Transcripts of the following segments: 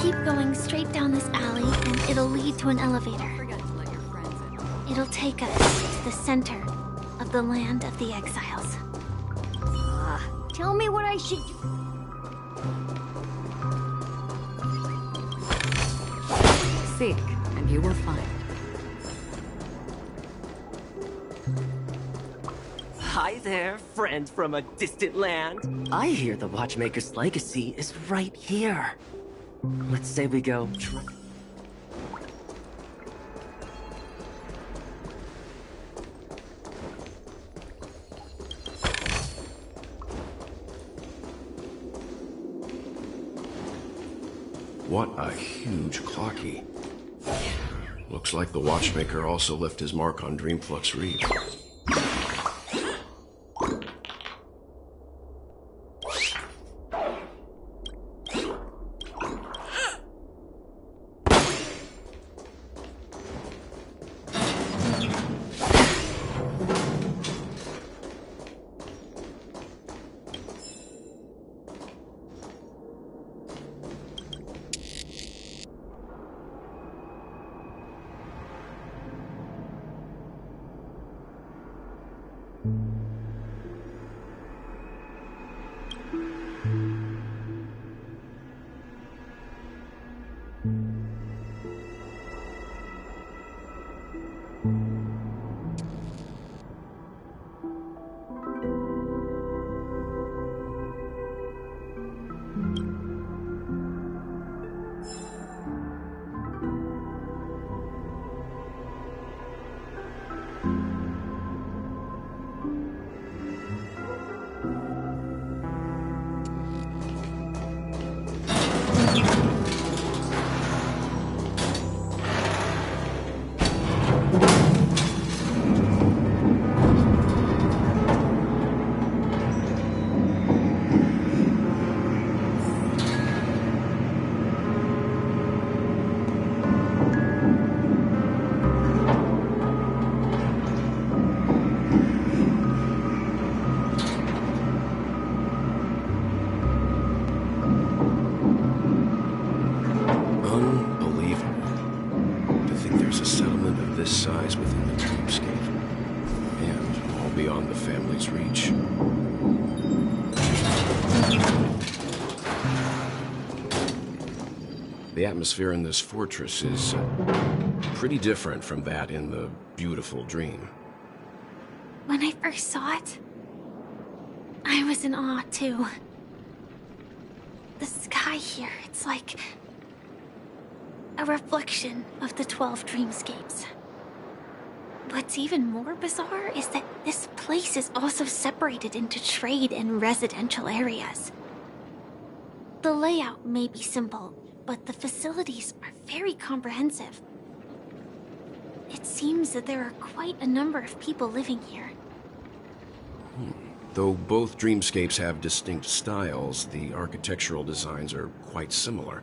Keep going straight down this alley, and it'll lead to an elevator. It'll take us to the center of the land of the exiles. Tell me what I should do. Seek, and you will find. Hi there, friend from a distant land. I hear the Watchmaker's legacy is right here. Let's say we go What a huge clocky. Looks like the Watchmaker also left his mark on Dreamflux Reef. The atmosphere in this fortress is pretty different from that in the beautiful dream. When I first saw it, I was in awe too. The sky here, it's like a reflection of the 12 dreamscapes. What's even more bizarre is that this place is also separated into trade and residential areas. The layout may be simple, but the facilities are very comprehensive. It seems that there are quite a number of people living here. Though both dreamscapes have distinct styles, the architectural designs are quite similar.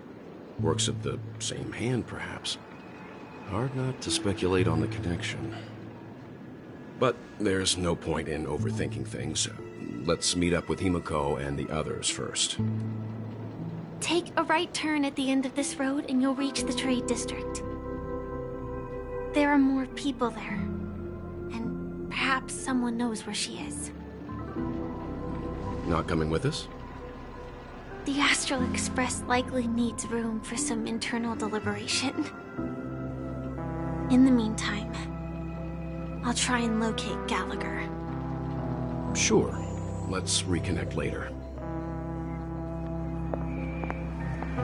Works of the same hand, perhaps. Hard not to speculate on the connection. But there's no point in overthinking things. Let's meet up with Himiko and the others first. Take a right turn at the end of this road and you'll reach the trade district. There are more people there, and perhaps someone knows where she is. Not coming with us? The Astral Express likely needs room for some internal deliberation. In the meantime, I'll try and locate Gallagher. Sure. Let's reconnect later.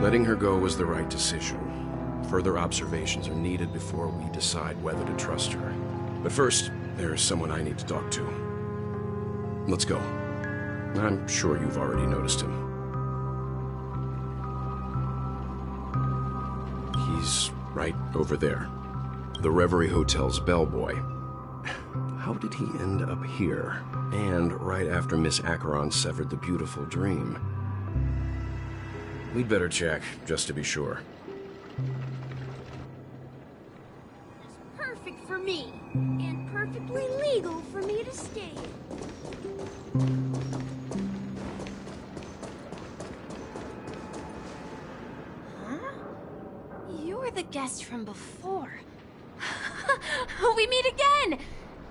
Letting her go was the right decision. Further observations are needed before we decide whether to trust her. But first, there's someone I need to talk to. Let's go. I'm sure you've already noticed him. He's right over there. The Reverie Hotel's bellboy. How did he end up here? And right after Miss Acheron severed the beautiful dream. We'd better check, just to be sure. It's perfect for me, and perfectly legal for me to stay. Huh? You're the guest from before. We meet again!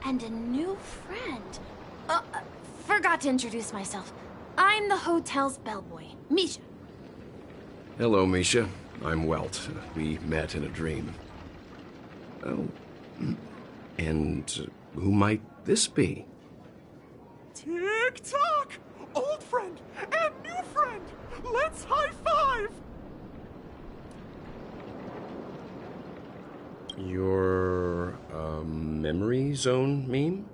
And a new friend. Forgot to introduce myself. I'm the hotel's bellboy, Misha. Hello, Misha. I'm Welt. We met in a dream. Oh. And who might this be? Tick-tock! Old friend and new friend! Let's high-five! Your, memory zone meme?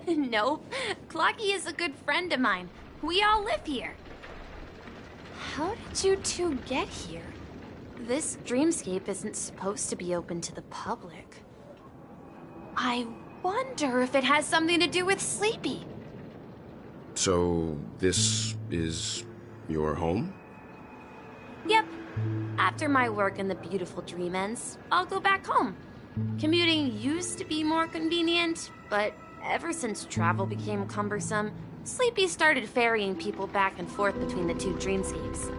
Nope. Clocky is a good friend of mine. We all live here. How did you two get here? This dreamscape isn't supposed to be open to the public. I wonder if it has something to do with Sleepy. So, this is your home? Yep. After my work in the beautiful dream ends, I'll go back home. Commuting used to be more convenient, but ever since travel became cumbersome, Sleepy started ferrying people back and forth between the two dreamscapes.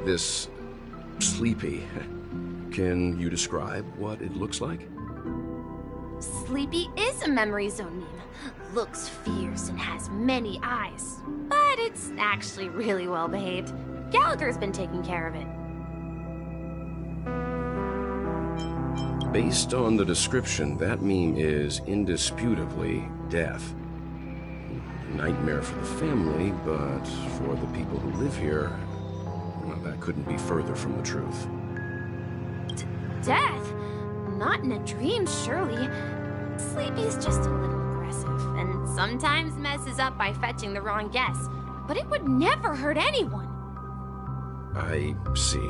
This Sleepy. Can you describe what it looks like? Sleepy is a memory zone meme. Looks fierce and has many eyes. But it's actually really well behaved. Gallagher's been taking care of it. Based on the description, that meme is indisputably death. Nightmare for the family, but for the people who live here, well, that couldn't be further from the truth. Death? Not in a dream, surely. Sleepy's just a little aggressive, and sometimes messes up by fetching the wrong guess. But it would never hurt anyone. I see.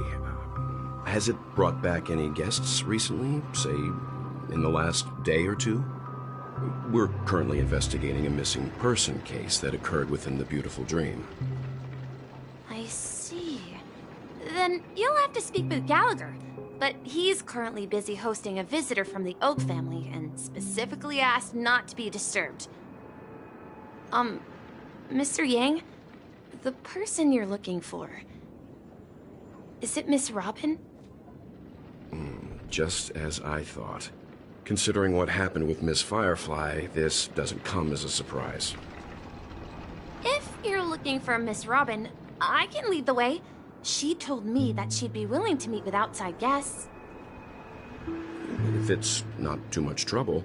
Has it brought back any guests recently, say, in the last day or two? We're currently investigating a missing person case that occurred within the beautiful dream. I see. Then you'll have to speak with Gallagher. But he's currently busy hosting a visitor from the Oak family and specifically asked not to be disturbed. Mr. Yang, the person you're looking for, is it Miss Robin? Just as I thought. Considering what happened with Miss Firefly, this doesn't come as a surprise. If you're looking for Miss Robin, I can lead the way. She told me that she'd be willing to meet with outside guests. If it's not too much trouble.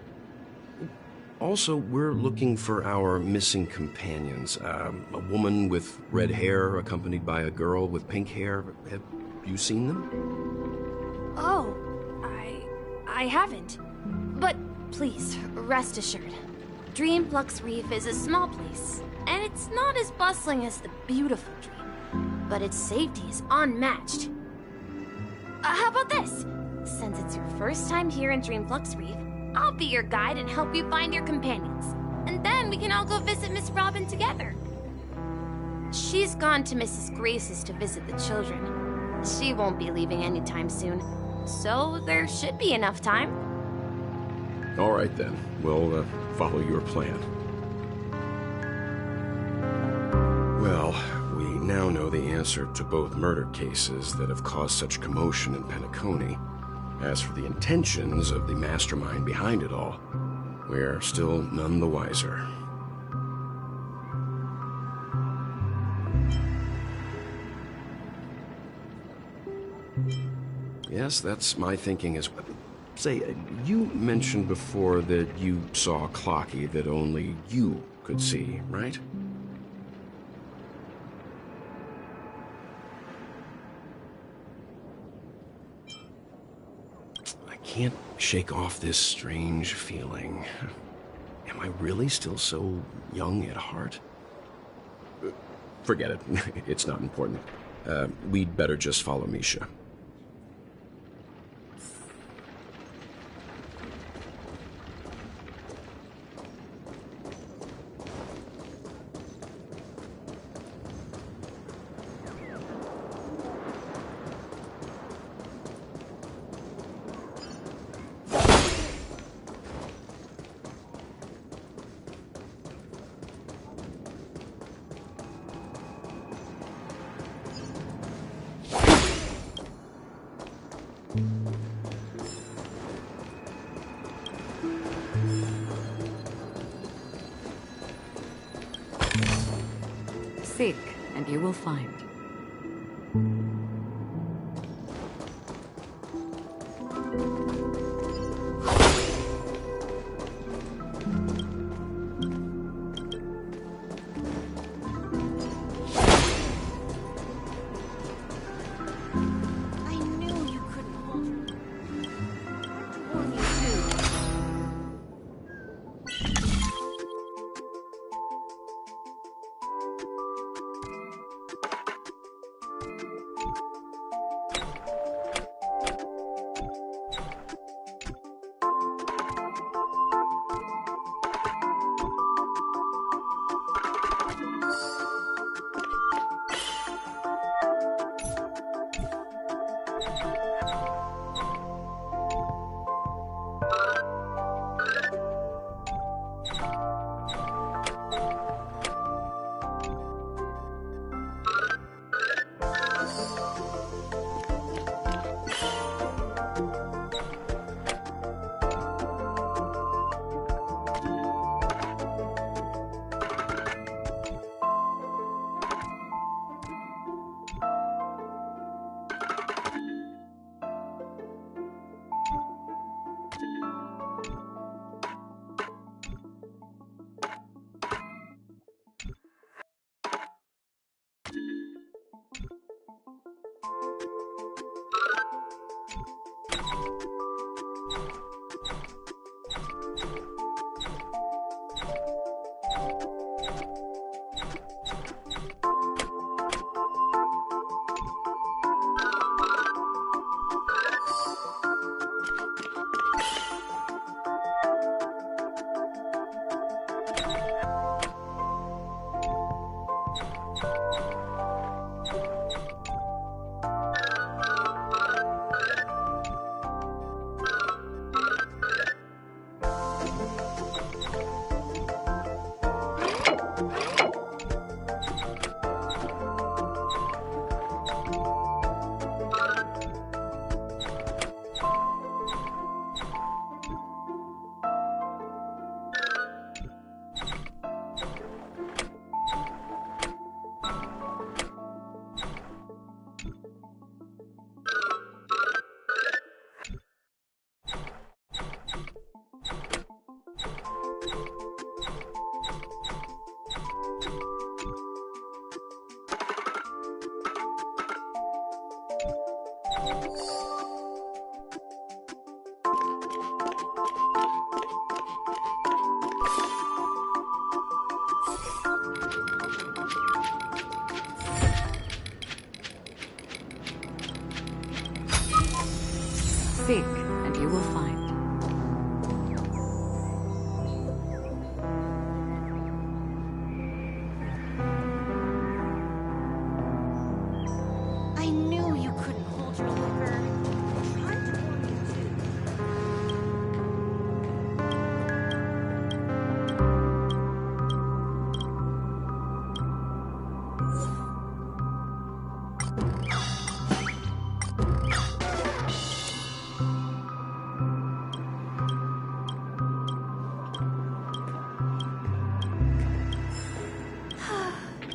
Also, we're looking for our missing companions. A woman with red hair accompanied by a girl with pink hair. Have you seen them? Oh, I haven't. But please, rest assured. Dreamflux Reef is a small place, and it's not as bustling as the beautiful dream, but its safety is unmatched. How about this? Since it's your first time here in Dreamflux Reef, I'll be your guide and help you find your companions. And then we can all go visit Miss Robin together. She's gone to Mrs. Grace's to visit the children. She won't be leaving anytime soon, so there should be enough time. All right, then. We'll follow your plan. Well, we now know the answer to both murder cases that have caused such commotion in Peanacony. As for the intentions of the mastermind behind it all, we're still none the wiser. Yes, that's my thinking as well. Say, you mentioned before that you saw Clocky that only you could see, right? can't shake off this strange feeling. Am I really still so young at heart? Forget it. It's not important. We'd better just follow Misha. Seek, and you will find. I knew you couldn't hold her. Tried to warn you too. Seek, and you will find. I knew you couldn't hold your liquor. Tried to warn you too.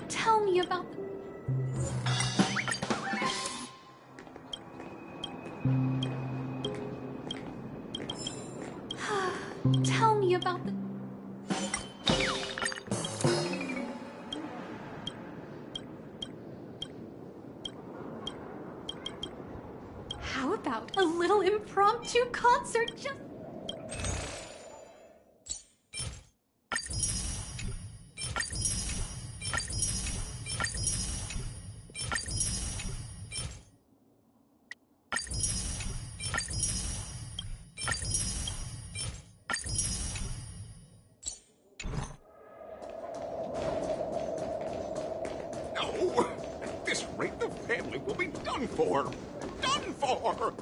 Tell me about the... Tell me about the... How about a little impromptu concert just... No! At this rate, the family will be done for! Done for!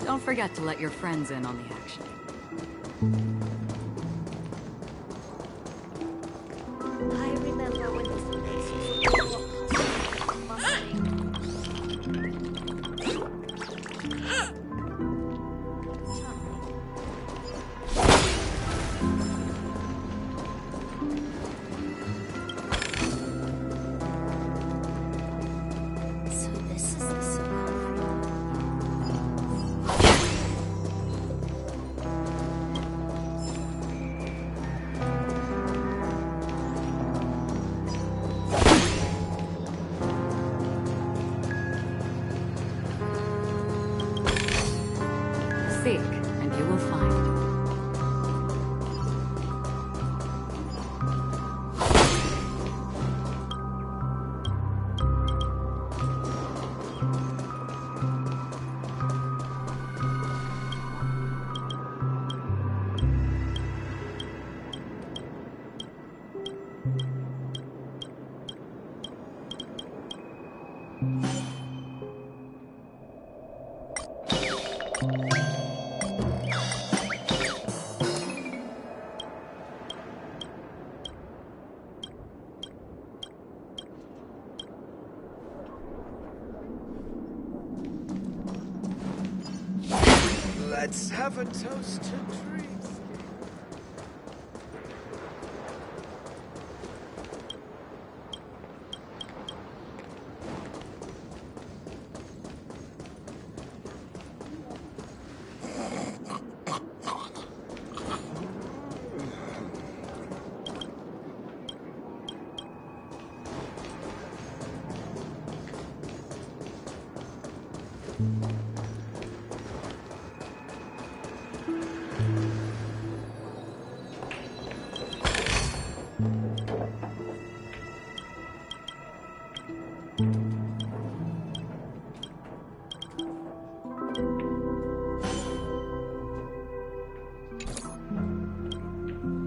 Don't forget to let your friends in on the action. I remember when this place was So this is the circumference. Seek, and you will find. Let's have a toast to dreams.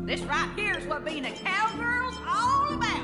This right here is what being a cowgirl's all about.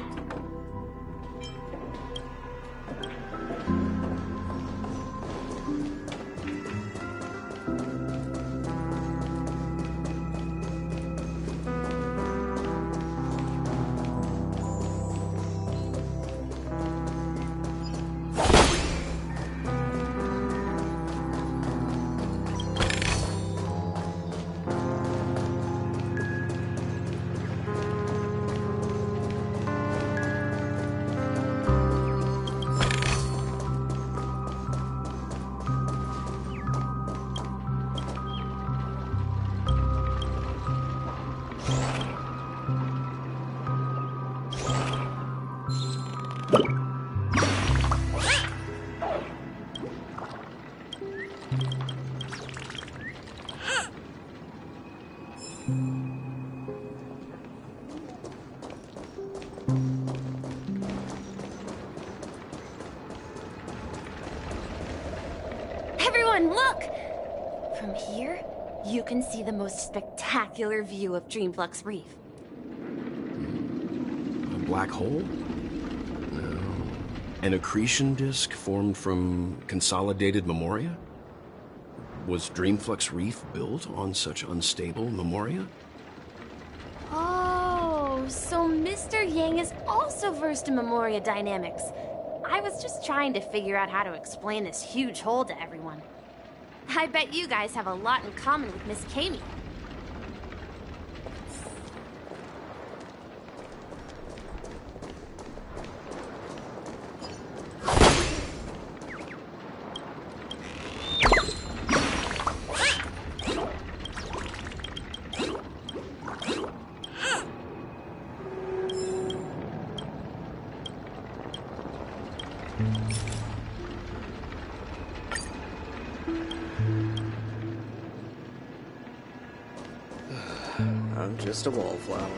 Everyone, look! From here, you can see the most spectacular view of Dreamflux Reef. A black hole? No. An accretion disk formed from consolidated memoria? Was Dreamflux Reef built on such unstable memoria? Oh, so Mr. Yang is also versed in Memoria dynamics. I was just trying to figure out how to explain this huge hole to everyone. I bet you guys have a lot in common with Miss Kami. I'm just a wallflower.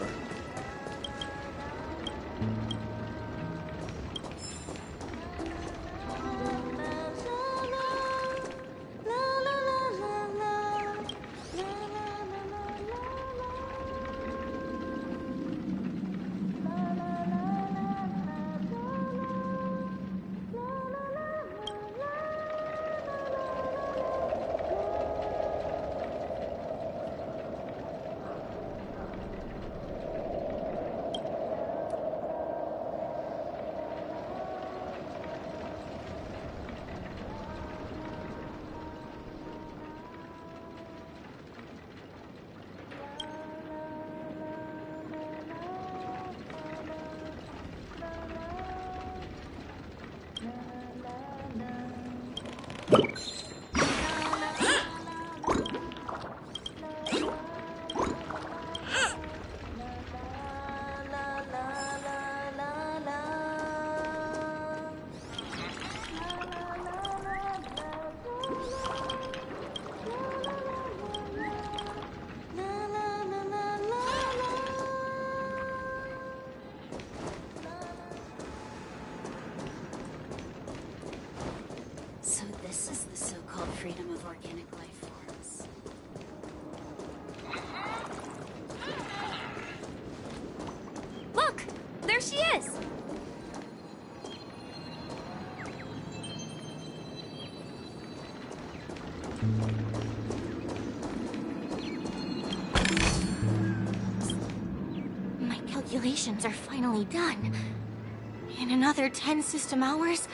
So this is the so-called freedom of organic life forms. Look! There she is! My calculations are finally done. In another 10 system hours,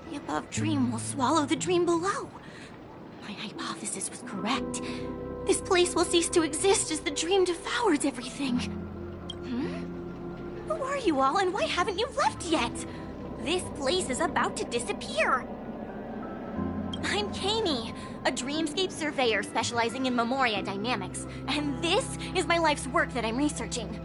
the above dream will swallow the dream below. My hypothesis was correct. This place will cease to exist as the dream devours everything. Who are you all, and why haven't you left yet? This place is about to disappear. I'm Caney, a dreamscape surveyor specializing in Memoria dynamics, and this is my life's work that I'm researching.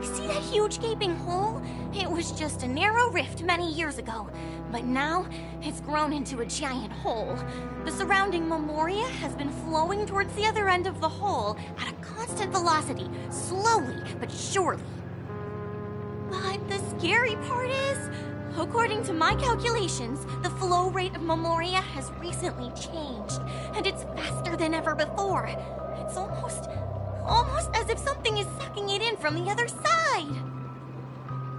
See that huge gaping hole? It was just a narrow rift many years ago, but now it's grown into a giant hole. The surrounding Memoria has been flowing towards the other end of the hole at a constant velocity, slowly but surely. But the scary part is, according to my calculations, the flow rate of Memoria has recently changed, and it's faster than ever before. It's almost as if something is sucking it in from the other side.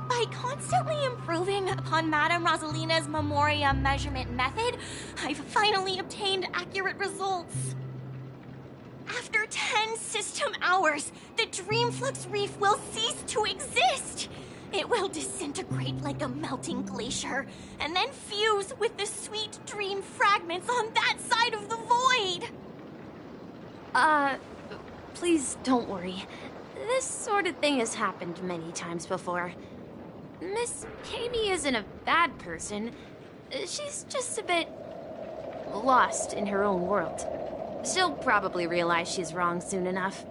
By constantly improving upon Madame Rosalina's Memoria measurement method, I've finally obtained accurate results. After 10 system hours, the Dreamflux Reef will cease to exist. It will disintegrate like a melting glacier, and then fuse with the sweet dream fragments on that side of the void. Please don't worry. This sort of thing has happened many times before. Miss Caney isn't a bad person. She's just a bit lost in her own world. She'll probably realize she's wrong soon enough.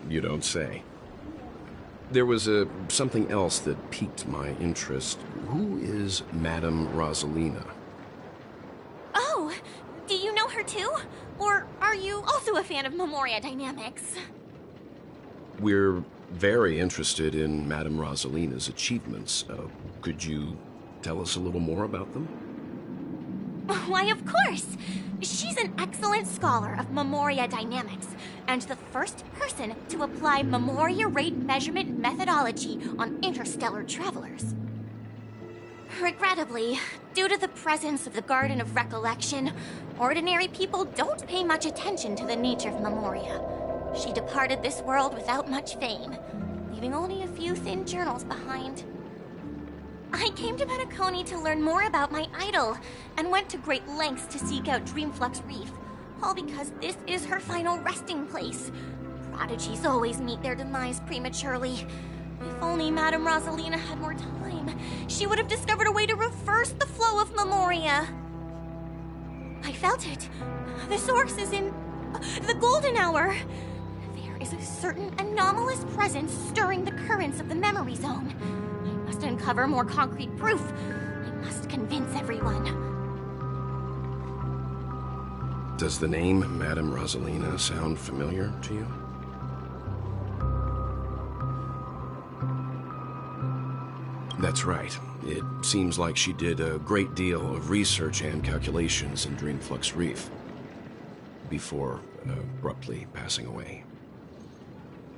You don't say. There was something else that piqued my interest. Who is Madame Rosalina? Oh, do you know her too? Or are you also a fan of Memoria dynamics? We're very interested in Madame Rosalina's achievements. Could you tell us a little more about them? Why, of course! She's an excellent scholar of Memoria dynamics, and the first person to apply Memoria rate measurement methodology on interstellar travelers. Regrettably, due to the presence of the Garden of Recollection, ordinary people don't pay much attention to the nature of Memoria. She departed this world without much fame, leaving only a few thin journals behind. I came to Peanacony to learn more about my idol, and went to great lengths to seek out Dreamflux Reef, all because this is her final resting place. Prodigies always meet their demise prematurely. If only Madame Rosalina had more time, she would have discovered a way to reverse the flow of Memoria. I felt it. The source is in the golden hour. There is a certain anomalous presence stirring the currents of the memory zone. I must must uncover more concrete proof. I must convince everyone. Does the name Madame Rosalina sound familiar to you? That's right. It seems like she did a great deal of research and calculations in Dreamflux Reef before abruptly passing away.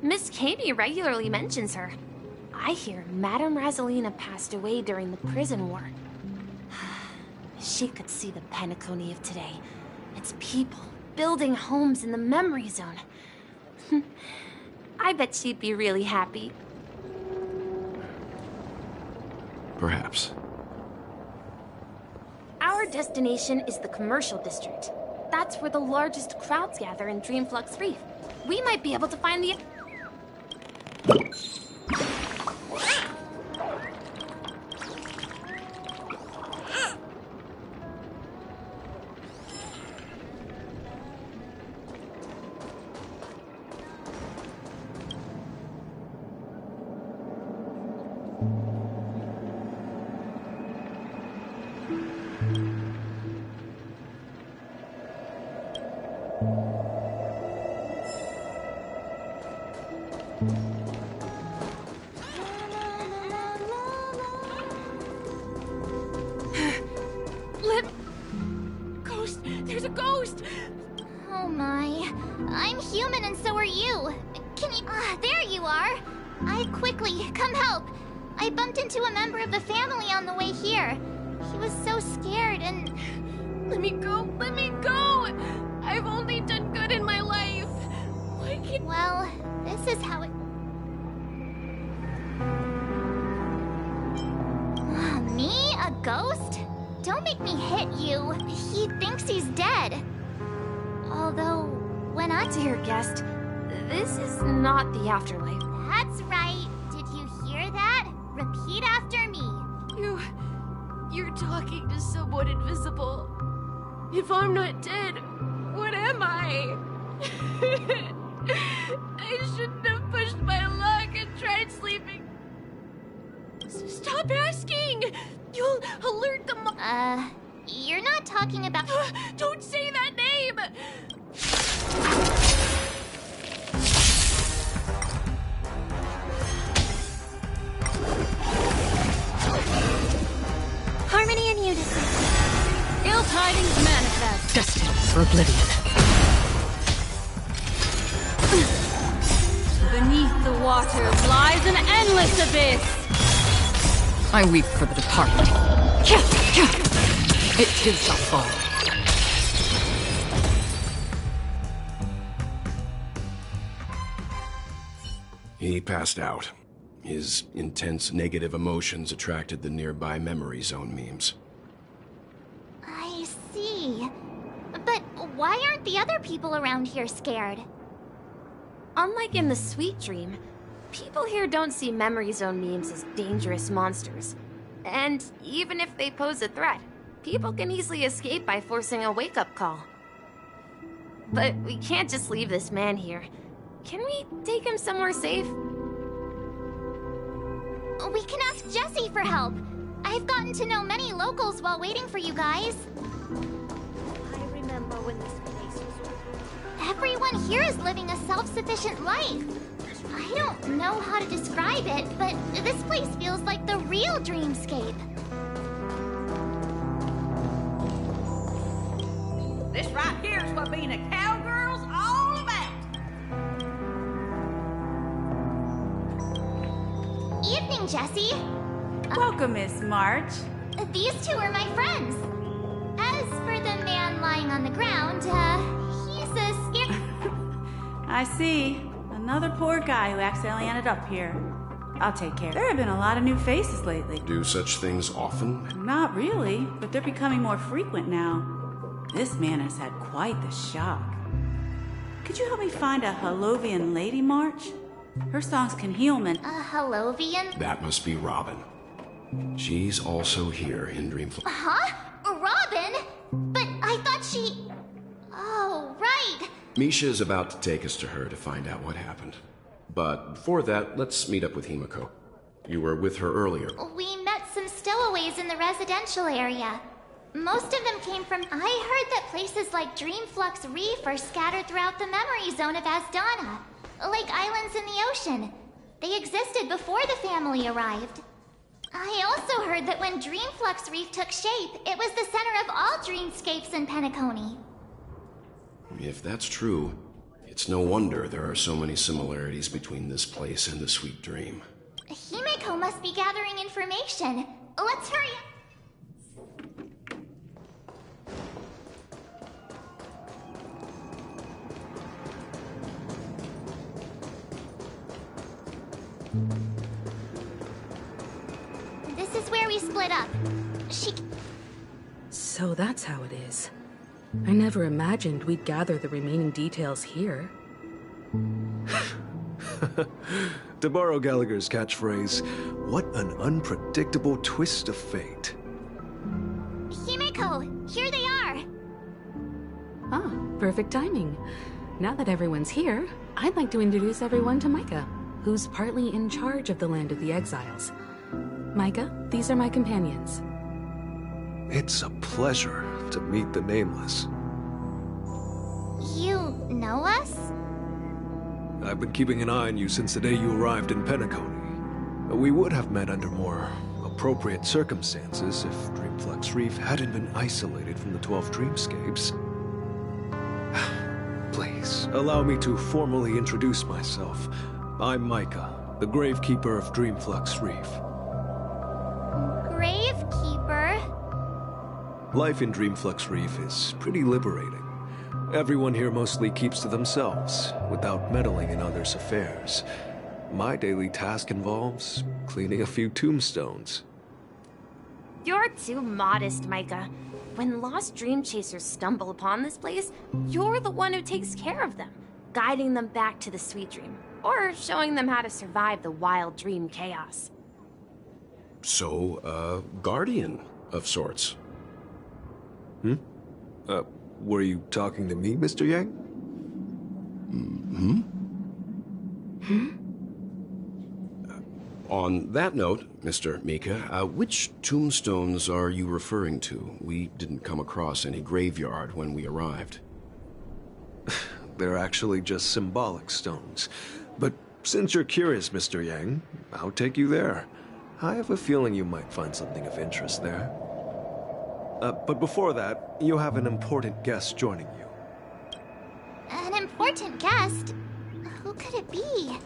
Miss Katie regularly mentions her. I hear Madame Rosalina passed away during the prison war. She could see the Peanacony of today. It's people building homes in the memory zone. I bet she'd be really happy. Perhaps. Our destination is the commercial district. That's where the largest crowds gather in Dreamflux Reef. We might be able to find the... Ghost! There's a ghost! Oh my. I'm human and so are you. Can you... there you are. Quickly, come help. I bumped into a member of the family on the way here. He was so scared and... Let me go! Let me go! I've only done good in my life. Why can't... Well, this is how it... Me? A ghost? Don't make me hit you. He thinks he's dead. Although, when I... Dear guest, this is not the afterlife. That's right. Did you hear that? Repeat after me. You're talking to someone invisible. If I'm not dead, what am I? I shouldn't have pushed my luck and tried sleeping. Stop asking! You'll alert them. You're not talking about... Don't say that name! Harmony and unison. Ill tidings manifest. Destined for oblivion. Beneath the waters lies an endless abyss. I weep for the departed. It too shall fall. He passed out. His intense negative emotions attracted the nearby memory zone memes. I see. But why aren't the other people around here scared? Unlike in the Sweet Dream, people here don't see memory zone memes as dangerous monsters. And even if they pose a threat, people can easily escape by forcing a wake-up call. But we can't just leave this man here. Can we take him somewhere safe? We can ask Jessie for help. I've gotten to know many locals while waiting for you guys. I remember when this place was... Everyone here is living a self-sufficient life. I don't know how to describe it, but this place feels like the real dreamscape. This right here's what being a cowgirl's all about. Evening, Jessie. Welcome, Miss March. These two are my friends. As for the man lying on the ground, he's a scare... I see. Another poor guy who accidentally ended up here. I'll take care. There have been a lot of new faces lately. Do such things often? Not really, but they're becoming more frequent now. This man has had quite the shock. Could you help me find a Halovian lady, March? Her songs can heal men. A Halovian? That must be Robin. She's also here in Dreamflux. Huh? Robin? But I thought she... Oh, right. Misha is about to take us to her to find out what happened. But before that, let's meet up with Himiko. You were with her earlier. We met some stowaways in the residential area. Most of them came from... I heard that places like Dreamflux Reef are scattered throughout the memory zone of Asdana. Like islands in the ocean. They existed before the family arrived. I also heard that when Dreamflux Reef took shape, it was the center of all dreamscapes in Peanacony. If that's true, it's no wonder there are so many similarities between this place and the Sweet Dream. Himeko must be gathering information. Let's hurry up. This is where we split up. So that's how it is. I never imagined we'd gather the remaining details here. To borrow Gallagher's catchphrase, what an unpredictable twist of fate. Himeko, here they are. Ah, perfect timing. Now that everyone's here, I'd like to introduce everyone to Micah, who's partly in charge of the Land of the Exiles. Micah, these are my companions. It's a pleasure to meet the Nameless. You know us? I've been keeping an eye on you since the day you arrived in Peanacony. We would have met under more appropriate circumstances if Dreamflux Reef hadn't been isolated from the 12 dreamscapes. Please, allow me to formally introduce myself. I'm Micah, the Gravekeeper of Dreamflux Reef. Gravekeeper? Life in Dreamflux Reef is pretty liberating. Everyone here mostly keeps to themselves, without meddling in others' affairs. My daily task involves cleaning a few tombstones. You're too modest, Micah. When lost dream chasers stumble upon this place, you're the one who takes care of them, guiding them back to the Sweet Dream, or showing them how to survive the wild dream chaos. So, guardian of sorts. Were you talking to me, Mr. Yang? On that note, Mr. Mika, which tombstones are you referring to? We didn't come across any graveyard when we arrived. They're actually just symbolic stones. But since you're curious, Mr. Yang, I'll take you there. I have a feeling you might find something of interest there. But before that, you have an important guest joining you. An important guest? Who could it be?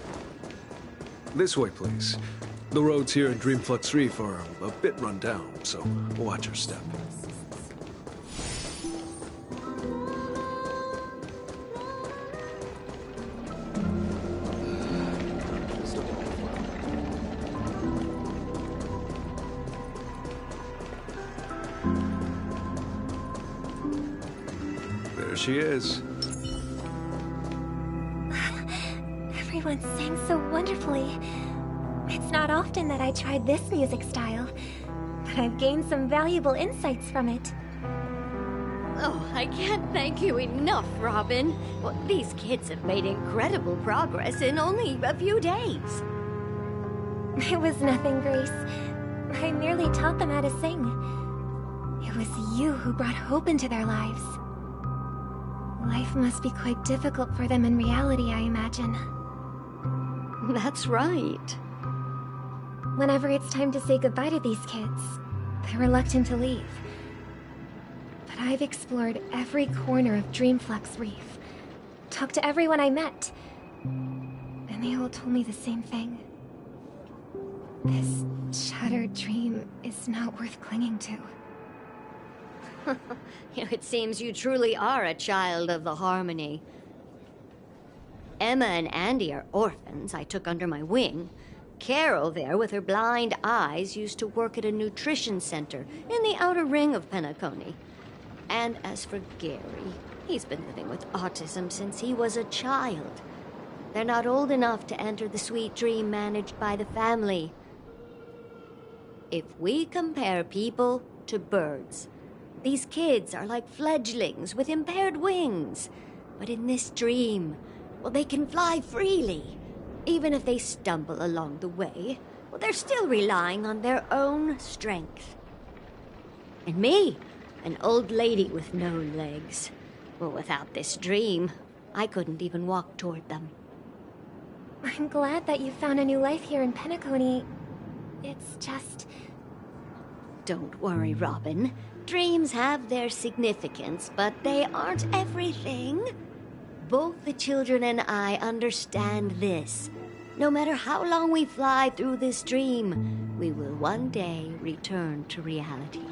This way, please. The roads here in Dreamflux Reef are a bit run down, so watch your step. There she is. Everyone sang so wonderfully. It's not often that I tried this music style, but I've gained some valuable insights from it. Oh, I can't thank you enough, Robin. Well, these kids have made incredible progress in only a few days. It was nothing, Grace. I merely taught them how to sing. It was you who brought hope into their lives. Life must be quite difficult for them in reality, I imagine. That's right. Whenever it's time to say goodbye to these kids, they're reluctant to leave. But I've explored every corner of Dreamflux Reef, talked to everyone I met, and they all told me the same thing. This shattered dream is not worth clinging to. It seems you truly are a child of the Harmony. Emma and Andy are orphans I took under my wing. Carol there, with her blind eyes, used to work at a nutrition center in the outer ring of Peanacony. And as for Gary, he's been living with autism since he was a child. They're not old enough to enter the Sweet Dream managed by the family. If we compare people to birds, these kids are like fledglings with impaired wings. But in this dream, well, they can fly freely. Even if they stumble along the way, well, they're still relying on their own strength. And me, an old lady with no legs. Well, without this dream, I couldn't even walk toward them. I'm glad that you found a new life here in Peanacony. It's just... Don't worry, Robin. Dreams have their significance, but they aren't everything. Both the children and I understand this. No matter how long we fly through this dream, we will one day return to reality.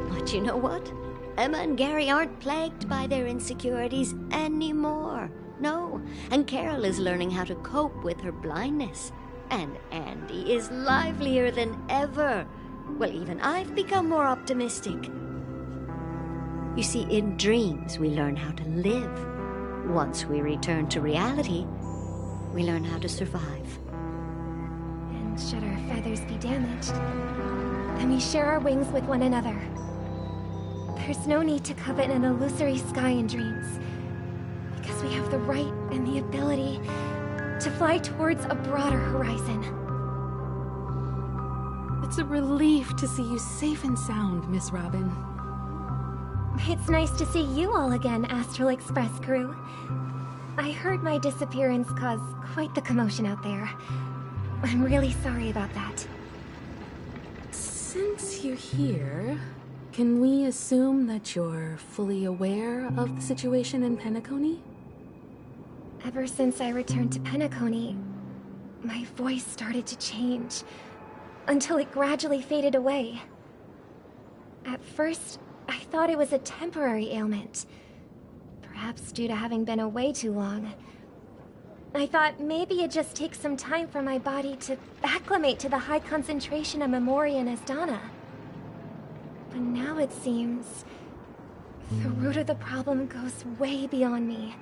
But you know what? Emma and Gary aren't plagued by their insecurities anymore. No, and Carol is learning how to cope with her blindness. And Andy is livelier than ever. Well, even I've become more optimistic. You see, in dreams, we learn how to live. Once we return to reality, we learn how to survive. And should our feathers be damaged, then we share our wings with one another. There's no need to covet an illusory sky in dreams, because we have the right and the ability to fly towards a broader horizon. It's a relief to see you safe and sound, Miss Robin. It's nice to see you all again, Astral Express crew. I heard my disappearance caused quite the commotion out there. I'm really sorry about that. Since you're here, can we assume that you're fully aware of the situation in Peanacony? Ever since I returned to Peanacony, my voice started to change, until it gradually faded away. At first, I thought it was a temporary ailment, perhaps due to having been away too long. I thought maybe it just takes some time for my body to acclimate to the high concentration of Memoria and Asdana. But now it seems the root of the problem goes way beyond me.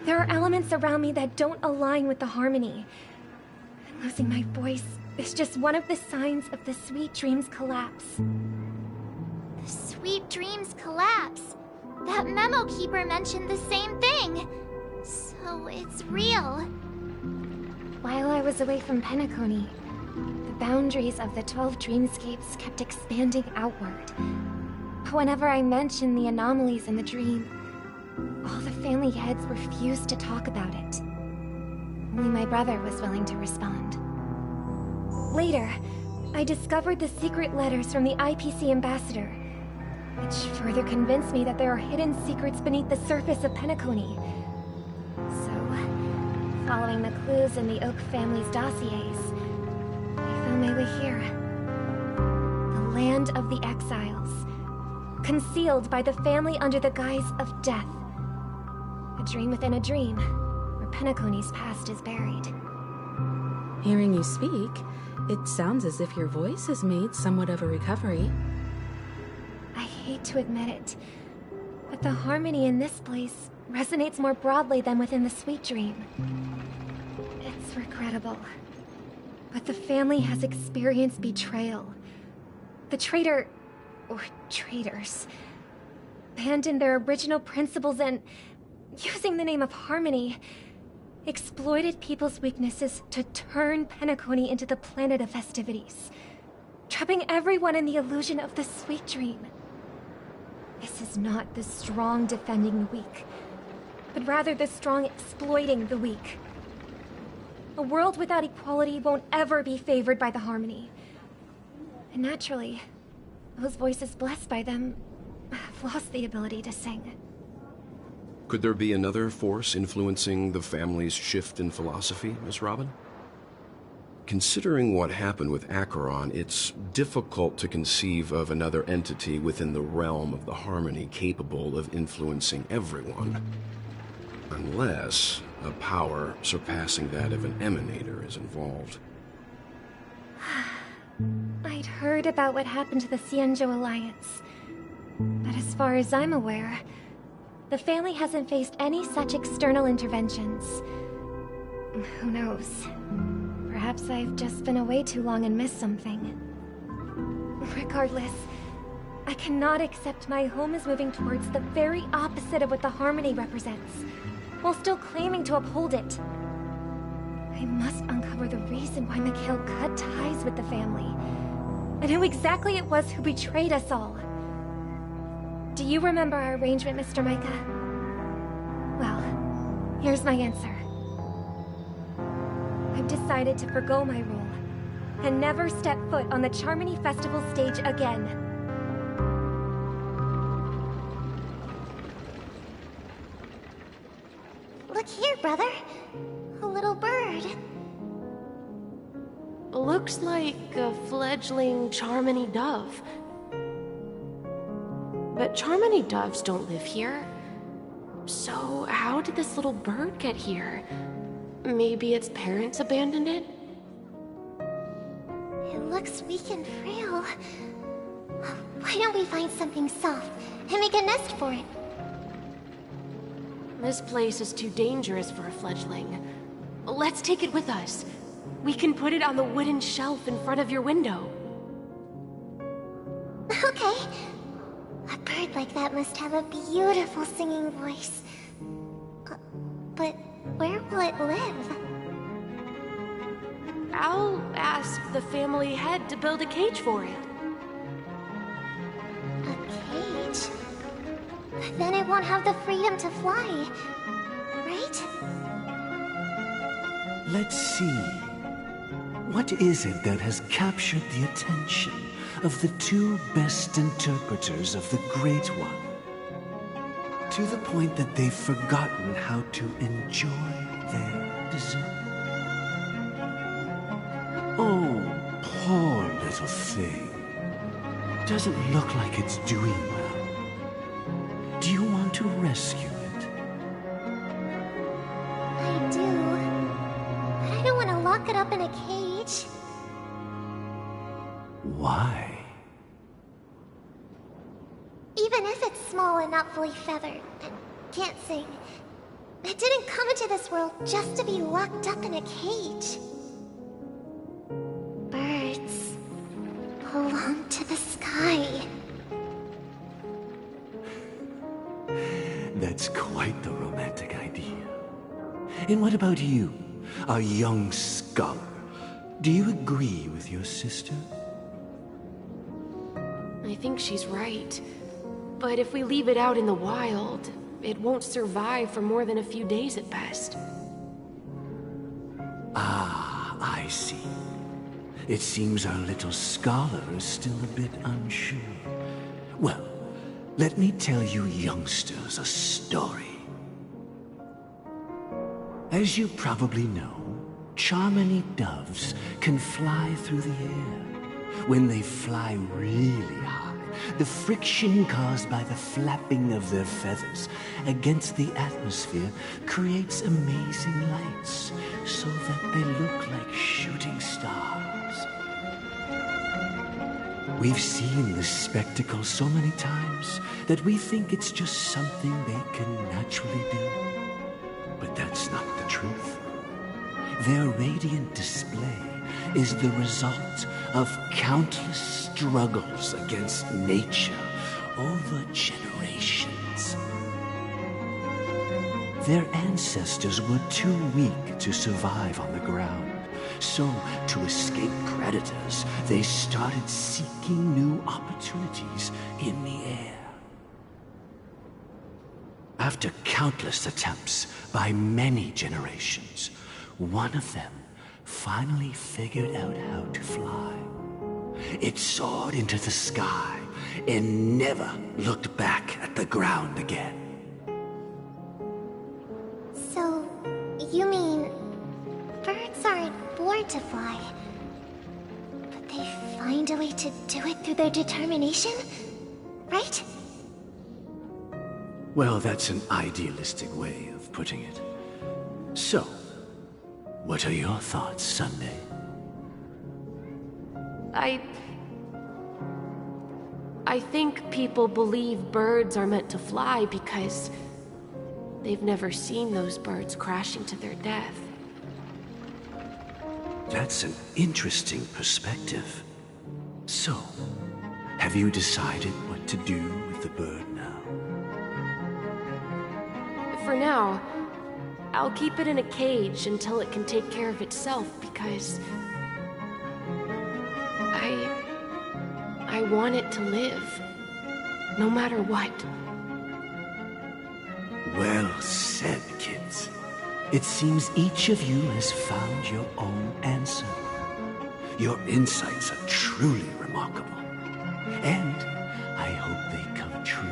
There are elements around me that don't align with the harmony. And losing my voice is just one of the signs of the Sweet Dreams collapse. The Sweet Dreams collapse? That memo keeper mentioned the same thing. So it's real. While I was away from Peanacony, the boundaries of the 12 dreamscapes kept expanding outward. But whenever I mentioned the anomalies in the dream, all the family heads refused to talk about it. Only my brother was willing to respond. Later, I discovered the secret letters from the IPC ambassador, which further convinced me that there are hidden secrets beneath the surface of Peanacony. So, following the clues in the Oak family's dossiers, I found my way here. The land of the exiles, concealed by the family under the guise of death. A dream within a dream, where Peanacony's past is buried. Hearing you speak, it sounds as if your voice has made somewhat of a recovery. I hate to admit it, but the harmony in this place resonates more broadly than within the Sweet Dream. It's regrettable, but the family has experienced betrayal. The traitor, or traitors, abandoned their original principles and, using the name of harmony, exploited people's weaknesses to turn Peanacony into the planet of festivities, trapping everyone in the illusion of the Sweet Dream. This is not the strong defending the weak, but rather the strong exploiting the weak. A world without equality won't ever be favored by the harmony. And naturally, those voices blessed by them have lost the ability to sing. Could there be another force influencing the family's shift in philosophy, Miss Robin? Considering what happened with Acheron, it's difficult to conceive of another entity within the realm of the harmony capable of influencing everyone. Unless a power surpassing that of an emanator is involved. I'd heard about what happened to the Xianzhou Alliance, but as far as I'm aware, the family hasn't faced any such external interventions. Who knows? Perhaps I've just been away too long and missed something. Regardless, I cannot accept my home is moving towards the very opposite of what the harmony represents, while still claiming to uphold it. I I must uncover the reason why Mikhail cut ties with the family, and who exactly it was who betrayed us all. Do you remember our arrangement, Mr. Micah? Well, here's my answer. I've decided to forgo my role, and never step foot on the Charmony Festival stage again. Look here, brother. A little bird. Looks like a fledgling Charmony dove. But Charmony doves don't live here. So how did this little bird get here? Maybe its parents abandoned it? It looks weak and frail. Why don't we find something soft and make a nest for it? This place is too dangerous for a fledgling. Let's take it with us. We can put it on the wooden shelf in front of your window. Okay. A bird like that must have a beautiful singing voice. But where will it live? I'll ask the family head to build a cage for it. A cage? Then it won't have the freedom to fly, right? Let's see. What is it that has captured the attention of the two best interpreters of the Great One? To the point that they've forgotten how to enjoy their dessert. Oh, poor little thing. Doesn't look like it's doing well. Do you want to rescue it? I do. But I don't want to lock it up in a cage. Why? Even if it's small and not fully feathered, and can't sing, it didn't come into this world just to be locked up in a cage. Birds belong to the sky. That's quite the romantic idea. And what about you, a young scholar? Do you agree with your sister? I think she's right. But if we leave it out in the wild, it won't survive for more than a few days at best. Ah, I see. It seems our little scholar is still a bit unsure. Well, let me tell you youngsters a story. As you probably know, Charmony doves can fly through the air. When they fly really high, the friction caused by the flapping of their feathers against the atmosphere creates amazing lights, so that they look like shooting stars. We've seen this spectacle so many times that we think it's just something they can naturally do. But that's not the truth. Their radiant display is the result of countless struggles against nature over generations. Their ancestors were too weak to survive on the ground, so to escape predators, they started seeking new opportunities in the air. After countless attempts by many generations, one of them finally figured out how to fly. It soared into the sky and never looked back at the ground again. So, you mean birds aren't born to fly, but they find a way to do it through their determination, right? Well, that's an idealistic way of putting it. So, what are your thoughts, Sunday? I think people believe birds are meant to fly because they've never seen those birds crashing to their death. That's an interesting perspective. So, have you decided what to do with the bird now? For now, I'll keep it in a cage until it can take care of itself because I want it to live, no matter what. Well said, kids. It seems each of you has found your own answer. Your insights are truly remarkable. And I hope they come true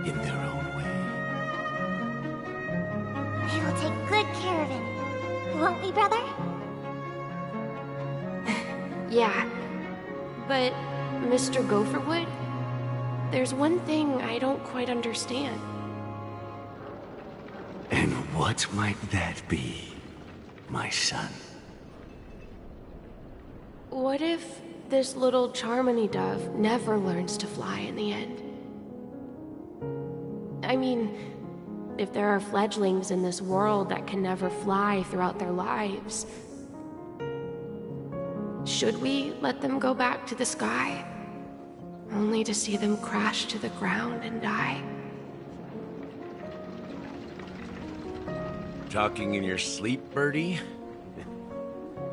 in their own way. We will take good care of it. Won't we, brother? Yeah, but Mr. Gopherwood, there's one thing I don't quite understand. And what might that be, my son? What if this little Charmony dove never learns to fly in the end? I mean, if there are fledglings in this world that can never fly throughout their lives, should we let them go back to the sky, only to see them crash to the ground and die? Talking in your sleep, Birdie?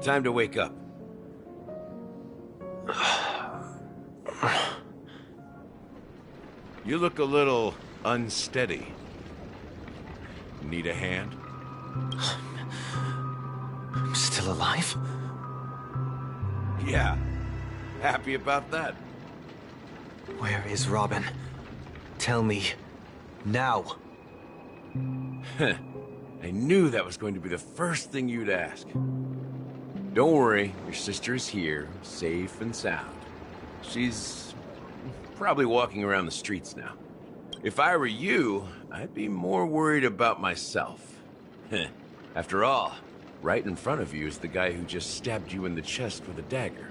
Time to wake up. You look a little unsteady. Need a hand? I'm still alive? Yeah. Happy about that? Where is Robin? Tell me. Now. I knew that was going to be the first thing you'd ask. Don't worry, your sister is here, safe and sound. She's probably walking around the streets now. If I were you, I'd be more worried about myself. After all, right in front of you is the guy who just stabbed you in the chest with a dagger.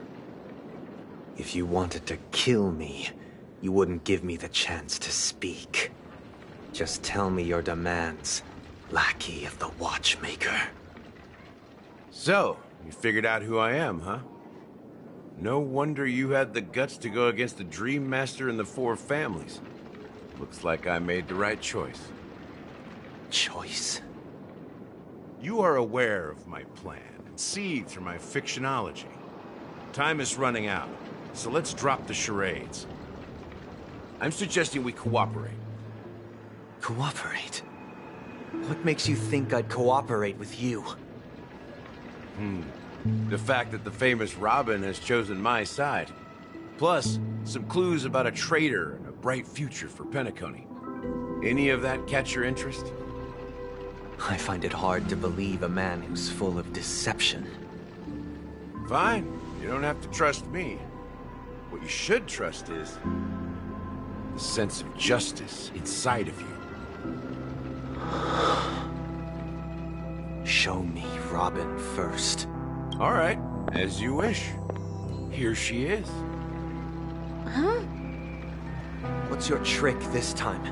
If you wanted to kill me, you wouldn't give me the chance to speak. Just tell me your demands, lackey of the Watchmaker. So, you figured out who I am, huh? No wonder you had the guts to go against the Dream Master and the Four Families. Looks like I made the right choice. Choice? You are aware of my plan and see through my fictionology. Time is running out, so let's drop the charades. I'm suggesting we cooperate. Cooperate? What makes you think I'd cooperate with you? The fact that the famous Robin has chosen my side. Plus, some clues about a traitor and a bright future for Peanacony. Any of that catch your interest? I find it hard to believe a man who's full of deception. Fine. You don't have to trust me. What you should trust is the sense of justice inside of you. Show me Robin first. All right, as you wish. Here she is. Huh? What's your trick this time?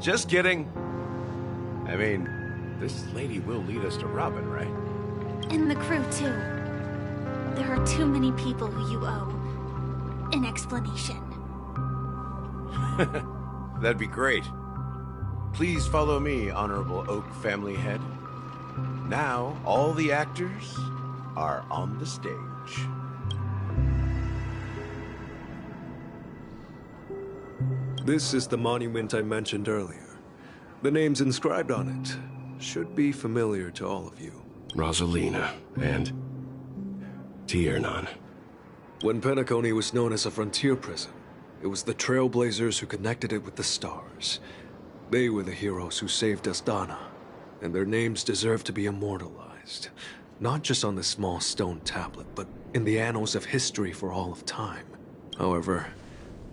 Just kidding. I mean, this lady will lead us to Robin, right? And the crew, too. There are too many people who you owe an explanation. That'd be great. Please follow me, Honorable Oak Family Head. Now, all the actors are on the stage. This is the monument I mentioned earlier. The names inscribed on it should be familiar to all of you. Rosalina and Tiernan. When Peanacony was known as a frontier prison, it was the Trailblazers who connected it with the stars. They were the heroes who saved Astana, and their names deserve to be immortalized. Not just on this small stone tablet, but in the annals of history for all of time. However,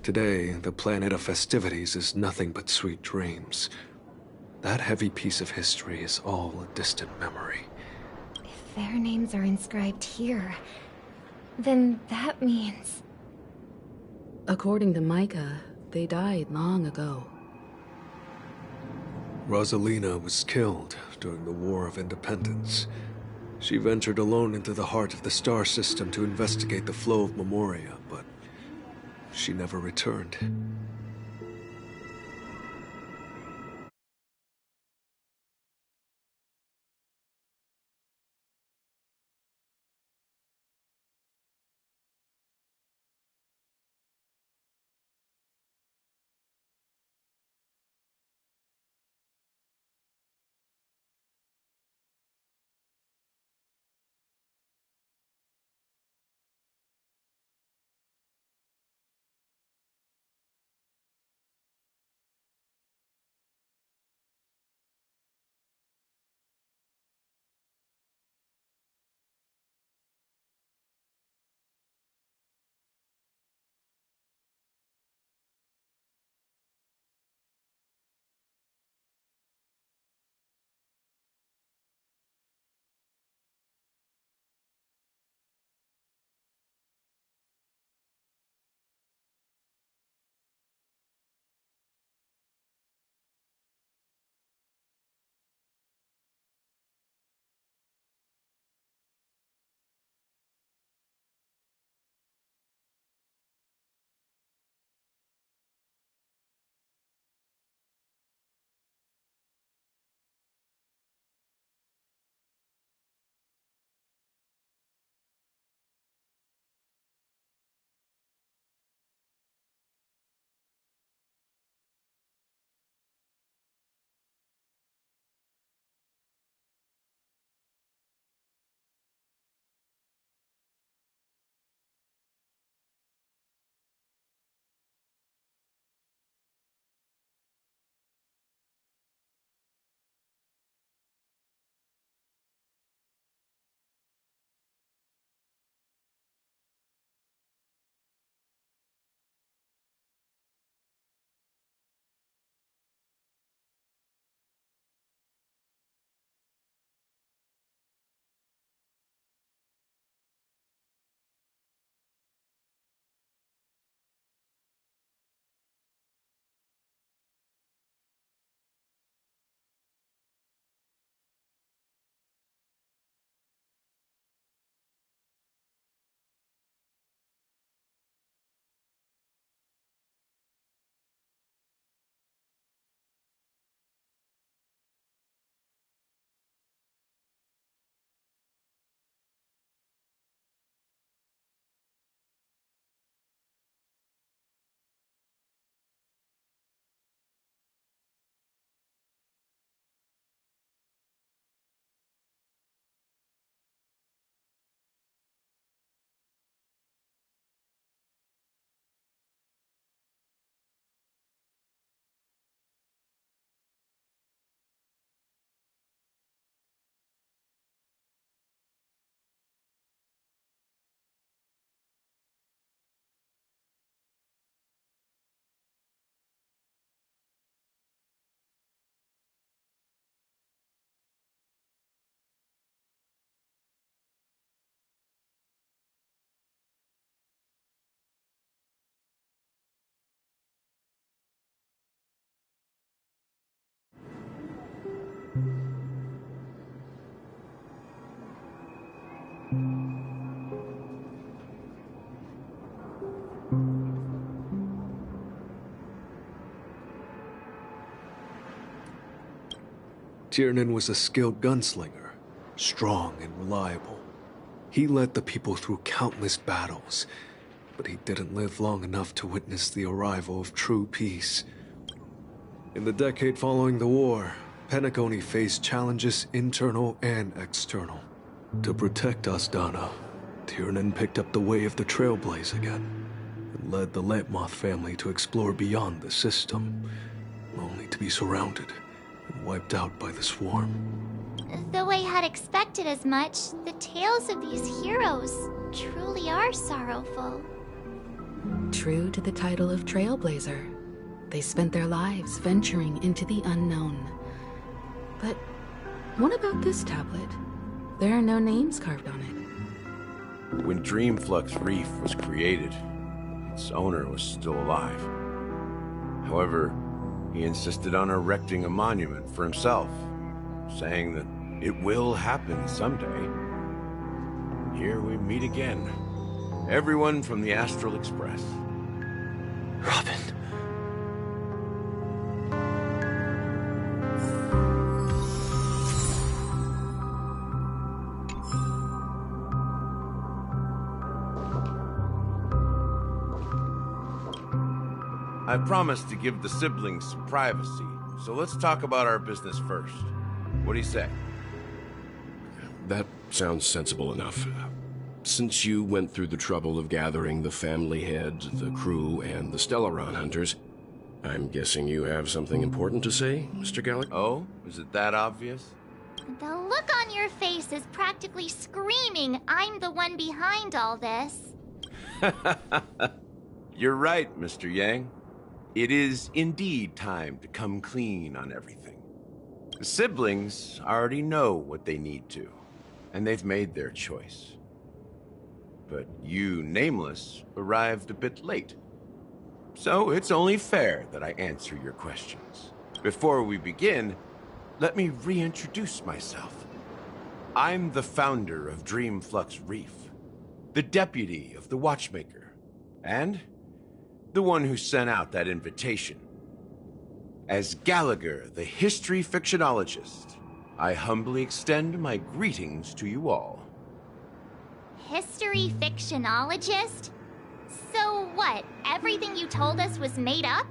today, the planet of festivities is nothing but sweet dreams. That heavy piece of history is all a distant memory. If their names are inscribed here, then that means... According to Micah, they died long ago. Rosalina was killed during the War of Independence. She ventured alone into the heart of the star system to investigate the flow of Memoria, but she never returned. Tiernan was a skilled gunslinger, strong and reliable. He led the people through countless battles, but he didn't live long enough to witness the arrival of true peace. In the decade following the war, Peanacony faced challenges internal and external. To protect Asdana, Tiernan picked up the way of the Trailblaze again, and led the Lampmoth family to explore beyond the system, only to be surrounded and wiped out by the Swarm. Though I had expected as much, the tales of these heroes truly are sorrowful. True to the title of Trailblazer, they spent their lives venturing into the unknown. But what about this tablet? There are no names carved on it. When Dreamflux Reef was created, its owner was still alive. However, he insisted on erecting a monument for himself, saying that it will happen someday. Here we meet again. Everyone from the Astral Express. Robin. I promised to give the siblings some privacy, so let's talk about our business first. What do you say? That sounds sensible enough. Since you went through the trouble of gathering the family head, the crew, and the Stellaron hunters, I'm guessing you have something important to say, Mr. Gallagher? Oh? Is it that obvious? The look on your face is practically screaming I'm the one behind all this. You're right, Mr. Yang. It is indeed time to come clean on everything. The siblings already know what they need to, and they've made their choice. But you, Nameless, arrived a bit late. So it's only fair that I answer your questions. Before we begin, let me reintroduce myself. I'm the founder of Dreamflux Reef, the deputy of the Watchmaker, and the one who sent out that invitation. As Gallagher, the history fictionologist, I humbly extend my greetings to you all. History fictionologist? So what, everything you told us was made up?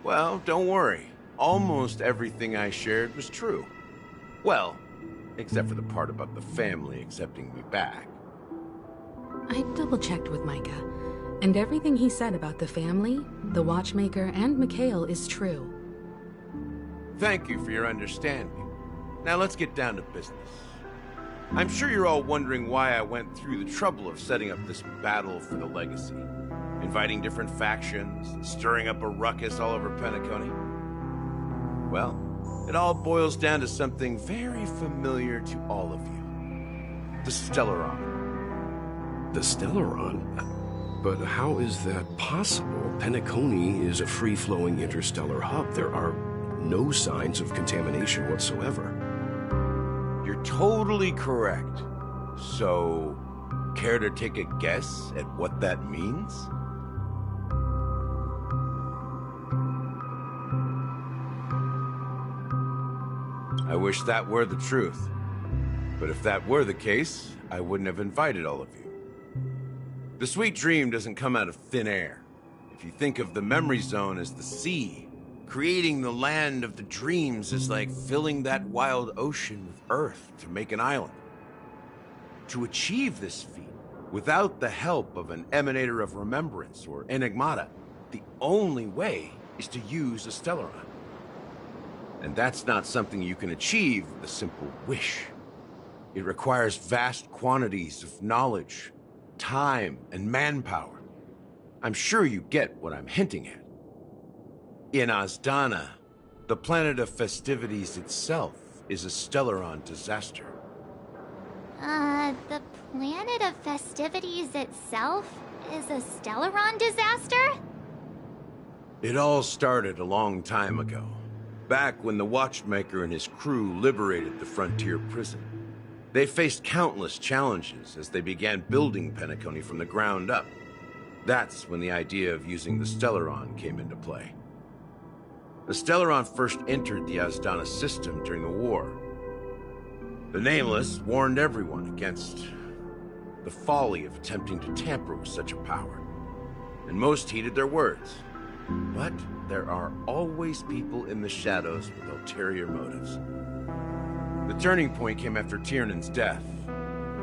Well, don't worry. Almost everything I shared was true. Well, except for the part about the family accepting me back. I double-checked with Micah, and everything he said about the family, the Watchmaker, and Mikhail is true. Thank you for your understanding. Now let's get down to business. I'm sure you're all wondering why I went through the trouble of setting up this battle for the legacy, inviting different factions, and stirring up a ruckus all over Peanacony. Well, it all boils down to something very familiar to all of you. The Stellaron. The Stellaron? But how is that possible? Peanacony is a free-flowing interstellar hub. There are no signs of contamination whatsoever. You're totally correct. So, care to take a guess at what that means? I wish that were the truth. But if that were the case, I wouldn't have invited all of you. The sweet dream doesn't come out of thin air. If you think of the memory zone as the sea, creating the land of the dreams is like filling that wild ocean with earth to make an island. To achieve this feat, without the help of an emanator of remembrance or enigmata, the only way is to use a Stellaron. And that's not something you can achieve with a simple wish. It requires vast quantities of knowledge, time, and manpower. I'm sure you get what I'm hinting at. In Asdana, the planet of festivities itself is a Stellaron disaster. The planet of festivities itself is a Stellaron disaster? It all started a long time ago, back when the Watchmaker and his crew liberated the frontier prison. They faced countless challenges as they began building Peanacony from the ground up. That's when the idea of using the Stellaron came into play. The Stellaron first entered the Asdana system during the war. The Nameless warned everyone against the folly of attempting to tamper with such a power, and most heeded their words. But there are always people in the shadows with ulterior motives. The turning point came after Tiernan's death.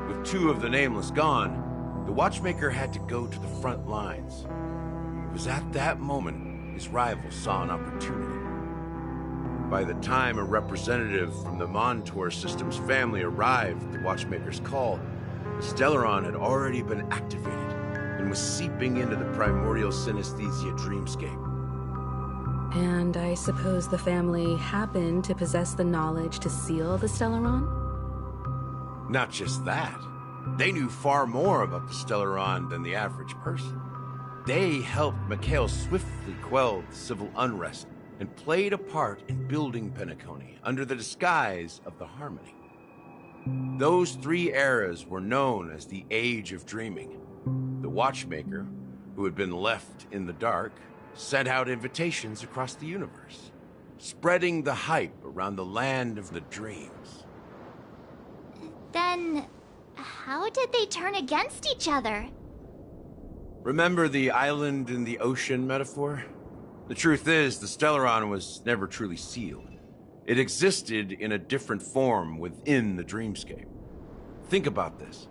With 2 of the Nameless gone, the Watchmaker had to go to the front lines. It was at that moment his rival saw an opportunity. By the time a representative from the Montour Systems family arrived at the Watchmaker's call, the Stellaron had already been activated and was seeping into the primordial synesthesia dreamscape. And I suppose the family happened to possess the knowledge to seal the Stellaron? Not just that. They knew far more about the Stellaron than the average person. They helped Mikhail swiftly quell the civil unrest and played a part in building Peanacony under the disguise of the Harmony. Those 3 eras were known as the Age of Dreaming. The Watchmaker, who had been left in the dark, sent out invitations across the universe, spreading the hype around the land of the dreams. Then, how did they turn against each other? Remember the island in the ocean metaphor? The truth is, the Stellaron was never truly sealed. It existed in a different form within the dreamscape. Think about this.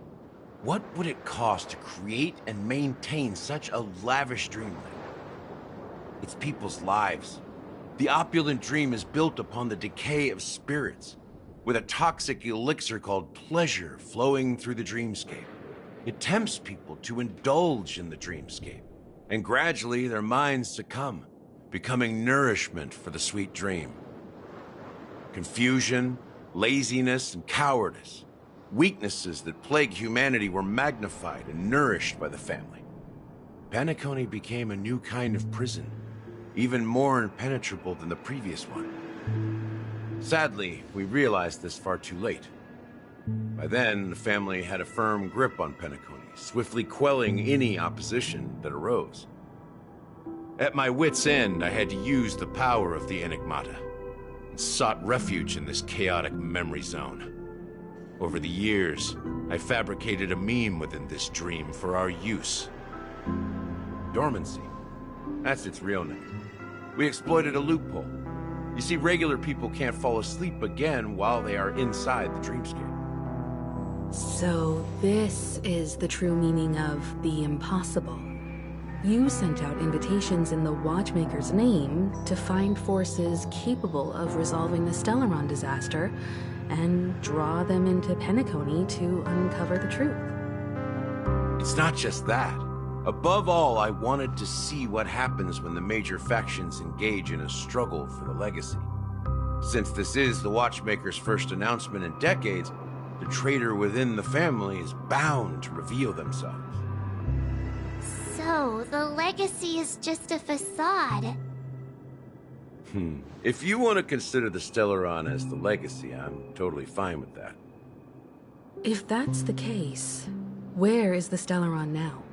What would it cost to create and maintain such a lavish dreamland? It's people's lives. The opulent dream is built upon the decay of spirits, with a toxic elixir called pleasure flowing through the dreamscape. It tempts people to indulge in the dreamscape, and gradually their minds succumb, becoming nourishment for the sweet dream. Confusion, laziness, and cowardice, weaknesses that plague humanity, were magnified and nourished by the family. Peanacony became a new kind of prison, even more impenetrable than the previous one. Sadly, we realized this far too late. By then, the family had a firm grip on Peanacony, swiftly quelling any opposition that arose. At my wit's end, I had to use the power of the Enigmata, and sought refuge in this chaotic memory zone. Over the years, I fabricated a meme within this dream for our use. Dormancy. That's its real name. We exploited a loophole. You see, regular people can't fall asleep again while they are inside the dreamscape. So this is the true meaning of the impossible. You sent out invitations in the Watchmaker's name to find forces capable of resolving the Stellaron disaster and draw them into Peanacony to uncover the truth. It's not just that. Above all, I wanted to see what happens when the major factions engage in a struggle for the legacy. Since this is the Watchmaker's first announcement in decades, the traitor within the family is bound to reveal themselves. So, the legacy is just a facade. If you want to consider the Stellaron as the legacy, I'm totally fine with that. If that's the case, where is the Stellaron now?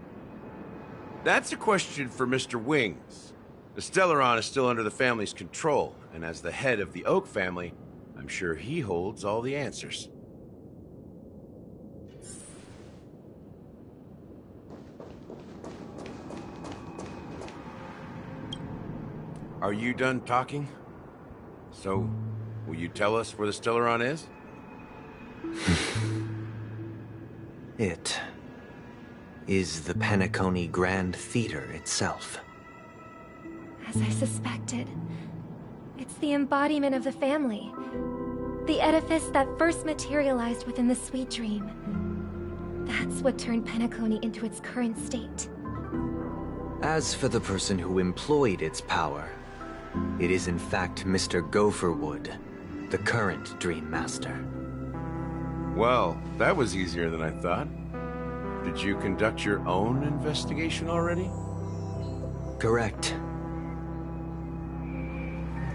That's a question for Mr. Wings. The Stellaron is still under the family's control, and as the head of the Oak family, I'm sure he holds all the answers. Are you done talking? So, will you tell us where the Stellaron is? It is the Peanacony Grand Theater itself. As I suspected, it's the embodiment of the family. The edifice that first materialized within the Sweet Dream. That's what turned Peanacony into its current state. As for the person who employed its power, it is in fact Mr. Gopherwood, the current Dream Master. Well, that was easier than I thought. Did you conduct your own investigation already? Correct.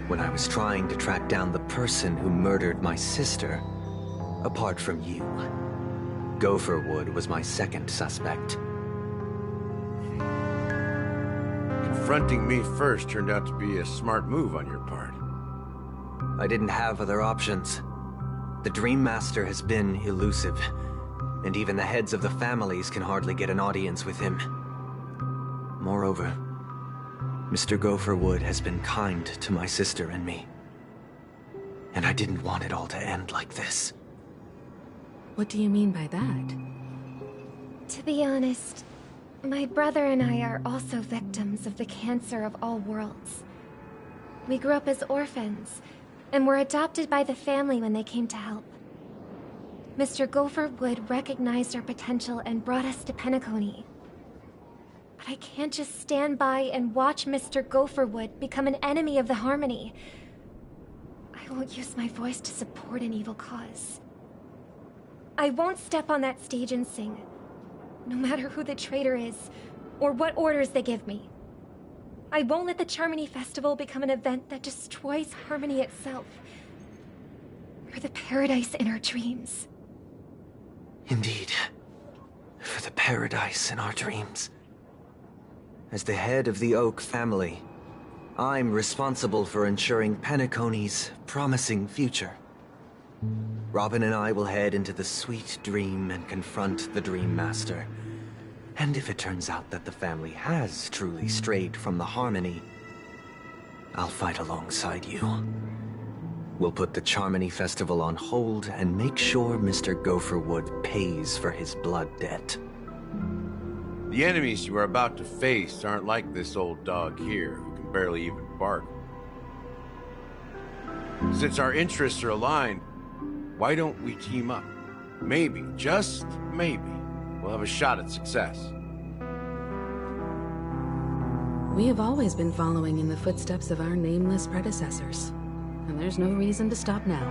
When I was trying to track down the person who murdered my sister, apart from you. Gopherwood was my second suspect. Confronting me first turned out to be a smart move on your part. I didn't have other options. The Dream Master has been elusive, and even the heads of the families can hardly get an audience with him. Moreover, Mr. Gopherwood has been kind to my sister and me. And I didn't want it all to end like this. What do you mean by that? To be honest, my brother and I are also victims of the cancer of all worlds. We grew up as orphans, and were adopted by the family when they came to help. Mr. Gopherwood recognized our potential and brought us to Peanacony. But I can't just stand by and watch Mr. Gopherwood become an enemy of the Harmony. I won't use my voice to support an evil cause. I won't step on that stage and sing, no matter who the traitor is, or what orders they give me. I won't let the Charmony Festival become an event that destroys Harmony itself, or the paradise in our dreams. Indeed. For the paradise in our dreams. As the head of the Oak family, I'm responsible for ensuring Peanacony's promising future. Robin and I will head into the Sweet Dream and confront the Dream Master. And if it turns out that the family has truly strayed from the Harmony, I'll fight alongside you. We'll put the Charmony Festival on hold and make sure Mr. Gopherwood pays for his blood debt. The enemies you are about to face aren't like this old dog here, who can barely even bark. Since our interests are aligned, why don't we team up? Maybe, just maybe, we'll have a shot at success. We have always been following in the footsteps of our nameless predecessors, and there's no reason to stop now.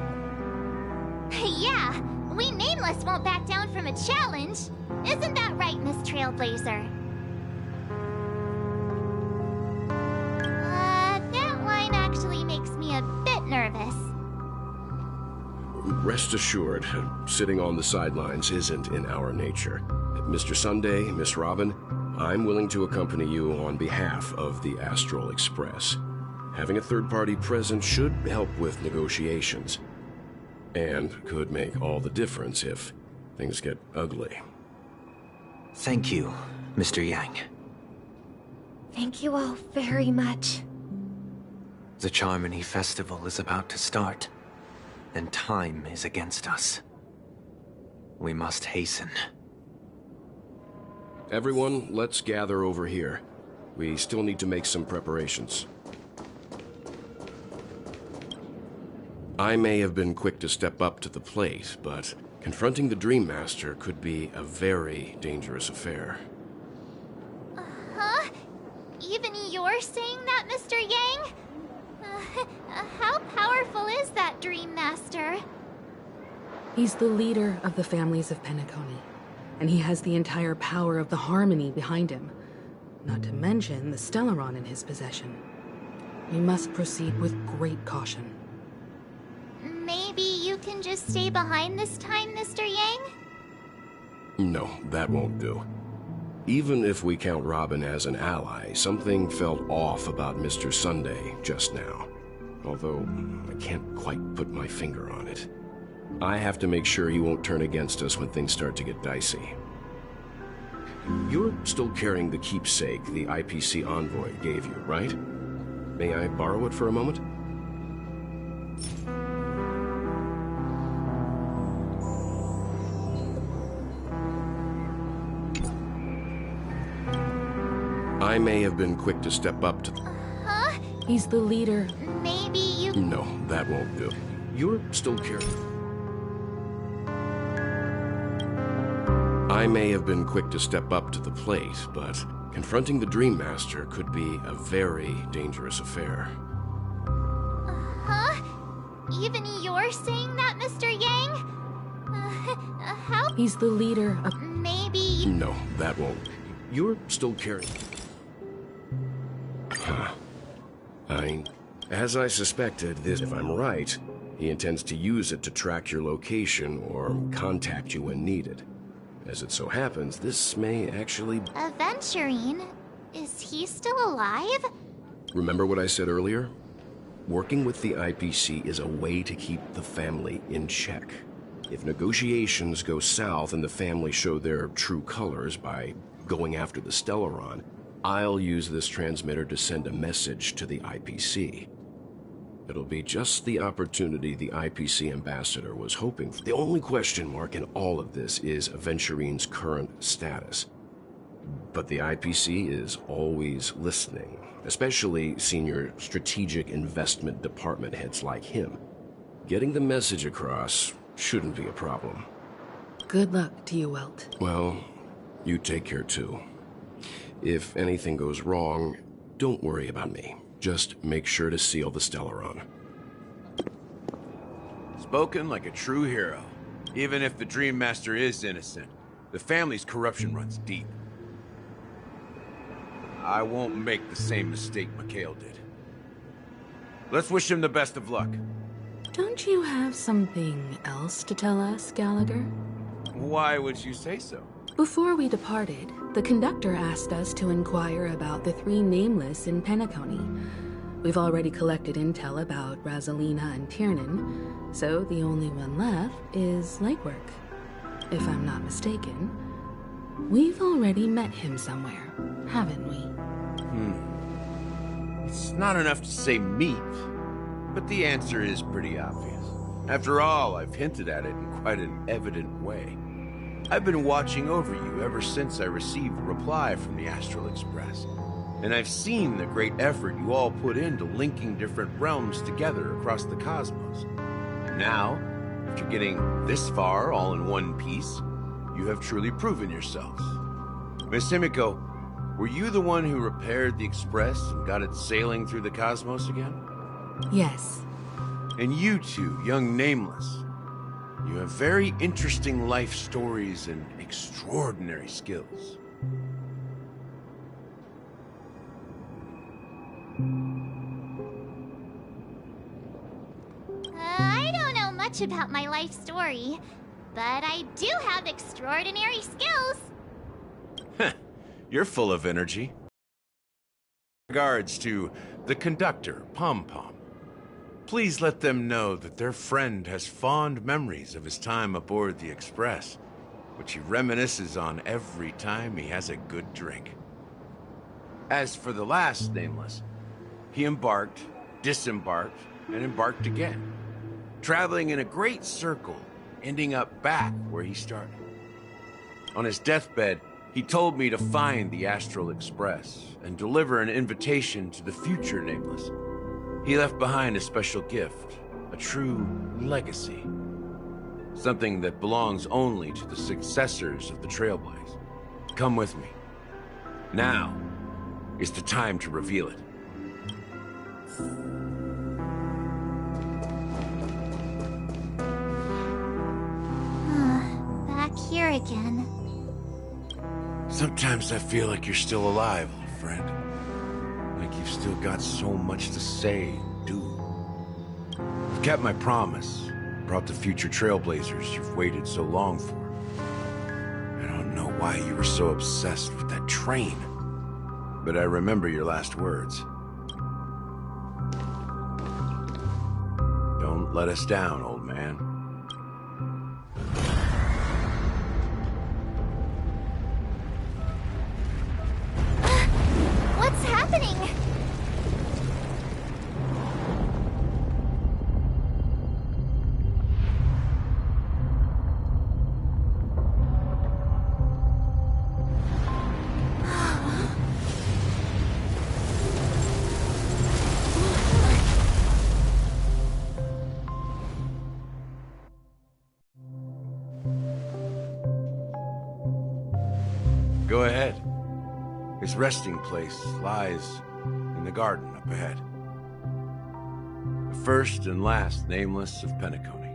Yeah, we Nameless won't back down from a challenge. Isn't that right, Miss Trailblazer? That line actually makes me a bit nervous. Rest assured, sitting on the sidelines isn't in our nature. Mr. Sunday, Miss Robin, I'm willing to accompany you on behalf of the Astral Express. Having a third party present should help with negotiations, and could make all the difference if things get ugly. Thank you, Mr. Yang. Thank you all very much. The Charmony Festival is about to start, and time is against us. We must hasten. Everyone, let's gather over here. We still need to make some preparations. I may have been quick to step up to the plate, but confronting the Dream Master could be a very dangerous affair. Huh? Even you're saying that, Mr. Yang? How powerful is that Dream Master? He's the leader of the families of Peanacony, and he has the entire power of the Harmony behind him, not to mention the Stellaron in his possession. We must proceed with great caution. Maybe you can just stay behind this time, Mr. Yang? No, that won't do. Even if we count Robin as an ally, something felt off about Mr. Sunday just now. Although, I can't quite put my finger on it. I have to make sure he won't turn against us when things start to get dicey. You're still carrying the keepsake the IPC envoy gave you, right? May I borrow it for a moment? I may have been quick to step up to... Huh? He's the leader. Maybe you... No, that won't do. You're still carrying... I may have been quick to step up to the plate, but confronting the Dream Master could be a very dangerous affair. Huh? Even you're saying that, Mr. Yang? How... He's the leader of... Maybe... No, that won't. You're still carrying... Huh. As I suspected, this, if I'm right, He intends to use it to track your location or contact you when needed. As it so happens, this may actually... Aventurine? Is he still alive? Remember what I said earlier? Working with the IPC is a way to keep the family in check. If negotiations go south and the family show their true colors by going after the Stellaron, I'll use this transmitter to send a message to the IPC. It'll be just the opportunity the IPC ambassador was hoping for. The only question mark in all of this is Aventurine's current status. But the IPC is always listening, especially senior strategic investment department heads like him. Getting the message across shouldn't be a problem. Good luck to you, Welt. Well, you take care too. If anything goes wrong, don't worry about me. Just make sure to seal the Stellaron. Spoken like a true hero. Even if the Dream Master is innocent, the family's corruption runs deep. I won't make the same mistake Mikhail did. Let's wish him the best of luck. Don't you have something else to tell us, Gallagher? Why would you say so? Before we departed, the conductor asked us to inquire about the 3 nameless in Peanacony. We've already collected intel about Rosalina and Tiernan, so the only one left is Legwork. If I'm not mistaken, we've already met him somewhere, haven't we? It's not enough to say meet, but the answer is pretty obvious. After all, I've hinted at it in quite an evident way. I've been watching over you ever since I received a reply from the Astral Express. And I've seen the great effort you all put into linking different realms together across the cosmos. And now, after getting this far all in one piece, you have truly proven yourselves. Miss Himiko, were you the one who repaired the Express and got it sailing through the cosmos again? Yes. And you two, young Nameless, you have very interesting life stories and extraordinary skills. I don't know much about my life story, but I do have extraordinary skills. You're full of energy. Regards to the conductor, Pom Pom. Please let them know that their friend has fond memories of his time aboard the Express, which he reminisces on every time he has a good drink. As for the last Nameless, he embarked, disembarked, and embarked again, traveling in a great circle, ending up back where he started. On his deathbed, he told me to find the Astral Express and deliver an invitation to the future Nameless. He left behind a special gift, a true legacy. Something that belongs only to the successors of the Trailblaze. Come with me. Now is the time to reveal it. Back here again. Sometimes I feel like you're still alive, little friend. Like you've still got so much to say and do. I've kept my promise. Brought the future Trailblazers you've waited so long for. I don't know why you were so obsessed with that train. But I remember your last words. Don't let us down, old man. What's happening? Go ahead. His resting place lies in the garden up ahead. The first and last Nameless of Peanacony.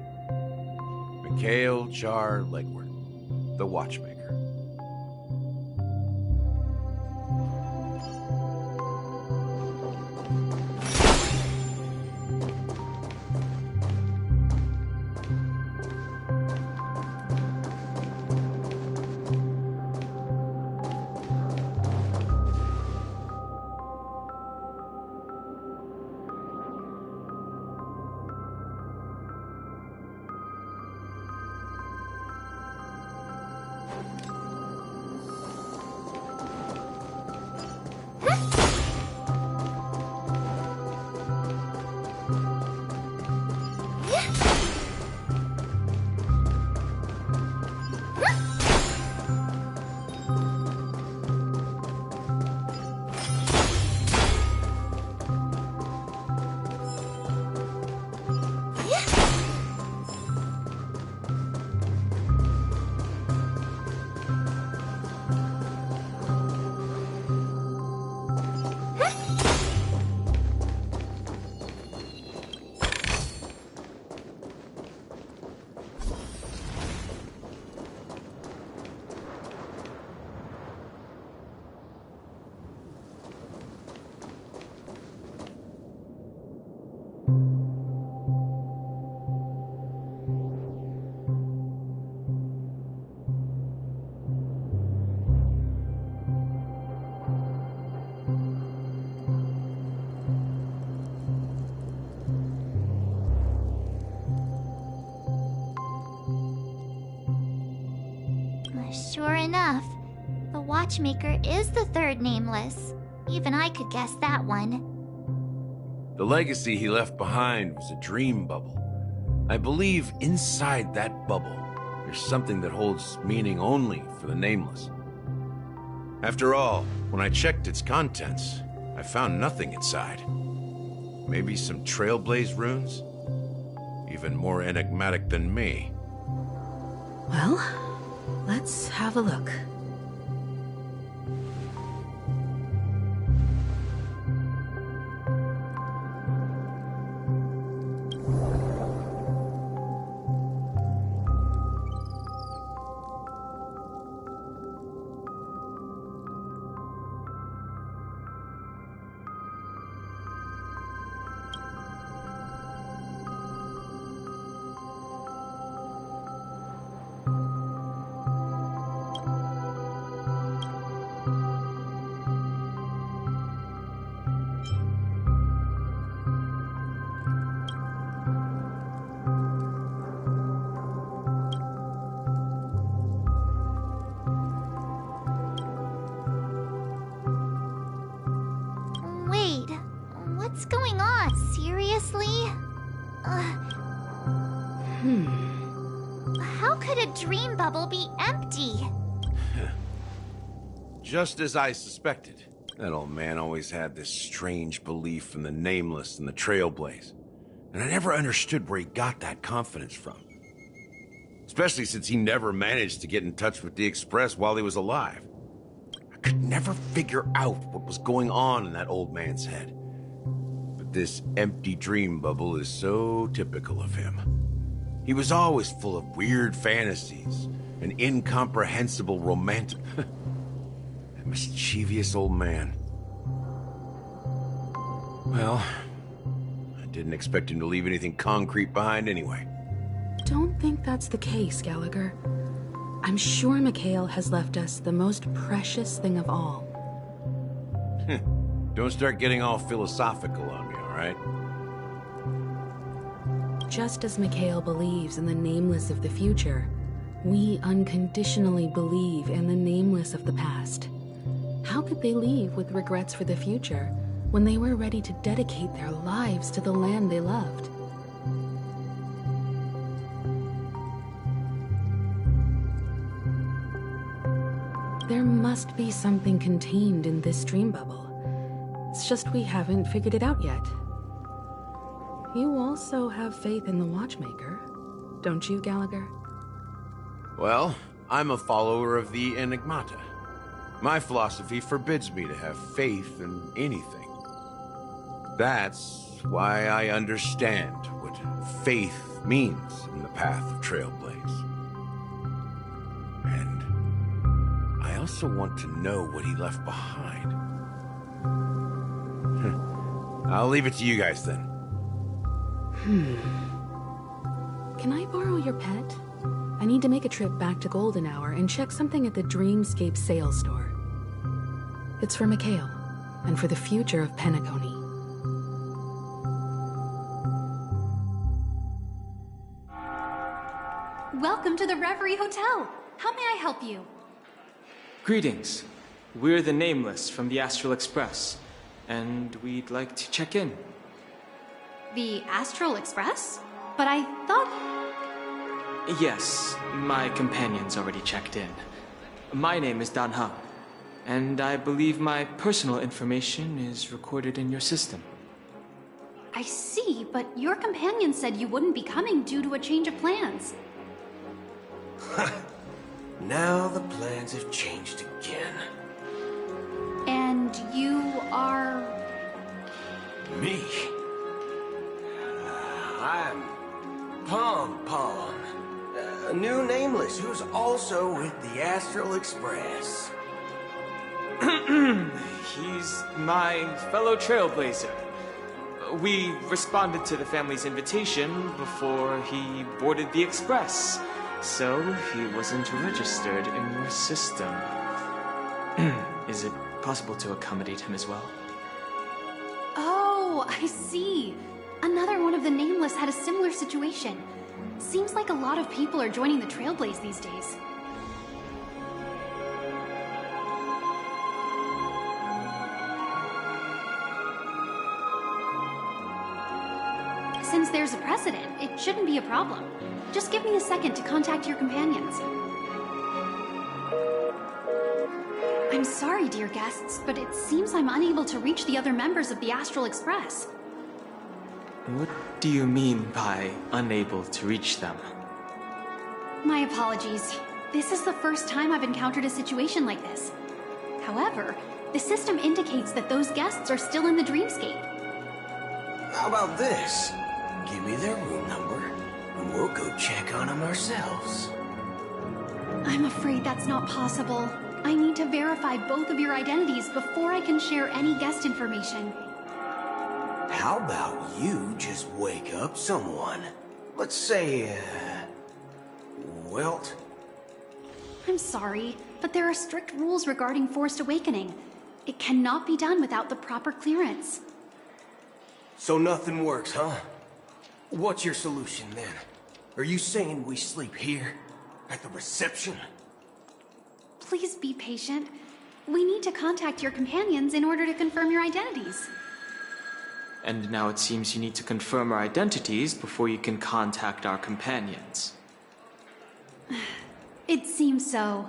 Mikhail Char Legward, the Watchmaker. Sure enough, the watchmaker is the third nameless. Even I could guess that one. The legacy he left behind was a dream bubble. I believe inside that bubble, there's something that holds meaning only for the nameless. After all, when I checked its contents, I found nothing inside. Maybe some Trailblaze runes? Even more enigmatic than me. Well, let's have a look. Wait, what's going on? Seriously? How could a dream bubble be empty? Just as I suspected. That old man always had this strange belief in the nameless and the Trailblaze. And I never understood where he got that confidence from. Especially since he never managed to get in touch with the Express while he was alive. I could never figure out what was going on in that old man's head. But this empty dream bubble is so typical of him. He was always full of weird fantasies and incomprehensible romantic... That mischievous old man. Well, I didn't expect him to leave anything concrete behind anyway. Don't think that's the case, Gallagher. I'm sure Mikhail has left us the most precious thing of all. Don't start getting all philosophical on me, all right? Just as Mikhail believes in the nameless of the future, we unconditionally believe in the nameless of the past. How could they leave with regrets for the future when they were ready to dedicate their lives to the land they loved? There must be something contained in this dream bubble. It's just we haven't figured it out yet. You also have faith in the Watchmaker, don't you, Gallagher? Well, I'm a follower of the Enigmata. My philosophy forbids me to have faith in anything. That's why I understand what faith means in the path of Trailblaze. And I also want to know what he left behind. I'll leave it to you guys then. Can I borrow your pet? I need to make a trip back to Golden Hour and check something at the Dreamscape sales store. It's for Mikhail, and for the future of Peanacony. Welcome to the Reverie Hotel. How may I help you? Greetings. We're the Nameless from the Astral Express, and we'd like to check in. The Astral Express? But I thought... Yes, my companion's already checked in. My name is Dan Heng, and I believe my personal information is recorded in your system. I see, but your companion said you wouldn't be coming due to a change of plans. Now the plans have changed again. And you are... Me? I'm Pom Pom, a new nameless who's also with the Astral Express. He's my fellow Trailblazer. We responded to the family's invitation before he boarded the Express, so he wasn't registered in your system. Is it possible to accommodate him as well? Oh, I see. Another one of the Nameless had a similar situation. Seems like a lot of people are joining the Trailblaze these days. Since there's a precedent, it shouldn't be a problem. Just give me a second to contact your companions. I'm sorry, dear guests, but it seems I'm unable to reach the other members of the Astral Express. What do you mean by unable to reach them? My apologies. This is the first time I've encountered a situation like this. However, the system indicates that those guests are still in the dreamscape. How about this? Give me their room number, and we'll go check on them ourselves. I'm afraid that's not possible. I need to verify both of your identities before I can share any guest information. How about you just wake up someone? Let's say, Welt? I'm sorry, but there are strict rules regarding forced awakening. It cannot be done without the proper clearance. So nothing works, huh? What's your solution then? Are you saying we sleep here? At the reception? Please be patient. We need to contact your companions in order to confirm your identities. And now it seems you need to confirm our identities before you can contact our companions. It seems so.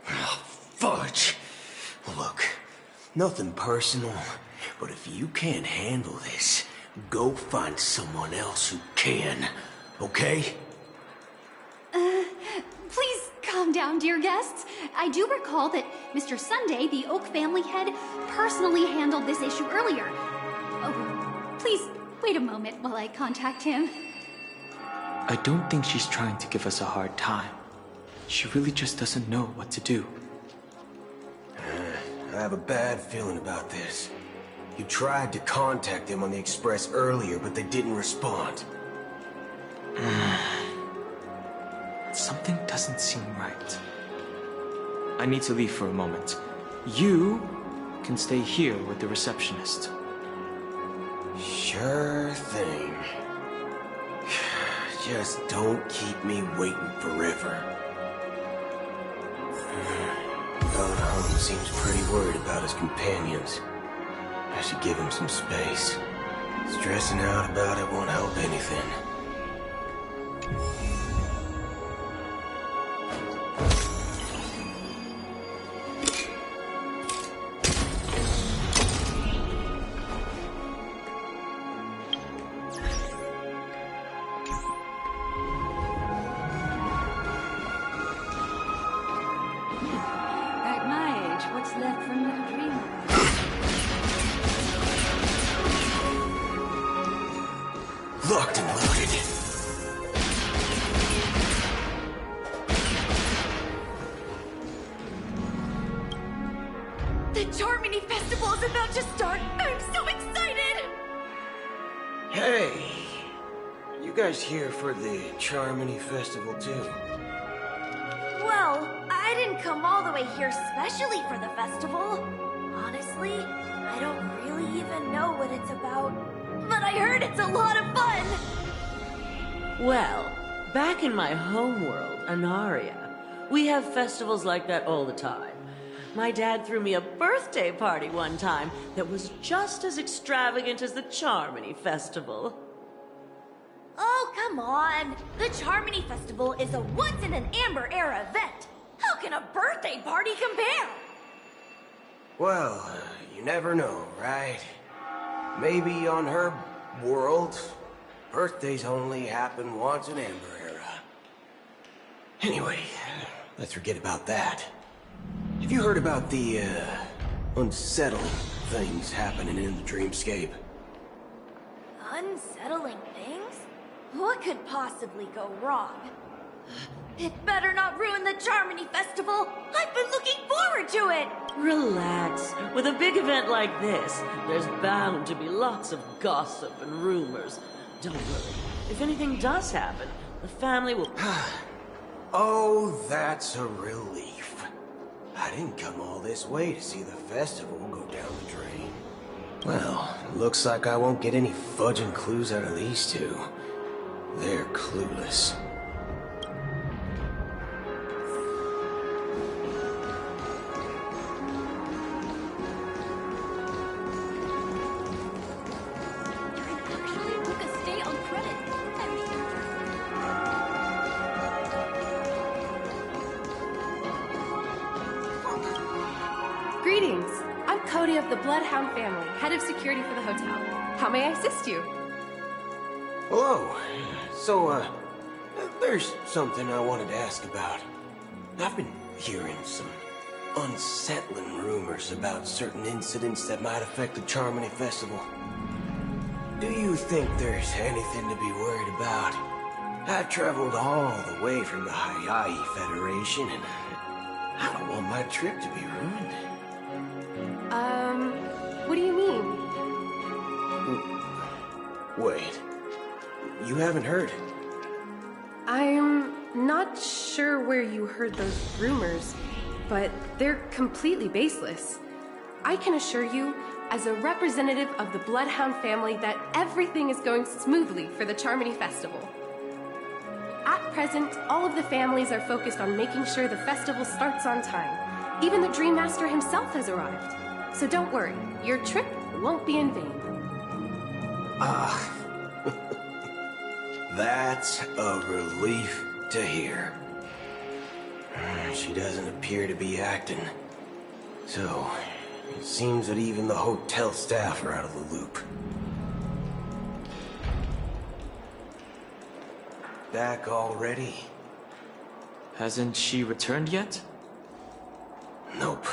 Oh, fudge! Look, nothing personal, but if you can't handle this, go find someone else who can, okay? Please calm down, dear guests. I do recall that Mr. Sunday, the Oak family head, personally handled this issue earlier. Oh, please wait a moment while I contact him. I don't think she's trying to give us a hard time. She really just doesn't know what to do. I have a bad feeling about this. You tried to contact them on the Express earlier, but they didn't respond. Something doesn't seem right. I need to leave for a moment. You can stay here with the receptionist. Sure thing. Just don't keep me waiting forever. Don Hung seems pretty worried about his companions. I should give him some space. Stressing out about it won't help anything. At my age, what's left from little dream? Locked and loaded. The Charmony Festival is about to start! I'm so excited! Hey, you guys here for the Charmony Festival too? Well, I didn't come all the way here specially for the festival. Honestly, I don't really even know what it's about. But I heard it's a lot of fun! Well, back in my homeworld, Anaria, we have festivals like that all the time. My dad threw me a birthday party one time that was just as extravagant as the Charmony Festival. Oh, come on! The Charmony Festival is a once-in-an-Amber-era event! How can a birthday party compare? Well, you never know, right? Maybe on her world, birthdays only happen once in Amber Era. Anyway, let's forget about that. Have you heard about the, unsettling things happening in the dreamscape? Unsettling things? What could possibly go wrong? It better not ruin the Charmony Festival! I've been looking forward to it! Relax. With a big event like this, there's bound to be lots of gossip and rumors. Don't worry. If anything does happen, the family will... Oh, that's a relief. I didn't come all this way to see the festival go down the drain. Well, looks like I won't get any fudging clues out of these two. They're clueless. Greetings. I'm Cody of the Bloodhound family, head of security for the hotel. How may I assist you? Hello. So, there's something I wanted to ask about. I've been hearing some unsettling rumors about certain incidents that might affect the Charmony Festival. Do you think there's anything to be worried about? I've traveled all the way from the Hayaii Federation, and I don't want my trip to be ruined. What do you mean? Wait. You haven't heard? I'm not sure where you heard those rumors, but they're completely baseless. I can assure you, as a representative of the Bloodhound family, that everything is going smoothly for the Charmony Festival. At present, all of the families are focused on making sure the festival starts on time. Even the Dream Master himself has arrived. So don't worry, your trip won't be in vain. That's a relief to hear. She doesn't appear to be acting. So, it seems that even the hotel staff are out of the loop. Back already? Hasn't she returned yet? Nope.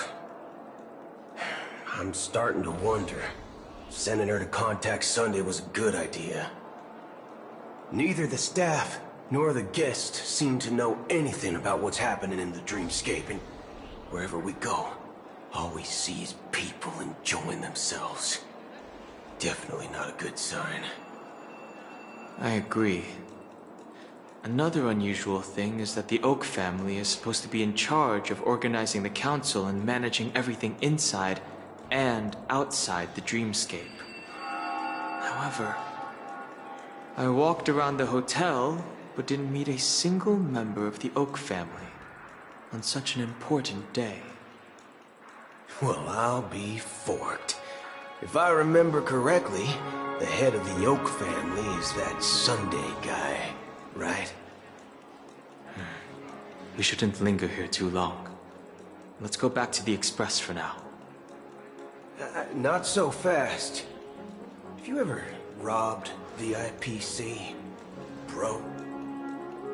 I'm starting to wonder. Sending her to contact Sunday was a good idea. Neither the staff nor the guests seem to know anything about what's happening in the dreamscape, and wherever we go, all we see is people enjoying themselves. Definitely not a good sign. I agree. Another unusual thing is that the Oak family is supposed to be in charge of organizing the council and managing everything inside and outside the dreamscape. However, I walked around the hotel, but didn't meet a single member of the Oak family on such an important day. Well, I'll be forked. If I remember correctly, the head of the Oak family is that Sunday guy, right? We shouldn't linger here too long. Let's go back to the Express for now. Not so fast. Have you ever robbed the IPC, bro?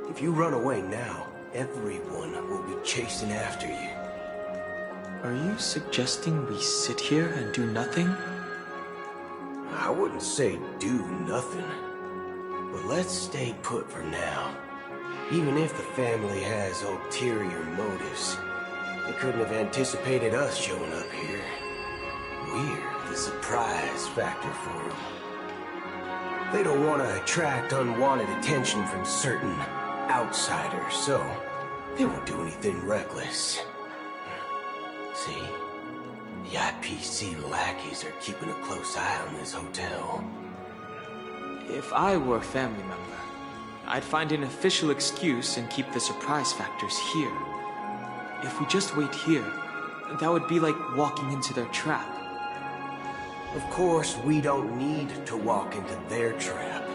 If you run away now, everyone will be chasing after you. Are you suggesting we sit here and do nothing? I wouldn't say do nothing, but let's stay put for now. Even if the family has ulterior motives, they couldn't have anticipated us showing up here. We're the surprise factor for them. They don't want to attract unwanted attention from certain outsiders, so they won't do anything reckless. See? The IPC lackeys are keeping a close eye on this hotel. If I were a family member, I'd find an official excuse and keep the surprise factors here. If we just wait here, that would be like walking into their trap. Of course, we don't need to walk into their trap.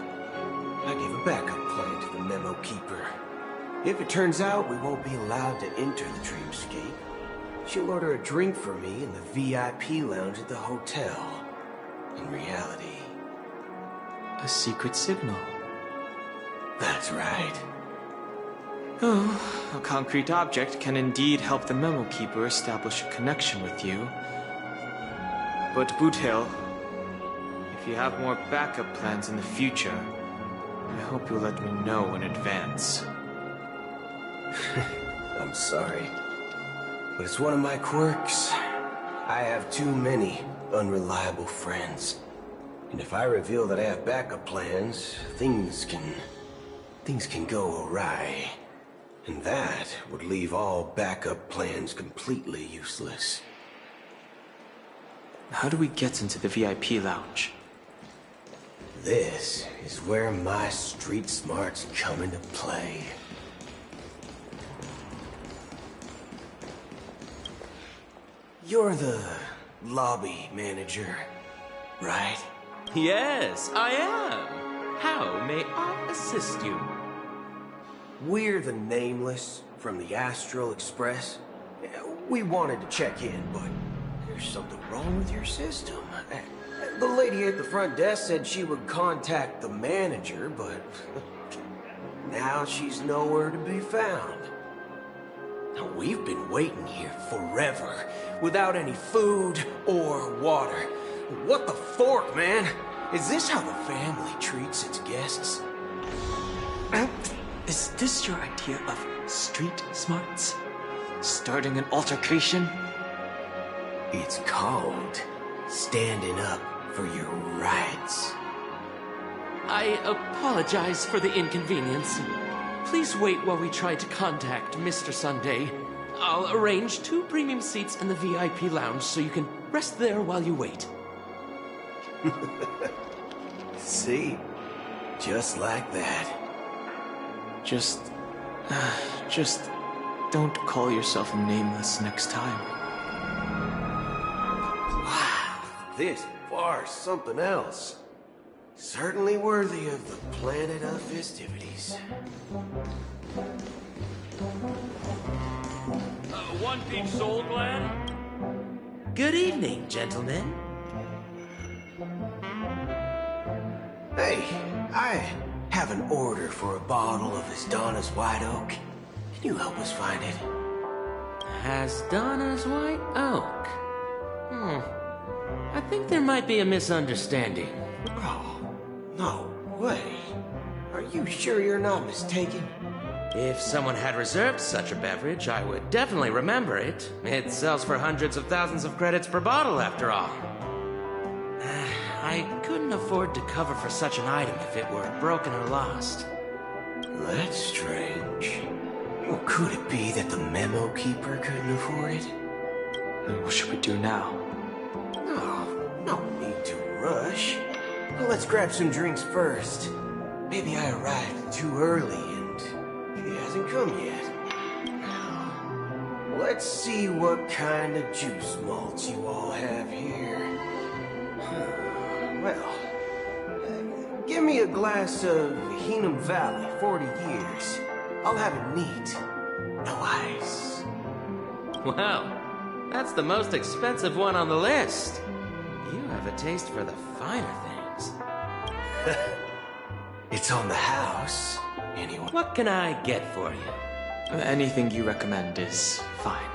I gave a backup plan to the memo keeper. If it turns out we won't be allowed to enter the dreamscape, she'll order a drink for me in the VIP lounge at the hotel. In reality... a secret signal. That's right. Oh, a concrete object can indeed help the memo keeper establish a connection with you. But Boothill, if you have more backup plans in the future, I hope you'll let me know in advance. I'm sorry, but it's one of my quirks. I have too many unreliable friends. And if I reveal that I have backup plans, things can go awry. And that would leave all backup plans completely useless. How do we get into the VIP lounge? This is where my street smarts come into play. You're the lobby manager, right? Yes, I am. How may I assist you? We're the Nameless from the Astral Express. We wanted to check in, but there's something wrong with your system. The lady at the front desk said she would contact the manager, but now she's nowhere to be found. Now, we've been waiting here forever, without any food or water. What the fork, man? Is this how the family treats its guests? Is this your idea of street smarts? Starting an altercation? It's called standing up for your rights. I apologize for the inconvenience. Please wait while we try to contact Mr. Sunday. I'll arrange 2 premium seats in the VIP lounge so you can rest there while you wait. See? Just like that. Just don't call yourself nameless next time. Wow, this bar's something else. Certainly worthy of the planet of festivities. One Peach Soul Glad? Good evening, gentlemen. Hey, I have an order for a bottle of Asdana's White Oak. Can you help us find it? Asdana's White Oak? I think there might be a misunderstanding. Oh, no way. Are you sure you're not mistaken? If someone had reserved such a beverage, I would definitely remember it. It sells for hundreds of thousands of credits per bottle, after all. I couldn't afford to cover for such an item if it were broken or lost. That's strange. Well, could it be that the memo keeper couldn't afford it? What should we do now? No need to rush. Well, let's grab some drinks first. Maybe I arrived too early and he hasn't come yet. Let's see what kind of juice malts you all have here. Well, give me a glass of Heenum Valley, 40 years. I'll have it neat. No ice. Well, that's the most expensive one on the list. You have a taste for the finer things. It's on the house, anyway. What can I get for you? Anything you recommend is fine.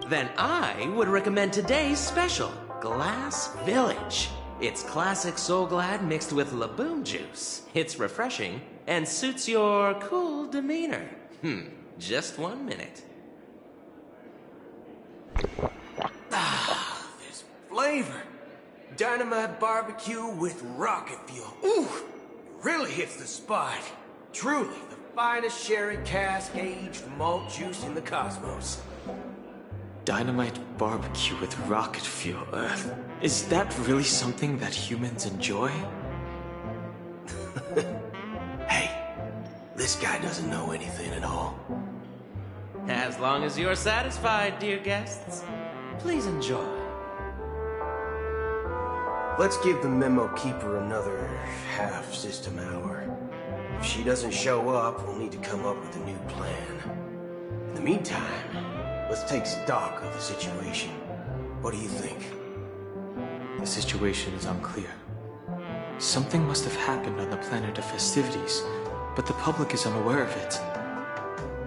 Then I would recommend today's special, Glass Village. It's classic Soul Glad mixed with Laboon juice. It's refreshing and suits your cool demeanor. Just 1 minute. This flavor. Dynamite barbecue with rocket fuel. Ooh, it really hits the spot. Truly the finest sherry cask aged malt juice in the cosmos. Dynamite barbecue with rocket fuel. Is that really something that humans enjoy? Hey, this guy doesn't know anything at all. As long as you're satisfied, dear guests, please enjoy. Let's give the memo keeper another half-system hour. If she doesn't show up, we'll need to come up with a new plan. In the meantime, let's take stock of the situation. What do you think? The situation is unclear. Something must have happened on the planet of festivities, but the public is unaware of it.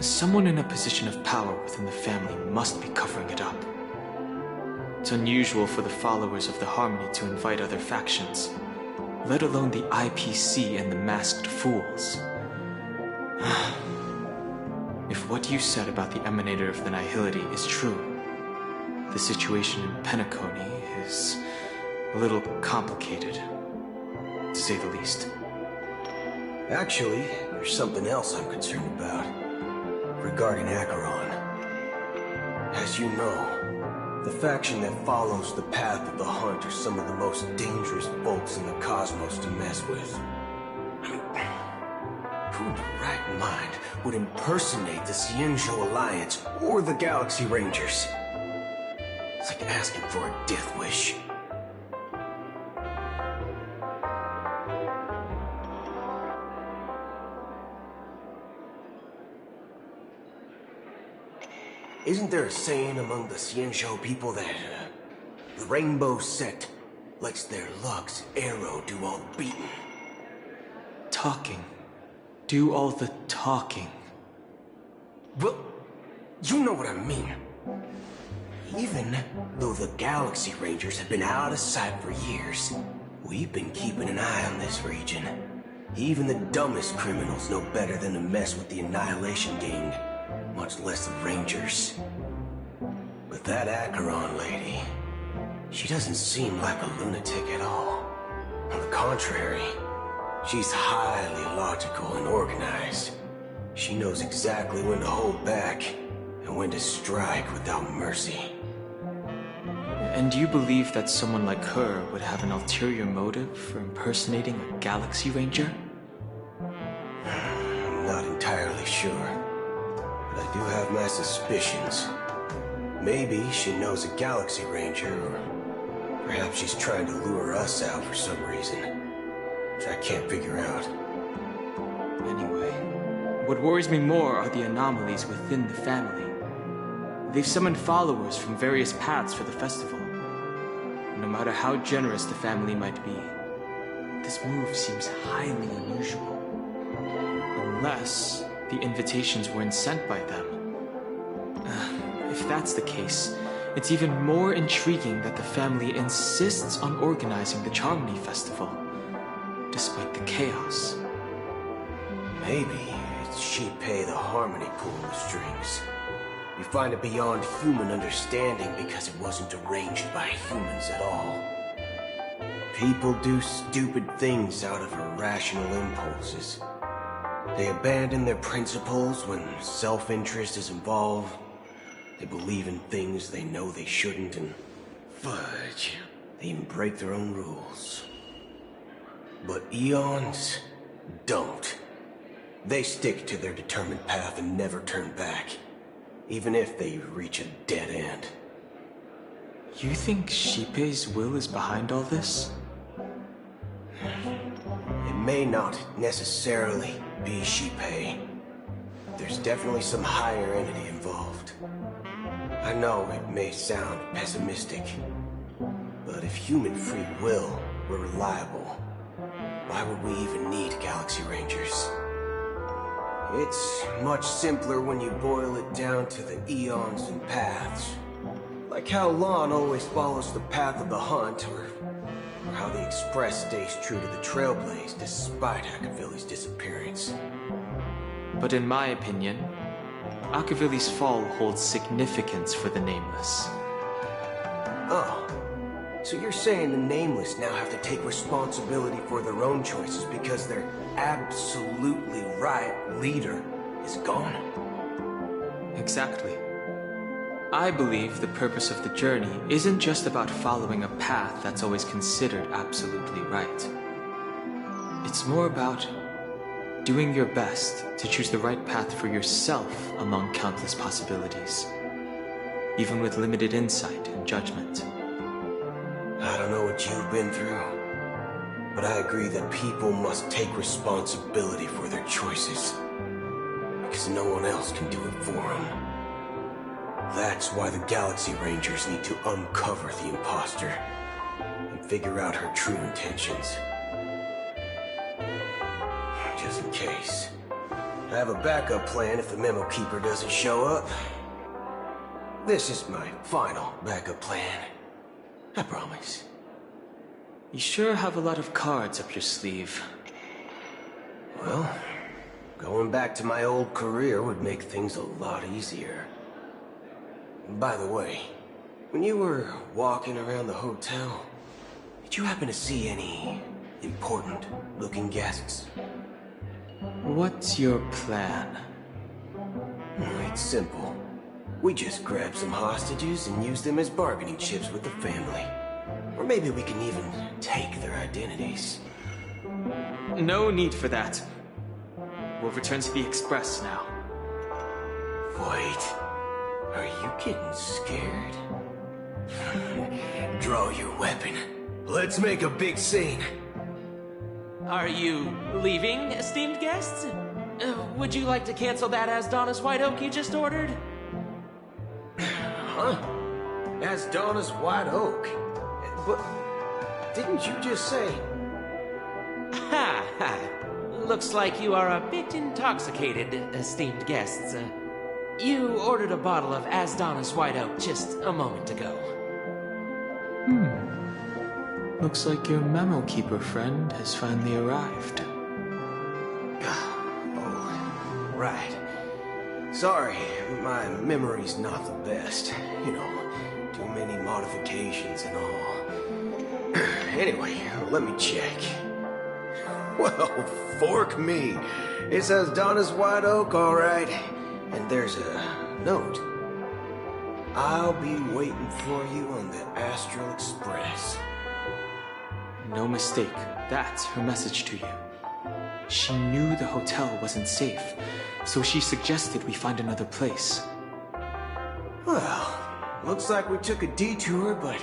Someone in a position of power within the family must be covering it up. It's unusual for the followers of the Harmony to invite other factions, let alone the IPC and the Masked Fools. If what you said about the Emanator of the Nihility is true, the situation in Peanacony is a little complicated, to say the least. Actually, there's something else I'm concerned about. Regarding Acheron. As you know, the faction that follows the path of the Hunt are some of the most dangerous folks in the cosmos to mess with. Who in their right mind would impersonate the Cienjo Alliance or the Galaxy Rangers? It's like asking for a death wish. Isn't there a saying among the Cienjo people that The Rainbow Sect lets their Lux arrow do all the beating. Talking. Do all the talking. Well, you know what I mean. Even though the Galaxy Rangers have been out of sight for years, we've been keeping an eye on this region. Even the dumbest criminals know better than to mess with the Annihilation Gang, much less the Rangers. But that Acheron lady, she doesn't seem like a lunatic at all. On the contrary, she's highly logical and organized. She knows exactly when to hold back and when to strike without mercy. And do you believe that someone like her would have an ulterior motive for impersonating a Galaxy Ranger? I'm not entirely sure, but I do have my suspicions. Maybe she knows a Galaxy Ranger, or perhaps she's trying to lure us out for some reason, which I can't figure out. Anyway, what worries me more are the anomalies within the family. They've summoned followers from various paths for the festival. No matter how generous the family might be, this move seems highly unusual. Unless the invitations weren't sent by them. If that's the case, it's even more intriguing that the family insists on organizing the Charmony Festival, despite the chaos. Maybe it's Shipei the Harmony pulling the strings. We find it beyond human understanding because it wasn't arranged by humans at all. People do stupid things out of irrational impulses. They abandon their principles when self-interest is involved. They believe in things they know they shouldn't, and fudge, they even break their own rules. But Eons don't. They stick to their determined path and never turn back, even if they reach a dead end. You think Shipei's will is behind all this? It may not necessarily be Shipei. There's definitely some higher entity involved. I know it may sound pessimistic, but if human free will were reliable, why would we even need Galaxy Rangers? It's much simpler when you boil it down to the eons and paths. Like how Lon always follows the path of the hunt, or how the Express stays true to the Trailblaze despite Akavili's disappearance. But in my opinion, Akavili's fall holds significance for the Nameless. Oh, so you're saying the Nameless now have to take responsibility for their own choices because their absolutely right leader is gone? Exactly. I believe the purpose of the journey isn't just about following a path that's always considered absolutely right. It's more about doing your best to choose the right path for yourself among countless possibilities, even with limited insight and judgment. I don't know what you've been through, but I agree that people must take responsibility for their choices, because no one else can do it for them. That's why the Galaxy Rangers need to uncover the imposter and figure out her true intentions. Just in case. I have a backup plan if the Memo Keeper doesn't show up. This is my final backup plan. I promise. You sure have a lot of cards up your sleeve. Well, going back to my old career would make things a lot easier. By the way, when you were walking around the hotel, did you happen to see any important-looking guests? What's your plan? It's simple. We just grab some hostages and use them as bargaining chips with the family. Or maybe we can even take their identities. No need for that. We'll return to the Express now. Wait. Are you getting scared? Draw your weapon. Let's make a big scene. Are you leaving, esteemed guests? Would you like to cancel that Asdonis White Oak you just ordered? Huh? Asdona's White Oak. But didn't you just say... Ha ha. Looks like you are a bit intoxicated, esteemed guests. You ordered a bottle of Asdona's White Oak just a moment ago. Looks like your memo keeper friend has finally arrived. Oh, right. Sorry, my memory's not the best. You know, too many modifications and all. Anyway, let me check. Well, fork me. It says Donna's White Oak, all right. And there's a note. I'll be waiting for you on the Astral Express. No mistake, that's her message to you. She knew the hotel wasn't safe, so she suggested we find another place. Well, looks like we took a detour, but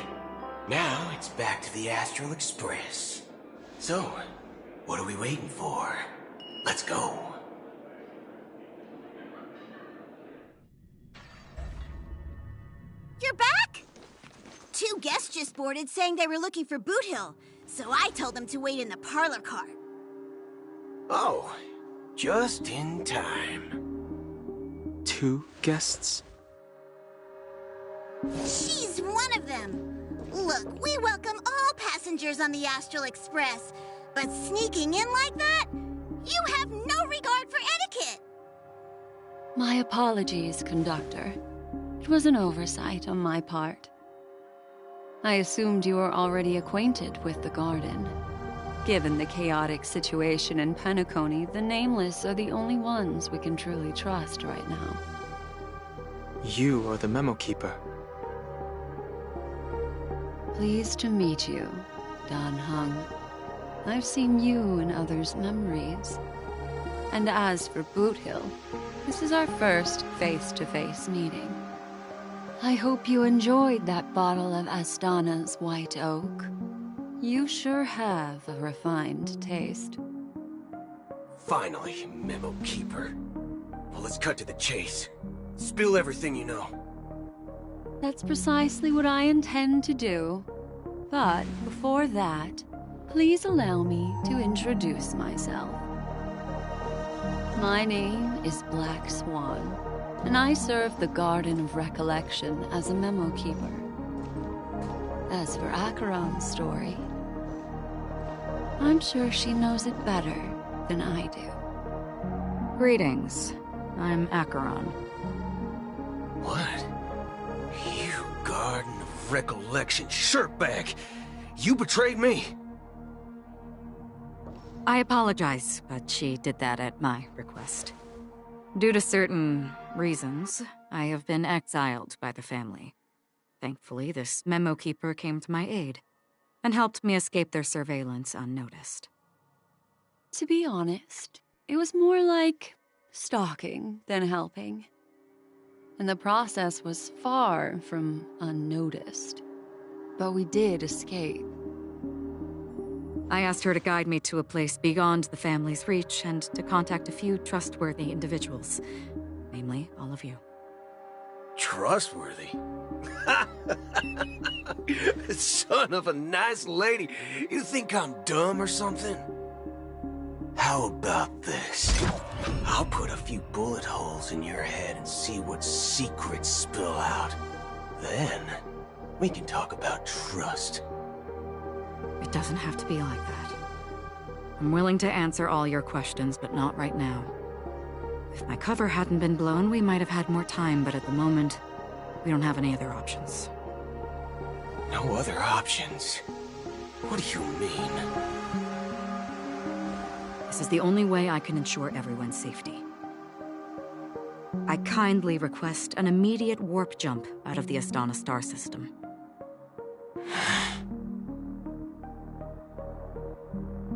now it's back to the Astral Express. So, what are we waiting for? Let's go. You're back? 2 guests just boarded saying they were looking for Boot Hill, so I told them to wait in the parlor car. Oh, just in time. 2 guests? She's one of them. Look, we welcome all passengers on the Astral Express, but sneaking in like that? You have no regard for etiquette! My apologies, conductor. It was an oversight on my part. I assumed you were already acquainted with the garden. Given the chaotic situation in Peanacony, the Nameless are the only ones we can truly trust right now. You are the memo keeper. Pleased to meet you, Dan Heng. I've seen you in others' memories. And as for Boot Hill, this is our first face-to-face meeting. I hope you enjoyed that bottle of Asdona's White Oak. You sure have a refined taste. Finally, Memo Keeper. Well, let's cut to the chase. Spill everything you know. That's precisely what I intend to do. But before that, please allow me to introduce myself. My name is Black Swan, and I serve the Garden of Recollection as a memo keeper. As for Acheron's story, I'm sure she knows it better than I do. Greetings. I'm Acheron. What? You Garden of Recollection shirtbag! You betrayed me! I apologize, but she did that at my request. Due to certain reasons, I have been exiled by the family. Thankfully, this memo keeper came to my aid and helped me escape their surveillance unnoticed. To be honest, it was more like stalking than helping. And the process was far from unnoticed. But we did escape. I asked her to guide me to a place beyond the family's reach and to contact a few trustworthy individuals. Namely, all of you. Trustworthy? Son of a nice lady. You think I'm dumb or something? How about this? I'll put a few bullet holes in your head and see what secrets spill out. Then, we can talk about trust. It doesn't have to be like that. I'm willing to answer all your questions, but not right now. If my cover hadn't been blown, we might have had more time, but at the moment, we don't have any other options. No other options? What do you mean? This is the only way I can ensure everyone's safety. I kindly request an immediate warp jump out of the Astana star system.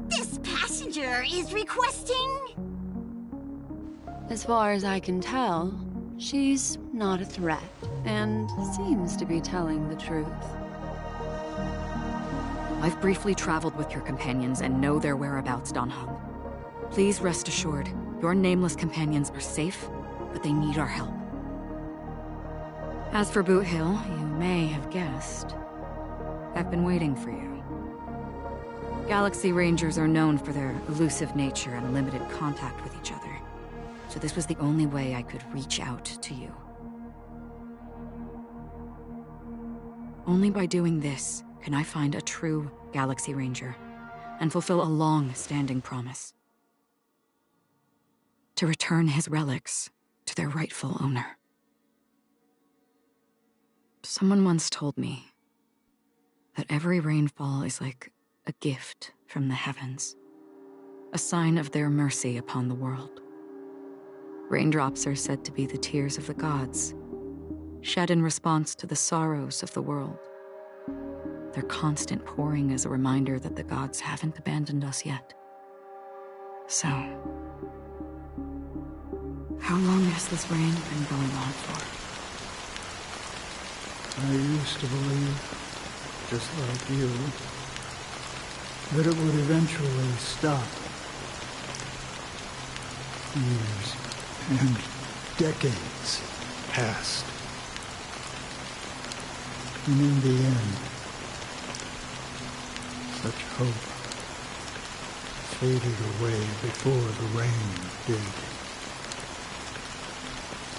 This passenger is requesting... As far as I can tell, she's not a threat, and seems to be telling the truth. I've briefly traveled with your companions and know their whereabouts, Dan Heng. Please rest assured, your nameless companions are safe, but they need our help. As for Boot Hill, you may have guessed. I've been waiting for you. Galaxy Rangers are known for their elusive nature and limited contact with each other. So this was the only way I could reach out to you. Only by doing this can I find a true Galaxy Ranger and fulfill a long-standing promise. To return his relics to their rightful owner. Someone once told me that every rainfall is like a gift from the heavens, a sign of their mercy upon the world. Raindrops are said to be the tears of the gods, shed in response to the sorrows of the world. Their constant pouring is a reminder that the gods haven't abandoned us yet. So, how long has this rain been going on for? I used to believe, just like you, that it would eventually stop. Years and decades passed. And in the end, such hope faded away before the rain did.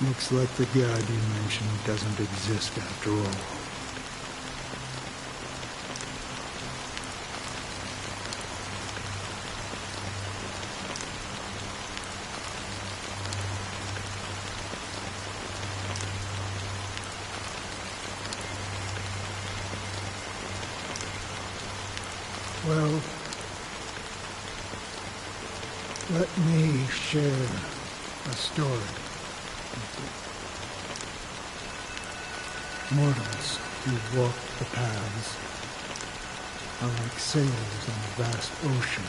Looks like the god you mentioned doesn't exist after all. Well, let me share a story. Mortals who walk the paths are like sailors on a vast ocean,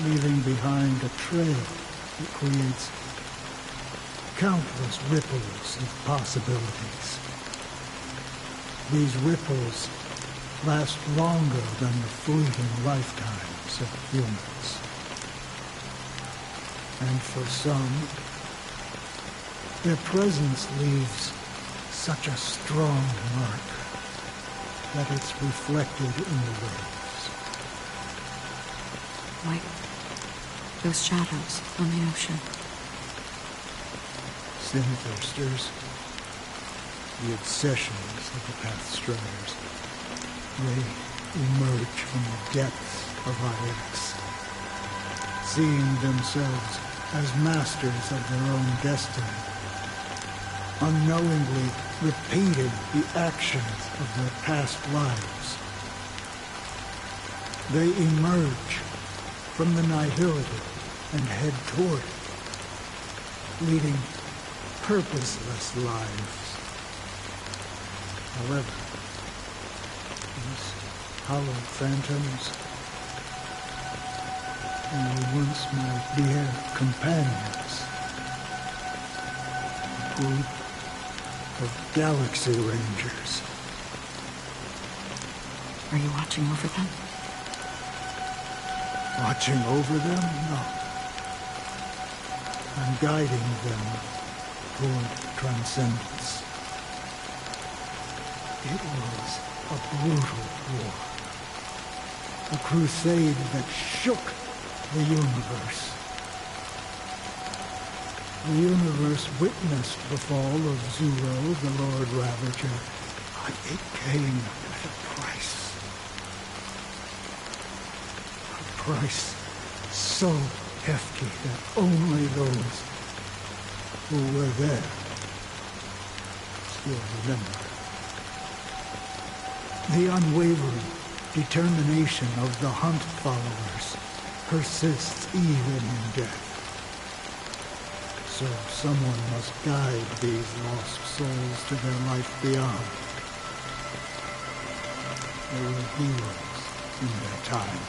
leaving behind a trail that creates countless ripples of possibilities. These ripples last longer than the fleeting lifetimes of humans. And for some, their presence leaves such a strong mark that it's reflected in the waves. Like those shadows on the ocean. Sinthirsters, the obsessions of the Pathstriders. They emerge from the depths of Ix, seeing themselves as masters of their own destiny, unknowingly repeating the actions of their past lives. They emerge from the nihility and head toward it, leading purposeless lives. However, these hollow phantoms, who once my dear companions, a group of Galaxy Rangers. Are you watching over them? Watching over them? No. I'm guiding them toward transcendence. It was a brutal war. A crusade that shook the universe. The universe witnessed the fall of Zuro, the Lord Ravager, but it came at a price. A price so hefty that only those who were there still remember. The unwavering determination of the Hunt followers persists even in death. So someone must guide these lost souls to their life beyond. They were heroes in their time.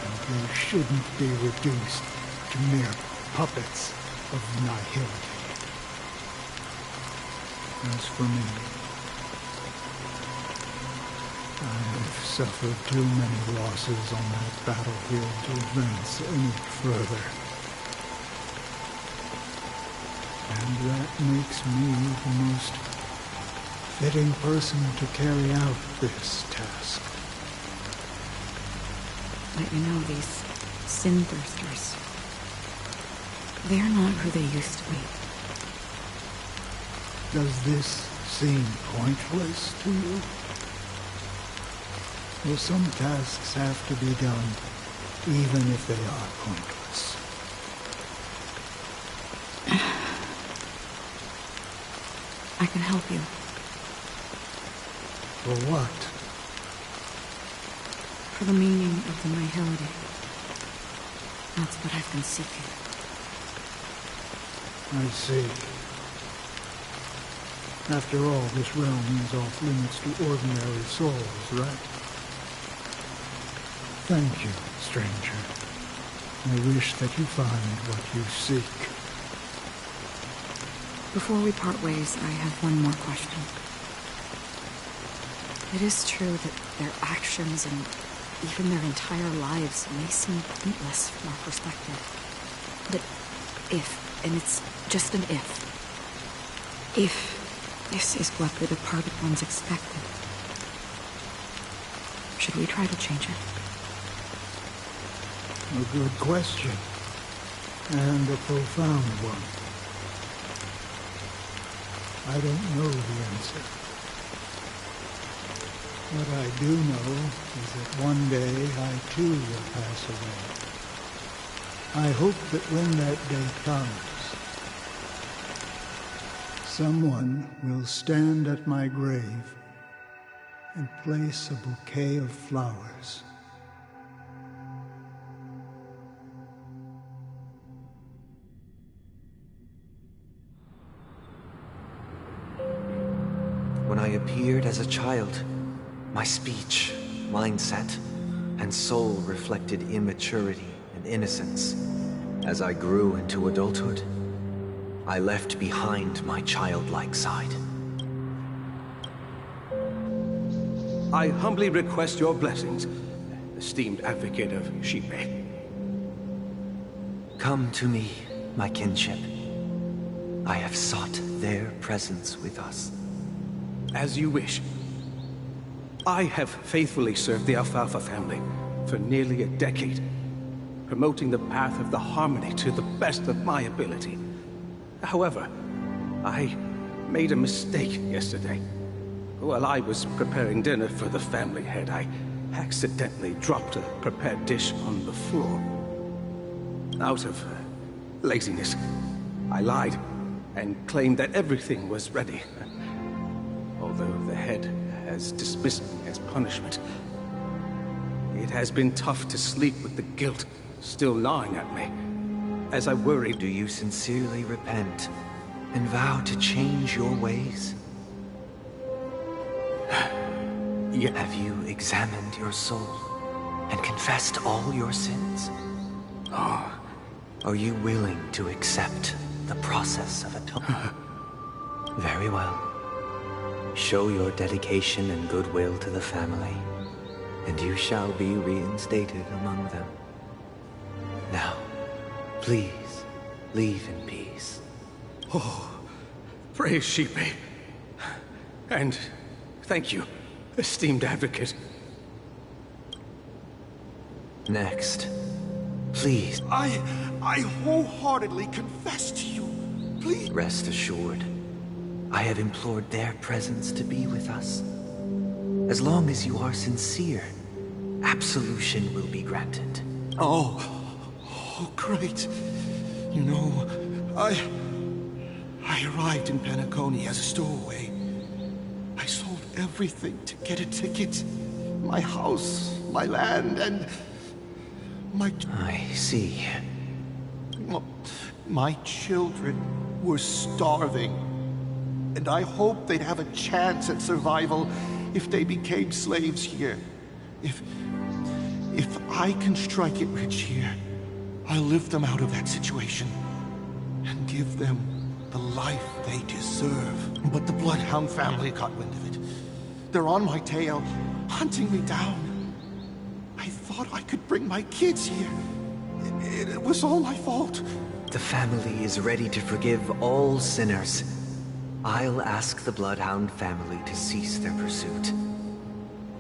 And they shouldn't be reduced to mere puppets of nihility. As for me, I've suffered too many losses on that battlefield to advance any further. And And that makes me the most fitting person to carry out this task. But you know, these sin thirsters, they're not who they used to be. Does this seem pointless to you? Well, some tasks have to be done, even if they are pointless. I can help you. For what? For the meaning of the nihility. That's what I've been seeking. I see. After all, this realm is off limits to ordinary souls, right? Thank you, stranger. I wish that you find what you seek. Before we part ways, I have one more question. It is true that their actions and even their entire lives may seem pointless from our perspective. But if, and it's just an if this is what the departed ones expected, should we try to change it? A good question. And a profound one. I don't know the answer. What I do know is that one day I too will pass away. I hope that when that day comes, someone will stand at my grave and place a bouquet of flowers. When I appeared as a child, my speech, mindset, and soul reflected immaturity and innocence. As I grew into adulthood, I left behind my childlike side. I humbly request your blessings, esteemed advocate of Shipe. Come to me, my kinship. I have sought their presence with us. As you wish. I have faithfully served the Alfalfa family for nearly a decade, promoting the path of the harmony to the best of my ability. However, I made a mistake yesterday. While I was preparing dinner for the family head, I accidentally dropped a prepared dish on the floor. Out of laziness, I lied and claimed that everything was ready. Although the head has dismissed me as punishment, it has been tough to sleep with the guilt still gnawing at me, as I worry. Do you sincerely repent and vow to change your ways? Yeah. Have you examined your soul and confessed all your sins? Oh. Are you willing to accept the process of atonement? Very well. Show your dedication and goodwill to the family, and you shall be reinstated among them. Now, please, leave in peace. Oh, praise Shipe. And thank you, esteemed advocate. Next, please. I wholeheartedly confess to you. Please. Rest assured, I have implored their presence to be with us. As long as you are sincere, absolution will be granted. Oh, great. You know, I arrived in Peanacony as a stowaway. I sold everything to get a ticket. My house, my land, and my... I see. My children were starving. And I hoped they'd have a chance at survival if they became slaves here. If I can strike it rich here, I'll lift them out of that situation and give them the life they deserve. But the Bloodhound family got wind of it. They're on my tail, hunting me down. I thought I could bring my kids here. It was all my fault. The family is ready to forgive all sinners. I'll ask the Bloodhound family to cease their pursuit.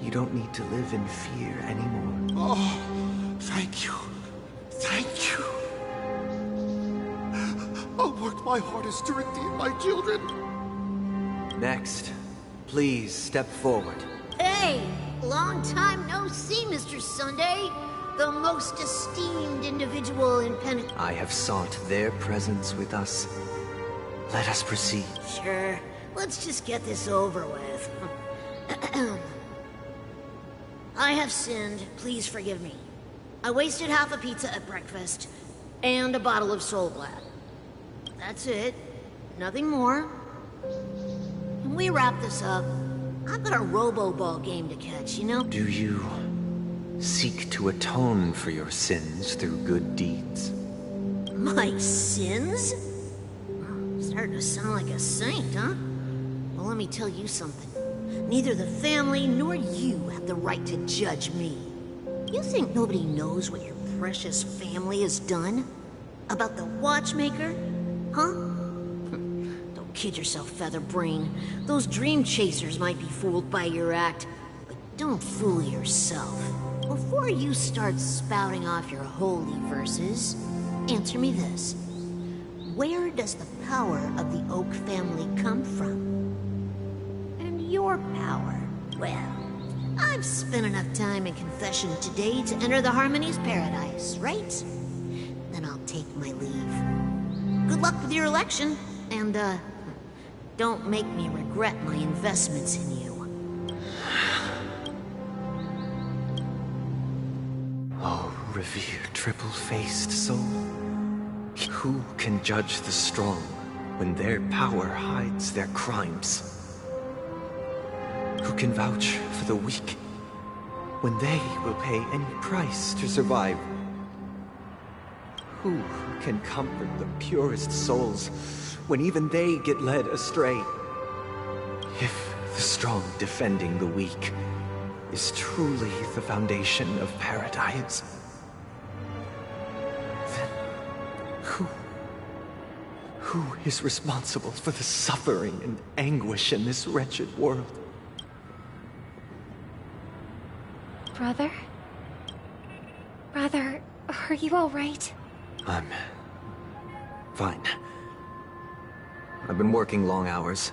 You don't need to live in fear anymore. Oh, thank you. Thank you. I'll work my hardest to redeem my children. Next, please step forward. Hey! Long time no see, Mr. Sunday. The most esteemed individual in Peanacony. I have sought their presence with us. Let us proceed. Sure. Let's just get this over with. I have sinned. Please forgive me. I wasted half a pizza at breakfast, and a bottle of Soul Glad. That's it. Nothing more. Can we wrap this up? I've got a robo-ball game to catch, you know? Do you seek to atone for your sins through good deeds? My sins? Oh, starting to sound like a saint, huh? Well, let me tell you something. Neither the family nor you have the right to judge me. You think nobody knows what your precious family has done? About the watchmaker? Huh? Don't kid yourself, Featherbrain. Those dream chasers might be fooled by your act, but don't fool yourself. Before you start spouting off your holy verses, answer me this. Where does the power of the Oak family come from? And your power? Well, I've spent enough time in confession today to enter the Harmony's paradise, right? Then I'll take my leave. Good luck with your election, and, don't make me regret my investments in you. Oh, revered triple-faced soul. Who can judge the strong when their power hides their crimes? Who can vouch for the weak when they will pay any price to survive? Who can comfort the purest souls when even they get led astray? If the strong defending the weak is truly the foundation of paradise, then who is responsible for the suffering and anguish in this wretched world? Brother? Brother, are you all right? I'm fine. I've been working long hours,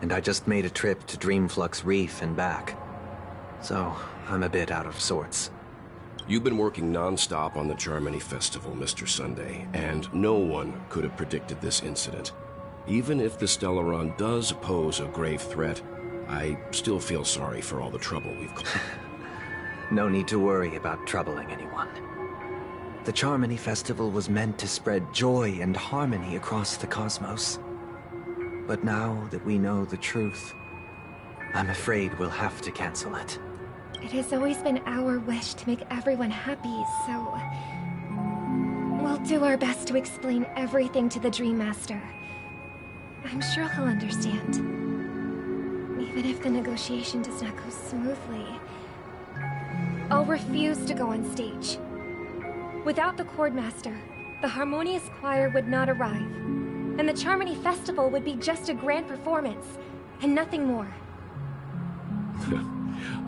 and I just made a trip to Dreamflux Reef and back. So, I'm a bit out of sorts. You've been working non-stop on the Charmony Festival, Mr. Sunday, and no one could have predicted this incident. Even if the Stellaron does pose a grave threat, I still feel sorry for all the trouble we've caused. No need to worry about troubling anyone. The Charmony Festival was meant to spread joy and harmony across the cosmos. But now that we know the truth, I'm afraid we'll have to cancel it. It has always been our wish to make everyone happy, so... we'll do our best to explain everything to the Dream Master. I'm sure he'll understand. Even if the negotiation does not go smoothly, I'll refuse to go on stage. Without the Chordmaster, the Harmonious Choir would not arrive, and the Charmony Festival would be just a grand performance, and nothing more.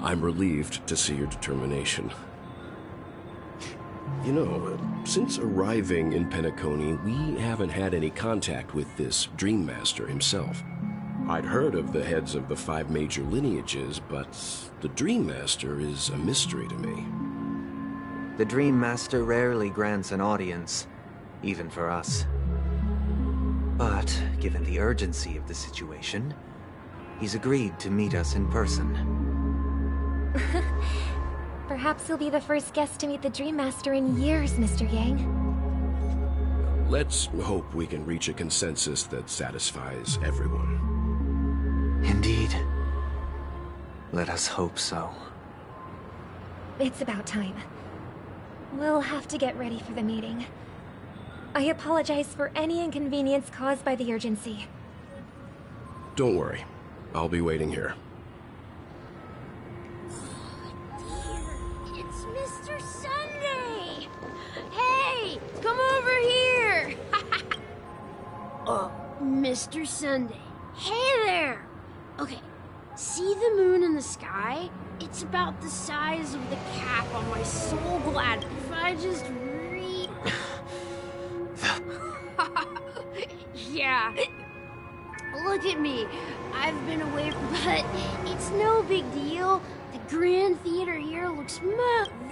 I'm relieved to see your determination. You know, since arriving in Peanacony, we haven't had any contact with this Dream Master himself. I'd heard of the heads of the 5 major lineages, but the Dream Master is a mystery to me. The Dream Master rarely grants an audience, even for us. But, given the urgency of the situation, he's agreed to meet us in person. Perhaps you'll be the first guest to meet the Dream Master in years, Mr. Yang. Let's hope we can reach a consensus that satisfies everyone. Indeed. Let us hope so. It's about time. We'll have to get ready for the meeting. I apologize for any inconvenience caused by the urgency. Don't worry. I'll be waiting here. It's Mr. Sunday! Hey, come over here! Mr. Sunday. Hey there! Okay, see the moon in the sky? It's about the size of the cap on my soul glad if I just read... Yeah. Look at me. I've been away but it's no big deal. The Grand Theater here looks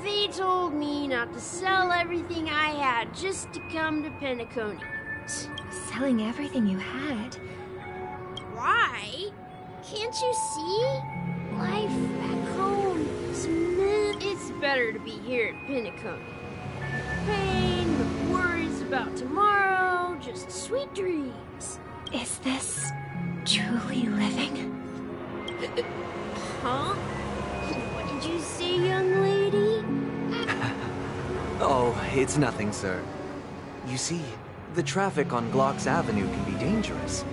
They told me not to sell everything I had just to come to Peanacony. Selling everything you had? Why? Can't you see? Life back home is It's better to be here at Peanacony. Pain, no worries about tomorrow, just sweet dreams. Is this truly living? Huh? What did you say, young lady? Oh, it's nothing, sir. You see, the traffic on Glock's Avenue can be dangerous.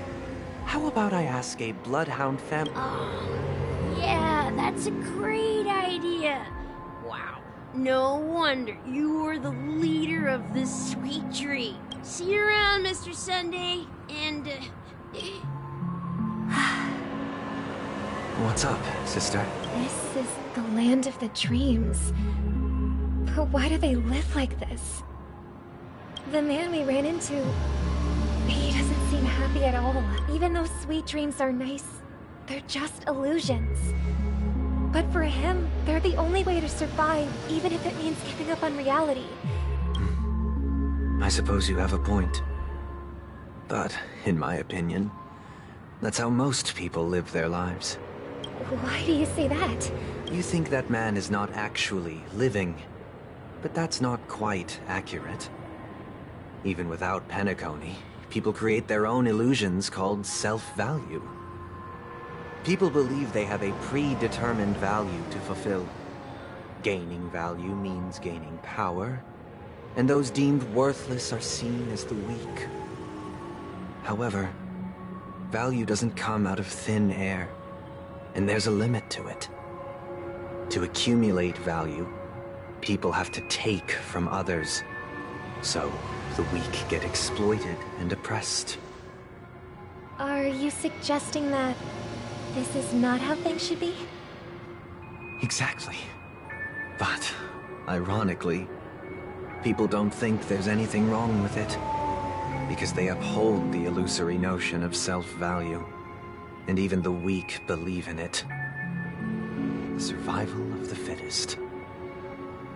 How about I ask a bloodhound family? Yeah, that's a great idea. Wow, no wonder you were the leader of this sweet dream. See you around, Mr. Sunday, and... What's up, sister? This is the land of the dreams. But why do they live like this? The man we ran into... he doesn't seem happy at all. Even though sweet dreams are nice, they're just illusions. But for him, they're the only way to survive, even if it means giving up on reality. I suppose you have a point. But, in my opinion, that's how most people live their lives. Why do you say that? You think that man is not actually living, but that's not quite accurate. Even without Peanacony, people create their own illusions called self-value. People believe they have a predetermined value to fulfill. Gaining value means gaining power, and those deemed worthless are seen as the weak. However, value doesn't come out of thin air, and there's a limit to it. To accumulate value, people have to take from others. So, the weak get exploited and oppressed. Are you suggesting that this is not how things should be? Exactly. But, ironically, people don't think there's anything wrong with it, because they uphold the illusory notion of self-value, and even the weak believe in it. The survival of the fittest.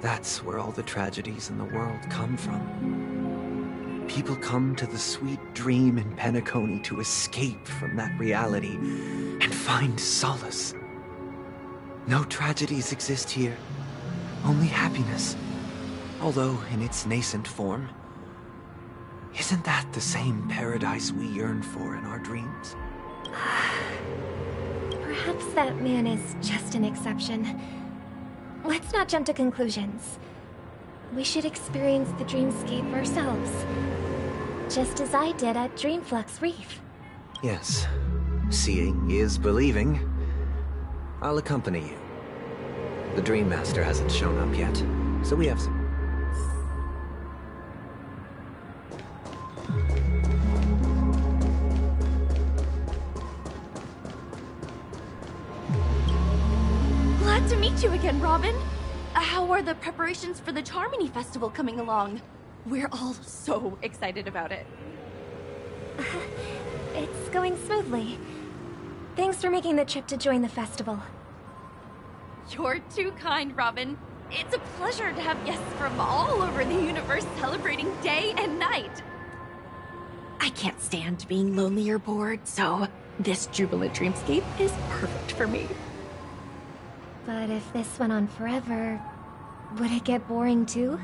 That's where all the tragedies in the world come from. People come to the sweet dream in Peanacony to escape from that reality and find solace. No tragedies exist here, only happiness. Although in its nascent form. Isn't that the same paradise we yearn for in our dreams? Perhaps that man is just an exception. Let's not jump to conclusions. We should experience the dreamscape ourselves. Just as I did at Dreamflux Reef. Yes. Seeing is believing. I'll accompany you. The Dream Master hasn't shown up yet, so we have some... Glad to meet you again, Robin. How are the preparations for the Charmony Festival coming along? We're all so excited about it. It's going smoothly. Thanks for making the trip to join the festival. You're too kind, Robin. It's a pleasure to have guests from all over the universe celebrating day and night. I can't stand being lonely or bored, so this jubilant dreamscape is perfect for me. But if this went on forever, would it get boring too?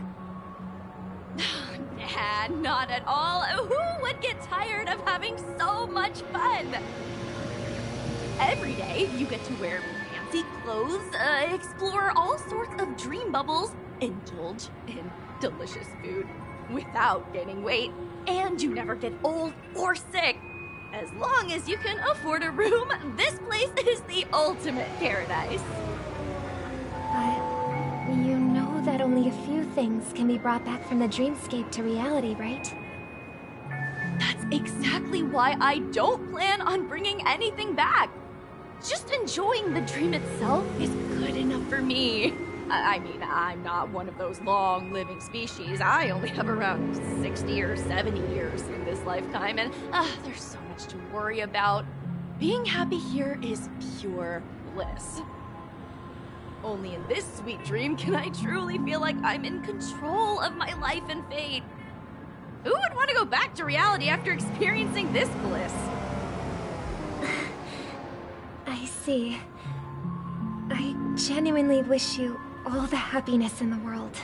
Nah, not at all. Who would get tired of having so much fun? Every day, you get to wear fancy clothes, explore all sorts of dream bubbles, indulge in delicious food without gaining weight, and you never get old or sick. As long as you can afford a room, this place is the ultimate paradise. But you know that only a few things can be brought back from the dreamscape to reality, right? That's exactly why I don't plan on bringing anything back. Just enjoying the dream itself is good enough for me. I mean, I'm not one of those long-living species. I only have around 60 or 70 years in this lifetime, and there's so much to worry about. Being happy here is pure bliss. Only in this sweet dream can I truly feel like I'm in control of my life and fate. Who would want to go back to reality after experiencing this bliss? I see. I genuinely wish you all the happiness in the world.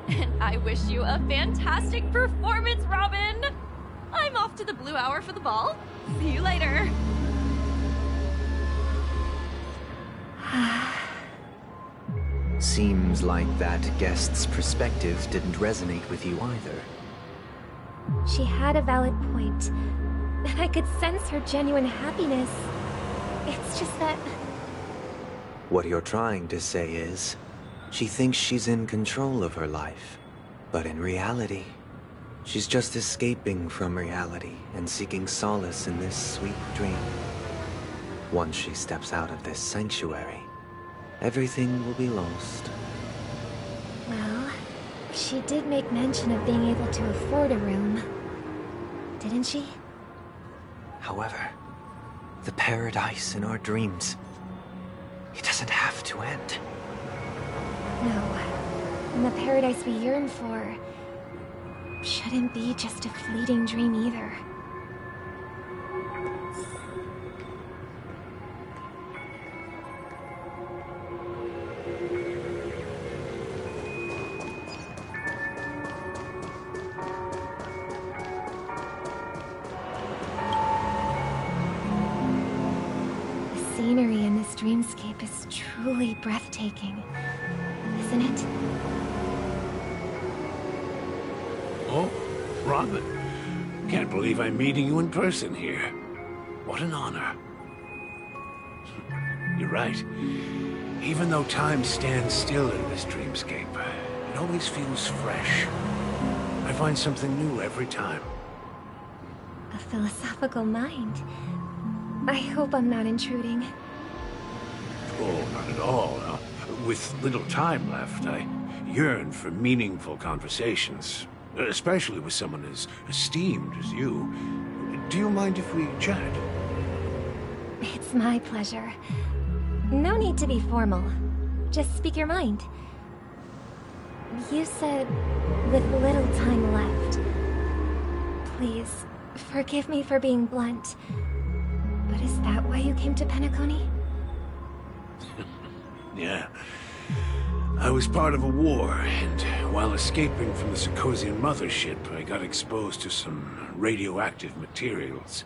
And I wish you a fantastic performance, Robin! I'm off to the Blue Hour for the ball. See you later. Seems like that guest's perspective didn't resonate with you either. She had a valid point, and I could sense her genuine happiness. It's just that... What you're trying to say is, she thinks she's in control of her life. But in reality, she's just escaping from reality and seeking solace in this sweet dream. Once she steps out of this sanctuary, everything will be lost. Well, she did make mention of being able to afford a room, didn't she? However, the paradise in our dreams, it doesn't have to end. No. And the paradise we yearn for shouldn't be just a fleeting dream either. The scenery in this dreamscape is truly breathtaking, isn't it? Oh, Robin. Can't believe I'm meeting you in person here. What an honor. You're right. Even though time stands still in this dreamscape, it always feels fresh. I find something new every time. A philosophical mind. I hope I'm not intruding. Oh, not at all. With little time left, I yearn for meaningful conversations. Especially with someone as esteemed as you. Do you mind if we chat? It's my pleasure. No need to be formal. Just speak your mind. You said, with little time left. Please, forgive me for being blunt. But is that why you came to Peanacony? Yeah. I was part of a war, and while escaping from the Sarkosian mothership, I got exposed to some radioactive materials.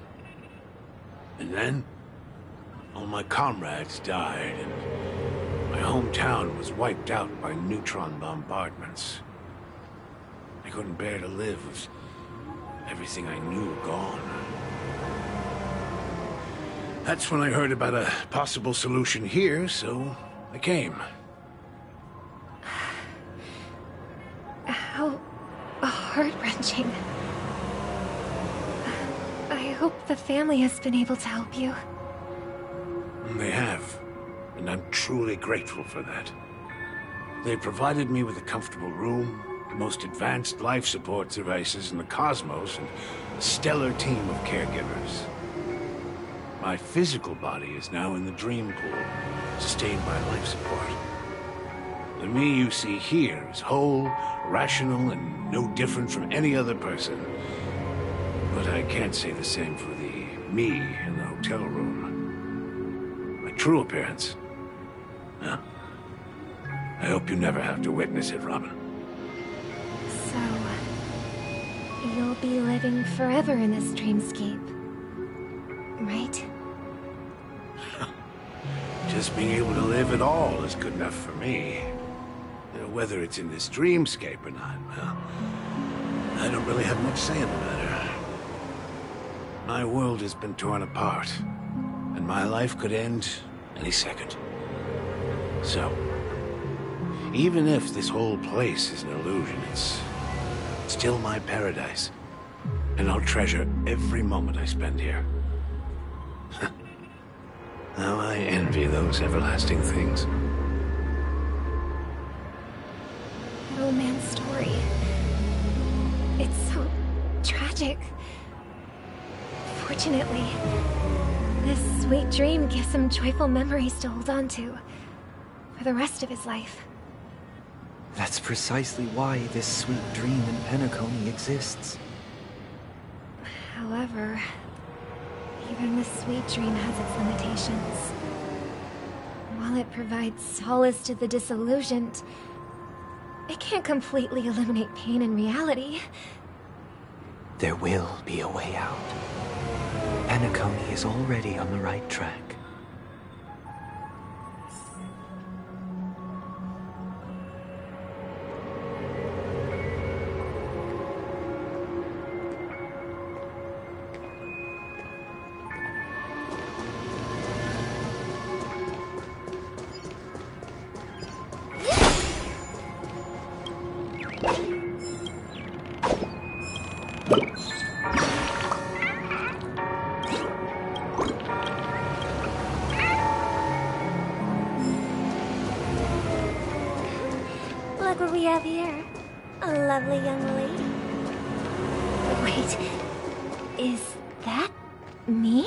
And then, all my comrades died, and my hometown was wiped out by neutron bombardments. I couldn't bear to live with everything I knew gone. That's when I heard about a possible solution here, so I came. How heart-wrenching. I hope the family has been able to help you. They have, and I'm truly grateful for that. They provided me with a comfortable room, the most advanced life support devices in the cosmos, and a stellar team of caregivers. My physical body is now in the dream pool, sustained by life support. The me you see here is whole, rational, and no different from any other person. But I can't say the same for the me in the hotel room. My true appearance? Huh? I hope you never have to witness it, Robin. So, you'll be living forever in this dreamscape, right? Just being able to live at all is good enough for me. Whether it's in this dreamscape or not, well, I don't really have much say in the matter. My world has been torn apart, and my life could end any second. So, even if this whole place is an illusion, it's still my paradise. And I'll treasure every moment I spend here. How I envy those everlasting things. That old man's story. It's so tragic. Fortunately, this sweet dream gives him joyful memories to hold on to for the rest of his life. That's precisely why this sweet dream in Peanacony exists. However, even the sweet dream has its limitations. While it provides solace to the disillusioned, it can't completely eliminate pain in reality. There will be a way out. Peanacony is already on the right track. Look what we have here. A lovely young lady. Wait, is that me?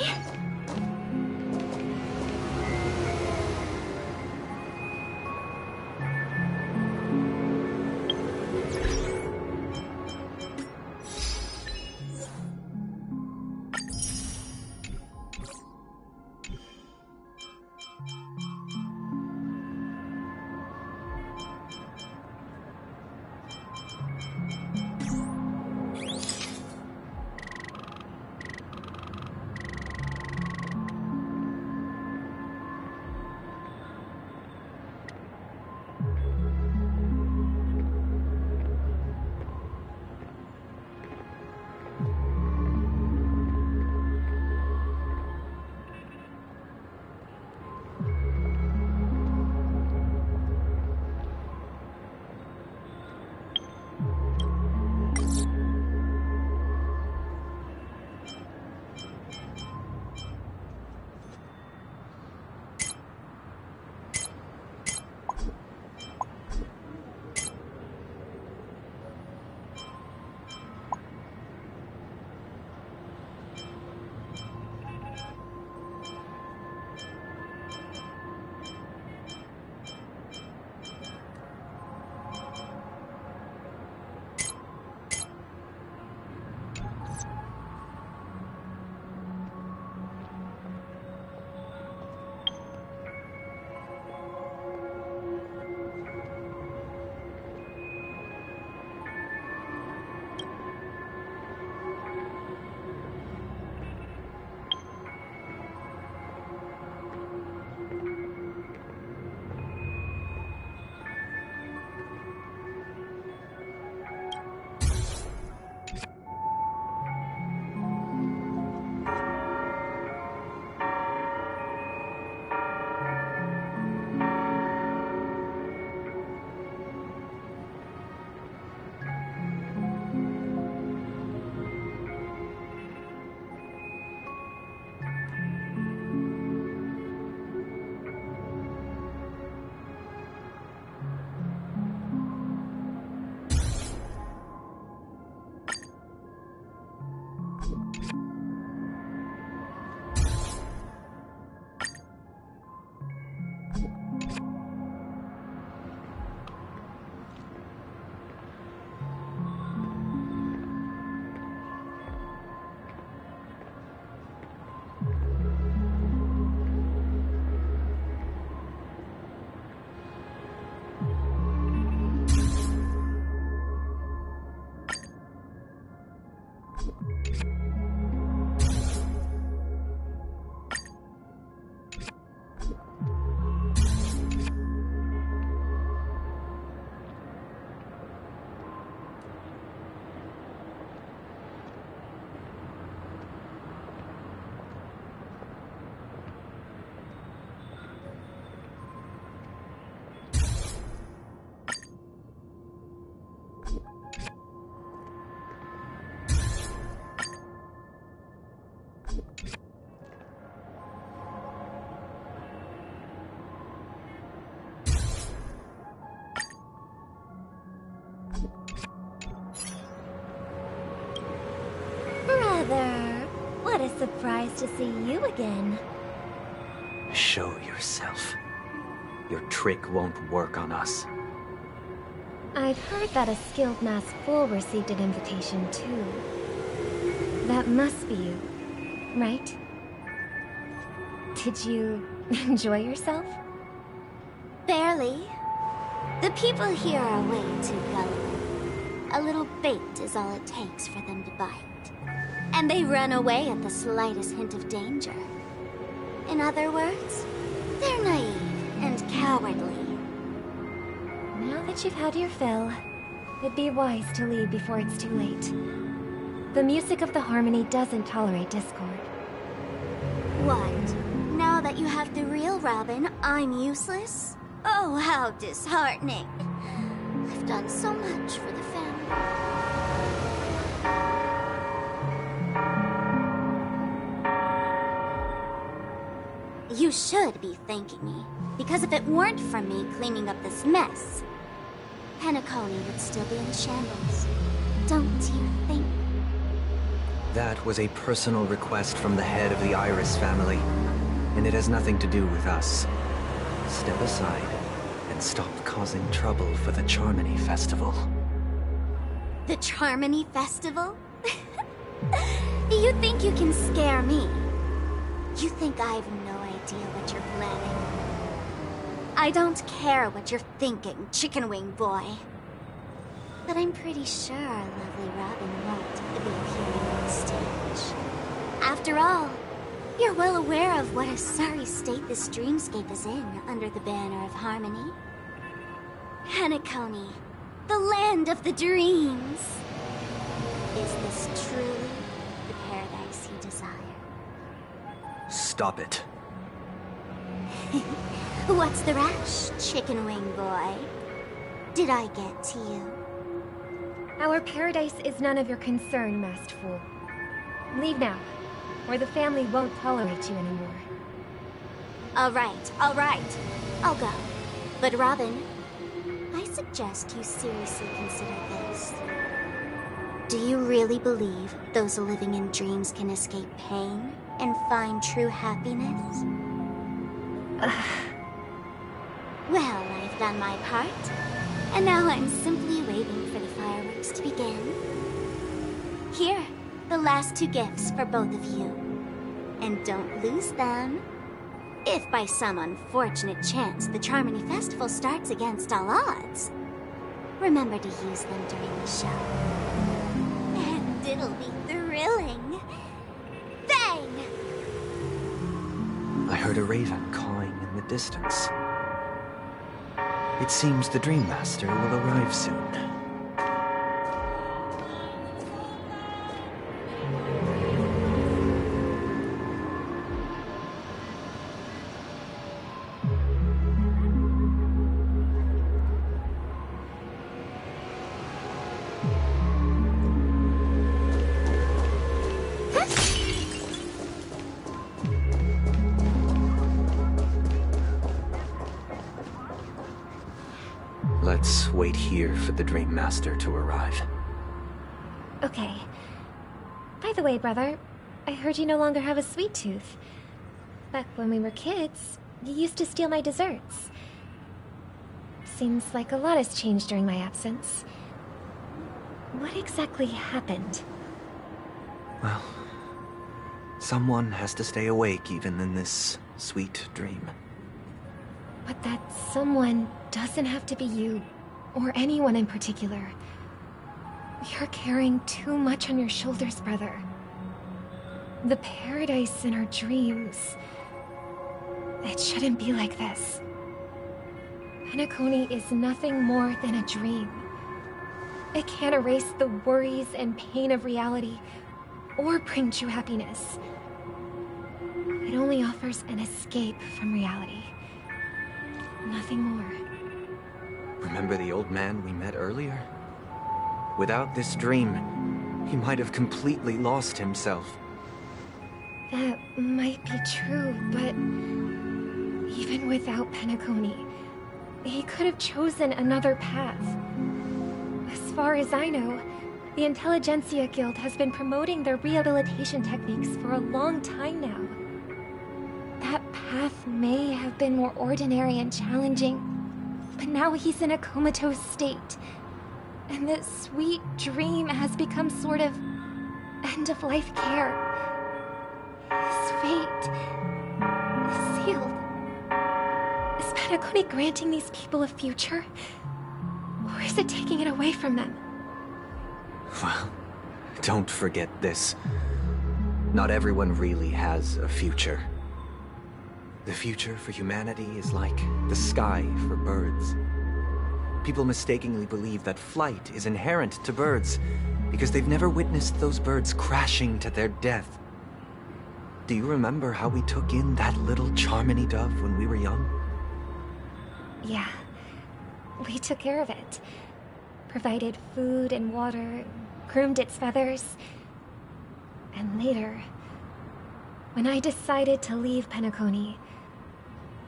surprised to see you again. Show yourself. Your trick won't work on us. I've heard that a skilled masked fool received an invitation too. That must be you, right? Did you enjoy yourself? Barely. The people here are way too gullible. A little bait is all it takes for them to bite. And they run away at the slightest hint of danger. In other words, they're naive and cowardly. Now that you've had your fill, it'd be wise to leave before it's too late. The music of the harmony doesn't tolerate discord. What? Now that you have the real Robin, I'm useless? Oh, how disheartening. I've done so much for the family. You should be thanking me, because if it weren't for me cleaning up this mess, Peanacony would still be in shambles. Don't you think? That was a personal request from the head of the Iris family, and it has nothing to do with us. Step aside and stop causing trouble for the Charmony Festival. The Charmony Festival? You think you can scare me? You think I have no idea what you're planning? I don't care what you're thinking, chicken wing boy. But I'm pretty sure our lovely Robin won't be appearing on stage. After all, you're well aware of what a sorry state this dreamscape is in under the banner of harmony. Peanacony, the land of the dreams. Is this truly the paradise you desire? Stop it. What's the rush, chicken wing boy? Did I get to you? Our paradise is none of your concern, masked fool. Leave now, or the family won't tolerate you anymore. All right. I'll go. But Robin, I suggest you seriously consider this. Do you really believe those living in dreams can escape pain and find true happiness? Well, I've done my part, and now I'm simply waiting for the fireworks to begin. Here, the last 2 gifts for both of you. And don't lose them. If by some unfortunate chance the Charmony Festival starts against all odds, remember to use them during the show. And it'll be thrilling. Bang! I heard a raven cawing in the distance. It seems the Dream Master will arrive soon. Let's wait here for the Dream Master to arrive. Okay. By the way, brother, I heard you no longer have a sweet tooth. Back when we were kids, you used to steal my desserts. Seems like a lot has changed during my absence. What exactly happened? Well, someone has to stay awake even in this sweet dream. But that someone doesn't have to be you, or anyone in particular. You're carrying too much on your shoulders, brother. The paradise in our dreams. It shouldn't be like this. Peanacony is nothing more than a dream. It can't erase the worries and pain of reality, or bring true happiness. It only offers an escape from reality. Nothing more. Remember the old man we met earlier? Without this dream, he might have completely lost himself. That might be true, but even without Peanacony, he could have chosen another path. As far as I know, The Intelligentsia Guild has been promoting their rehabilitation techniques for a long time now. That path may have been more ordinary and challenging, but now he's in a comatose state. And that sweet dream has become sort of end-of-life care. His fate is sealed. Is Peanacony granting these people a future? Or is it taking it away from them? Well, don't forget this. Not everyone really has a future. The future for humanity is like the sky for birds. People mistakenly believe that flight is inherent to birds because they've never witnessed those birds crashing to their death. Do you remember how we took in that little Charmony dove when we were young? Yeah. We took care of it. Provided food and water, groomed its feathers. And later, when I decided to leave Peanacony,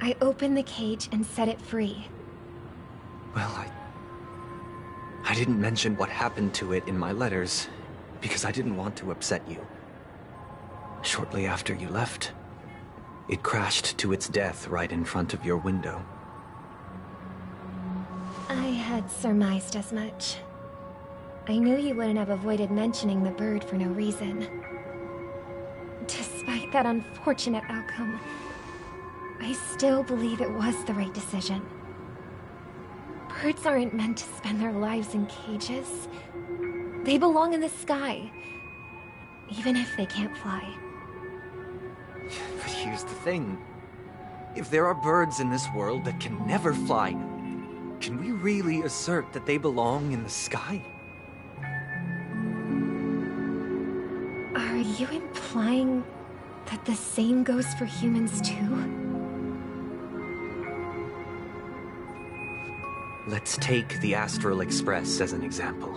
I opened the cage and set it free. Well, I didn't mention what happened to it in my letters, because I didn't want to upset you. Shortly after you left, it crashed to its death right in front of your window. I had surmised as much. I knew you wouldn't have avoided mentioning the bird for no reason. Despite that unfortunate outcome, I still believe it was the right decision. Birds aren't meant to spend their lives in cages. They belong in the sky, even if they can't fly. But here's the thing. If there are birds in this world that can never fly, can we really assert that they belong in the sky? Are you implying that the same goes for humans too? Let's take the Astral Express as an example.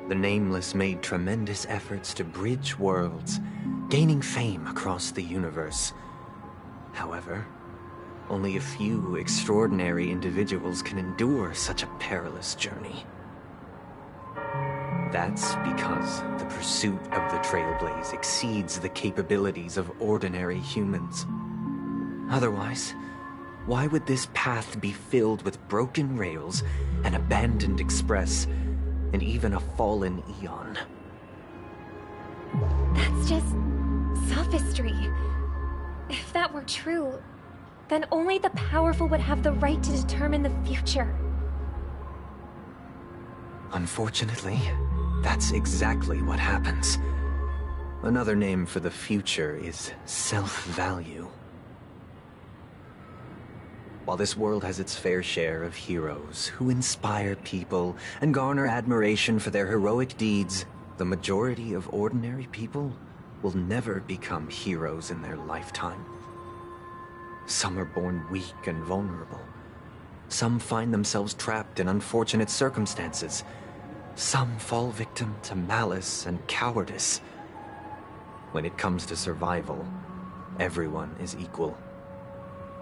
The Nameless made tremendous efforts to bridge worlds, gaining fame across the universe. However, only a few extraordinary individuals can endure such a perilous journey. That's because the pursuit of the Trailblaze exceeds the capabilities of ordinary humans. Otherwise, why would this path be filled with broken rails, an abandoned express, and even a fallen Eon? That's just sophistry. If that were true, then only the powerful would have the right to determine the future. Unfortunately, that's exactly what happens. Another name for the future is self-value. While this world has its fair share of heroes who inspire people and garner admiration for their heroic deeds, the majority of ordinary people will never become heroes in their lifetime. Some are born weak and vulnerable. Some find themselves trapped in unfortunate circumstances. Some fall victim to malice and cowardice. When it comes to survival, everyone is equal.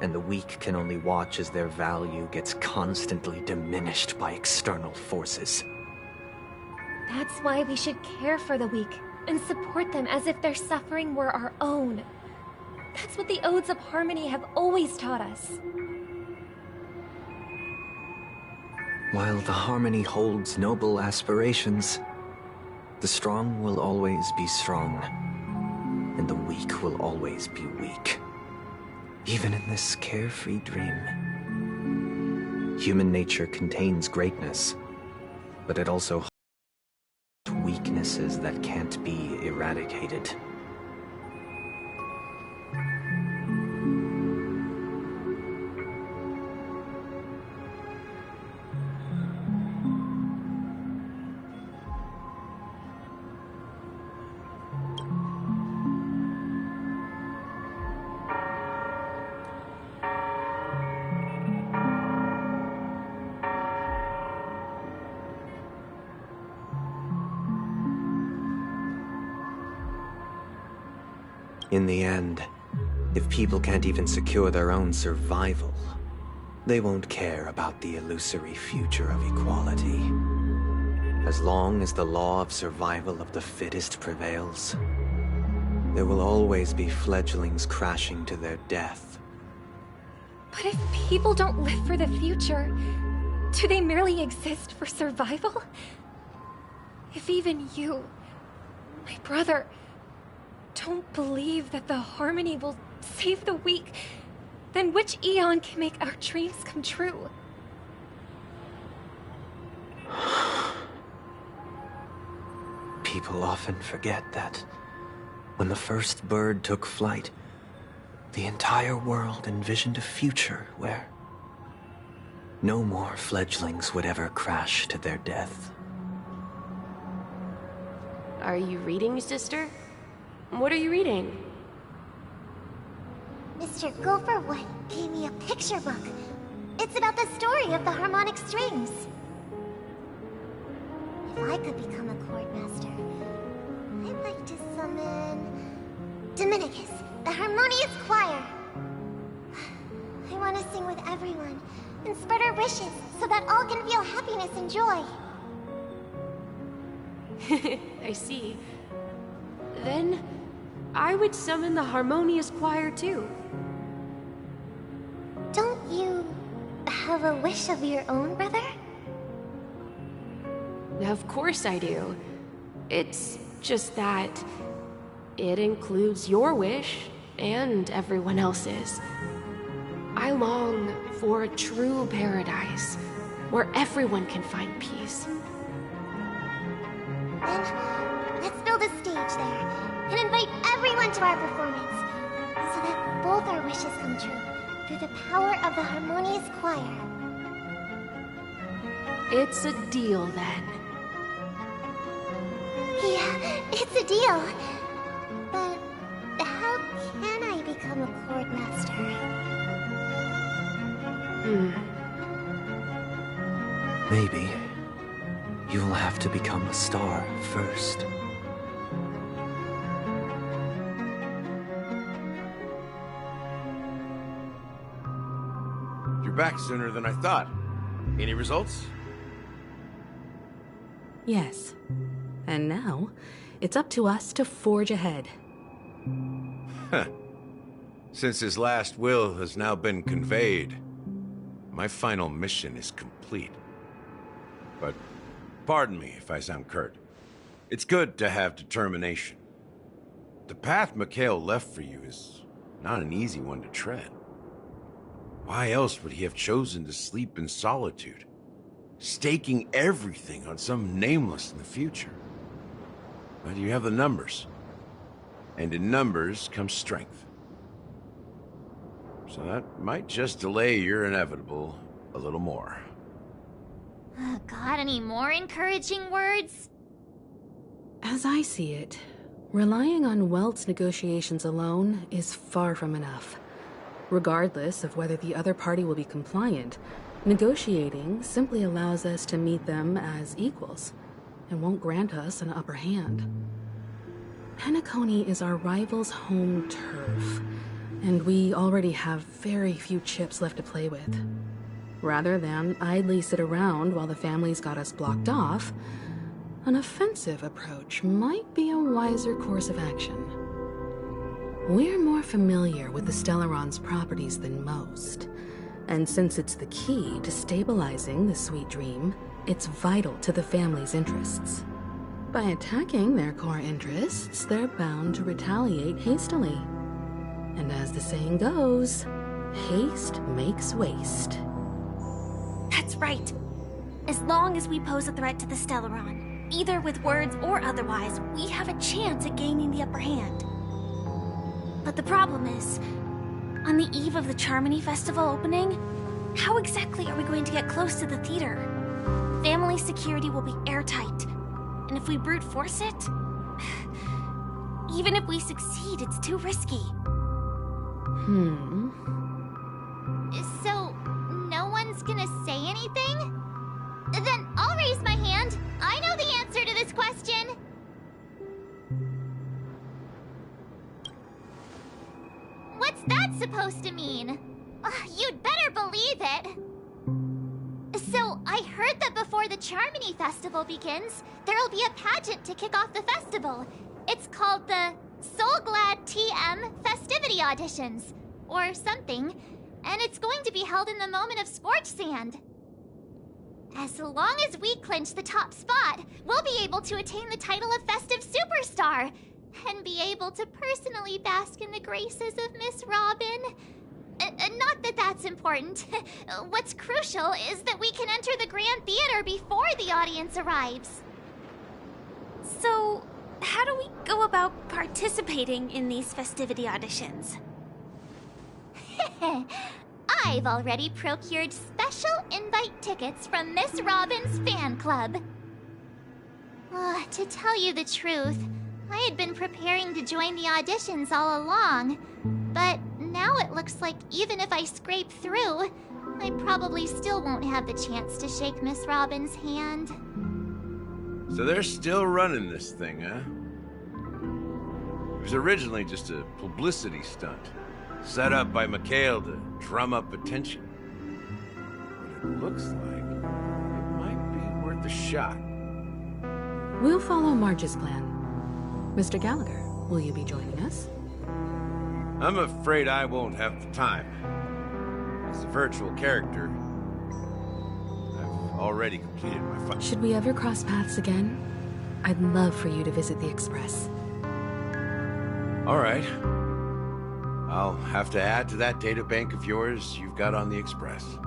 And the weak can only watch as their value gets constantly diminished by external forces. That's why we should care for the weak and support them as if their suffering were our own. That's what the Odes of Harmony have always taught us. While the Harmony holds noble aspirations, the strong will always be strong, and the weak will always be weak. Even in this carefree dream. Human nature contains greatness, but it also holds weaknesses that can't be eradicated. In the end, if people can't even secure their own survival, they won't care about the illusory future of equality. As long as the law of survival of the fittest prevails, there will always be fledglings crashing to their death. But if people don't live for the future, do they merely exist for survival? If even you, my brother, don't believe that the harmony will save the weak, then which Eon can make our dreams come true? People often forget that when the first bird took flight, the entire world envisioned a future where no more fledglings would ever crash to their death. Are you reading, sister? What are you reading? Mr. Gopherwood gave me a picture book. It's about the story of the harmonic strings. If I could become a chord master, I'd like to summon Dominicus, the harmonious choir. I want to sing with everyone and spread our wishes so that all can feel happiness and joy. I see. Then, I would summon the harmonious choir too. Don't you have a wish of your own, brother? Of course I do. It's just that it includes your wish and everyone else's. I long for a true paradise where everyone can find peace. Then, let's build a stage there and invite everyone to our performance so that both our wishes come true through the power of the harmonious choir. It's a deal then. Yeah, it's a deal. But how can I become a chord master? Maybe you'll have to become a star first. You're back sooner than I thought. Any results? Yes. And now, it's up to us to forge ahead. Huh. Since his last will has now been conveyed, my final mission is complete. But pardon me if I sound curt. It's good to have determination. The path Mikhail left for you is not an easy one to tread. Why else would he have chosen to sleep in solitude, staking everything on some nameless in the future? But you have the numbers. And in numbers comes strength. So that might just delay your inevitable a little more. Got any more encouraging words? As I see it, relying on Welt's negotiations alone is far from enough. Regardless of whether the other party will be compliant, negotiating simply allows us to meet them as equals, and won't grant us an upper hand. Peanacony is our rival's home turf, and we already have very few chips left to play with. Rather than idly sit around while the family's got us blocked off, an offensive approach might be a wiser course of action. We're more familiar with the Stellaron's properties than most, and since it's the key to stabilizing the sweet dream, it's vital to the family's interests. By attacking their core interests, they're bound to retaliate hastily. And as the saying goes, haste makes waste. That's right. As long as we pose a threat to the Stellaron, either with words or otherwise, we have a chance at gaining the upper hand. But the problem is, on the eve of the Charmony Festival opening, how exactly are we going to get close to the theater? Family security will be airtight, and if we brute force it, even if we succeed, it's too risky. So, no one's gonna say anything? Then I'll raise my hand. I know the answer to this question. What's that supposed to mean? You'd better believe it. So, I heard that before the Charmony Festival begins, there'll be a pageant to kick off the festival. It's called the Soul Glad TM Festivity Auditions, or something, and it's going to be held in the moment of Scorch Sand. As long as we clinch the top spot, we'll be able to attain the title of Festive Superstar, and be able to personally bask in the graces of Miss Robin. Not that that's important. What's crucial is that we can enter the Grand Theater before the audience arrives. So, how do we go about participating in these festivity auditions? I've already procured special invite tickets from Miss Robin's fan club. To tell you the truth, I had been preparing to join the auditions all along, but now it looks like even if I scrape through, I probably still won't have the chance to shake Miss Robin's hand. So they're still running this thing, huh? It was originally just a publicity stunt, set up by Mikhail to drum up attention. But it looks like it might be worth a shot. We'll follow Marge's plan. Mr. Gallagher, will you be joining us? I'm afraid I won't have the time. As a virtual character, I've already completed my fight. Should we ever cross paths again? I'd love for you to visit the Express. All right. I'll have to add to that data bank of yours you've got on the Express.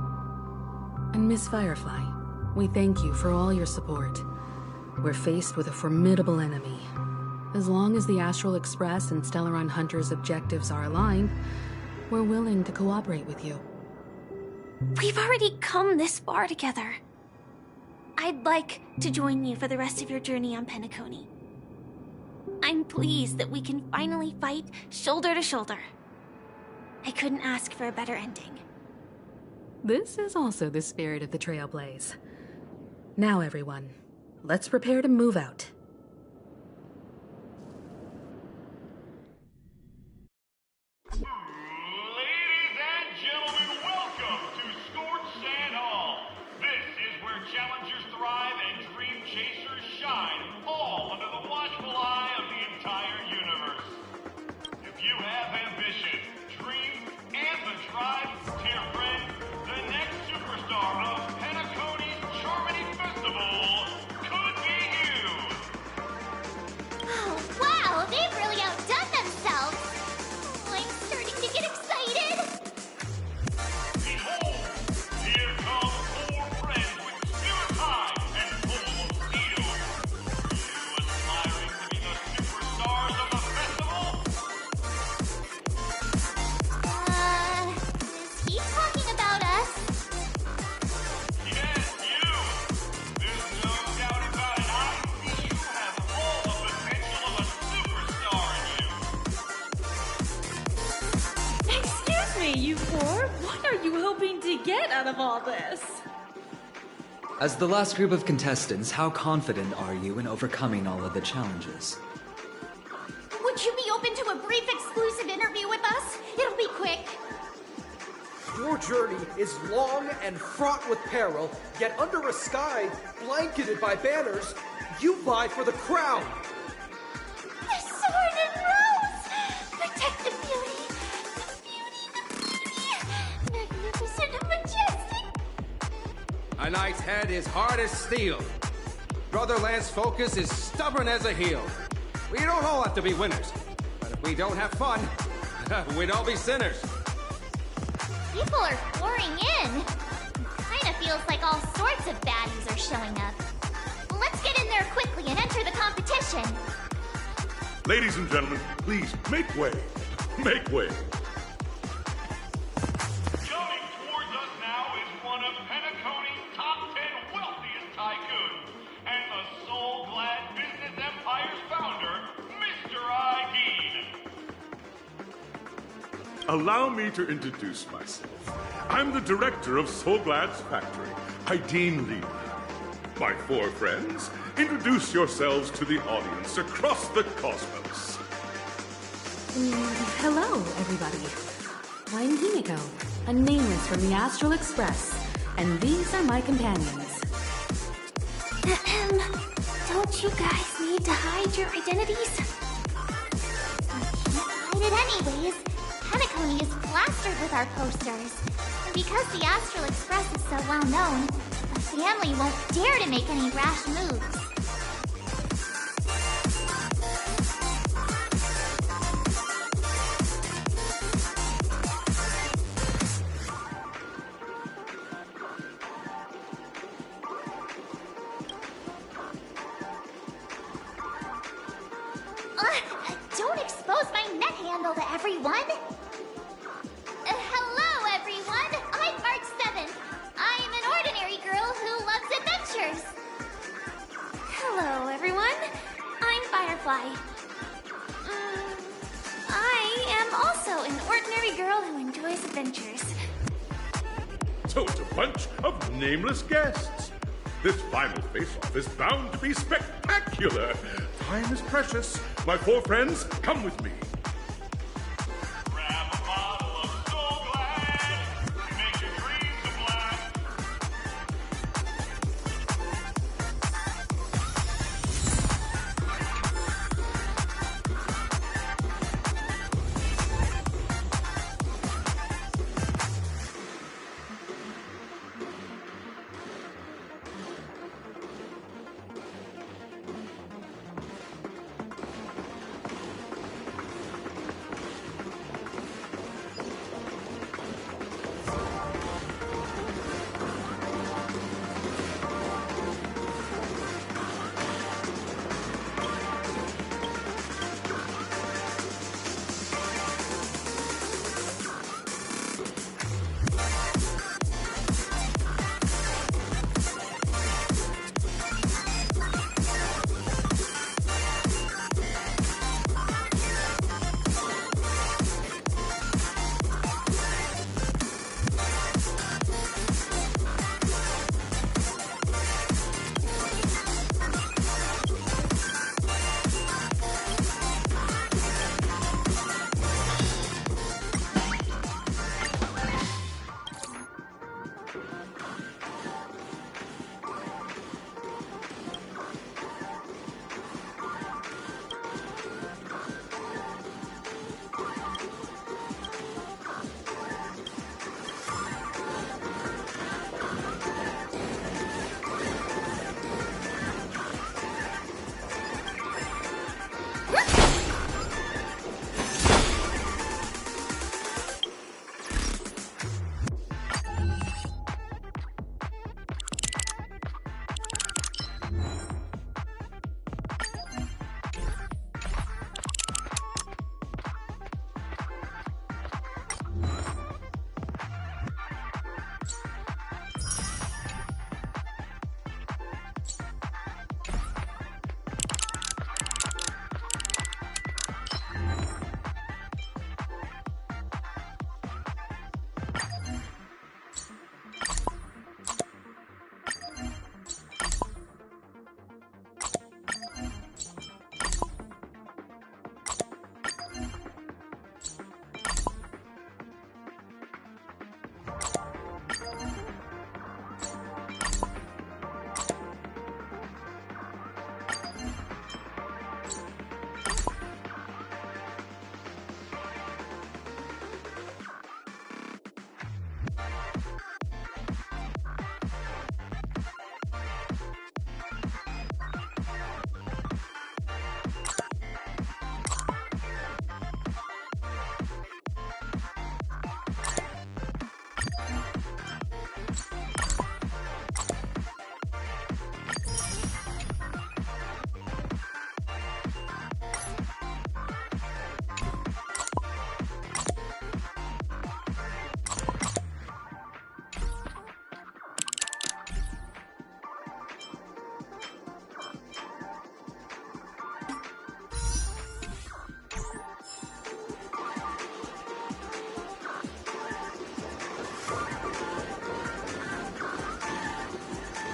And Miss Firefly, we thank you for all your support. We're faced with a formidable enemy. As long as the Astral Express and Stellaron Hunter's objectives are aligned, we're willing to cooperate with you. We've already come this far together. I'd like to join you for the rest of your journey on Peanacony. I'm pleased that we can finally fight shoulder to shoulder. I couldn't ask for a better ending. This is also the spirit of the Trailblaze. Now, everyone, let's prepare to move out. Ladies and gentlemen, welcome to Scorch Sand Hall. This is where challengers thrive and dream chasers shine, all under the watchful eye of the entire universe. If you have ambition, dreams, and the drive, dear friend, the next superstar of Peanacony's Charmony Festival could be you. Oh, wow, they've really outdone themselves. I'm starting to get excited. Behold, here come 4 friends with spirit high and full of steel. You aspiring to be the superstars of the festival? Is he talking about us? Yes, you. There's no doubt about it. I see you have all the potential of a superstar in you. Excuse me, you four. What are you hoping to get out of all this? As the last group of contestants, how confident are you in overcoming all of the challenges? Would you be open to a brief exclusive interview with us? It'll be quick. Your journey is long and fraught with peril, yet under a sky blanketed by banners, you vie for the crown. The sword and rose! Protect the beauty! Magnificent and majestic! A knight's head is hard as steel. Brother Lance Focus is stubborn as a heel. We don't all have to be winners, but if we don't have fun, we'd all be sinners. People are pouring in. Kinda feels like all sorts of baddies are showing up. Let's get in there quickly and enter the competition. Ladies and gentlemen, please make way. Make way. Coming towards us now is one of Peanacony's top 10 wealthiest tycoons and the Soul Glad Business Empire's founder, Mr. Dean. Allow me to introduce myself. I'm the director of Soul Glad's factory, Dean Lee. My 4 friends, introduce yourselves to the audience across the cosmos. Hello, everybody. I'm Peanacony, a nameless from the Astral Express, And these are my companions. Don't you guys need to hide your identities? Hide it anyways. Peanacony is plastered with our posters. And because the Astral Express is so well known, the family won't dare to make any rash moves. Don't expose my net handle to everyone! Hello, everyone! I'm March 7th. I'm an ordinary girl who loves adventures. Hello, everyone. I'm Firefly. I am also an ordinary girl who enjoys adventures. Totes a bunch of nameless guests. This final face-off is bound to be spectacular. Time is precious. My 4 friends, come with me. Grab a bottle of Soul Glad to make your dreams a blast.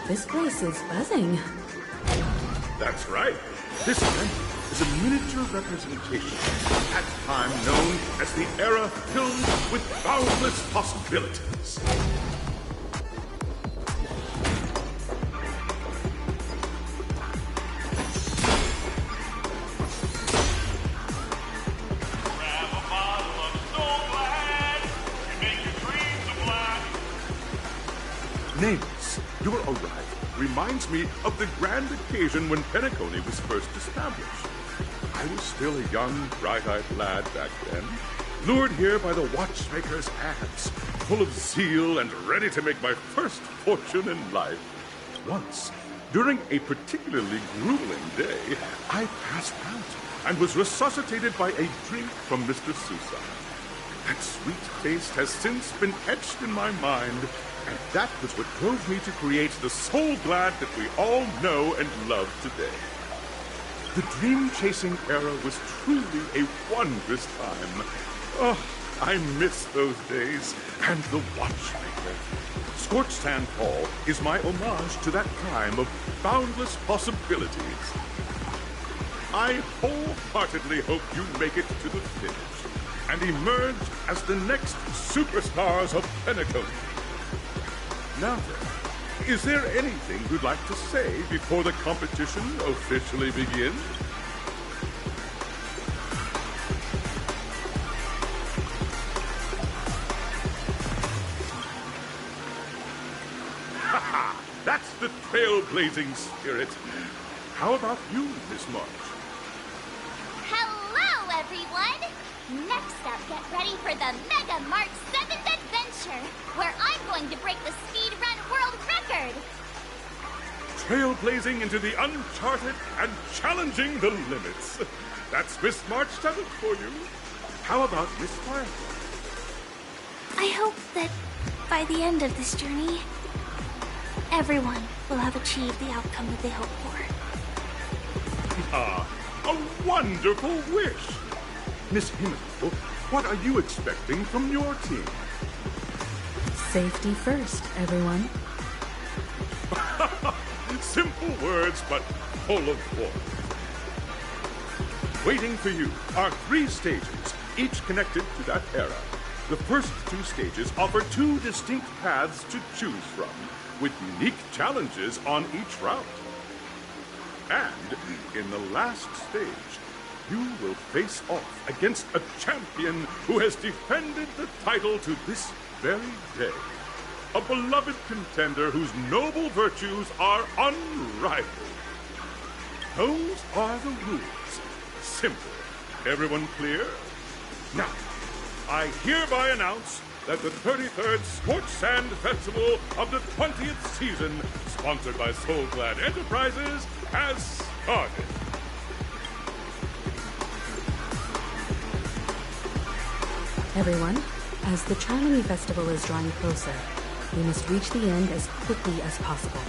This place is buzzing. That's right. This event is a miniature representation of that time known as the era filled with boundless possibilities. Nameless, your arrival reminds me of the grand occasion when Peanacony was first established. I was still a young, bright-eyed lad back then, lured here by the watchmaker's ads, full of zeal and ready to make my first fortune in life. Once, during a particularly grueling day, I passed out and was resuscitated by a drink from Mr. Sousa. That sweet taste has since been etched in my mind, and that was what drove me to create the Soul Glad that we all know and love today. The dream-chasing era was truly a wondrous time. Oh, I miss those days, and the watchmaker. Scorched Sand Hall is my homage to that time of boundless possibilities. I wholeheartedly hope you make it to the finish and emerge as the next superstars of Peanacony. Now then, is there anything you'd like to say before the competition officially begins? That's the trailblazing spirit. How about you, Miss March? Hello, everyone! Next up, get ready for the Mega March 7th Adventure, where I'm going to break the speedrun world record! Trailblazing into the uncharted and challenging the limits. That's Miss March 7th for you. How about Miss Firefly? I hope that by the end of this journey, everyone will have achieved the outcome that they hope for. Ah, a wonderful wish! Miss Himiko, what are you expecting from your team? Safety first, everyone. Simple words, but full of force. Waiting for you are 3 stages, each connected to that era. The first 2 stages offer 2 distinct paths to choose from, with unique challenges on each route. And in the last stage, you will face off against a champion who has defended the title to this very day. A beloved contender whose noble virtues are unrivaled. Those are the rules. Simple. Everyone clear? Now, I hereby announce that the 33rd Scorched Sand Festival of the 20th season, sponsored by Soul Glad Enterprises, has started. Everyone, as the Charmony Festival is drawing closer, we must reach the end as quickly as possible.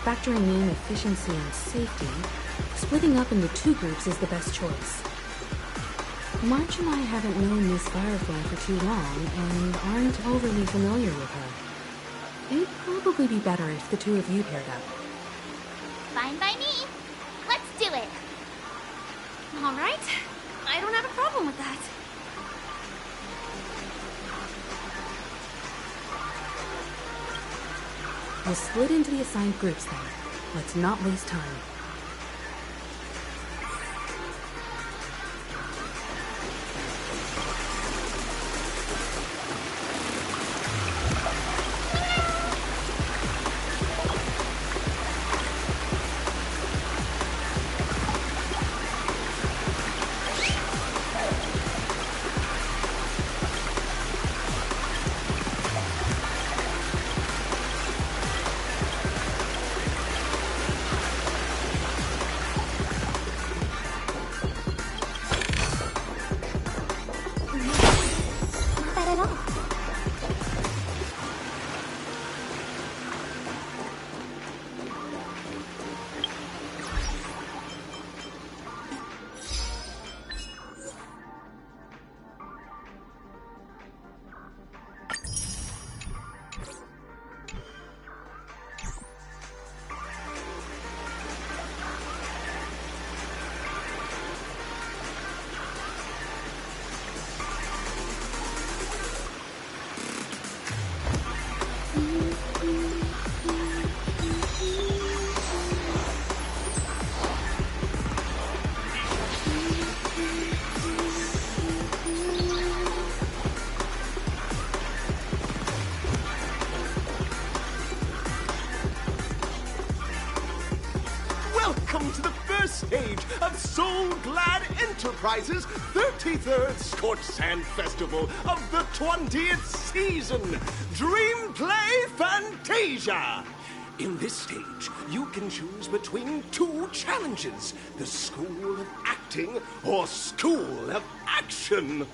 Factoring in efficiency and safety, splitting up into 2 groups is the best choice. March and I haven't known Miss Firefly for too long and aren't overly familiar with her. It'd probably be better if the 2 of you paired up. Fine by me. Let's do it. All right. I don't have a problem with that. We'll split into the assigned groups then. Let's not waste time. welcome to the first stage of Soul Glad Enterprises' 33rd Scorched Sand Festival of the 20th season, Dream Play Fantasia. In this stage, you can choose between two challenges, the School of Acting or School of Action.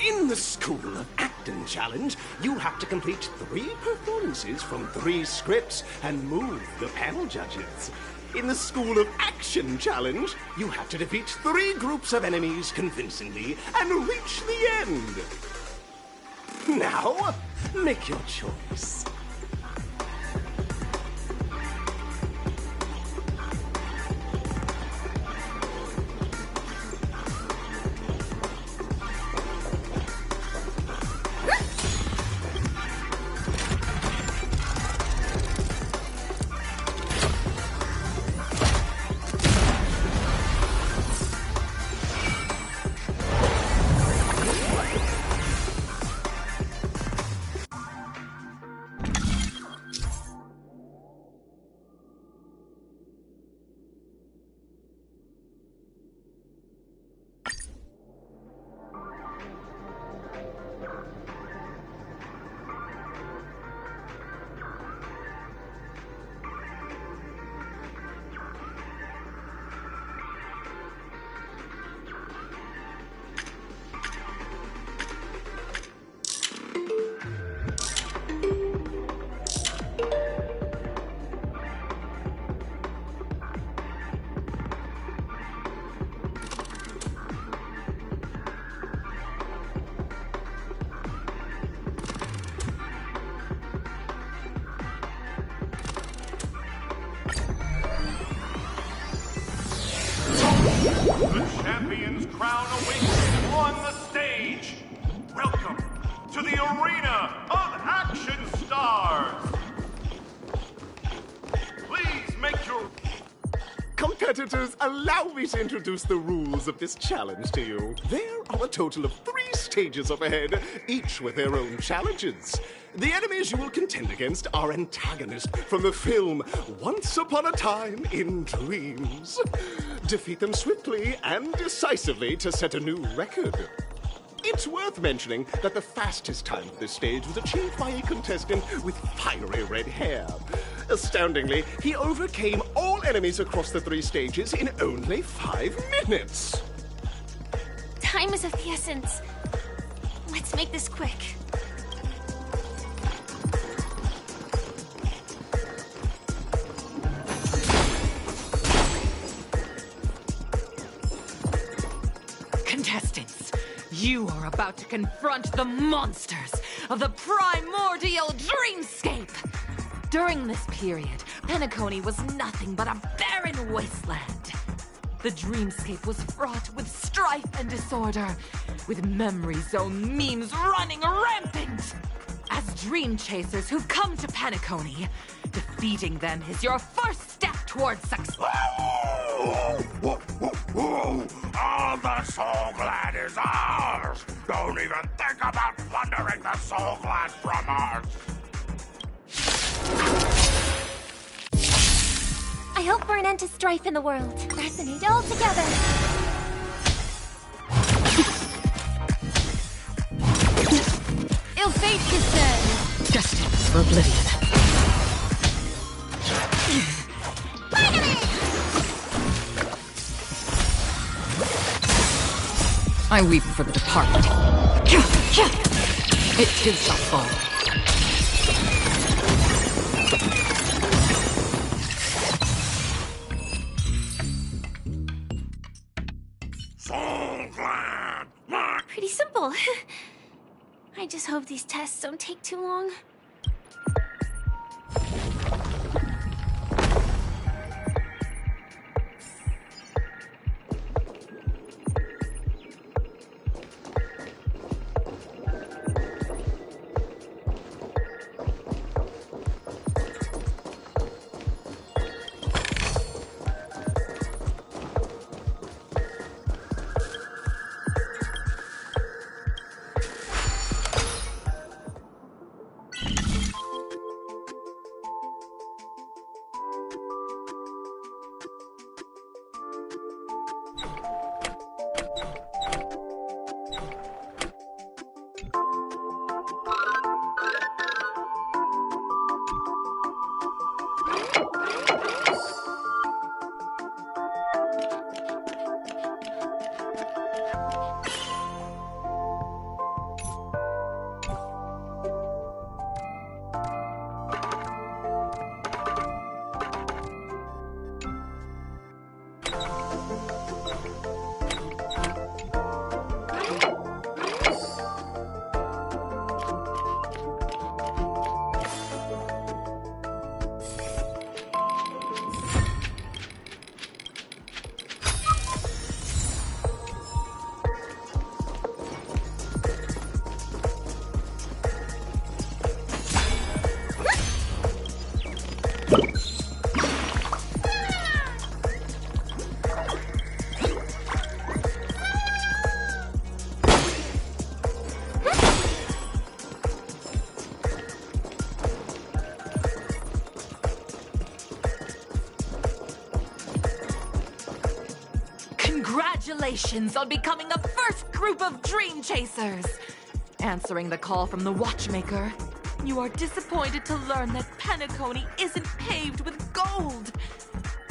In the School of Acting challenge, you have to complete 3 performances from 3 scripts and move the panel judges. In the School of Action challenge, you have to defeat 3 groups of enemies convincingly and reach the end. Now, make your choice. The champion's crown awaits on the stage. Welcome to the Arena of Action Stars. Please make your... Competitors, allow me to introduce the rules of this challenge to you. There are a total of 3 stages up ahead, each with their own challenges. The enemies you will contend against are antagonists from the film Once Upon a Time in Dreams. Defeat them swiftly and decisively to set a new record. It's worth mentioning that the fastest time for this stage was achieved by a contestant with fiery red hair. Astoundingly, he overcame all enemies across the 3 stages in only 5 minutes. Time is of the essence. Let's make this quick. Contestants, you are about to confront the monsters of the primordial dreamscape. During this period, Peanacony was nothing but a barren wasteland. The dreamscape was fraught with strife and disorder, with memory zone memes running rampant. As dream chasers who've come to Peanacony, defeating them is your first step towards success. All the Soul Glad is ours! Don't even think about plundering the Soul Glad from us! I hope for an end to strife in the world. Resonate all together. Ill fate is dead, destined for oblivion. I weep for the departed. It too shall fall. Pretty simple. I just hope these tests don't take too long. Congratulations on becoming a first group of Dream Chasers! Answering the call from the Watchmaker, you are disappointed to learn that Peanacony isn't paved with gold.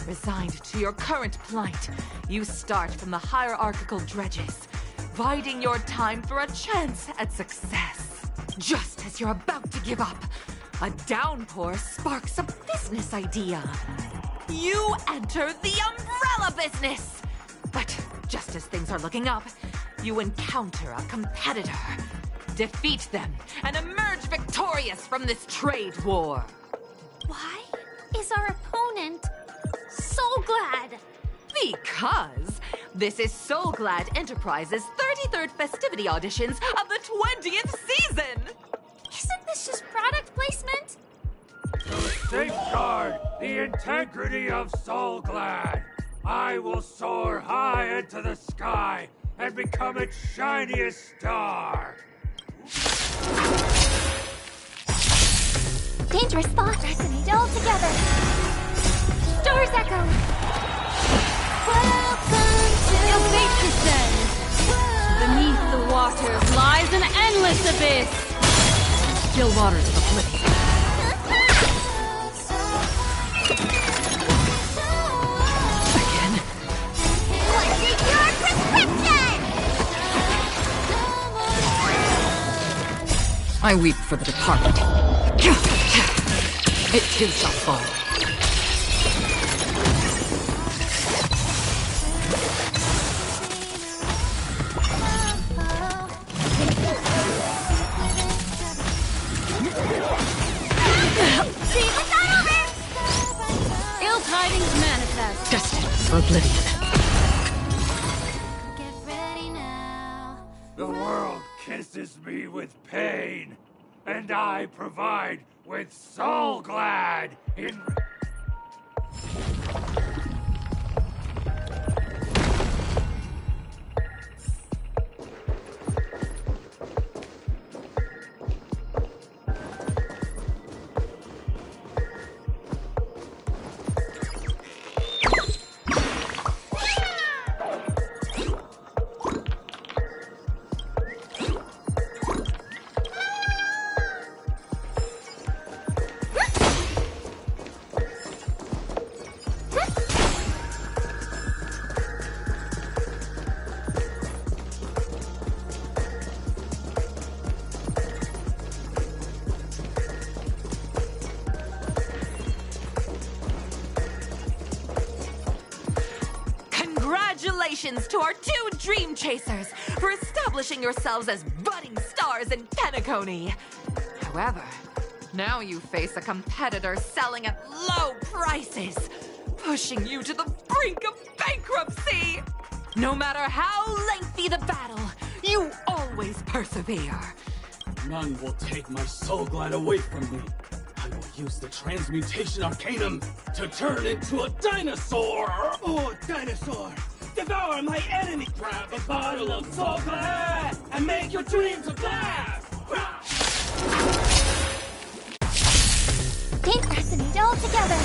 Resigned to your current plight, you start from the hierarchical dredges, biding your time for a chance at success. Just as you're about to give up, a downpour sparks a business idea. You enter the umbrella business! But just as things are looking up, you encounter a competitor. Defeat them and emerge victorious from this trade war. Why is our opponent so glad? Because this is So Glad Enterprises' 33rd festivity auditions of the 20th season! Isn't this just product placement? Safeguard the integrity of Soul Glad. I will soar high into the sky and become its shiniest star. Dangerous thoughts resonate all together. Stars echo. Welcome to Your fate descends. Beneath the waters lies an endless abyss. Still waters of oblivion. Again? What's in your prescription? I weep for the departed. It too shall fall. Ill tidings manifest. Destined for oblivion. The world kisses me with pain, and I provide with Soul Glad in... Congratulations to our two Dream Chasers for establishing yourselves as budding stars in Peanacony. However, now you face a competitor selling at low prices, pushing you to the brink of bankruptcy. No matter how lengthy the battle, you always persevere. None will take my Soul Glad away from me. I will use the transmutation arcanum to turn into a dinosaur! Oh, dinosaur! Devour my enemy! Grab a bottle of Soul Glad and make your dreams a blast! They resonate all together.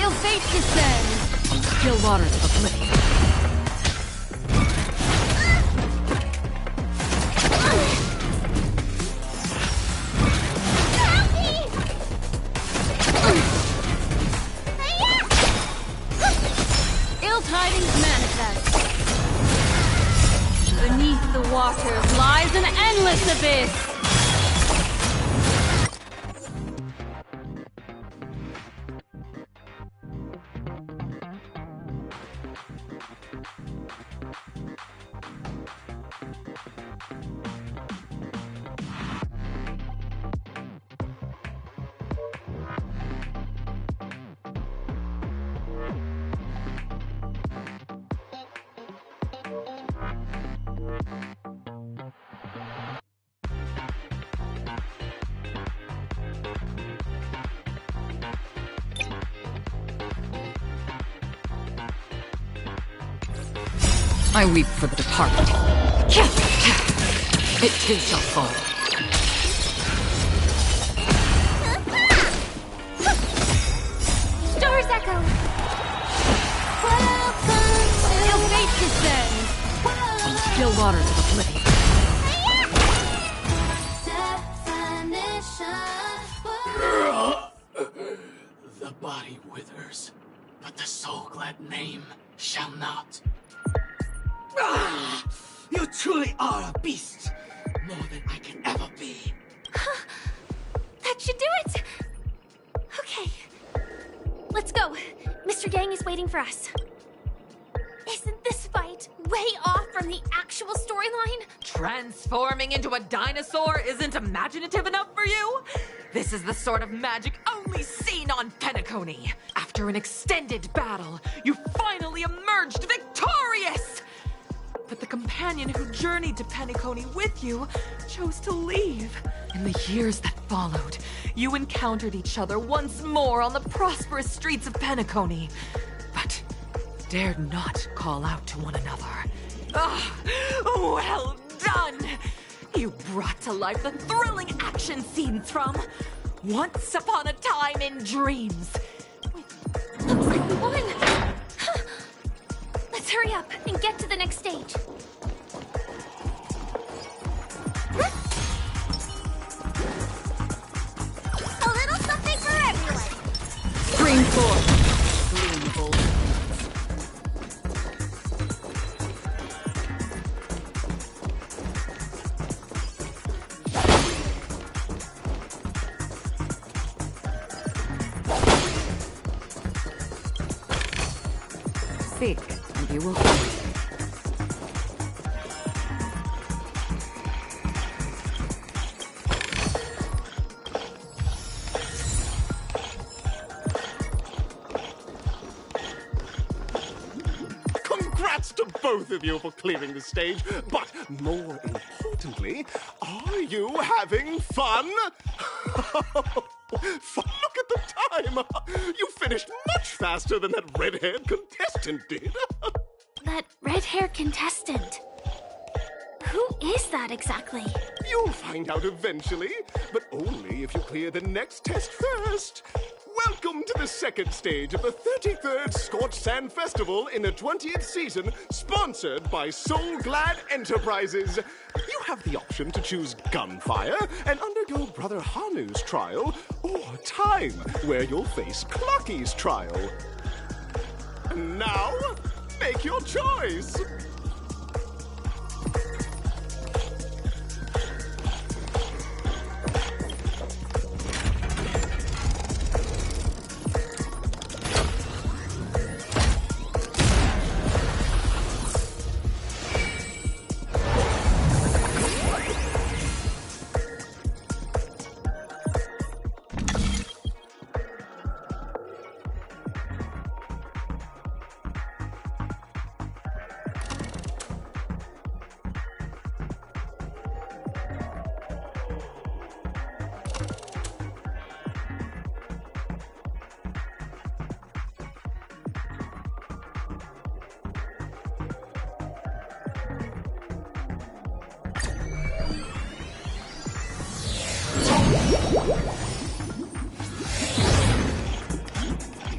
Ill fate descends. Still waters of oblivion. Ill tidings manifest. Beneath the waters lies an endless abyss. I weep for the departed. It too shall fall. Stars echo. Ill fate descends. body withers, but the soul glad name shall not. Ah! You truly are a beast! More than I can ever be. That should do it! Okay. Let's go. Mr. Yang is waiting for us. Isn't this fight way off from the actual storyline? Transforming into a dinosaur isn't imaginative enough for you? This is the sort of magic only seen on Peanacony. After an extended battle, you finally emerged victorious! But the companion who journeyed to Peanacony with you chose to leave. In the years that followed, you encountered each other once more on the prosperous streets of Peanacony, but dared not call out to one another. Ah, well done! You brought to life the thrilling action scenes from Once Upon a Time in Dreams. Looks like we won! Let's hurry up and get to the next stage. A little something for everyone. Screen 4. Gleam of old. Seek, and you will find. Congrats to both of you for clearing the stage, but more importantly, are you having fun? Look at the time! You finished much faster than that red-haired contestant did. That red-haired contestant. Who is that exactly? You'll find out eventually, but only if you clear the next test first. Welcome to the second stage of the 33rd Scorched Sand Festival in the 20th season, sponsored by Soul Glad Enterprises. You have the option to choose gunfire and undergo Brother Hanu's trial, or time, where you'll face Clocky's trial. Now, make your choice.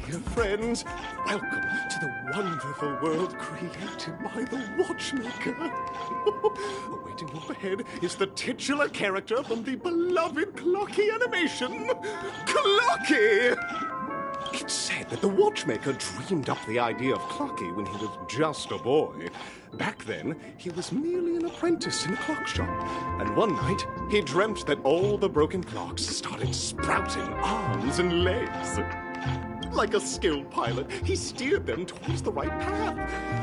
Dear friends, welcome to the wonderful world created by the Watchmaker. Awaiting up ahead is the titular character from the beloved Clocky animation, Clocky! It's said that the Watchmaker dreamed up the idea of Clocky when he was just a boy. Back then, he was merely an apprentice in a clock shop, and one night he dreamt that all the broken clocks started sprouting arms and legs. Like a skilled pilot, he steered them towards the right path.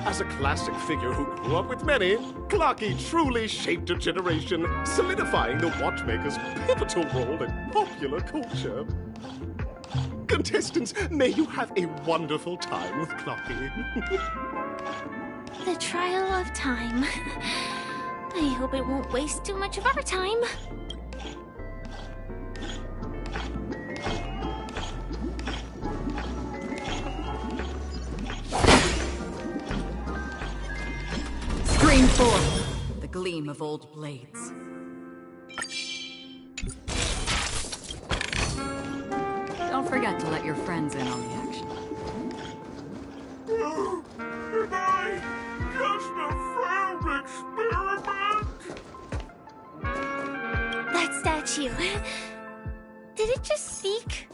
As a classic figure who grew up with many, Clocky truly shaped a generation, solidifying the Watchmaker's pivotal role in popular culture. Contestants, may you have a wonderful time with Clocky. The trial of time. I hope it won't waste too much of our time. Screen 4. The gleam of old blades. Don't forget to let your friends in on the action. Am I just a failed experiment? That statue. Did it just speak?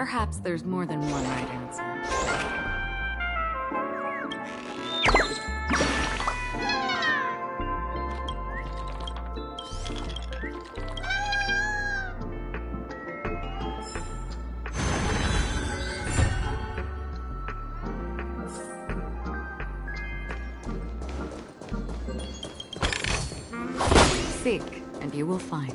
Perhaps there's more than one right answer. Seek, and you will find.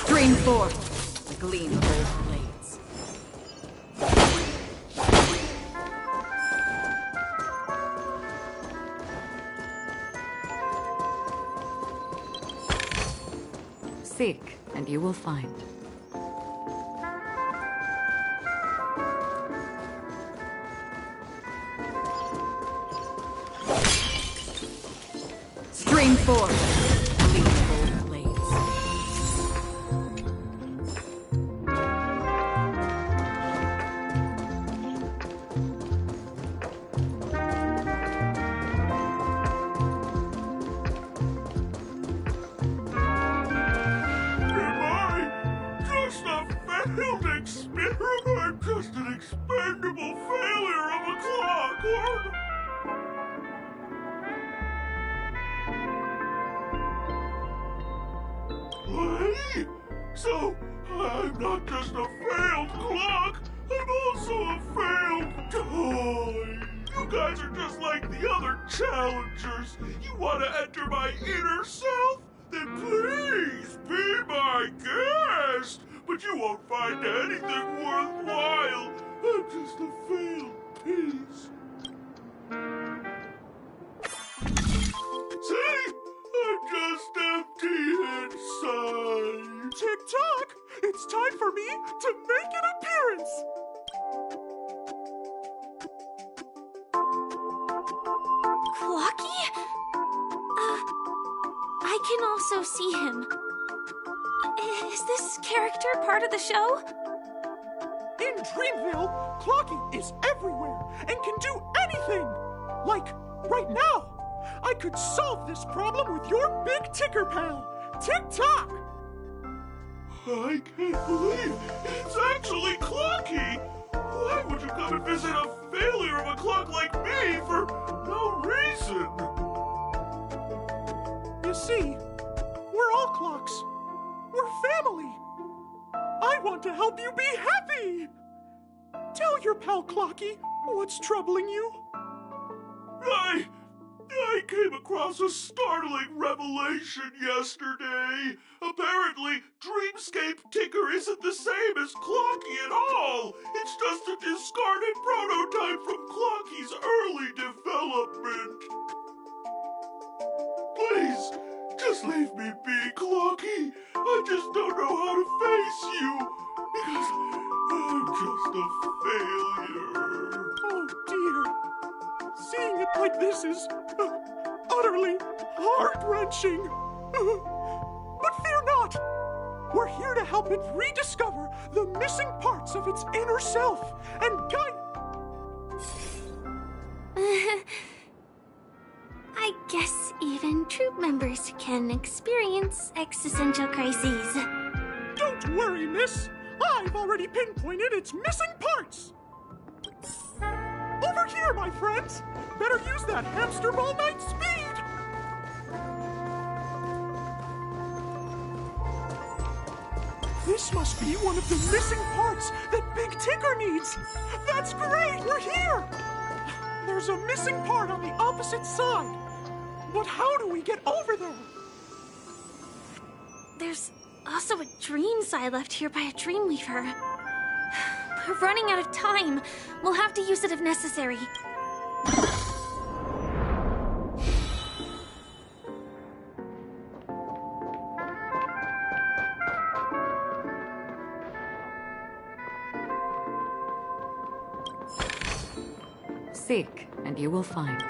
Stream forth the gleam of old blades. Seek, and you will find. Stream forth the gleam of old blades. I'm just an expendable failure of a clock. Wait, so I'm not just a failed clock, I'm also a failed toy. You guys are just like the other challengers. You want to enter my inner self? Then please be my guest. But you won't find anything worthwhile. I'm just a failed piece. See? I'm just empty inside. Tick-tock! It's time for me to make an appearance! Clocky? I can also see him. Is this character part of the show? In Dreamville, Clocky is everywhere and can do anything! Like, right now! I could solve this problem with your big ticker pal, Tick-tock! I can't believe it's actually Clocky! Why would you come and visit a failure of a clock like me for no reason? You see, we're all clocks. We're family. I want to help you be happy! Tell your pal Clocky what's troubling you. I came across a startling revelation yesterday. Apparently, Dreamscape Ticker isn't the same as Clocky at all. It's just a discarded prototype from Clocky's early development. Please, just leave me be, Clocky. I just don't know how to face you, because I'm just a failure. Oh, dear. Seeing it like this is utterly heart-wrenching. But fear not. We're here to help it rediscover the missing parts of its inner self and guide... I guess even troop members can experience existential crises. Don't worry, miss. I've already pinpointed its missing parts. Over here, my friends. Better use that hamster ball night speed. This must be one of the missing parts that Big Ticker needs. That's great, we're here. There's a missing part on the opposite side. But how do we get over there? There's also a dream side left here by a Dreamweaver. we're running out of time. We'll have to use it if necessary. Seek, and you will find.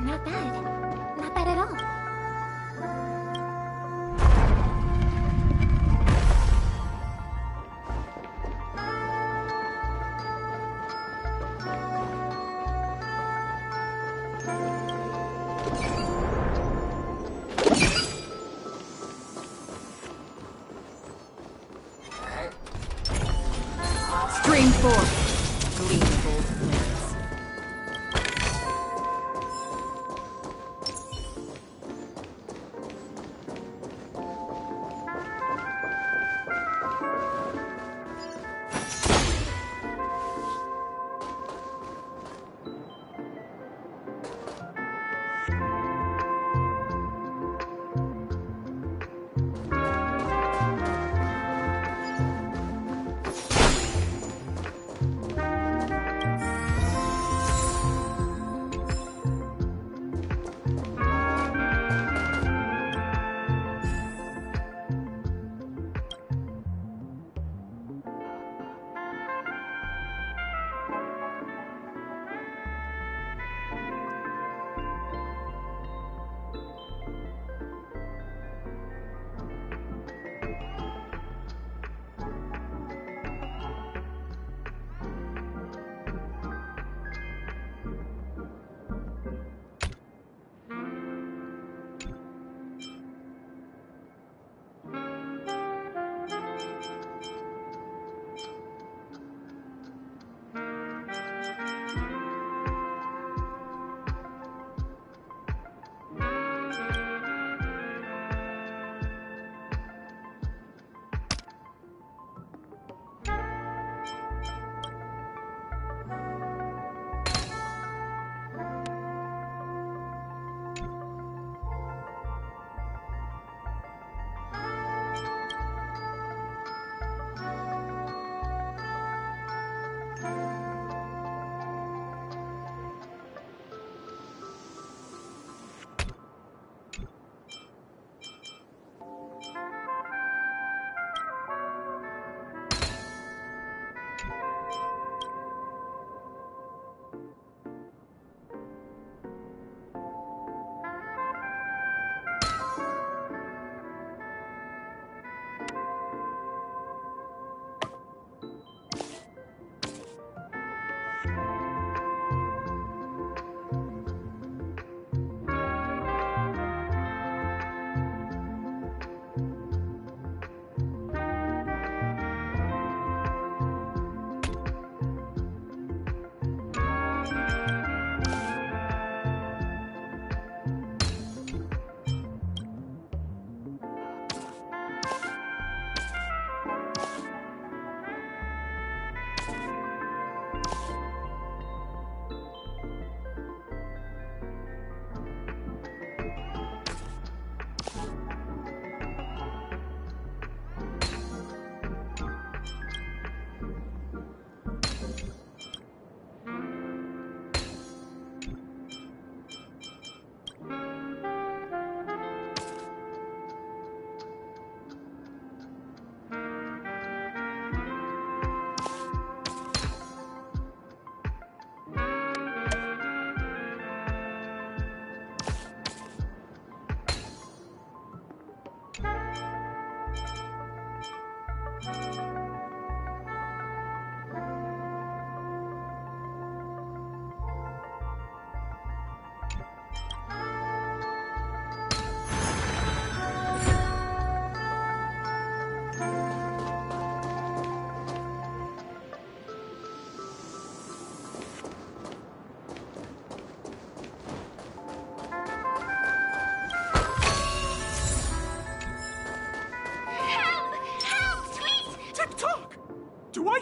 Not bad. Not bad at all. Stream forth, gleeful flames.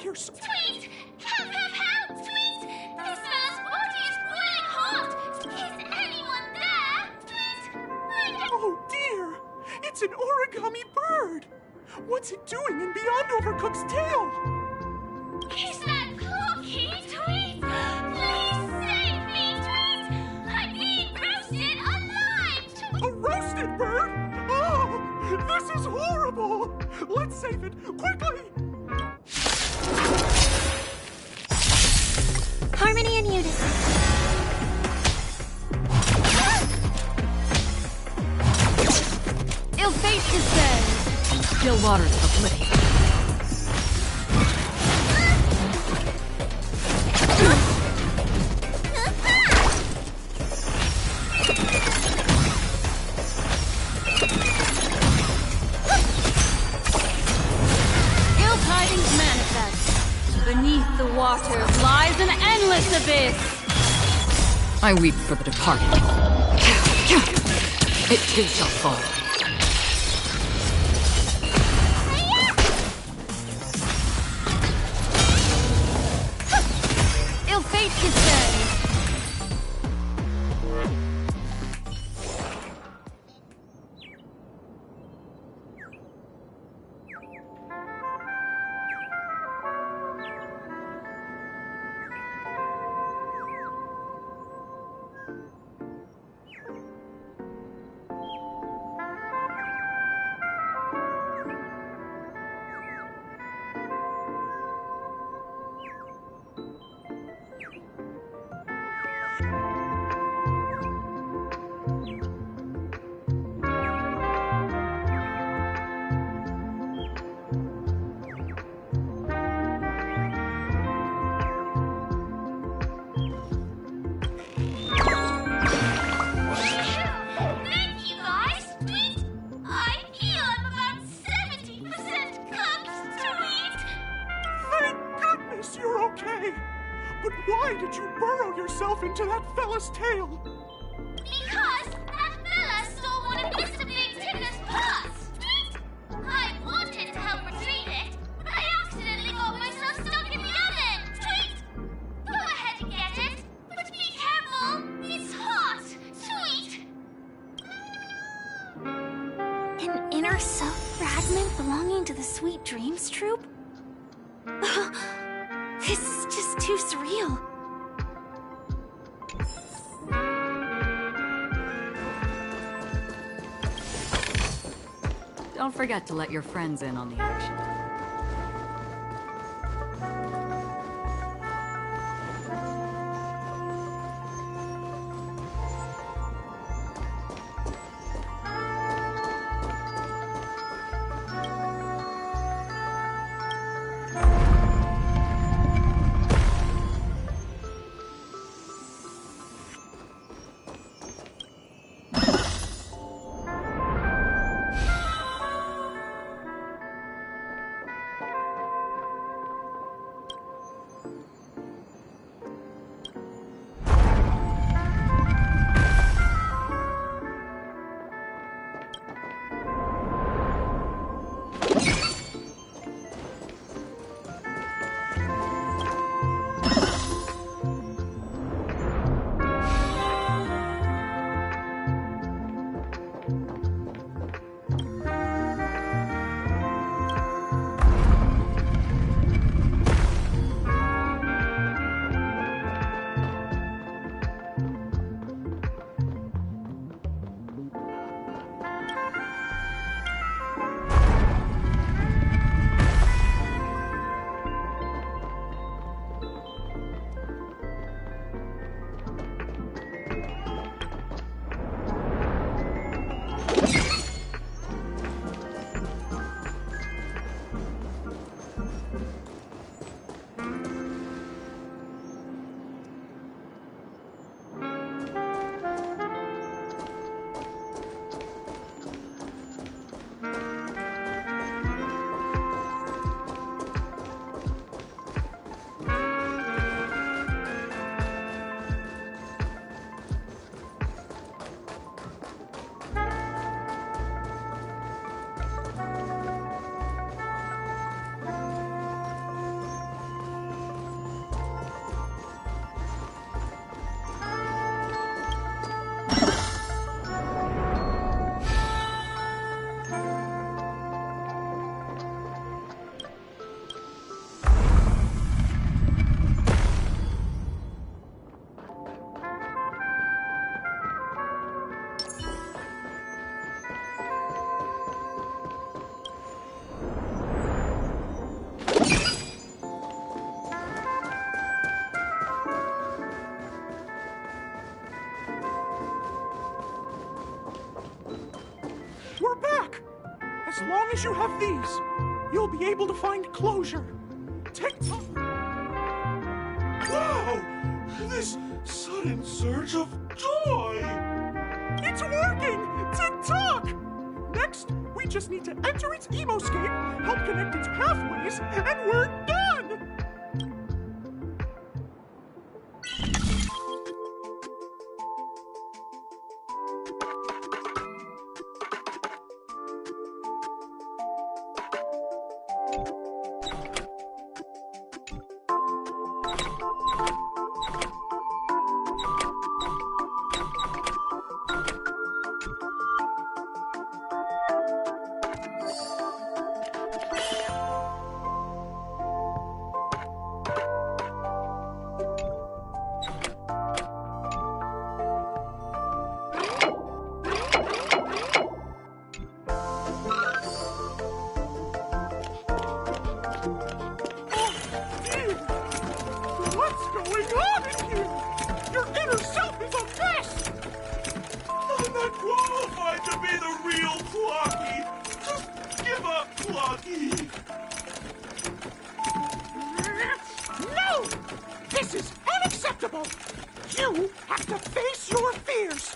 here so... Tweet! Help, help, help! Tweet! This fellow's body is boiling hot! Is anyone there? Tweet! Oh dear! It's an origami bird! What's it doing in Beyond Overcooked's tail? Is that Corky? Tweet! Please save me, Tweet! I'm being roasted alive! A roasted bird? Oh! This is horrible! Let's save it! Quickly! Harmony and unison. Ill fate is dead. Still waters of living. Ill tidings manifest. Beneath the waters lies an endless abyss. I weep for the departed. It too shall fall. Ill fate is dead. Thank you, guys! Tweet! I feel I'm about 70% cooked, Tweet! Thank goodness you're okay! But why did you burrow yourself into that fella's tail? Because that fella stole one of Mr. Big Tinder's pots, Tweet! I wanted to help retrieve it, but I accidentally got myself stuck in the oven, Tweet! Go ahead and get it, but be careful! It's hot, Tweet! An inner self fragment belonging to the Sweet Dreams troupe? This is just too surreal. Don't forget to let your friends in on the action. long as you have these, you'll be able to find closure. Tick-tock! Wow! This sudden surge of joy! It's working! Tick-tock! Next, we just need to enter its emoscape, help connect its pathways, and we're done! No! This is unacceptable! You have to face your fears!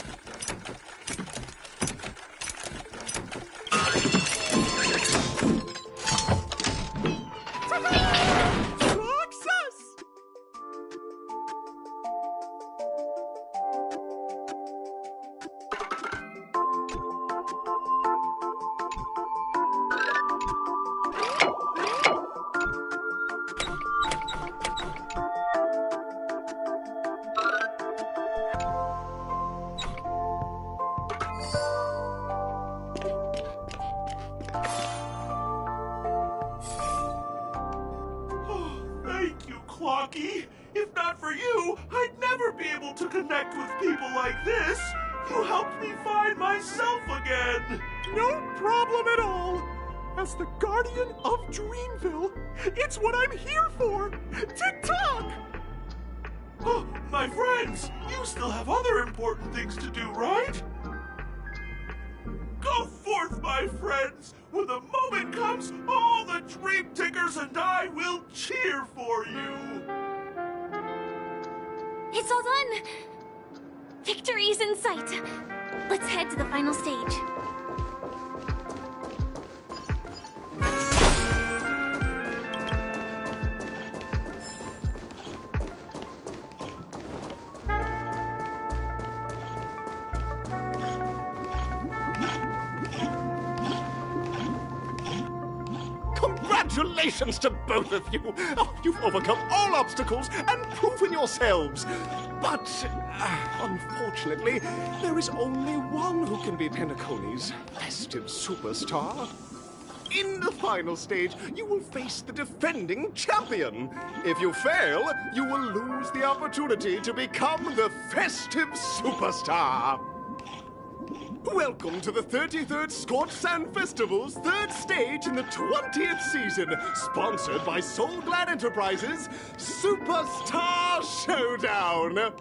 Clocky. If not for you, I'd never be able to connect with people like this. You helped me find myself again. No problem at all. As the guardian of Dreamville, it's what I'm here for. Tick-tock! Oh, my friends, you still have other important things to do, right? Go forth, my friends. When the moment comes, all the Dream Tickers and I will cheer for you. It's all done! Victory's in sight. Let's head to the final stage. Congratulations to both of you! Oh, you've overcome all obstacles and proven yourselves. But, unfortunately, there is only one who can be Peanacony's festive superstar. In the final stage, you will face the defending champion. If you fail, you will lose the opportunity to become the festive superstar. Welcome to the 33rd Scorched Sand Festival's third stage in the 20th season, sponsored by Soul Glad Enterprises, Superstar Showdown!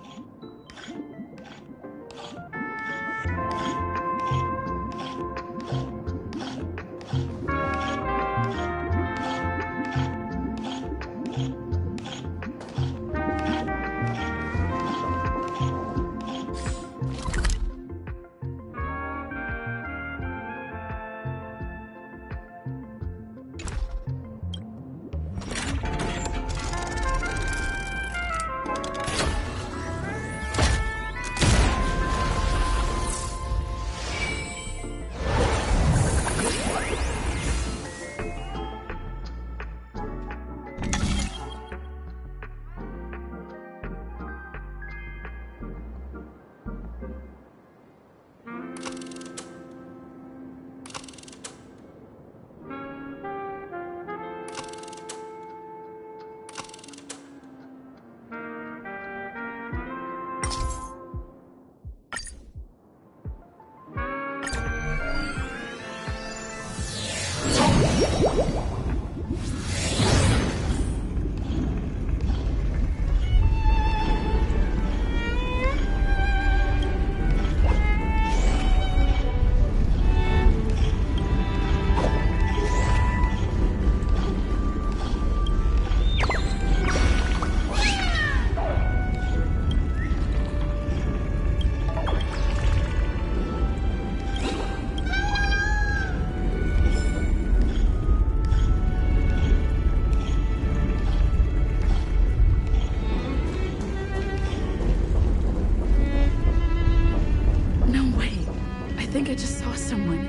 think I just saw someone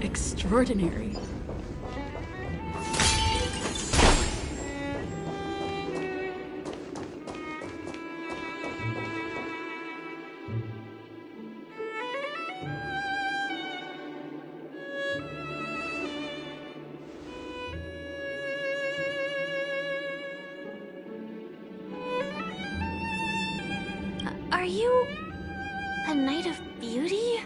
extraordinary. Are you a knight of beauty?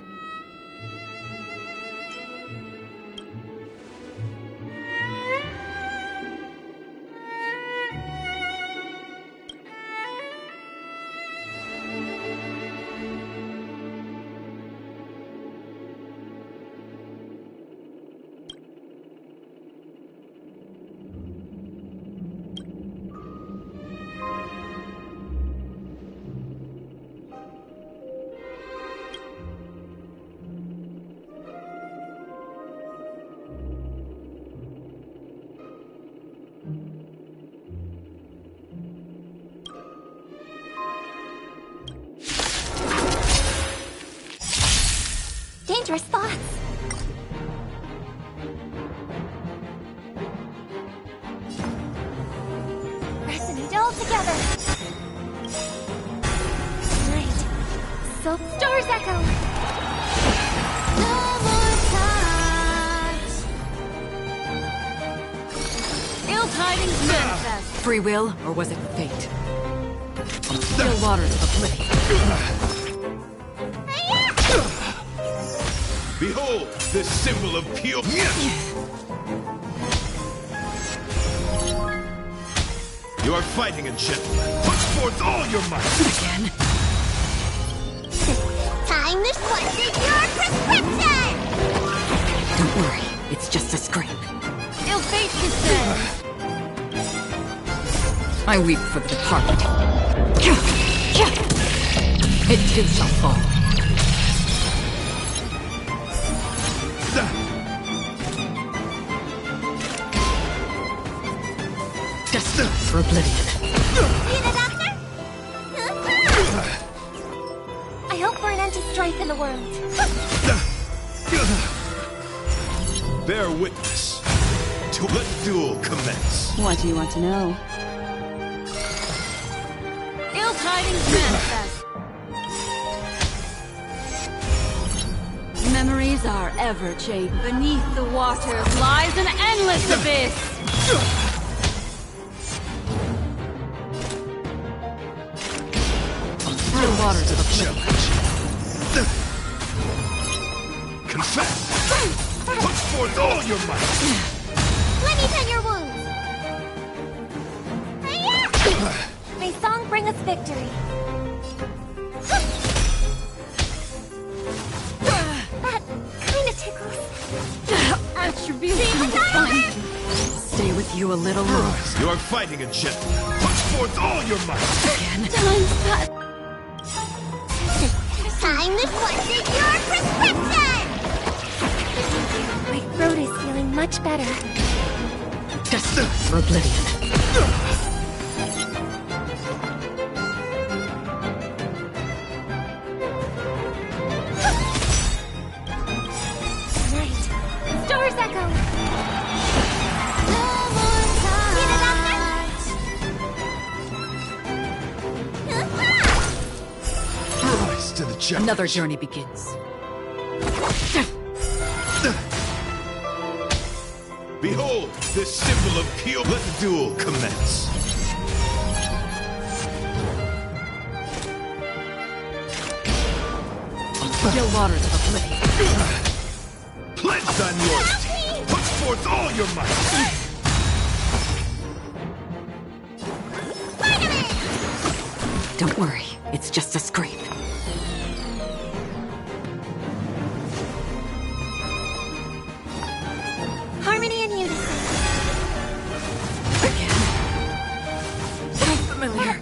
Dangerous thoughts. Resonate all together. Right. Silk Stars Echo. No more touch. Ill tidings manifest. Free will, or was it fate? Still waters of oblivion. Behold, this symbol of pure... You are fighting a gentleman. Put forth all your might. Again? Time to squash your prescription! Don't worry, it's just a scrape. Ill fate descends. I weep for the departed. It too shall fall. Destined for oblivion. I hope for an end to strife in the world. Bear witness to the duel commence. What do you want to know? Ill tidings manifest. Memories are ever changing. Beneath the waters lies an endless abyss. Still waters of oblivion. Confess! Put forth all your might! Let me tend your wounds. May song bring us victory. That kinda tickles. Attribution will find you. Stay with you a little longer. You are fighting a gentleman. Put forth all your might! Again? Time to squash your prescription! My throat is feeling much better. Destined for oblivion. Right. Stars Echo. Rise to the challenge. Another journey begins. Behold, this symbol of pure... Let the duel commence. Still waters of oblivion. Pledged on loyalty. Put forth all your might. Don't worry, it's just a scrape. Harmony and unison. Again? So familiar.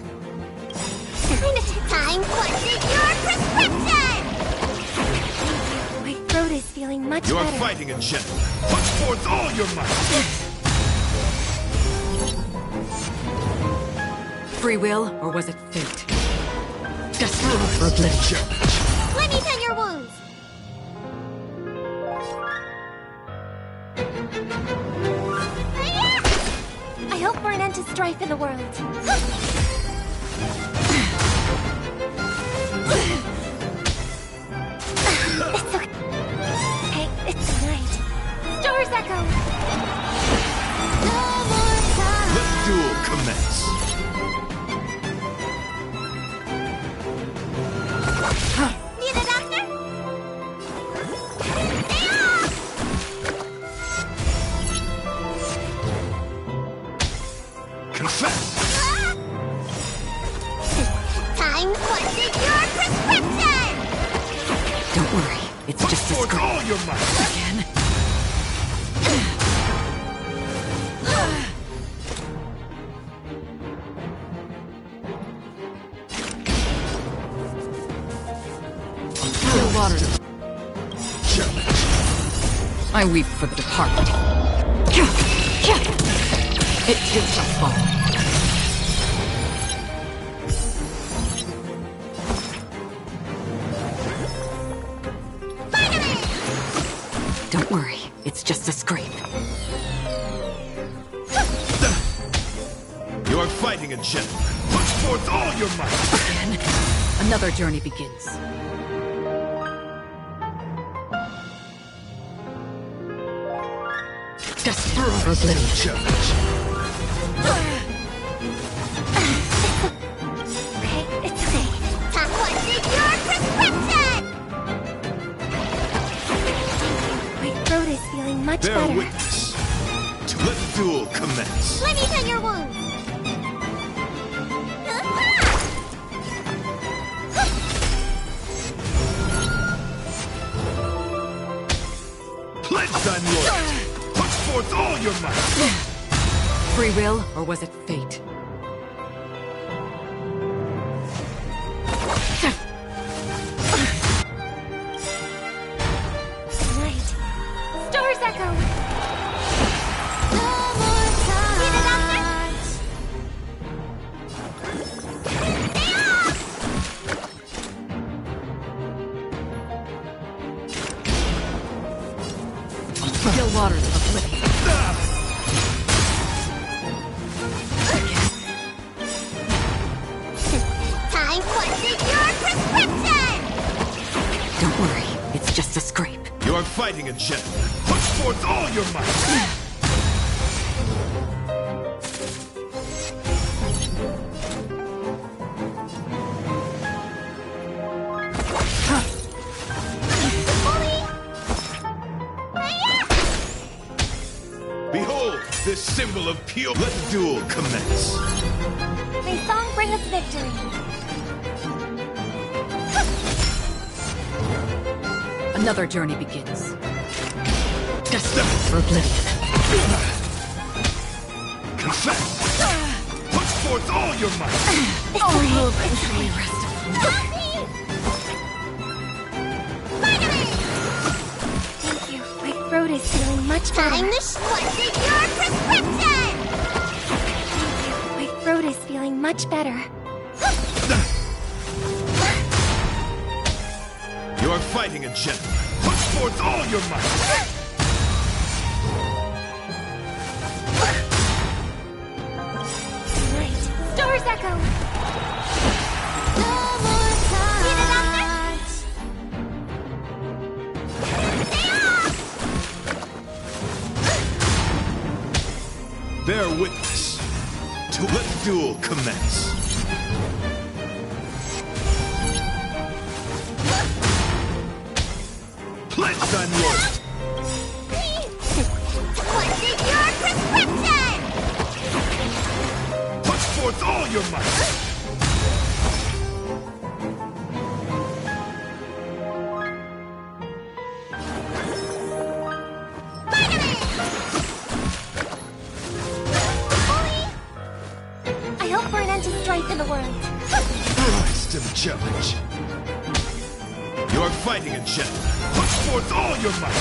Time squashing your prescription! My throat is feeling much You are better. fighting a gentleman. Put forth all your might. Free will, or was it fate? Destined for oblivion. Let me tend your wounds. I hope for an end to strife in the world. It's okay. It's night. Stars echo. Let the duel commence. Need a doctor? Confess! Time quested your prescription! Don't worry, it's just a Forth all your might! Again. Still water. I weep for the departed. It takes us all. Don't worry, it's just a scrape. You are fighting a gentleman. Put forth all your might! Again, another journey begins. Desperate for oblivion. Okay, it's okay. Time quested your prescription! My throat is feeling much Bear better. witness to let the duel commence. Let me tend your wounds. Pledge thine loyalty. Put forth all your might. Free will, or was it fate? Night. Stars echo. Need a doctor? Still waters of oblivion. Time quested your prescription! Don't worry, it's just a scrape. You are fighting a gentleman. Put forth all your might. Behold, this symbol of pure. Let the duel commence. May song bring us victory. Another journey begins. Desperate for oblivion. Confess! Put forth all your might! All will eventually rest. Thank you. My throat is feeling much better. Time to quested your prescription! My throat is feeling much better. You are fighting a gentleman. Put forth all your might! Night. Stars echo. Need a doctor? Bear witness to let the duel commence. Pledge thine loyalty. Quested your prescription! Put forth all your might. I hope for an end to strife in the world. Rise to the challenge. You are fighting a gentleman. Put forth all your might.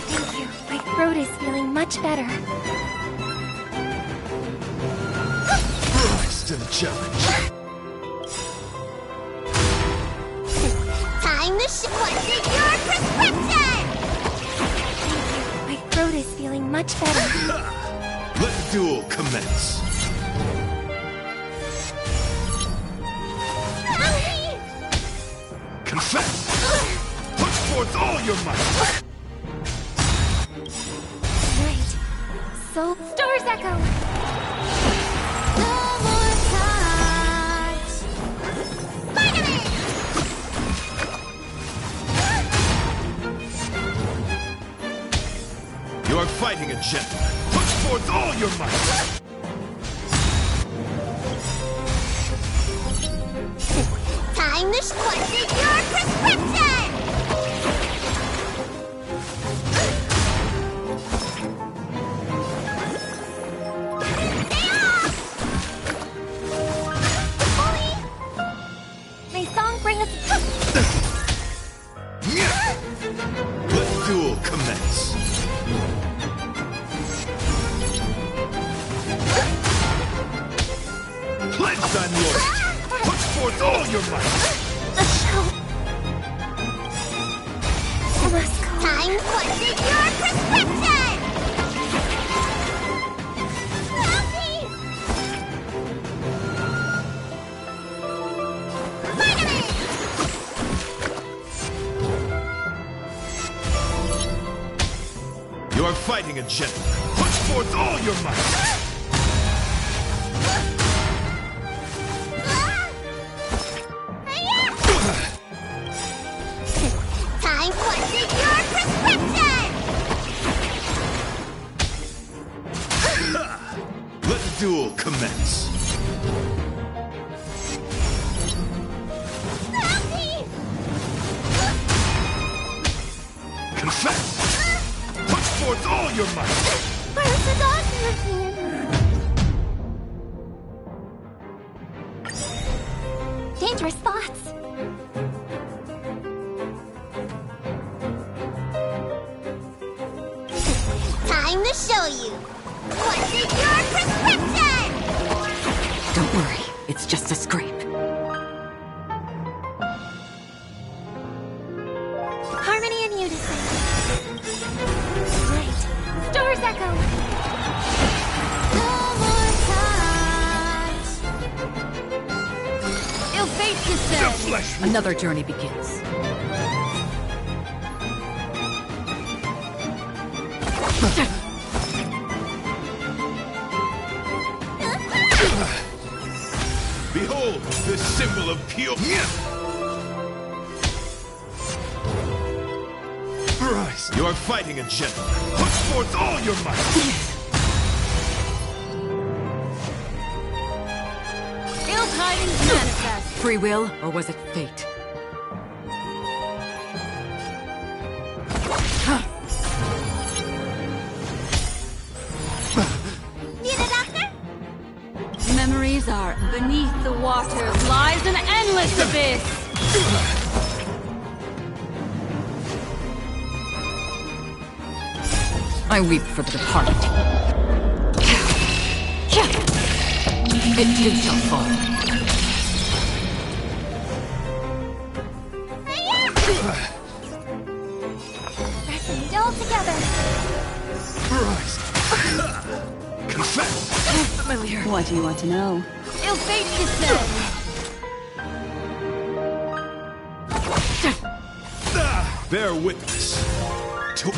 Thank you. My throat is feeling much better. Rise to to the challenge. Time to what's in your prescription? My throat is feeling much better. Let the duel commence. Confess! Put forth all your might! Right. So, Stars Echo! No more touch! Spider-Man! You are fighting a gentleman. Put forth all your might! Time to what's in your prescription? May song bring us... Let the duel commence. Pledge thy loyalty. Put forth all your might. The show. Let's go. Time what's in your prescription? Help me! You are fighting a gentleman. Put forth all your might. Time what's in your prescription? Let the duel commence. Help me! Confess! Put forth all your might! Where's the doctor? Dangerous thoughts. Time to show you. What's in your prescription? Don't worry, it's just a scrape. Harmony and unison. Right. Stars Echo. No more touch. Ill fate is said. Another journey begins. Behold, the symbol of pure... Christ! You are fighting a gentleman. Put forth all your might! Ill tidings manifest. Free will, or was it fate? Need a doctor? Memories are beneath the waters lies an endless abyss. I weep for the departed. It too shall fall. Still together. Christ! Confess! Familiar. What do you want to know? Ill fate is said. Bear witness to...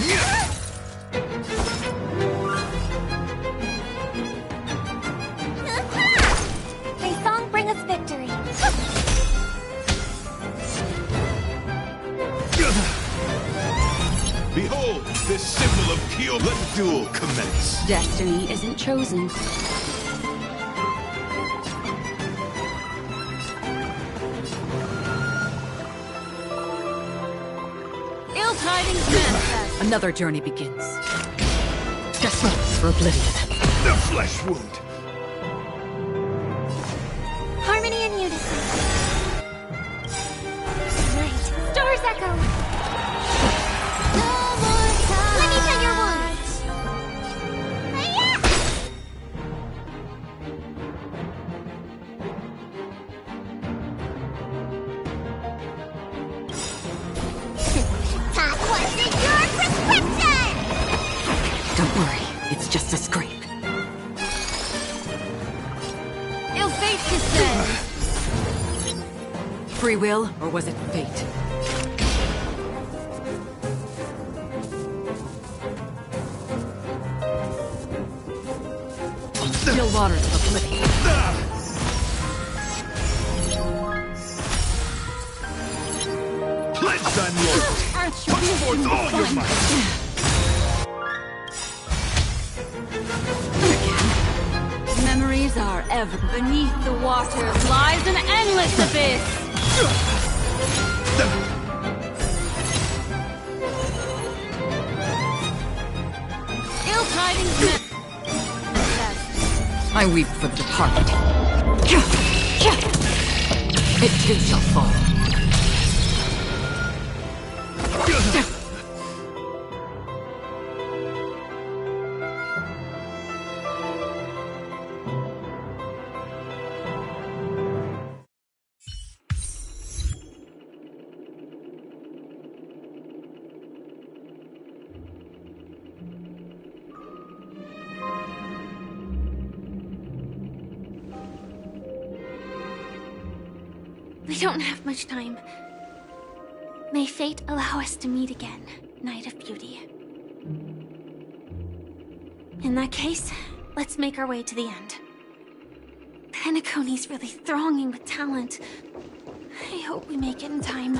May song bring us victory. Behold, this symbol of pure... Let the duel commence. Destiny isn't chosen. Ill tidings manifest. Another journey begins. Destined for oblivion. The flesh wound. Harmony and unison. Right. Stars Echo. No more touch. Let me tell your wound. free will, or was it fate? Still waters of oblivion. Pledge thy loyalty! Put forth all your might! Memories are ever beneath the waters lies an endless abyss. Ill tidings met. I weep for the departed. It too shall fall. We don't have much time. May fate allow us to meet again, Knight of Beauty. In that case, let's make our way to the end. Peanacony's really thronging with talent. I hope we make it in time.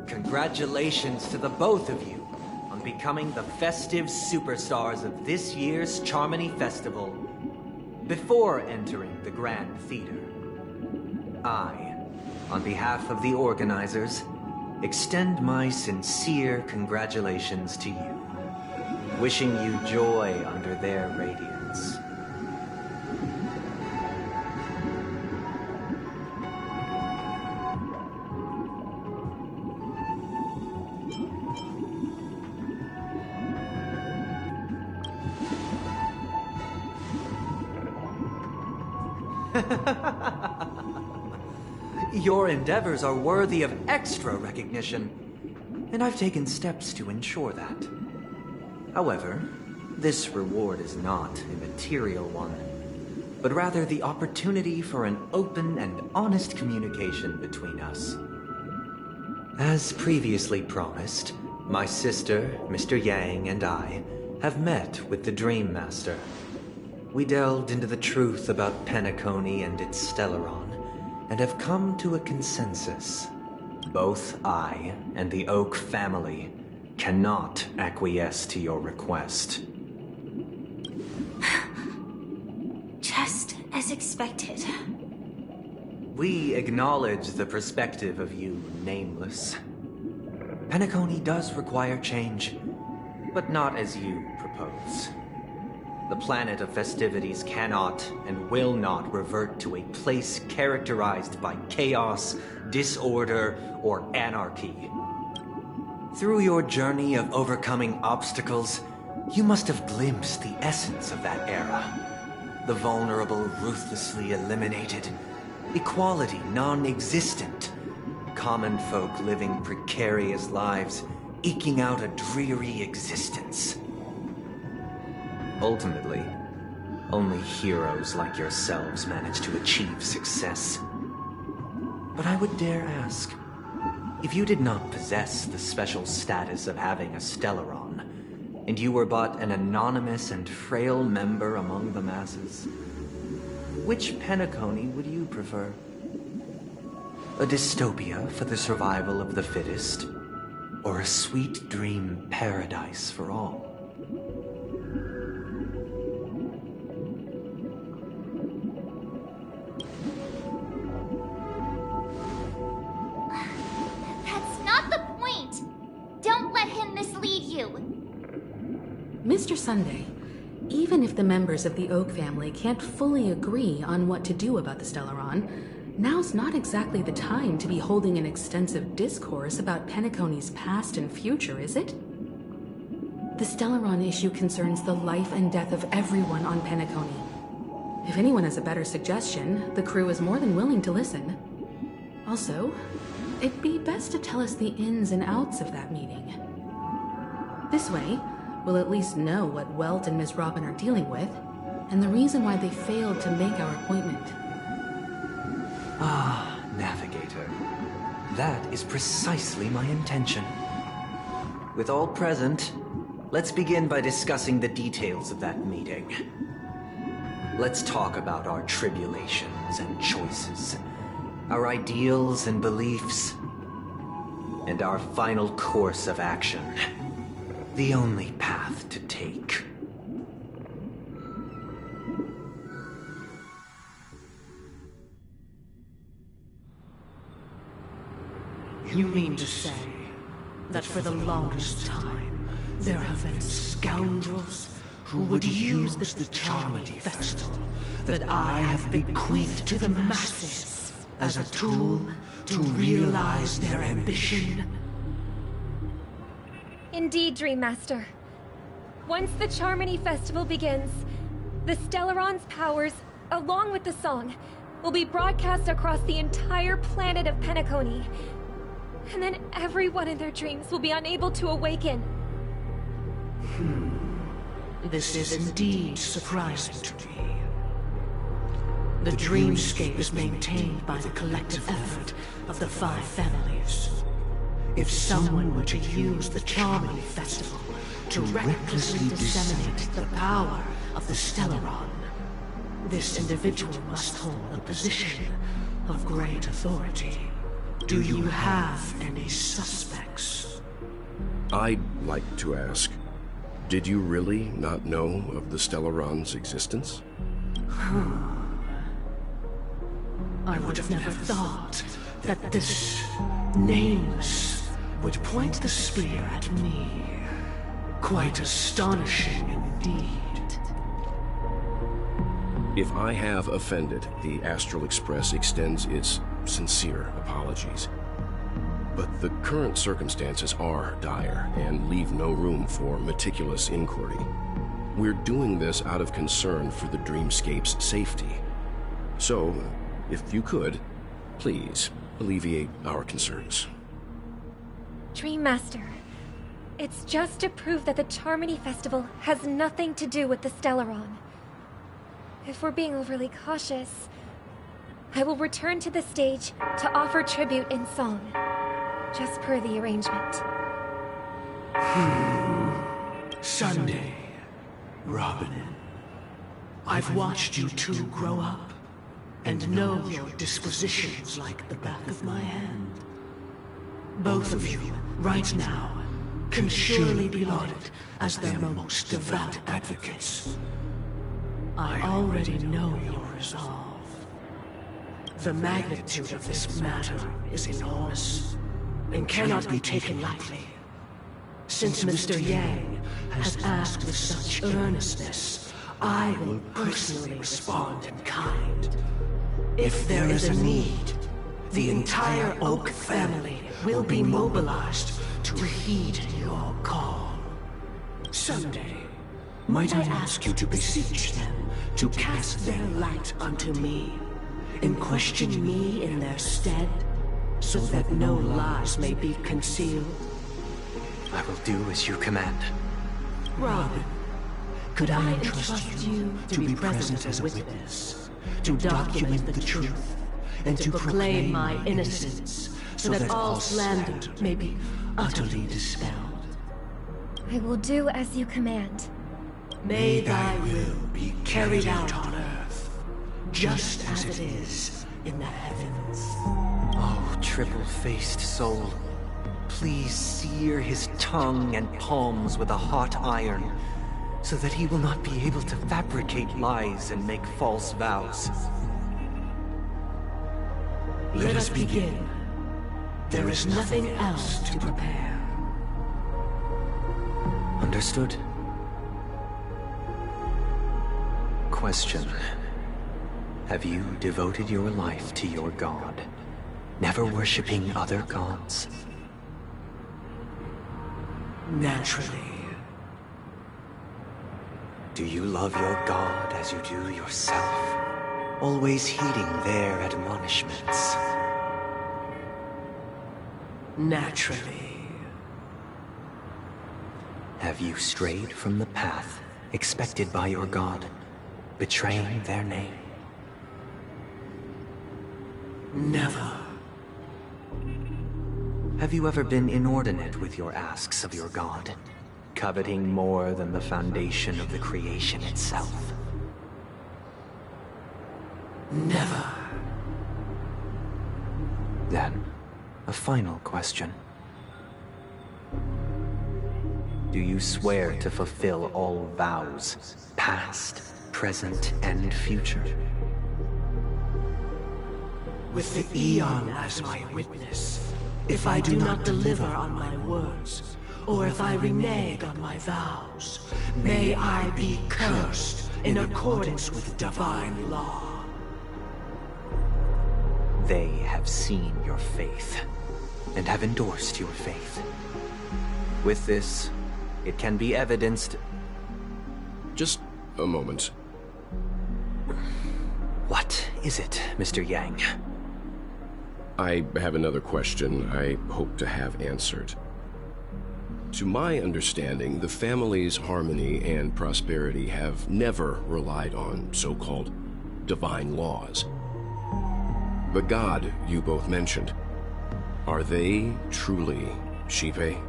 Congratulations to the both of you on becoming the festive superstars of this year's Charmony Festival. Before entering the Grand Theater, I, on behalf of the organizers, extend my sincere congratulations to you, wishing you joy under their radiance. Your endeavors are worthy of extra recognition, and I've taken steps to ensure that. However, this reward is not a material one, but rather the opportunity for an open and honest communication between us. As previously promised, my sister, Mr. Yang, and I have met with the Dream Master. We delved into the truth about Peanacony and its Stellaron, and have come to a consensus. Both I and the Oak family cannot acquiesce to your request. Just as expected. We acknowledge the perspective of you, Nameless. Peanacony does require change, but not as you propose. The planet of festivities cannot and will not revert to a place characterized by chaos, disorder, or anarchy. Through your journey of overcoming obstacles, you must have glimpsed the essence of that era. The vulnerable ruthlessly eliminated, equality non-existent, common folk living precarious lives, eking out a dreary existence. Ultimately, only heroes like yourselves manage to achieve success. But I would dare ask, if you did not possess the special status of having a Stellaron, and you were but an anonymous and frail member among the masses, which Peanacony would you prefer? A dystopia for the survival of the fittest, or a sweet dream paradise for all? That's not the point! Don't let him mislead you! Mr. Sunday, even if the members of the Oak family can't fully agree on what to do about the Stellaron, now's not exactly the time to be holding an extensive discourse about Peanacony's past and future, is it? The Stellaron issue concerns the life and death of everyone on Peanacony. If anyone has a better suggestion, the crew is more than willing to listen. Also, it'd be best to tell us the ins and outs of that meeting. This way, we'll at least know what Welt and Ms. Robin are dealing with, and the reason why they failed to make our appointment. Ah, Navigator. That is precisely my intention. With all present, let's begin by discussing the details of that meeting. Let's talk about our tribulations and choices, our ideals and beliefs, and our final course of action. The only path to take. You mean to say that for the longest time, there have been scoundrels who would use the Peanacony festival that I have bequeathed to the masses as a tool to realize their ambition? Indeed, Dream Master. Once the Peanacony festival begins, the Stellaron's powers, along with the song, will be broadcast across the entire planet of Peanacony. And then everyone in their dreams will be unable to awaken. This is indeed surprising to me. The dreamscape is maintained by the collective effort of the 5 families. If someone were to use the Peanacony festival to recklessly disseminate the power of the Stellaron, this individual must hold a position of great authority. Do you have any suspects? I'd like to ask, did you really not know of the Stellaron's existence? I would have never thought that this nameless would point the spear at me. Quite astonishing indeed. If I have offended, the Astral Express extends its sincere apologies. But the current circumstances are dire and leave no room for meticulous inquiry. We're doing this out of concern for the dreamscape's safety. So, if you could, please alleviate our concerns. Dream Master, it's just to prove that the Peanacony festival has nothing to do with the Stellaron. If we're being overly cautious, I will return to the stage to offer tribute in song, just per the arrangement. Sunday, Robin, I've watched you two grow up and know your dispositions like the back of my hand. Both of you, right now, can surely be lauded as their most devout advocates. I already know your resolve. The magnitude of this matter is enormous and cannot be taken lightly. Since Mr. Yang has asked with such earnestness, I will personally respond in kind. If there is a need, the entire Oak family will be mobilized to heed your call. Someday, might I ask you to beseech them to cast their light unto me, and question me in their stead, so that no lies may be concealed? I will do as you command. Robin, could I entrust you to be present as a witness, to document the truth, and to proclaim my innocence, so that all slander may be utterly dispelled? I will do as you command. May thy will be carried out on earth, just as it is in the heavens. Oh, triple-faced soul. Please sear his tongue and palms with a hot iron, so that he will not be able to fabricate lies and make false vows. Let us begin. There is nothing else to prepare. Understood. Question. Have you devoted your life to your god, never worshipping other gods? Naturally. Do you love your god as you do yourself, always heeding their admonishments? Naturally. Have you strayed from the path expected by your god, betraying their name? Never. Have you ever been inordinate with your asks of your god, coveting more than the foundation of the creation itself? Never. Then, a final question. Do you swear to fulfill all vows, past, present, and future? With the Eon as my witness, if I do not deliver on my words, or if I renege on my vows, may I be cursed in accordance with divine law. They have seen your faith, and have endorsed your faith. With this, it can be evidenced... Just a moment. What is it, Mr. Yang? I have another question I hope to have answered. To my understanding, the family's harmony and prosperity have never relied on so-called divine laws. The god you both mentioned, are they truly Shipe?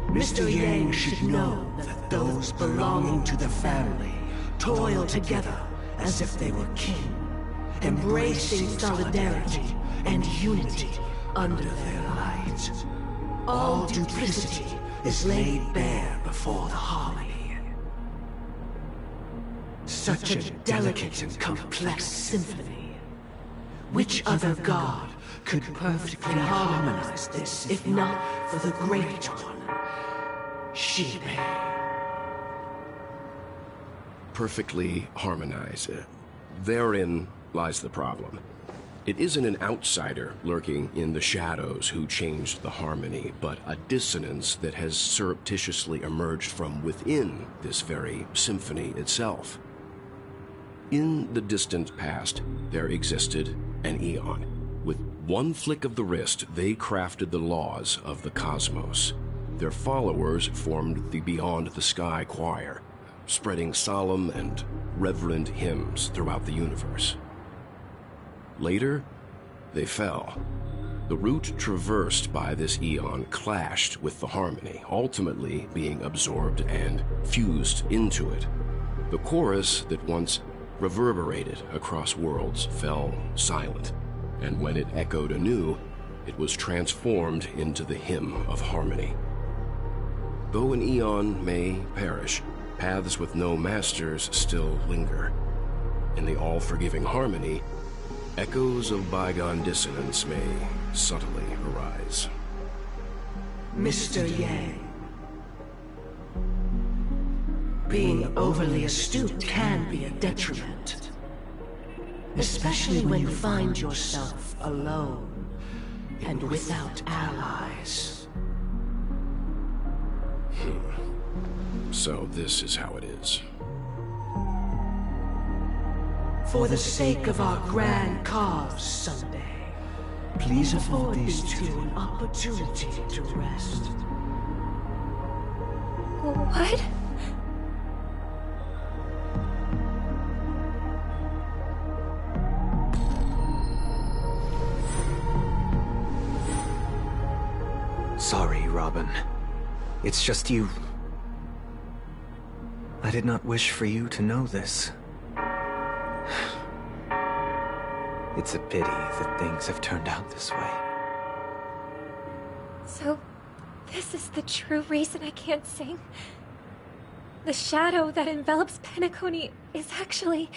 Mr. Yang should know that those belonging to the family toil together as if they were kin, embracing solidarity and unity under their light. All duplicity is laid bare before the harmony. Such a delicate and complex symphony. Which other god could perfectly harmonize this, if not for the great one, Shipe? Perfectly harmonize. Therein lies the problem. It isn't an outsider lurking in the shadows who changed the harmony, but a dissonance that has surreptitiously emerged from within this very symphony itself. In the distant past, there existed an Eon. With one flick of the wrist, they crafted the laws of the cosmos. Their followers formed the Beyond the Sky Choir, spreading solemn and reverent hymns throughout the universe. Later, they fell. The route traversed by this Eon clashed with the harmony, ultimately being absorbed and fused into it. The chorus that once reverberated across worlds fell silent, and when it echoed anew, it was transformed into the hymn of harmony. Though an Eon may perish, paths with no masters still linger. In the all-forgiving harmony, echoes of bygone dissonance may subtly arise. Mr. Yang, being overly astute can be a detriment, especially when you find yourself alone and without allies. So this is how it is. For the sake of our grand cause someday, Please afford these two an opportunity to rest. What? Sorry, Robin. It's just you. I did not wish for you to know this. It's a pity that things have turned out this way. So, this is the true reason I can't sing? The shadow that envelops Peanacony is actually...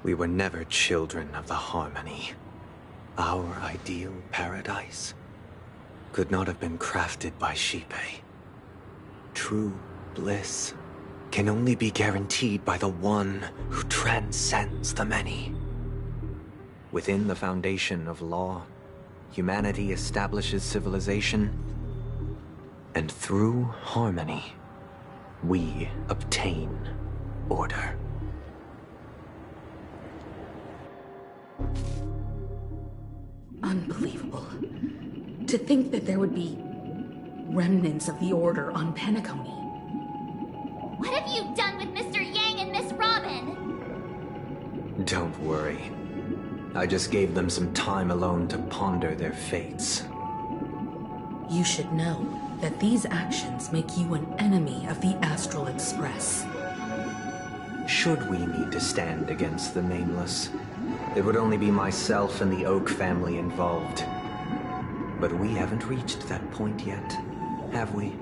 We were never children of the harmony. Our ideal paradise could not have been crafted by Xipe. True bliss can only be guaranteed by the one who transcends the many. Within the foundation of law, humanity establishes civilization, and through harmony, we obtain order. Unbelievable. To think that there would be remnants of the Order on Peanacony. What have you done with Mr. Yang and Miss Robin? Don't worry. I just gave them some time alone to ponder their fates. You should know that these actions make you an enemy of the Astral Express. Should we need to stand against the Nameless, it would only be myself and the Oak family involved. But we haven't reached that point yet, have we?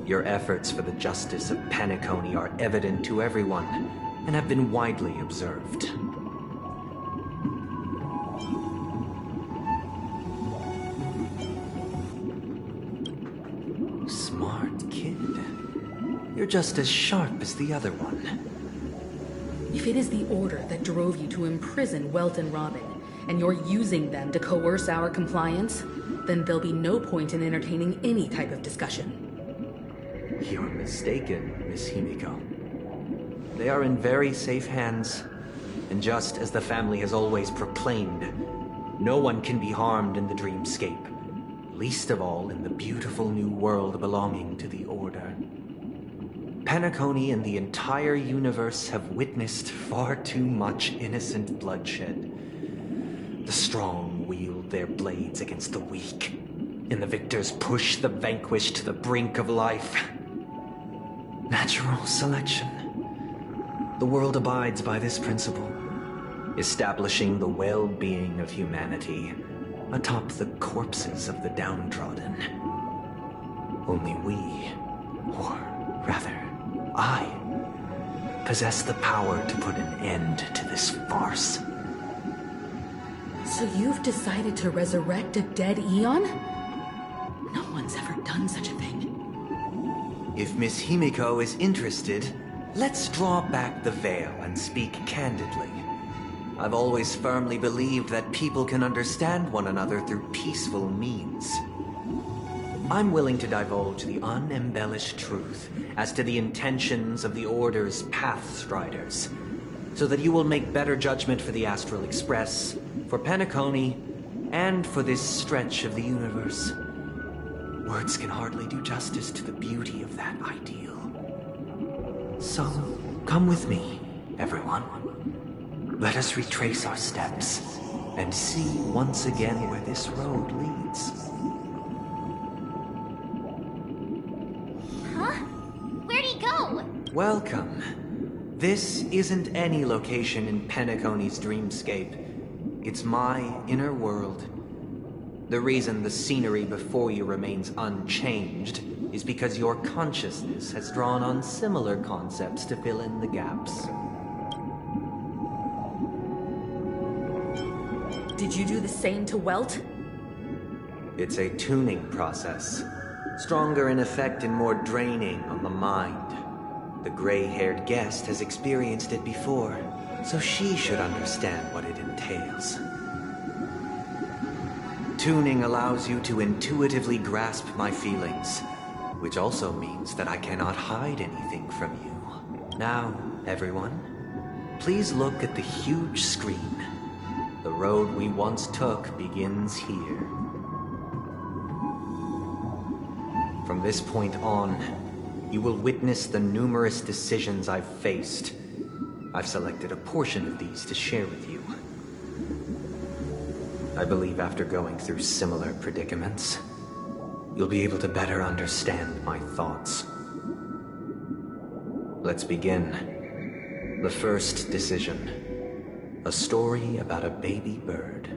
Your efforts for the justice of Peanacony are evident to everyone, and have been widely observed. Smart kid. You're just as sharp as the other one. If it is the Order that drove you to imprison Welt and Robin, and you're using them to coerce our compliance, then there'll be no point in entertaining any type of discussion. You're mistaken, Miss Himiko. They are in very safe hands, and just as the family has always proclaimed, no one can be harmed in the dreamscape, least of all in the beautiful new world belonging to the Order. Peanacony and the entire universe have witnessed far too much innocent bloodshed. The strong wield their blades against the weak, and the victors push the vanquished to the brink of life. Natural selection. The world abides by this principle, establishing the well-being of humanity atop the corpses of the downtrodden. Only we, or rather, I, possess the power to put an end to this farce. So you've decided to resurrect a dead Eon? No one's ever done such a thing. If Miss Himiko is interested, let's draw back the veil and speak candidly. I've always firmly believed that people can understand one another through peaceful means. I'm willing to divulge the unembellished truth as to the intentions of the Order's Pathstriders, so that you will make better judgment for the Astral Express, for Peanacony, and for this stretch of the universe. Words can hardly do justice to the beauty of that ideal. So, come with me, everyone. Let us retrace our steps, and see once again where this road leads. Huh? Where'd he go? Welcome. This isn't any location in Peanacony's dreamscape. It's my inner world. The reason the scenery before you remains unchanged is because your consciousness has drawn on similar concepts to fill in the gaps. Did you do the same to Welt? It's a tuning process. Stronger in effect and more draining on the mind. The gray-haired guest has experienced it before, so she should understand what it entails. Tuning allows you to intuitively grasp my feelings, which also means that I cannot hide anything from you. Now, everyone, please look at the huge screen. The road we once took begins here. From this point on, you will witness the numerous decisions I've faced. I've selected a portion of these to share with you. I believe after going through similar predicaments, you'll be able to better understand my thoughts. Let's begin. The first decision. A story about a baby bird.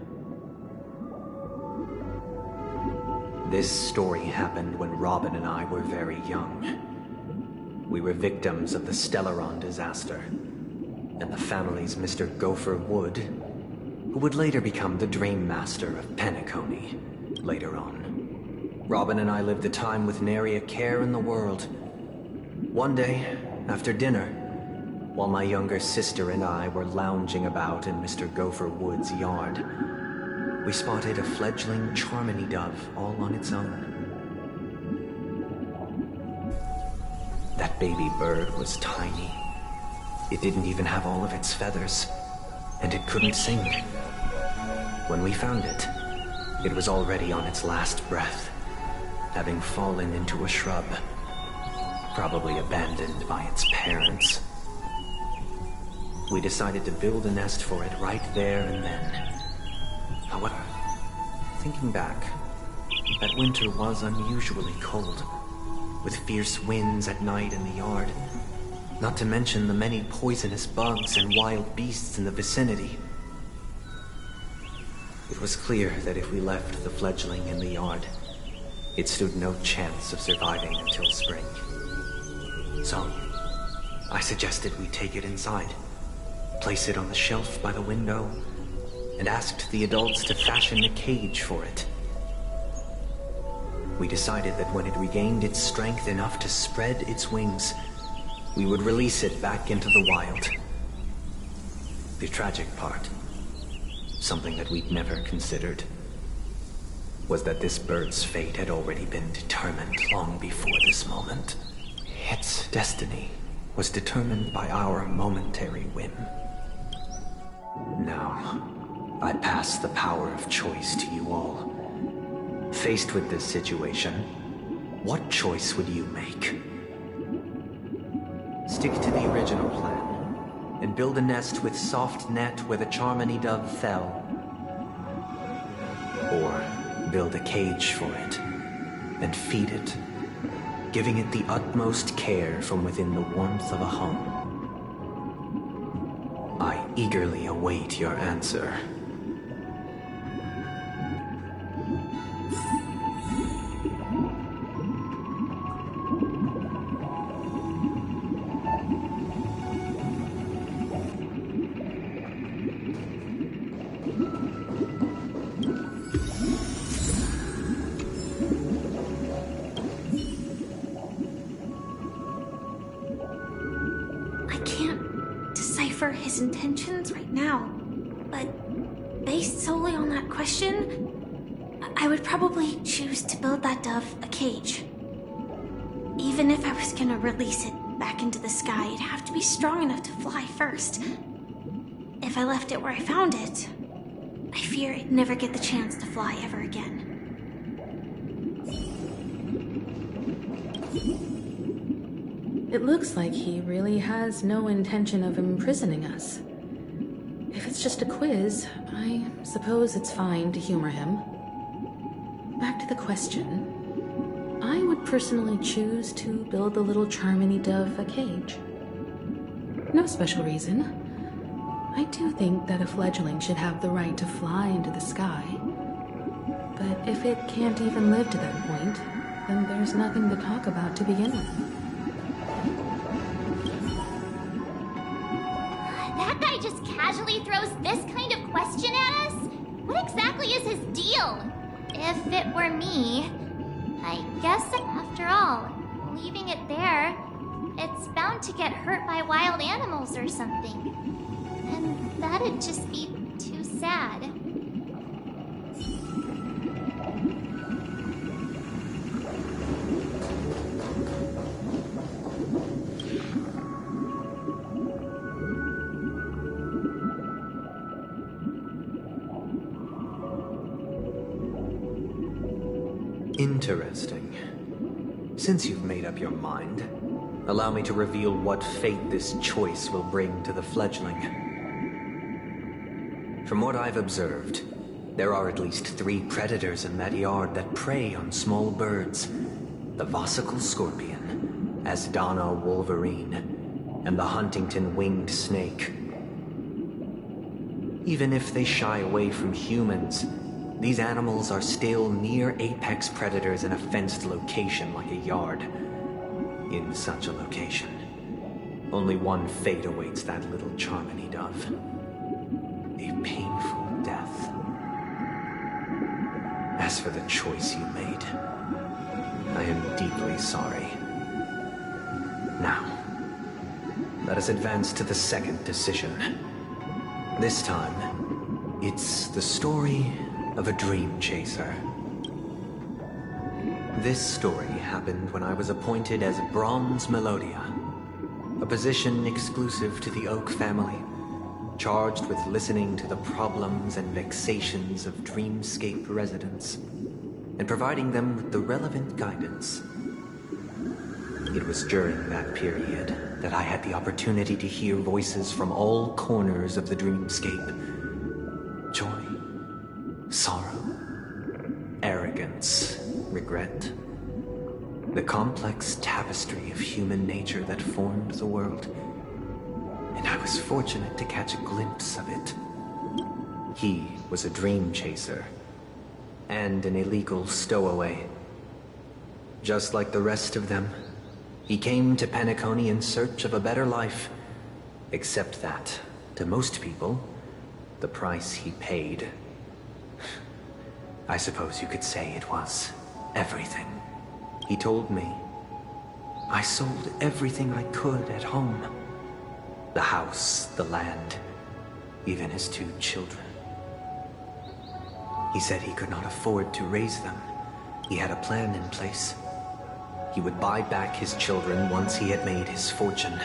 This story happened when Robin and I were very young. We were victims of the Stellaron disaster, and the family's Mr. Gopher Wood, who would later become the Dream Master of Peanacony later on. Robin and I lived a time with nary a care in the world. One day, after dinner, while my younger sister and I were lounging about in Mr. Gopher Wood's yard, we spotted a fledgling Charmony dove all on its own. That baby bird was tiny. It didn't even have all of its feathers, and it couldn't sing. When we found it, it was already on its last breath, having fallen into a shrub, probably abandoned by its parents. We decided to build a nest for it right there and then. However, thinking back, that winter was unusually cold, with fierce winds at night in the yard, not to mention the many poisonous bugs and wild beasts in the vicinity. It was clear that if we left the fledgling in the yard, it stood no chance of surviving until spring. So, I suggested we take it inside, place it on the shelf by the window, and asked the adults to fashion a cage for it. We decided that when it regained its strength enough to spread its wings, we would release it back into the wild. The tragic part, something that we'd never considered, was that this bird's fate had already been determined long before this moment. Its destiny was determined by our momentary whim. Now, I pass the power of choice to you all. Faced with this situation, what choice would you make? Stick to the original plan, and build a nest with soft net where the Charmony dove fell. Or build a cage for it, and feed it, giving it the utmost care from within the warmth of a home. I eagerly await your answer. His intentions right now, but based solely on that question, I would probably choose to build that dove a cage. Even if I was gonna release it back into the sky, it'd have to be strong enough to fly first. If I left it where I found it, I fear it'd never get the chance to fly ever again. It looks like he really has no intention of imprisoning us. If it's just a quiz, I suppose it's fine to humor him. Back to the question. I would personally choose to build the little Charmony dove a cage. No special reason. I do think that a fledgling should have the right to fly into the sky. But if it can't even live to that point, then there's nothing to talk about to begin with. That guy just casually throws this kind of question at us? What exactly is his deal? If it were me, I guess after all, leaving it there, it's bound to get hurt by wild animals or something. And that'd just be too sad. Interesting. Since you've made up your mind, allow me to reveal what fate this choice will bring to the fledgling. From what I've observed, there are at least 3 predators in that yard that prey on small birds. The Vossical Scorpion, Asdana Wolverine, and the Huntington Winged Snake. Even if they shy away from humans, these animals are still near apex predators in a fenced location like a yard. In such a location, only one fate awaits that little Charmony dove. A painful death. As for the choice you made, I am deeply sorry. Now, let us advance to the second decision. This time, it's the story of a dream chaser. This story happened when I was appointed as Bronze Melodia, a position exclusive to the Oak family, charged with listening to the problems and vexations of Dreamscape residents, and providing them with the relevant guidance. It was during that period that I had the opportunity to hear voices from all corners of the Dreamscape. Joy, sorrow, arrogance, regret. The complex tapestry of human nature that formed the world. And I was fortunate to catch a glimpse of it. He was a dream chaser, and an illegal stowaway. Just like the rest of them, he came to Peanacony in search of a better life. Except that, to most people, the price he paid, I suppose you could say it was everything. He told me, I sold everything I could at home. The house, the land, even his 2 children. He said he could not afford to raise them. He had a plan in place. He would buy back his children once he had made his fortune,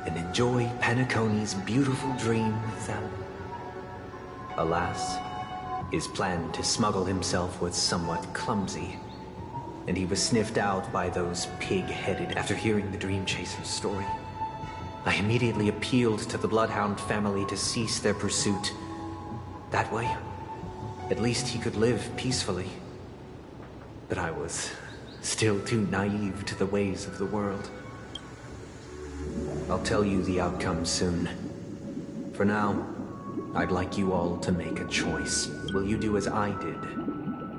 and enjoy Peanacony's beautiful dream with them. Alas, his plan to smuggle himself was somewhat clumsy, and he was sniffed out by those pig-headed after hearing the Dream Chaser's story. I immediately appealed to the Bloodhound family to cease their pursuit. That way, at least he could live peacefully. But I was still too naive to the ways of the world. I'll tell you the outcome soon. For now, I'd like you all to make a choice. Will you do as I did,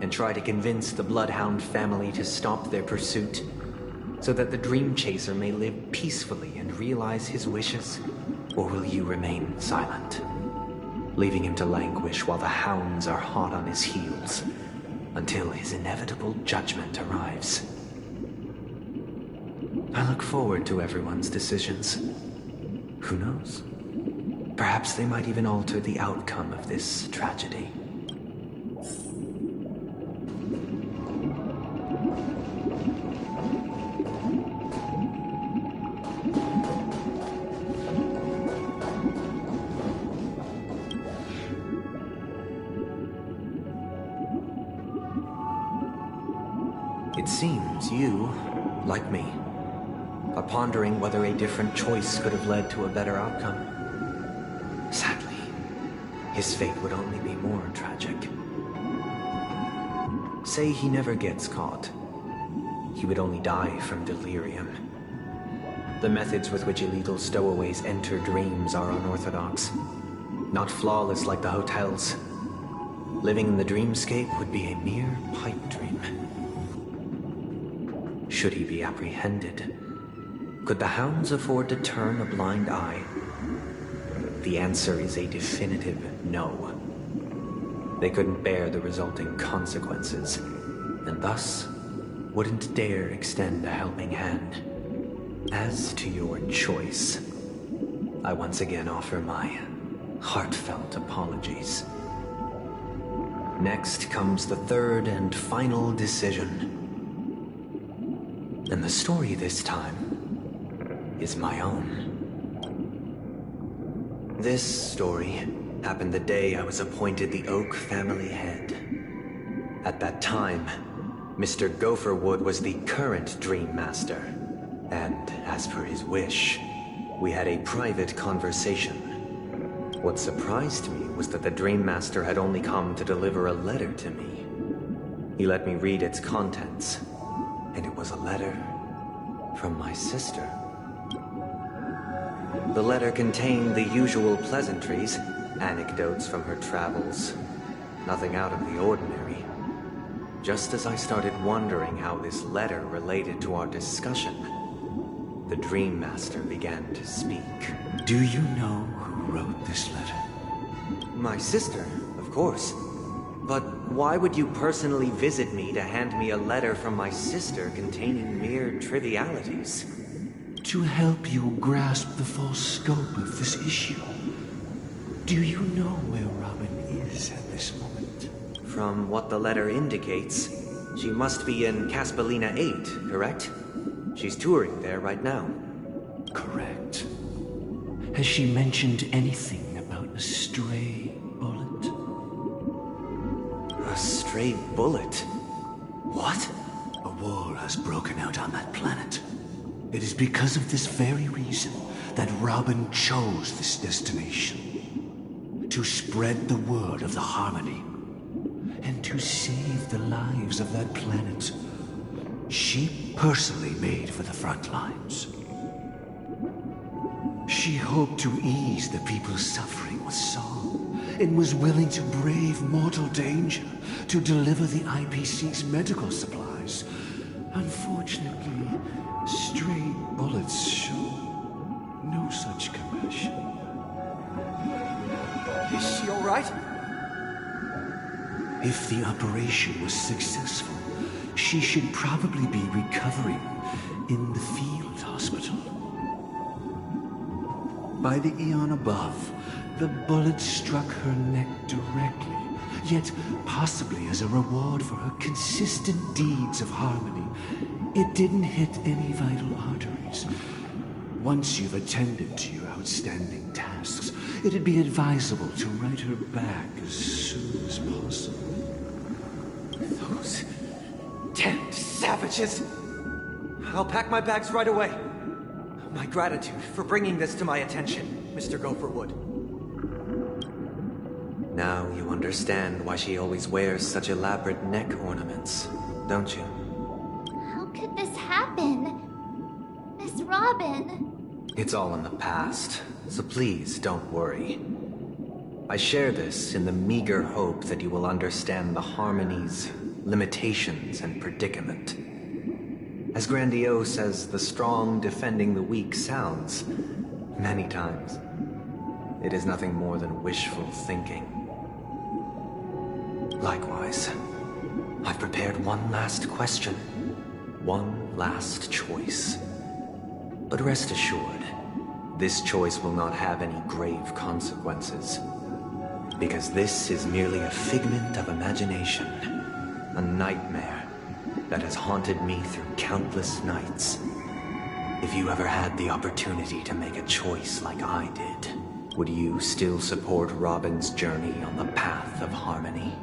and try to convince the Bloodhound family to stop their pursuit, so that the Dream Chaser may live peacefully and realize his wishes? Or will you remain silent, leaving him to languish while the hounds are hot on his heels, until his inevitable judgment arrives? I look forward to everyone's decisions. Who knows? Perhaps they might even alter the outcome of this tragedy. It seems you, like me, are pondering whether a different choice could have led to a better outcome. Sadly, his fate would only be more tragic. Say he never gets caught. He would only die from delirium. The methods with which illegal stowaways enter dreams are unorthodox, not flawless like the hotels. Living in the dreamscape would be a mere pipe dream. Should he be apprehended, could the hounds afford to turn a blind eye? The answer is a definitive no. They couldn't bear the resulting consequences, and thus wouldn't dare extend a helping hand. As to your choice, I once again offer my heartfelt apologies. Next comes the third and final decision. And the story this time is my own. This story happened the day I was appointed the Oak family head. At that time, Mr. Gopherwood was the current Dream Master, and as per his wish, we had a private conversation. What surprised me was that the Dream Master had only come to deliver a letter to me. He let me read its contents, and it was a letter from my sister. The letter contained the usual pleasantries, anecdotes from her travels, nothing out of the ordinary. Just as I started wondering how this letter related to our discussion, the Dream Master began to speak. Do you know who wrote this letter? My sister, of course. But why would you personally visit me to hand me a letter from my sister containing mere trivialities? To help you grasp the full scope of this issue. Do you know where Robin is at this moment? From what the letter indicates, she must be in Caspelina 8, correct? She's touring there right now. Correct. Has she mentioned anything about a stray bullet? A stray bullet? What? A war has broken out on that planet. It is because of this very reason that Robin chose this destination. To spread the word of the Harmony. And to save the lives of that planet. She personally made for the front lines. She hoped to ease the people's suffering with song, and was willing to brave mortal danger to deliver the IPC's medical supplies. Unfortunately, stray bullets show no such compassion. Is she all right? If the operation was successful, she should probably be recovering in the field hospital. By the eon above, the bullet struck her neck directly, yet possibly as a reward for her consistent deeds of harmony, it didn't hit any vital arteries. Once you've attended to your outstanding tasks, it'd be advisable to write her back as soon as possible. Those damned savages! I'll pack my bags right away. My gratitude for bringing this to my attention, Mr. Gopherwood. Now you understand why she always wears such elaborate neck ornaments, don't you? How could this happen? Miss Robin. It's all in the past, so please don't worry. I share this in the meager hope that you will understand the Harmony's limitations and predicament. As grandiose as the strong defending the weak sounds, many times, it is nothing more than wishful thinking. Likewise, I've prepared one last question, one last choice. But rest assured, this choice will not have any grave consequences. Because this is merely a figment of imagination, a nightmare that has haunted me through countless nights. If you ever had the opportunity to make a choice like I did, would you still support Robin's journey on the path of harmony?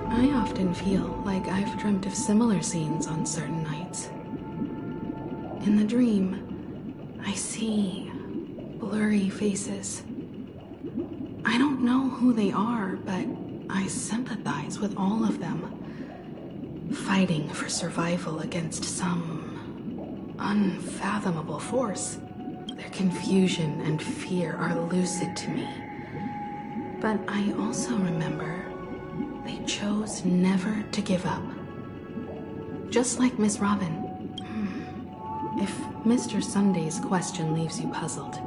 I often feel like I've dreamt of similar scenes on certain nights. In the dream, I see blurry faces. I don't know who they are, but I sympathize with all of them, fighting for survival against some unfathomable force. Their confusion and fear are lucid to me. But I also remember they chose never to give up. Just like Miss Robin. If Mr. Sunday's question leaves you puzzled,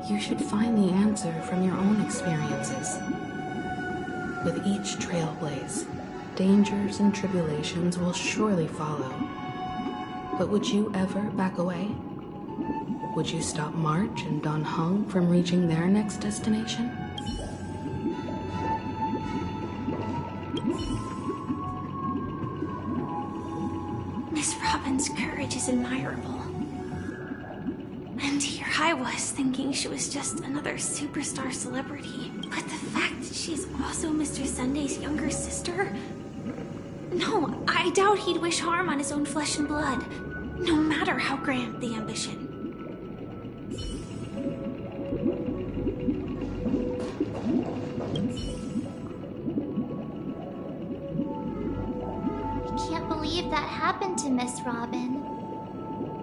you should find the answer from your own experiences. with each trailblaze, dangers and tribulations will surely follow. But would you ever back away? Would you stop March and Don Hung from reaching their next destination? Miss Robin's courage is admirable. And here I was thinking she was just another superstar celebrity. But the fact that she's also Mr. Sunday's younger sister? No, I doubt he'd wish harm on his own flesh and blood, no matter how grand the ambition. I can't believe that happened to Miss Robin.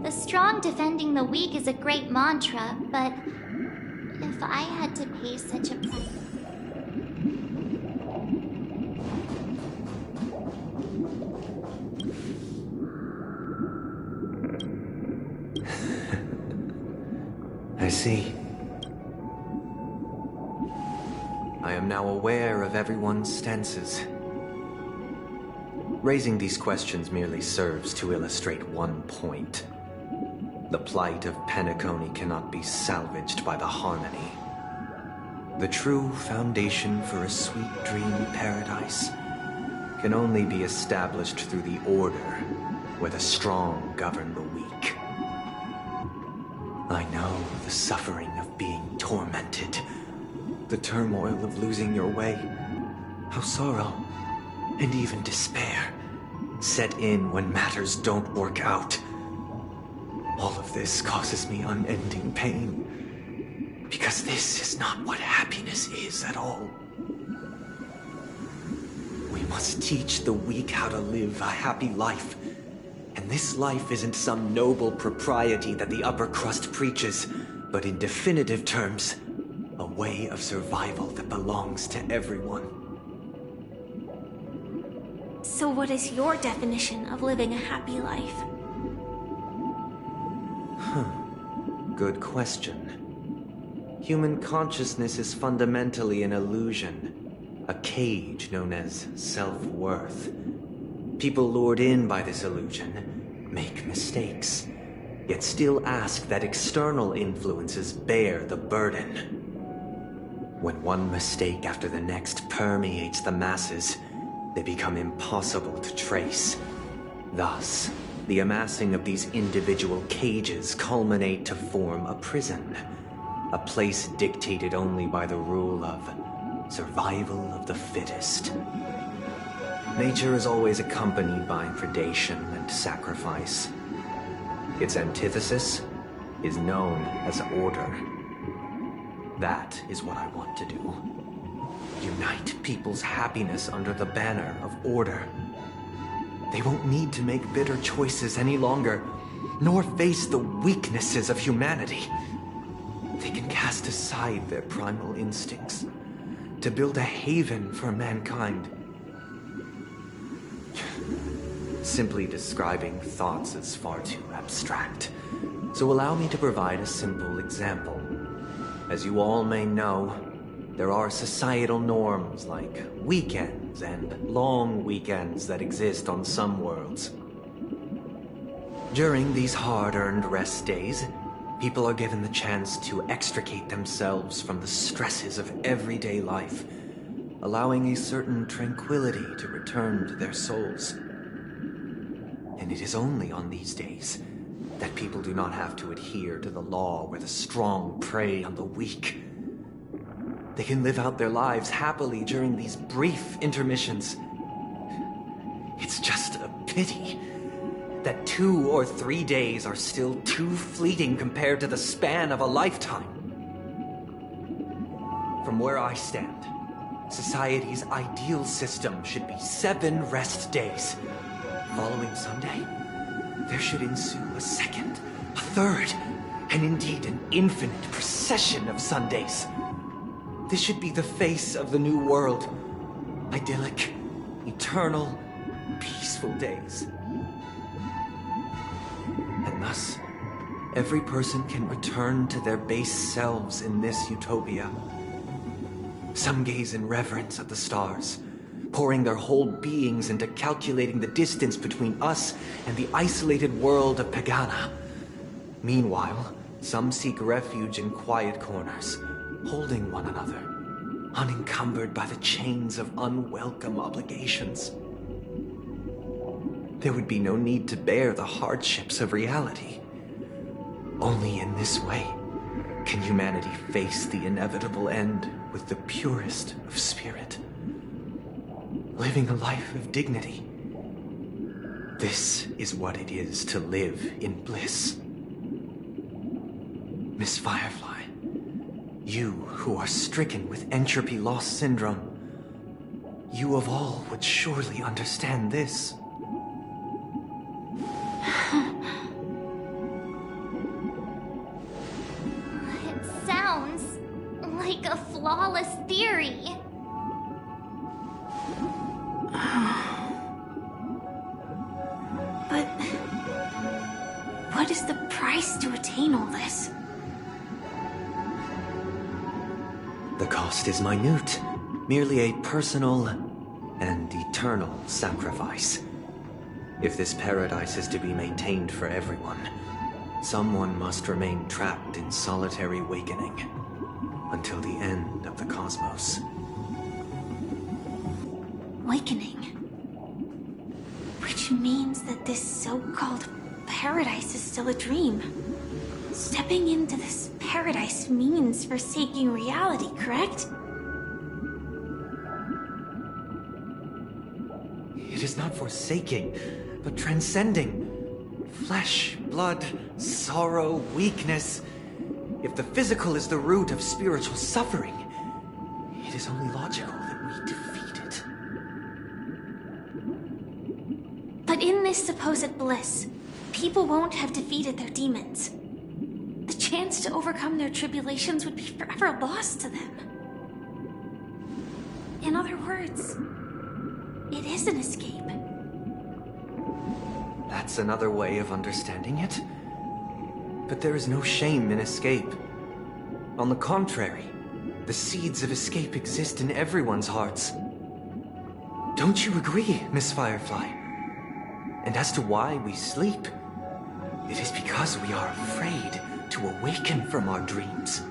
The strong defending the weak is a great mantra, but if I had to pay such a price... I see. I am now aware of everyone's stances. Raising these questions merely serves to illustrate one point. The plight of Peanacony cannot be salvaged by the harmony. The true foundation for a sweet dream paradise can only be established through the order where the strong govern the weak. I know the suffering of being tormented, the turmoil of losing your way, how sorrow and even despair set in when matters don't work out. All of this causes me unending pain, because this is not what happiness is at all. We must teach the weak how to live a happy life. And this life isn't some noble propriety that the upper crust preaches, but in definitive terms, a way of survival that belongs to everyone. So what is your definition of living a happy life? Good question. Human consciousness is fundamentally an illusion, a cage known as self-worth. People lured in by this illusion make mistakes, yet still ask that external influences bear the burden. When one mistake after the next permeates the masses, they become impossible to trace. Thus, the amassing of these individual cages culminate to form a prison, a place dictated only by the rule of survival of the fittest. Nature is always accompanied by predation and sacrifice. Its antithesis is known as order. That is what I want to do. Unite people's happiness under the banner of order. They won't need to make bitter choices any longer, nor face the weaknesses of humanity. They can cast aside their primal instincts to build a haven for mankind. Simply describing thoughts is far too abstract, so allow me to provide a simple example. As you all may know, there are societal norms like weekends and long weekends that exist on some worlds. During these hard-earned rest days, people are given the chance to extricate themselves from the stresses of everyday life, allowing a certain tranquility to return to their souls. And it is only on these days that people do not have to adhere to the law where the strong prey on the weak. They can live out their lives happily during these brief intermissions. It's just a pity that 2 or 3 days are still too fleeting compared to the span of a lifetime. From where I stand, society's ideal system should be 7 rest days. Following Sunday, there should ensue a second, a third, and indeed an infinite procession of Sundays. This should be the face of the new world. Idyllic, eternal, peaceful days. And thus, every person can return to their base selves in this utopia. Some gaze in reverence at the stars, pouring their whole beings into calculating the distance between us and the isolated world of Pagana. Meanwhile, some seek refuge in quiet corners, holding one another, unencumbered by the chains of unwelcome obligations. There would be no need to bear the hardships of reality. Only in this way can humanity face the inevitable end with the purest of spirit, living a life of dignity. This is what it is to live in bliss. Miss Firefly, you who are stricken with entropy loss syndrome, you of all would surely understand this. It sounds like a flawless theory. But what is the price to attain all this? The cost is minute, merely a personal and eternal sacrifice. If this paradise is to be maintained for everyone, someone must remain trapped in solitary awakening until the end of the cosmos. Awakening. Which means that this so-called paradise is still a dream. Stepping into this paradise means forsaking reality, correct? It is not forsaking, but transcending. Flesh, blood, sorrow, weakness. If the physical is the root of spiritual suffering, it is only logical that we defeat it. But in this supposed bliss, people won't have defeated their demons. The chance to overcome their tribulations would be forever lost to them. In other words, it is an escape. That's another way of understanding it. But there is no shame in escape. On the contrary, the seeds of escape exist in everyone's hearts. Don't you agree, Miss Firefly? And as to why we sleep, it is because we are afraid to awaken from our dreams.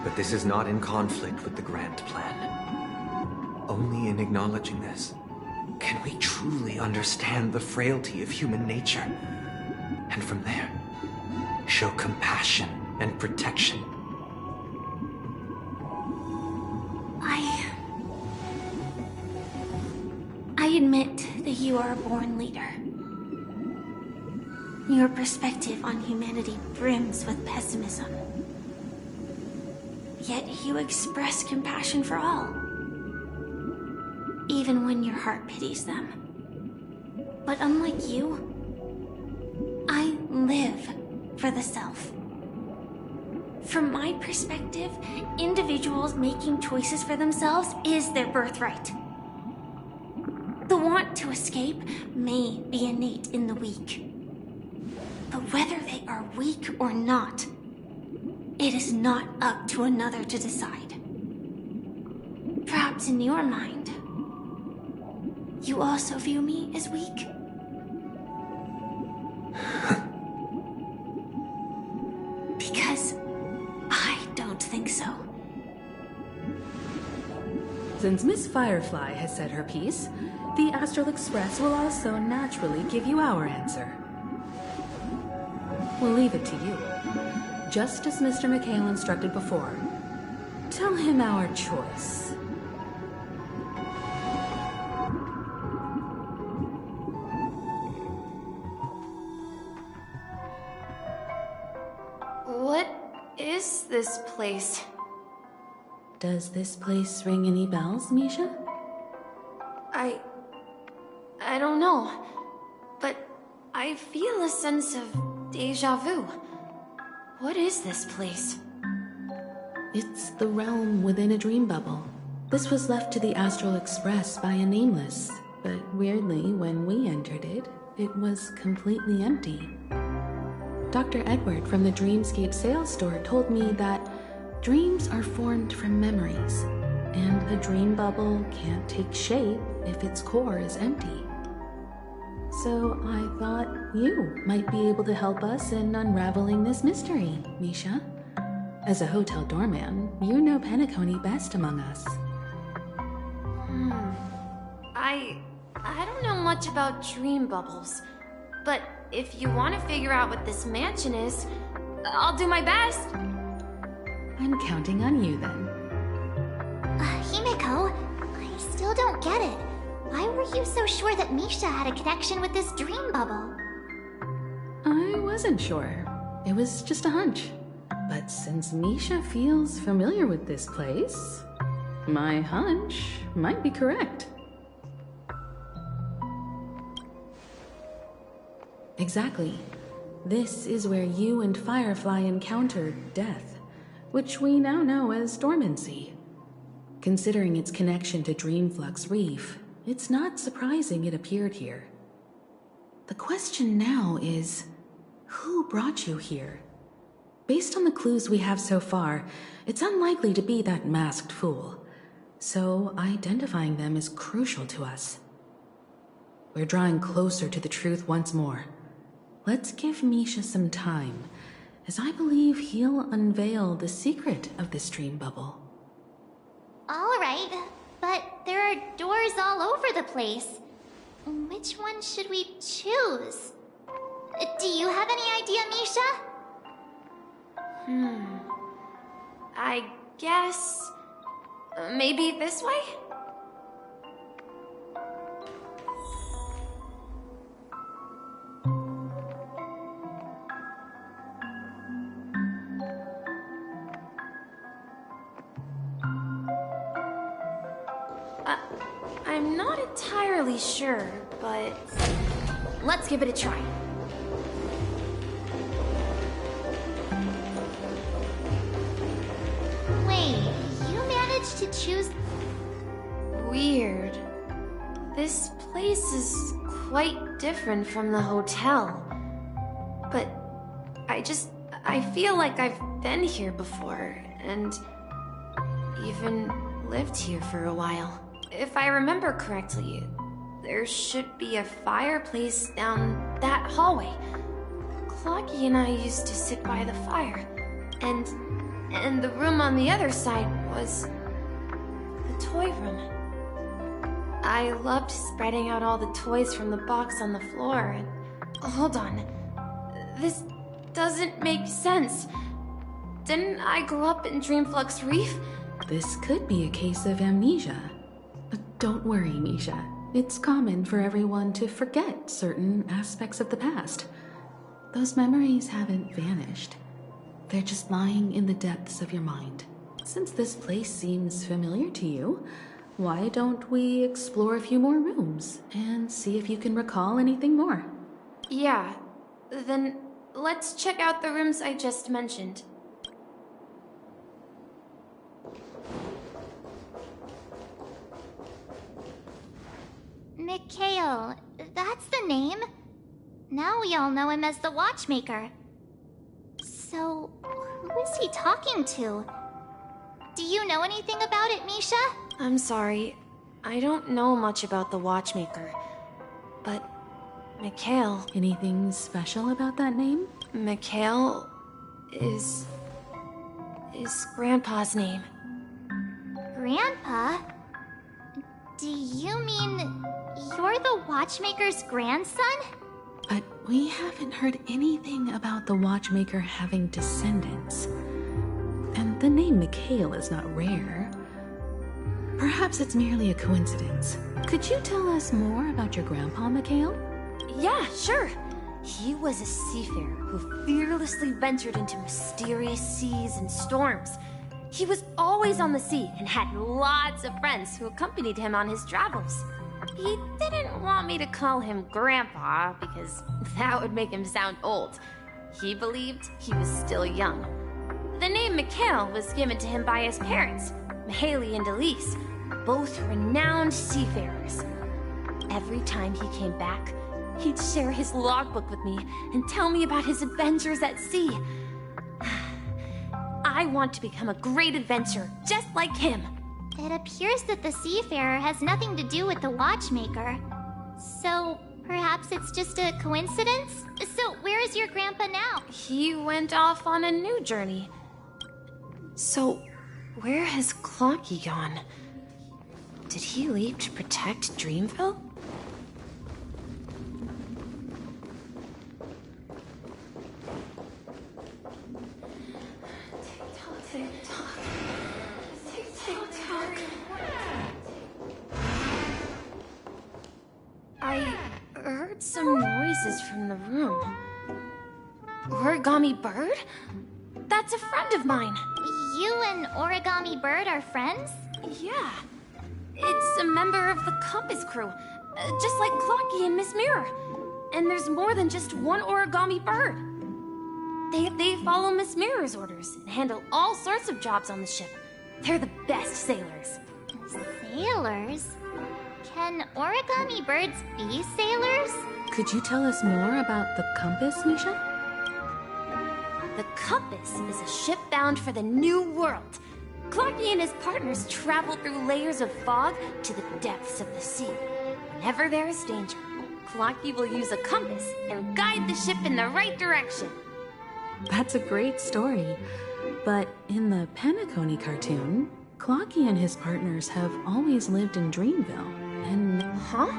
But this is not in conflict with the grand plan. Only in acknowledging this can we truly understand the frailty of human nature, and from there, show compassion and protection. I admit that you are a born leader. Your perspective on humanity brims with pessimism. Yet you express compassion for all, even when your heart pities them. But unlike you, I live for the self. From my perspective, individuals making choices for themselves is their birthright. The want to escape may be innate in the weak. But whether they are weak or not, it is not up to another to decide. Perhaps in your mind, you also view me as weak? Because I don't think so. Since Miss Firefly has said her piece, the Astral Express will also naturally give you our answer. We'll leave it to you. Just as Mr. McHale instructed before. Tell him our choice. What is this place? Does this place ring any bells, Misha? I don't know, but I feel a sense of deja vu. What is this place? It's the realm within a dream bubble. This was left to the Astral Express by a nameless, but weirdly, when we entered it, it was completely empty. Dr. Edward from the Dreamscape sales store told me that Dreams are formed from memories, and a dream bubble can't take shape if its core is empty. So I thought you might be able to help us in unraveling this mystery, Misha. As a hotel doorman, you know Peanacony best among us. I don't know much about dream bubbles, but if you want to figure out what this mansion is, I'll do my best. I'm counting on you then. Himeko, I still don't get it. Why were you so sure that Misha had a connection with this dream bubble? I wasn't sure. It was just a hunch. But since Misha feels familiar with this place, my hunch might be correct. Exactly. This is where you and Firefly encountered death, which we now know as dormancy. Considering its connection to Dreamflux Reef, it's not surprising it appeared here. The question now is, who brought you here? Based on the clues we have so far, it's unlikely to be that masked fool. So identifying them is crucial to us. We're drawing closer to the truth once more. Let's give Misha some time, as I believe he'll unveil the secret of this dream bubble. All right, but there are doors all over the place. Which one should we choose? Do you have any idea, Misha? I guess... maybe this way? I'm not entirely sure, but let's give it a try. Wait, you managed to choose... Weird. This place is quite different from the hotel. But I feel like I've been here before, and even lived here for a while. If I remember correctly, there should be a fireplace down that hallway. Clocky and I used to sit by the fire, and the room on the other side was the toy room. I loved spreading out all the toys from the box on the floor, and... Hold on. This doesn't make sense. Didn't I grow up in Dreamflux Reef? This could be a case of amnesia. But don't worry, Misha. It's common for everyone to forget certain aspects of the past. Those memories haven't vanished. They're just lying in the depths of your mind. Since this place seems familiar to you, why don't we explore a few more rooms and see if you can recall anything more? Yeah, then let's check out the rooms I just mentioned. Mikhail, that's the name. Now we all know him as the Watchmaker. So, who is he talking to? Do you know anything about it, Misha? I'm sorry. I don't know much about the Watchmaker. But Mikhail... Anything special about that name? Mikhail is Grandpa's name. Grandpa? Do you mean you're the Watchmaker's grandson? But we haven't heard anything about the Watchmaker having descendants. And the name Mikhail is not rare. Perhaps it's merely a coincidence. Could you tell us more about your grandpa, Mikhail? Yeah, sure. He was a seafarer who fearlessly ventured into mysterious seas and storms. He was always on the sea and had lots of friends who accompanied him on his travels. He didn't want me to call him Grandpa because that would make him sound old. He believed he was still young. The name Mikhail was given to him by his parents, Mihaly and Elise, both renowned seafarers. Every time he came back, he'd share his logbook with me and tell me about his adventures at sea. I want to become a great adventurer, just like him. It appears that the seafarer has nothing to do with the watchmaker. So, perhaps it's just a coincidence? So, where is your grandpa now? He went off on a new journey. So, where has Clocky gone? Did he leave to protect Dreamville? I heard some noises from the room. Origami Bird? That's a friend of mine. You and Origami Bird are friends? Yeah. It's a member of the Compass crew, just like Clocky and Miss Mirror. And there's more than just one Origami Bird. They follow Miss Mirror's orders and handle all sorts of jobs on the ship. They're the best sailors. Sailors? Can origami birds be sailors? Could you tell us more about the compass, Misha? The Compass is a ship bound for the New World. Clocky and his partners travel through layers of fog to the depths of the sea. Whenever there is danger, Clocky will use a compass and guide the ship in the right direction. That's a great story. But in the Peanacony cartoon, Clocky and his partners have always lived in Dreamville, and... Huh?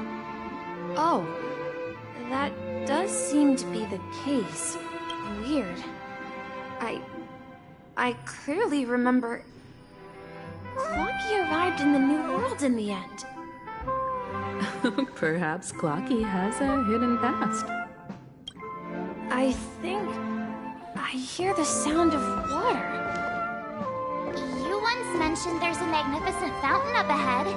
Oh, that does seem to be the case. Weird. I clearly remember... Clocky arrived in the New World in the end. Perhaps Clocky has a hidden past. I think... I hear the sound of water. You once mentioned there's a magnificent fountain up ahead.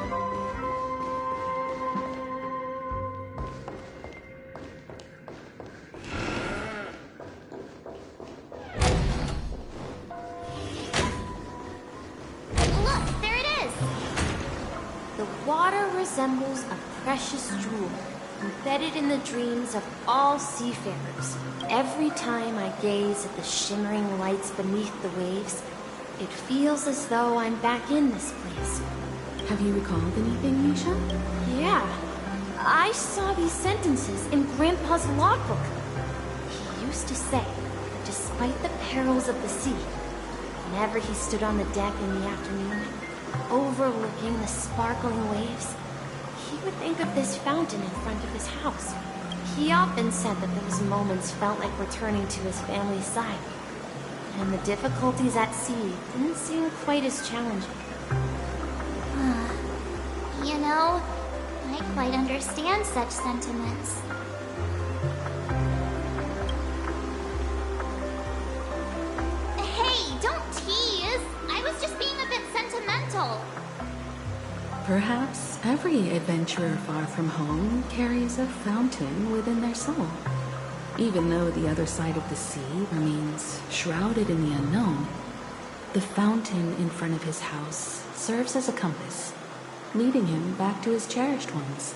Look, there it is! The water resembles a precious jewel, embedded in the dreams of all seafarers. Every time I gaze at the shimmering lights beneath the waves, it feels as though I'm back in this place. Have you recalled anything, Misha? Yeah. I saw these sentences in Grandpa's logbook. He used to say that despite the perils of the sea, whenever he stood on the deck in the afternoon, overlooking the sparkling waves, he would think of this fountain in front of his house. He often said that those moments felt like returning to his family's side, and the difficulties at sea didn't seem quite as challenging. You know, I quite understand such sentiments. Hey, don't tease! I was just being a bit sentimental. Perhaps every adventurer far from home carries a fountain within their soul. Even though the other side of the sea remains shrouded in the unknown, the fountain in front of his house serves as a compass, leading him back to his cherished ones.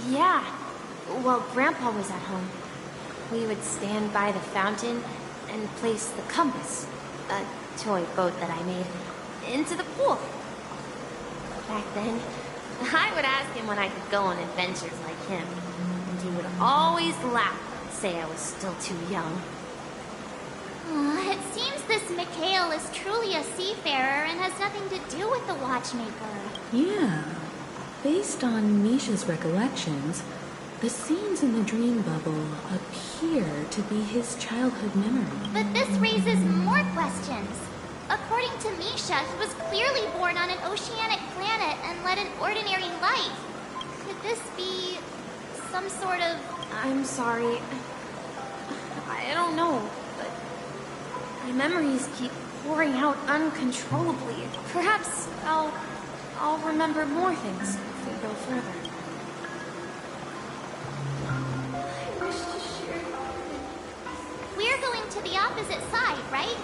Yeah. While Grandpa was at home, we would stand by the fountain and place the compass, a toy boat that I made, into the pool. Back then, I would ask him when I could go on adventures like him, and he would always laugh and say I was still too young. It seems this Mikhail is truly a seafarer and has nothing to do with the watchmaker. Yeah. Based on Misha's recollections, the scenes in the dream bubble appear to be his childhood memory. But this raises more questions. According to Misha, he was clearly born on an oceanic planet and led an ordinary life. Could this be some sort of... I'm sorry. I don't know, but my memories keep pouring out uncontrollably. Perhaps I'll remember more things if we go further. I wish to share. We're going to the opposite side, right?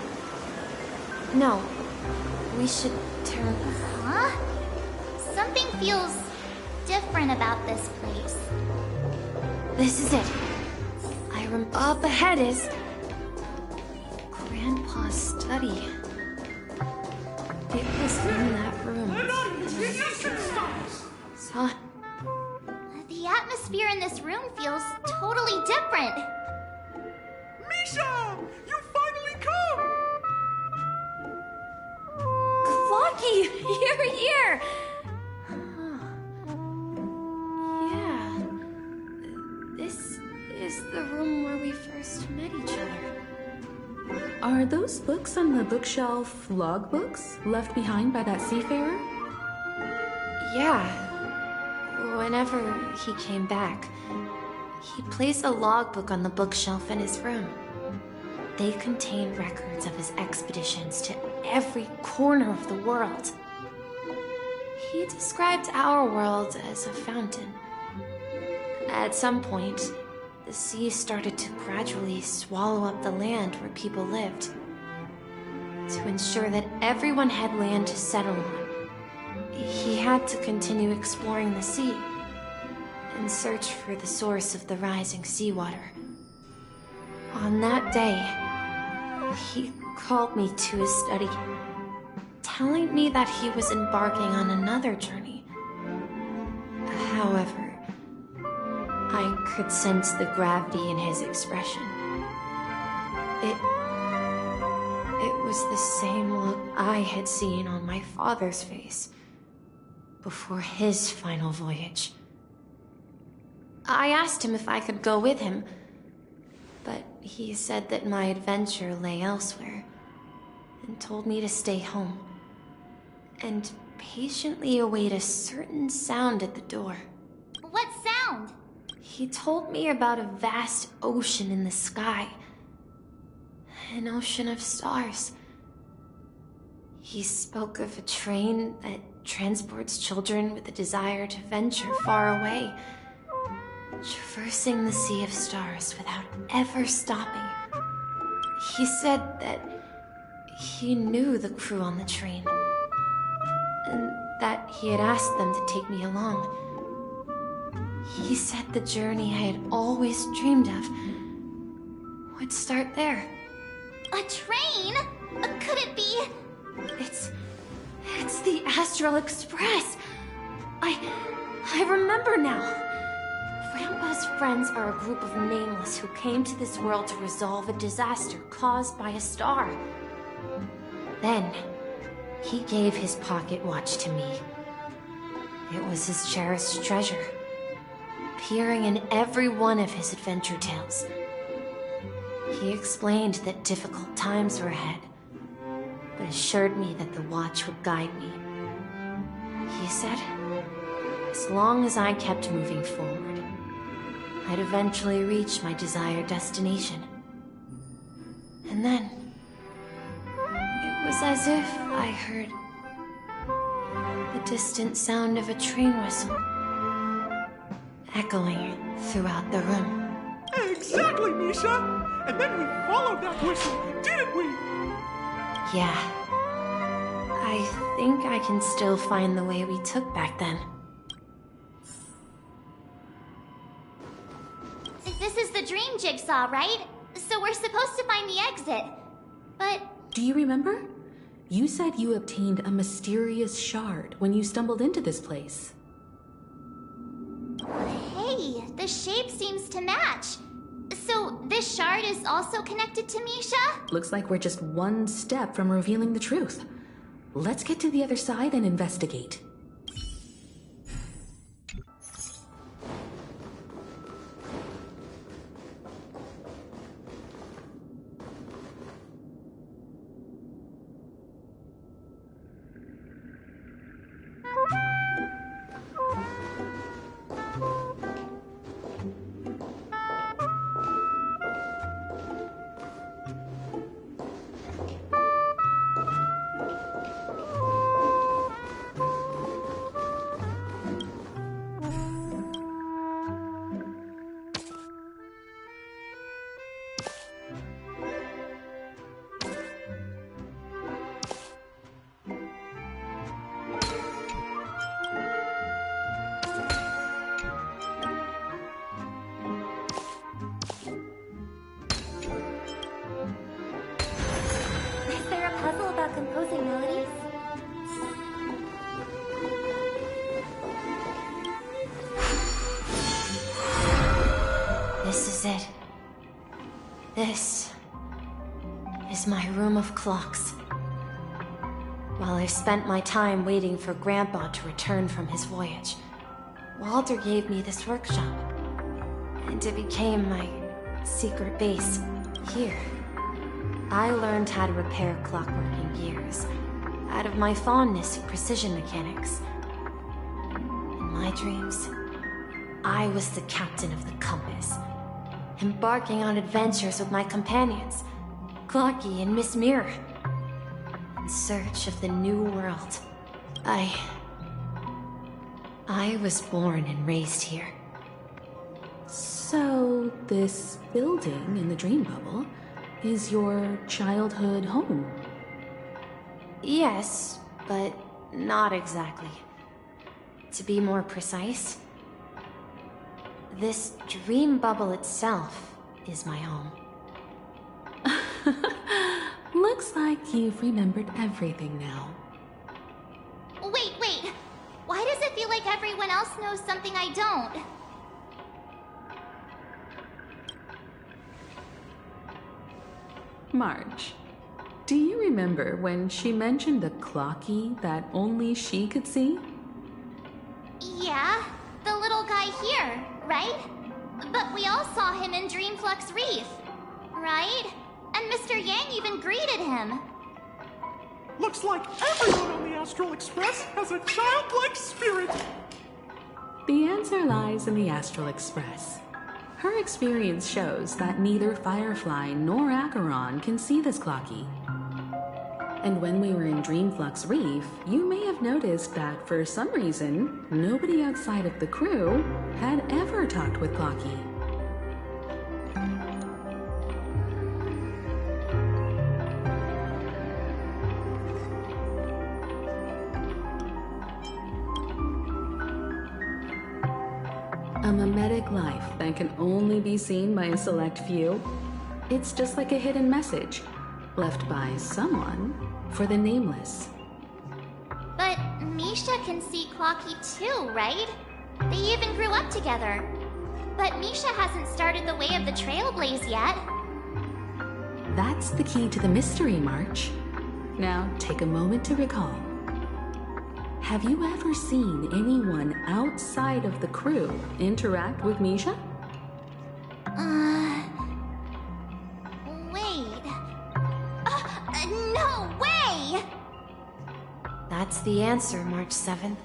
No. We should turn... Huh? Something feels different about this place. This is it. Up ahead is... Grandpa's study. study. It was in that room. Saw. The atmosphere in this room feels totally different. Misha! You finally come! Clocky! You're here! Yeah. This is the room where we first met each other. Are those books on the bookshelf logbooks left behind by that seafarer? Yeah. Whenever he came back, he placed a logbook on the bookshelf in his room. They contain records of his expeditions to every corner of the world. He described our world as a fountain. At some point, the sea started to gradually swallow up the land where people lived. To ensure that everyone had land to settle on, he had to continue exploring the sea and search for the source of the rising seawater. On that day, he called me to his study, telling me that he was embarking on another journey. However, I could sense the gravity in his expression. It was the same look I had seen on my father's face before his final voyage. I asked him if I could go with him, but he said that my adventure lay elsewhere, and told me to stay home, and patiently await a certain sound at the door. What sound? He told me about a vast ocean in the sky. An ocean of stars. He spoke of a train that transports children with a desire to venture far away, traversing the sea of stars without ever stopping. He said that he knew the crew on the train, and that he had asked them to take me along. He said the journey I had always dreamed of would start there. A train? Could it be? It's the Astral Express. I remember now. Grandpa's friends are a group of nameless who came to this world to resolve a disaster caused by a star. Then, he gave his pocket watch to me. It was his cherished treasure, appearing in every one of his adventure tales. He explained that difficult times were ahead, but assured me that the watch would guide me. He said, as long as I kept moving forward, I'd eventually reach my desired destination. And then, it was as if I heard the distant sound of a train whistle echoing throughout the room. Exactly, Misha! And then we followed that whistle, didn't we? Yeah. I think I can still find the way we took back then. This is the dream jigsaw, right? So we're supposed to find the exit. But... Do you remember? You said you obtained a mysterious shard when you stumbled into this place. Hey, the shape seems to match. So this shard is also connected to Misha? Looks like we're just one step from revealing the truth. Let's get to the other side and investigate. puzzle about composing melodies? This is it. This is my room of clocks. While I spent my time waiting for Grandpa to return from his voyage, Walter gave me this workshop, and it became my secret base here. I learned how to repair clockworking gears out of my fondness for precision mechanics. In my dreams, I was the captain of the compass, embarking on adventures with my companions, Clocky and Miss Mirror, in search of the new world. I was born and raised here. So, this building in the dream bubble is your childhood home? Yes, but not exactly. To be more precise, this dream bubble itself is my home. Looks like you've remembered everything now. Wait. Why does it feel like everyone else knows something I don't? Marge, do you remember when she mentioned a clocky that only she could see? Yeah, the little guy here, right? But we all saw him in Dreamflux Reef, right? And Mr. Yang even greeted him. Looks like everyone on the Astral Express has a childlike spirit. The answer lies in the Astral Express. Her experience shows that neither Firefly nor Acheron can see this clocky. And when we were in Dreamflux Reef, you may have noticed that for some reason, nobody outside of the crew had ever talked with Clocky. A mimetic life that can only be seen by a select few. It's just like a hidden message left by someone for the nameless. But Misha can see Clocky too, right? They even grew up together. But Misha hasn't started the way of the Trailblaze yet. That's the key to the mystery, March. Now take a moment to recall. Have you ever seen anyone outside of the crew interact with Misha? Wait. No way! That's the answer, March 7th.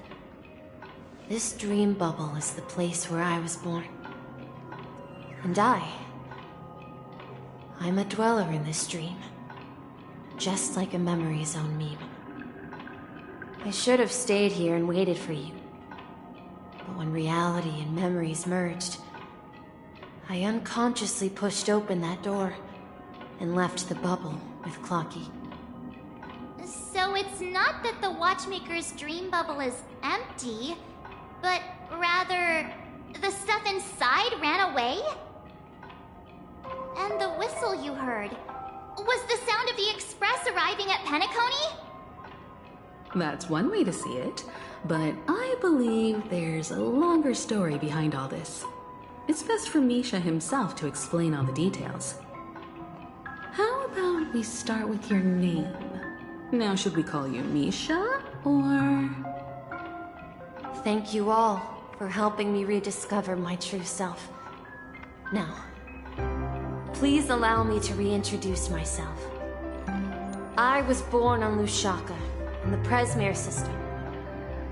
This dream bubble is the place where I was born. And I'm a dweller in this dream. Just like a Memory Zone meme. I should have stayed here and waited for you. But when reality and memories merged, I unconsciously pushed open that door and left the bubble with Clocky. So it's not that the Watchmaker's dream bubble is empty, but rather the stuff inside ran away? And the whistle you heard was the sound of the Express arriving at Peanacony? That's one way to see it, but I believe there's a longer story behind all this. It's best for Misha himself to explain all the details. How about we start with your name? Now, should we call you Misha, or...? Thank you all for helping me rediscover my true self. Now, please allow me to reintroduce myself. I was born on Lushaka, in the Presmere system,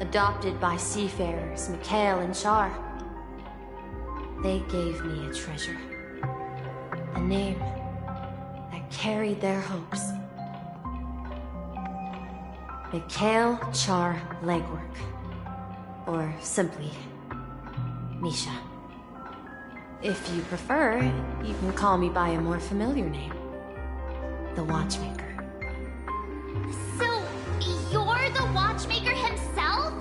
adopted by seafarers Mikhail and Char. They gave me a treasure, a name that carried their hopes. Mikhail Char Legwork, or simply Misha. If you prefer, you can call me by a more familiar name, the Watchmaker. So, you're the Watchmaker himself?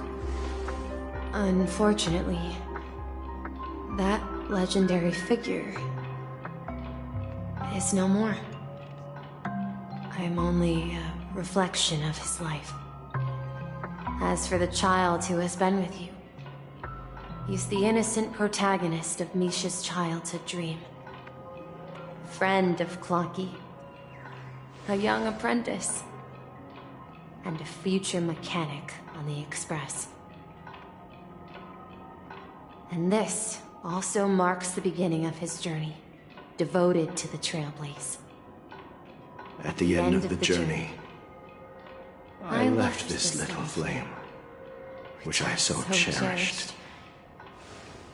Unfortunately, that legendary figure is no more. I'm only a reflection of his life. As for the child who has been with you, he's the innocent protagonist of Misha's childhood dream. Friend of Clocky, a young apprentice, and a future mechanic on the Express. And this also marks the beginning of his journey, devoted to the Trailblaze. At the end of the journey, I left this little flame, which I so cherished,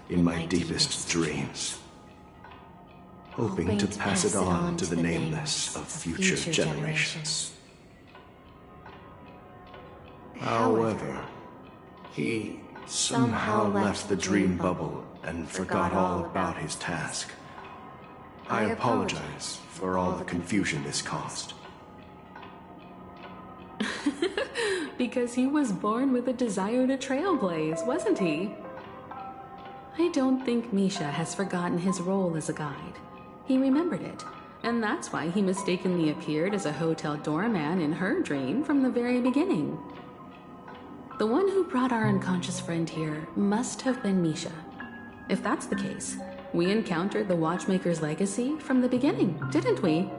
in my deepest dreams, hoping to pass it on to the nameless of future generations. However, he somehow left the dream bubble and forgot all about his task. I apologize for all the confusion this caused. Because he was born with a desire to trailblaze, wasn't he? I don't think Misha has forgotten his role as a guide. He remembered it, and that's why he mistakenly appeared as a hotel doorman in her dream from the very beginning. The one who brought our unconscious friend here must have been Misha. If that's the case, we encountered the Watchmaker's legacy from the beginning, didn't we?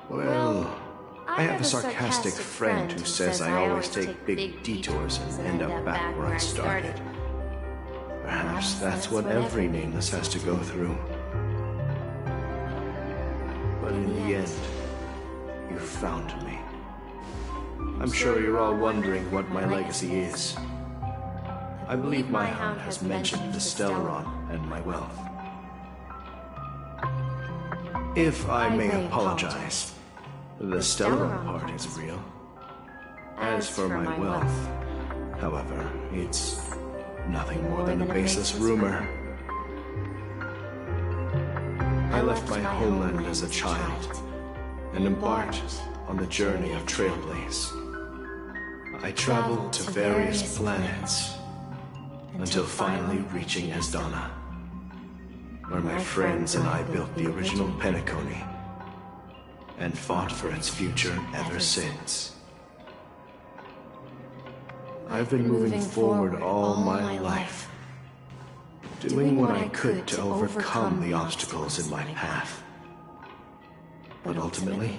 Well, I have a sarcastic friend who says I always take big detours and end up back where I started. Perhaps that's what every nameless has to go through. But in the end, you found me. I'm sure you're all wondering what my legacy is. I believe my hound has mentioned the Stellaron and my wealth. If I may apologize, the Stellaron part is real. As for my wealth, however, it's nothing more than a baseless rumor. I left my homeland as a child and embarked on the journey of Trailblaze. I traveled to various planets until finally reaching Asdana, where my friends and I built the original Peanacony and fought for its future ever since. I've been moving forward all my life, doing what I could to overcome the obstacles in my path. But ultimately,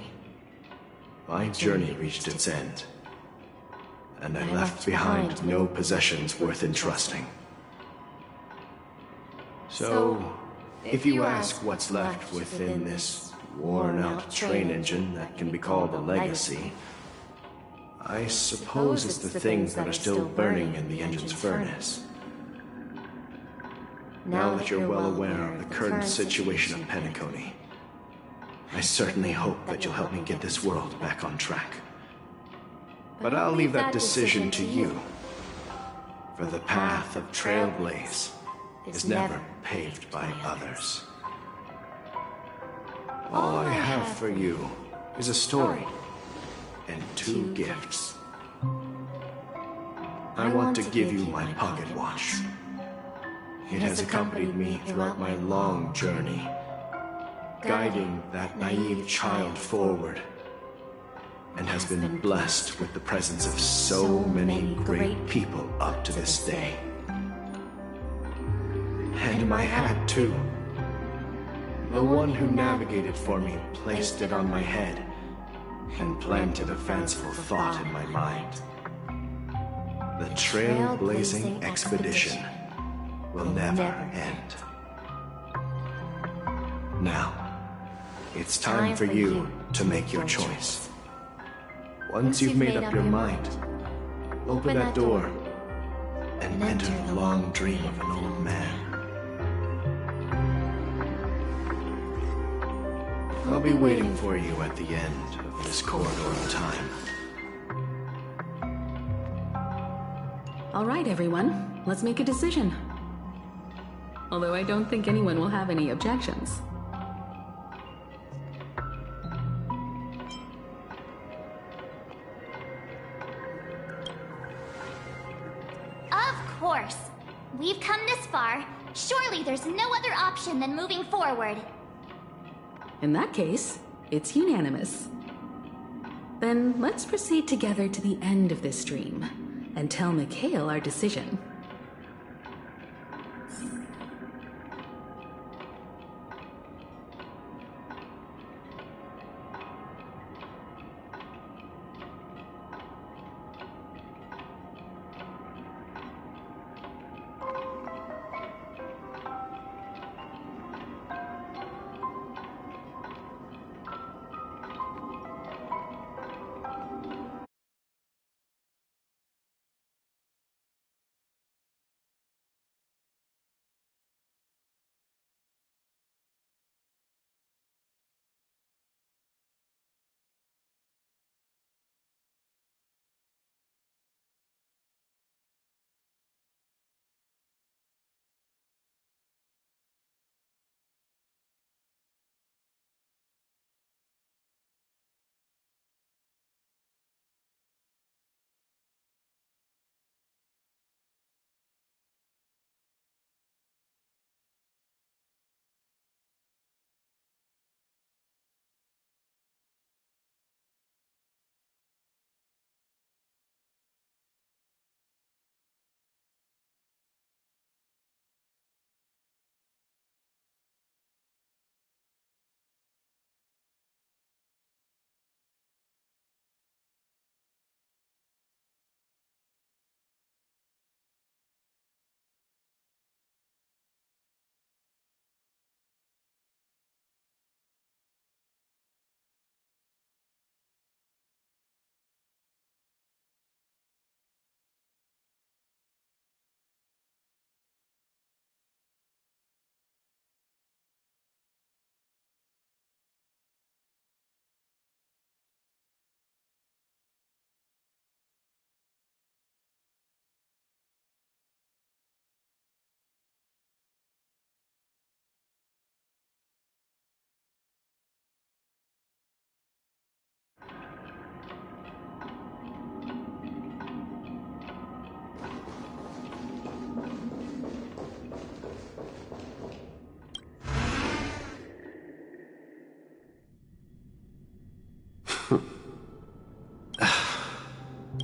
my journey reached its end, and I left behind no possessions worth entrusting. So, if you ask what's left within this worn-out train engine that can be called a legacy, I suppose it's the things that are still burning in the engine's furnace. Now that you're well aware of the current situation of Peanacony, I certainly hope that you'll help me get this world back on track. But I'll leave that decision to you, for the path of Trailblaze is never paved by others. All I have for you is a story and 2 gifts. I want to give you my pocket watch. It has accompanied me throughout my long journey, guiding that naive child forward, and has been blessed with the presence of so many great people up to this day. And my hat, too. The one who navigated for me placed it on my head and planted a fanciful thought in my mind. The trailblazing expedition will never end. Now, it's time for you to make your choice. Once you've made up your mind, open that door and enter the long dream of an old man. I'll be waiting for you at the end of this corridor of time. All right, everyone. Let's make a decision. Although I don't think anyone will have any objections. Of course. We've come this far. Surely there's no other option than moving forward. In that case, it's unanimous. Then let's proceed together to the end of this dream and tell Mikhail our decision.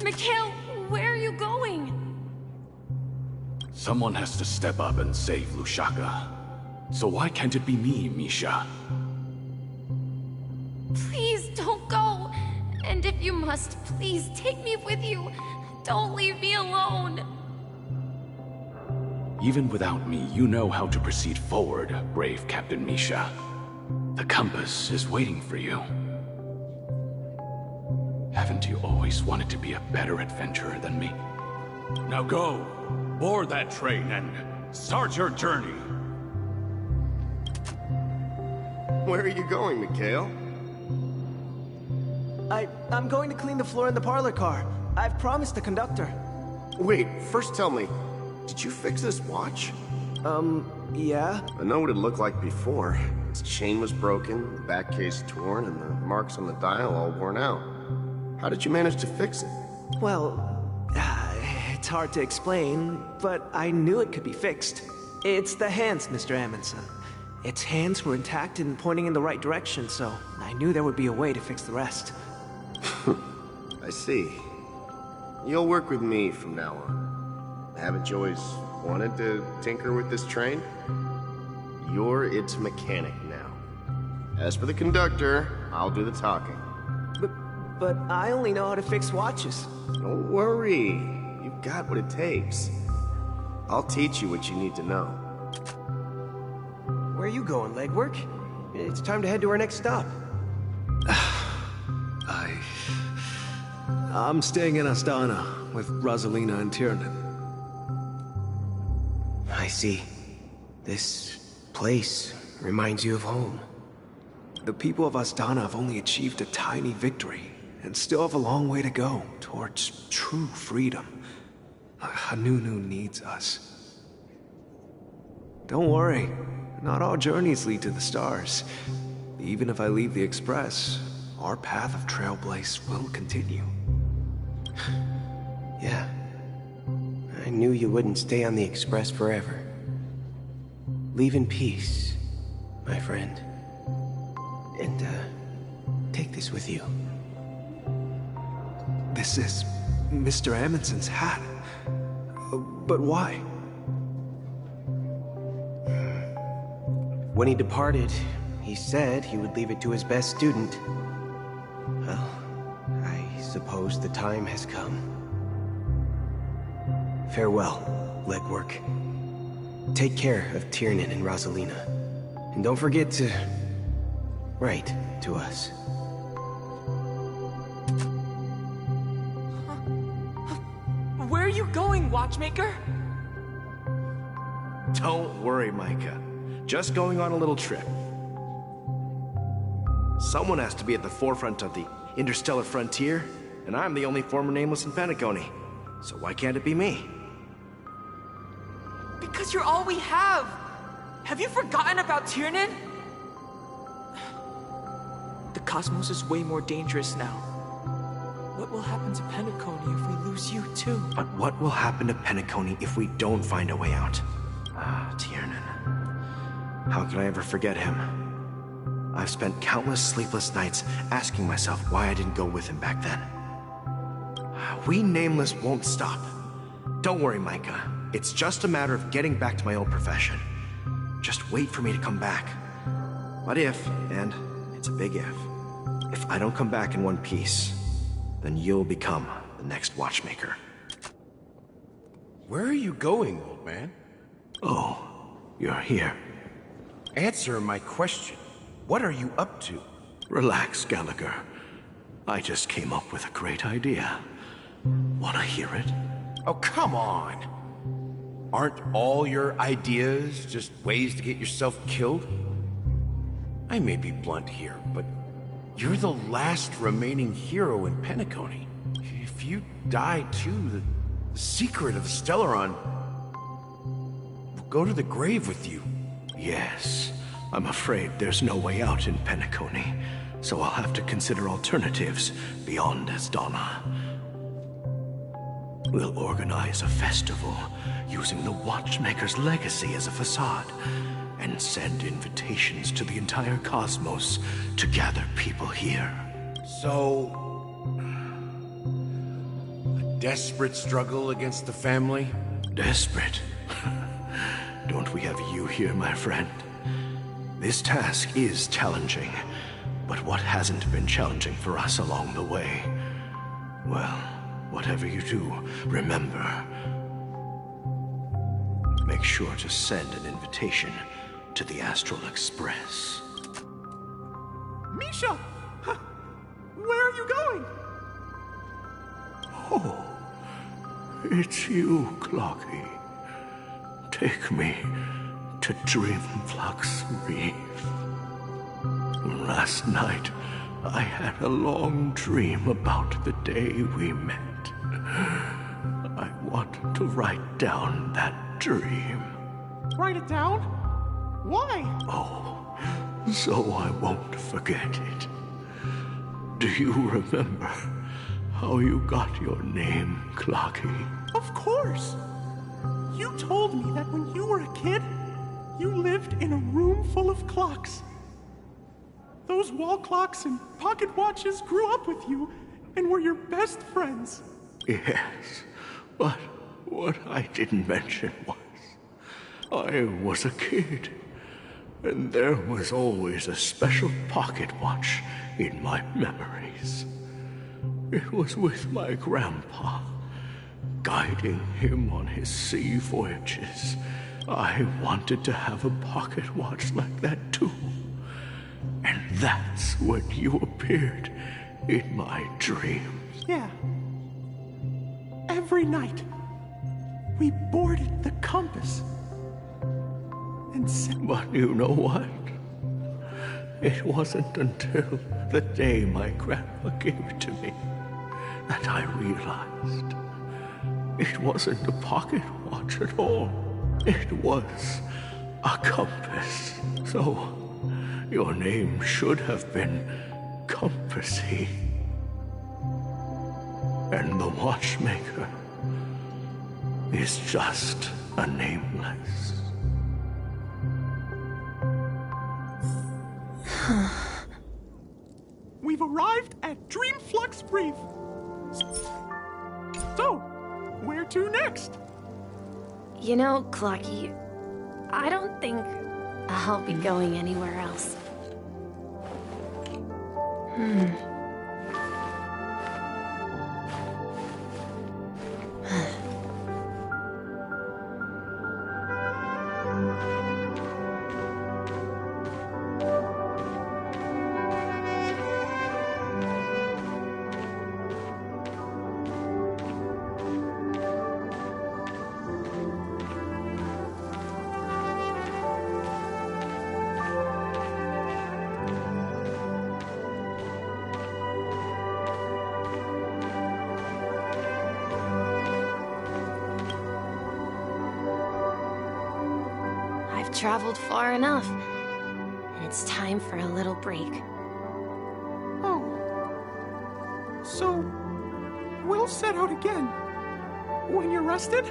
Mikhail, where are you going? Someone has to step up and save Lushaka. So why can't it be me, Misha? Please don't go. And if you must, please take me with you. Don't leave me alone. Even without me, you know how to proceed forward, brave Captain Misha. The compass is waiting for you. Haven't you always wanted to be a better adventurer than me? Now go, board that train and start your journey. Where are you going, Mikhail? I'm going to clean the floor in the parlor car. I've promised the conductor. Wait, first tell me, did you fix this watch? Yeah? I know what it looked like before. Its chain was broken, the back case torn, and the marks on the dial all worn out. How did you manage to fix it? Well, it's hard to explain, but I knew it could be fixed. It's the hands, Mr. Amundsen. Its hands were intact and pointing in the right direction, so I knew there would be a way to fix the rest. I see. You'll work with me from now on. Haven't you always wanted to tinker with this train? You're its mechanic now. As for the conductor, I'll do the talking. But I only know how to fix watches. Don't worry. You've got what it takes. I'll teach you what you need to know. Where are you going, legwork? It's time to head to our next stop. I'm staying in Astana with Rosalina and Tiernan. I see. This place reminds you of home. The people of Astana have only achieved a tiny victory and still have a long way to go towards true freedom. Hanunu needs us. Don't worry, not all journeys lead to the stars. Even if I leave the Express, our path of trailblaze will continue. Yeah. I knew you wouldn't stay on the Express forever. Leave in peace, my friend. And, take this with you. This is Mr. Amundsen's hat. But why? When he departed, he said he would leave it to his best student. Well, I suppose the time has come. Farewell, legwork. Take care of Tiernan and Rosalina. And don't forget to write to us. Where are you going, Watchmaker? Don't worry, Micah. Just going on a little trip. Someone has to be at the forefront of the interstellar frontier, and I'm the only former Nameless in Peanacony. So why can't it be me? Because you're all we have. Have you forgotten about Tiernan? The cosmos is way more dangerous now. What will happen to Peanacony if we lose you too? But what will happen to Peanacony if we don't find a way out? Ah, Tiernan. How can I ever forget him? I've spent countless sleepless nights asking myself why I didn't go with him back then. We Nameless won't stop. Don't worry, Micah. It's just a matter of getting back to my old profession. Just wait for me to come back. But if, and it's a big if I don't come back in one piece, then you'll become the next Watchmaker. Where are you going, old man? Oh, you're here. Answer my question. What are you up to? Relax, Gallagher. I just came up with a great idea. Wanna hear it? Oh, come on. Aren't all your ideas just ways to get yourself killed? I may be blunt here, but you're the last remaining hero in Peanacony. If you die too, the secret of the Stellaron will go to the grave with you. Yes, I'm afraid there's no way out in Peanacony, so I'll have to consider alternatives beyond Asdana. We'll organize a festival using the Watchmaker's legacy as a facade, and send invitations to the entire cosmos to gather people here. So, a desperate struggle against the family? Desperate? Don't we have you here, my friend? This task is challenging, but what hasn't been challenging for us along the way? Well, whatever you do, remember, make sure to send an invitation to the Astral Express. Misha! Where are you going? Oh, it's you, Clocky. Take me to Dreamflux Reef. Last night, I had a long dream about the day we met. I want to write down that dream. Write it down? Why? Oh, so I won't forget it. Do you remember how you got your name, Clocky? Of course! You told me that when you were a kid, you lived in a room full of clocks. Those wall clocks and pocket watches grew up with you and were your best friends. Yes, but what I didn't mention was I was a kid, and there was always a special pocket watch in my memories. It was with my grandpa, guiding him on his sea voyages. I wanted to have a pocket watch like that too. And that's when you appeared in my dreams. Yeah. Every night, we boarded the compass and said... But you know what? It wasn't until the day my grandpa gave it to me that I realized it wasn't a pocket watch at all. It was a compass. So, your name should have been Compassy. And the Watchmaker is just a nameless. We've arrived at Dreamflux Reef. So, where to next? You know, Clocky, I don't think I'll be going anywhere else. Traveled far enough. It's time for a little break. Oh. So, we'll set out again. When you're rested?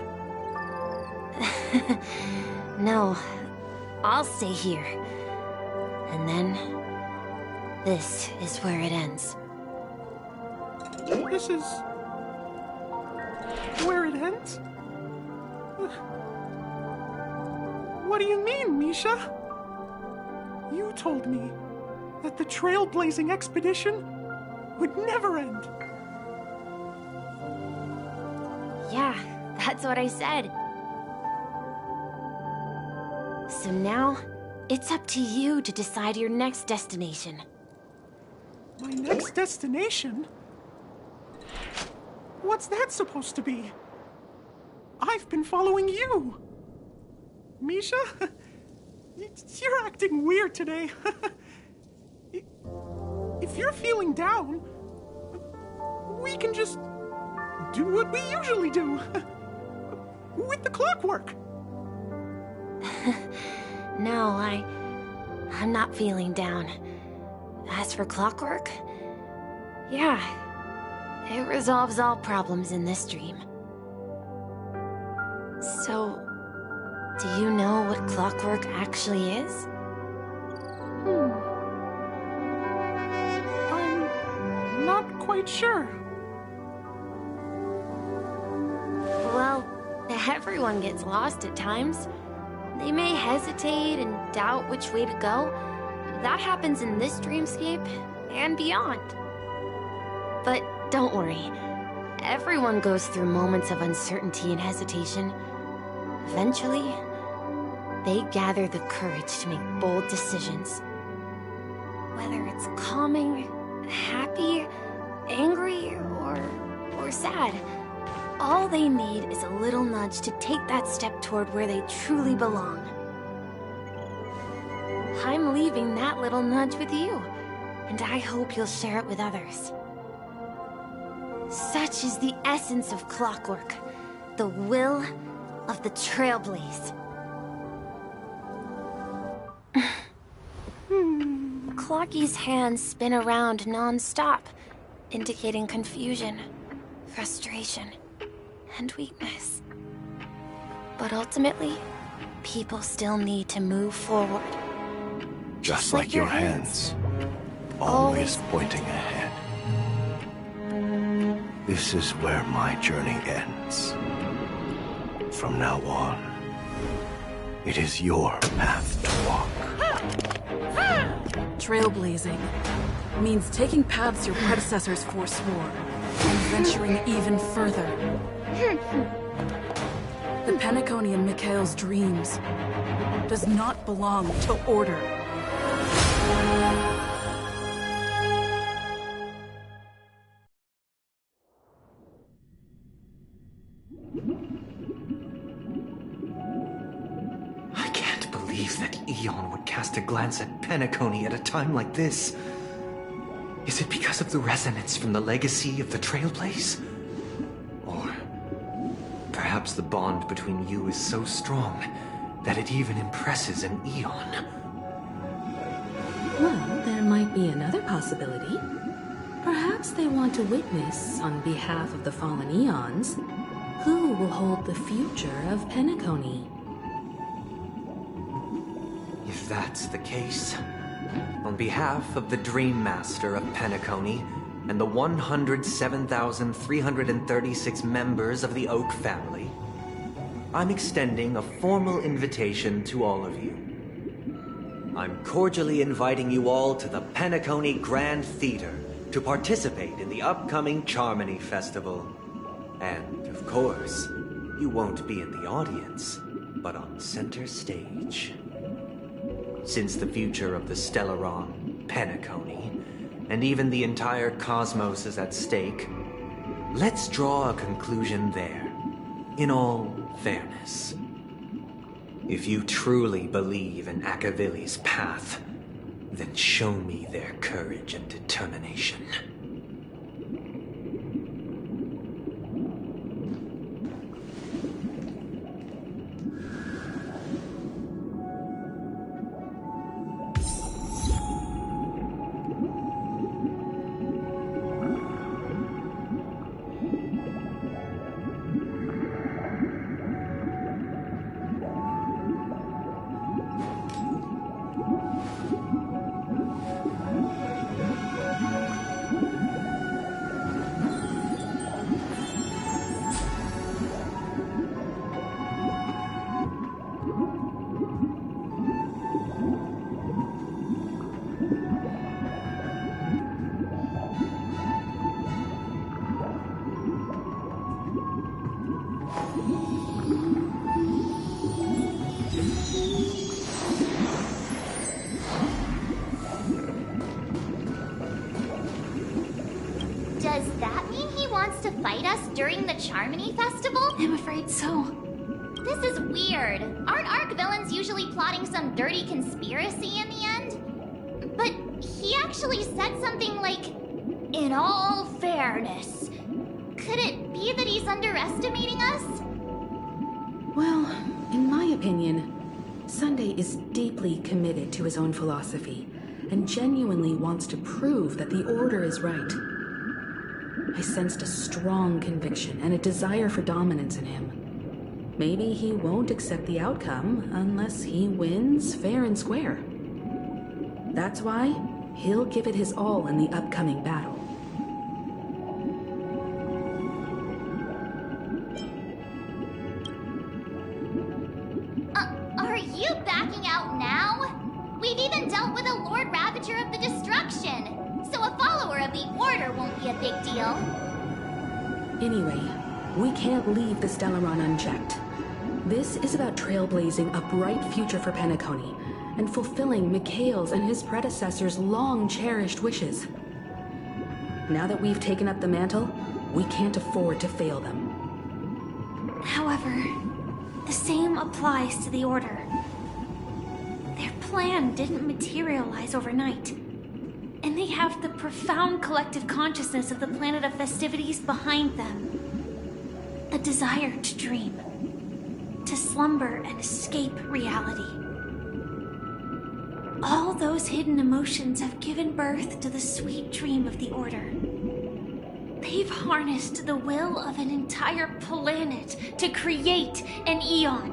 No, I'll stay here. And then, this is where it ends. This is... where it ends? What do you mean, Misha? You told me that the trailblazing expedition would never end. Yeah, that's what I said. So now, it's up to you to decide your next destination. My next destination? What's that supposed to be? I've been following you. Misha? You're acting weird today. If you're feeling down, we can just do what we usually do. With the clockwork. No, I'm not feeling down. As for clockwork, yeah, it resolves all problems in this dream. So, do you know what clockwork actually is? I'm not quite sure. Well, everyone gets lost at times. They may hesitate and doubt which way to go. That happens in this dreamscape and beyond. But don't worry. Everyone goes through moments of uncertainty and hesitation. Eventually, they gather the courage to make bold decisions. Whether it's calming, happy, angry, or sad, all they need is a little nudge to take that step toward where they truly belong. I'm leaving that little nudge with you, and I hope you'll share it with others. Such is the essence of clockwork, the will of the Trailblaze. Clocky's hands spin around non-stop, indicating confusion, frustration, and weakness. But ultimately, people still need to move forward. Just like your hands, always pointing ahead. This is where my journey ends. From now on, it is your path to walk. Trailblazing means taking paths your predecessors forswore and venturing even further. The Peanacony in Mikhail's dreams does not belong to order. I can't believe that Eon would cast a glance at Peanacony at a time like this. Is it because of the resonance from the legacy of the Trailblaze? Or perhaps the bond between you is so strong that it even impresses an Eon? Well, there might be another possibility. Perhaps they want to witness, on behalf of the fallen Eons, who will hold the future of Peanacony. If that's the case, on behalf of the Dream Master of Peanacony, and the 107,336 members of the Oak family, I'm extending a formal invitation to all of you. I'm cordially inviting you all to the Peanacony Grand Theater to participate in the upcoming Charmony Festival. And, of course, you won't be in the audience, but on center stage. Since the future of the Stellaron, Peanacony, and even the entire cosmos is at stake, let's draw a conclusion there, in all fairness. If you truly believe in Akavili's path, then show me their courage and determination. Does that mean he wants to fight us during the Charmony Festival? I'm afraid so. This is weird. Aren't Arc villains usually plotting some dirty conspiracy in the end? But he actually said something like, "In all fairness." Could it be that he's underestimating us? Well, in my opinion, Sunday is deeply committed to his own philosophy and genuinely wants to prove that the Order is right. I sensed a strong conviction and a desire for dominance in him. Maybe he won't accept the outcome unless he wins fair and square. That's why he'll give it his all in the upcoming battle. Are you backing out now? We've even dealt with a Lord Ravager of the Destruction, so a follower of the Order won't be a big deal. Anyway, we can't leave the Stellaron unchecked. This is about trailblazing a bright future for Peanacony and fulfilling Mikhail's and his predecessors' long-cherished wishes. Now that we've taken up the mantle, we can't afford to fail them. However, the same applies to the Order. Their plan didn't materialize overnight, and they have the profound collective consciousness of the planet of festivities behind them. A desire to dream, to slumber and escape reality. All those hidden emotions have given birth to the sweet dream of the Order. They've harnessed the will of an entire planet to create an Eon.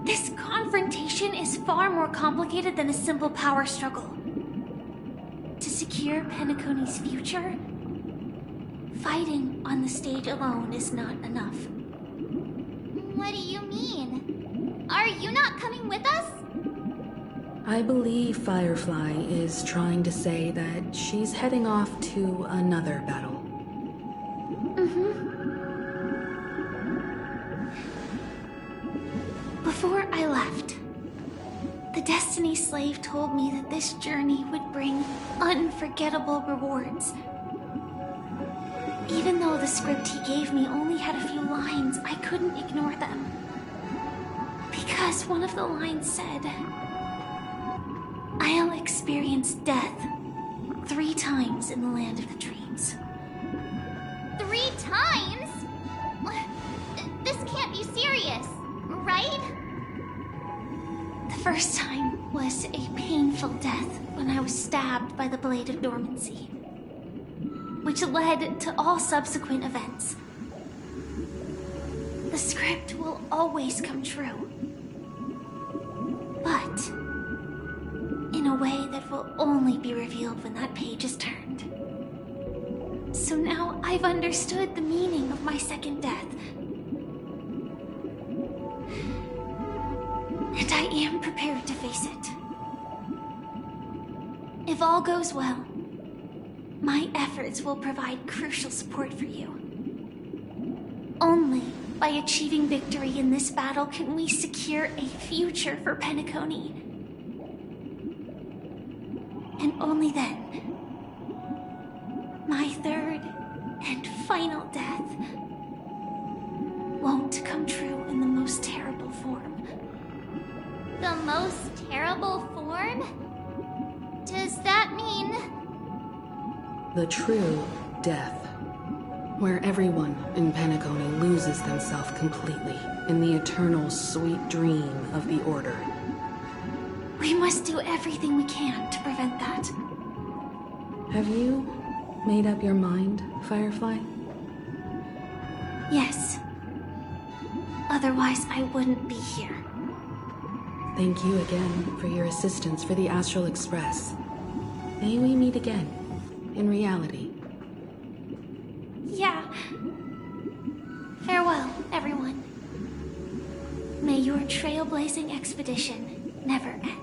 This confrontation is far more complicated than a simple power struggle. To secure Peanacony's future, fighting on the stage alone is not enough. What do you mean? Are you not coming with us? I believe Firefly is trying to say that she's heading off to another battle. Before I left, the Destiny Slave told me that this journey would bring unforgettable rewards. Even though the script he gave me only had a few lines, I couldn't ignore them. Because one of the lines said, "I'll experience death 3 times in the land of the dreams." 3 times? This can't be serious, right? The first time was a painful death when I was stabbed by the Blade of Dormancy, which led to all subsequent events. The script will always come true, but in a way that will only be revealed when that page is turned. So now I've understood the meaning of my second death. And I am prepared to face it. If all goes well, my efforts will provide crucial support for you. Only by achieving victory in this battle can we secure a future for Peanacony. And only then, my third and final death won't come true in the most terrible form. The most terrible form? Does that mean... The true death. Where everyone in Peanacony loses themselves completely in the eternal sweet dream of the Order. We must do everything we can to prevent that. Have you made up your mind, Firefly? Yes. Otherwise, I wouldn't be here. Thank you again for your assistance for the Astral Express. May we meet again, in reality. Yeah. Farewell, everyone. May your trailblazing expedition never end.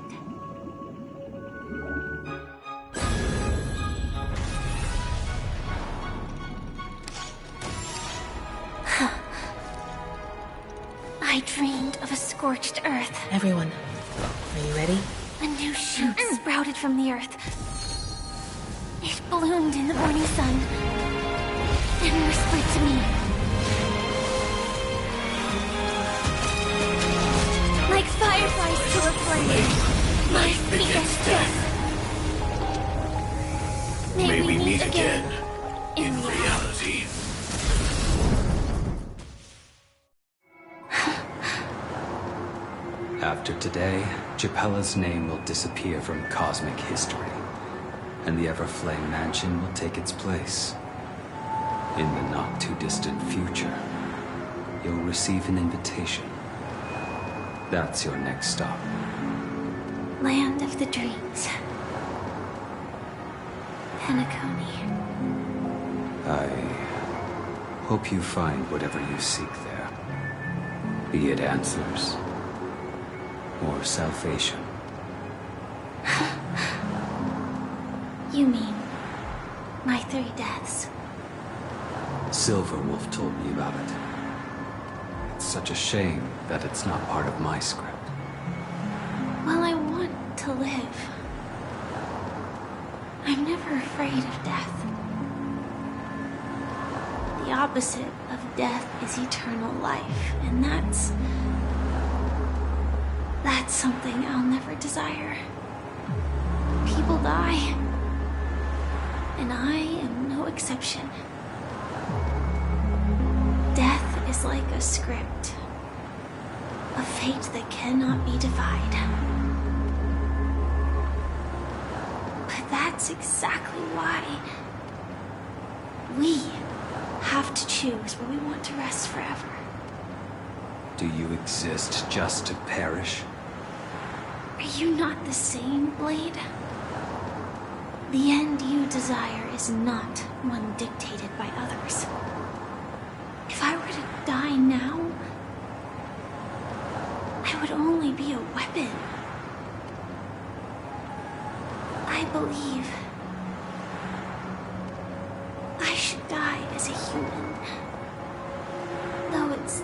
I dreamed of a scorched earth. Everyone, are you ready? A new shoot sprouted from the earth. It bloomed in the morning sun and whispered to me. Like fireflies to a flame, life begets death. May we meet again in reality. After today, Japella's name will disappear from cosmic history, and the Everflame Mansion will take its place. In the not-too-distant future, you'll receive an invitation. That's your next stop. Land of the Dreams. Peanacony. I hope you find whatever you seek there. Be it answers or salvation. You mean my 3 deaths? Silverwolf told me about it. It's such a shame that it's not part of my script. Well, I want to live. I'm never afraid of death. The opposite of death is eternal life, and that's something I'll never desire. People die, and I am no exception. Death is like a script, a fate that cannot be defied. But that's exactly why we have to choose where we want to rest forever. Do you exist just to perish? Are you not the same, Blade? The end you desire is not one dictated by others. If I were to die now, I would only be a weapon. I believe I should die as a human. Though its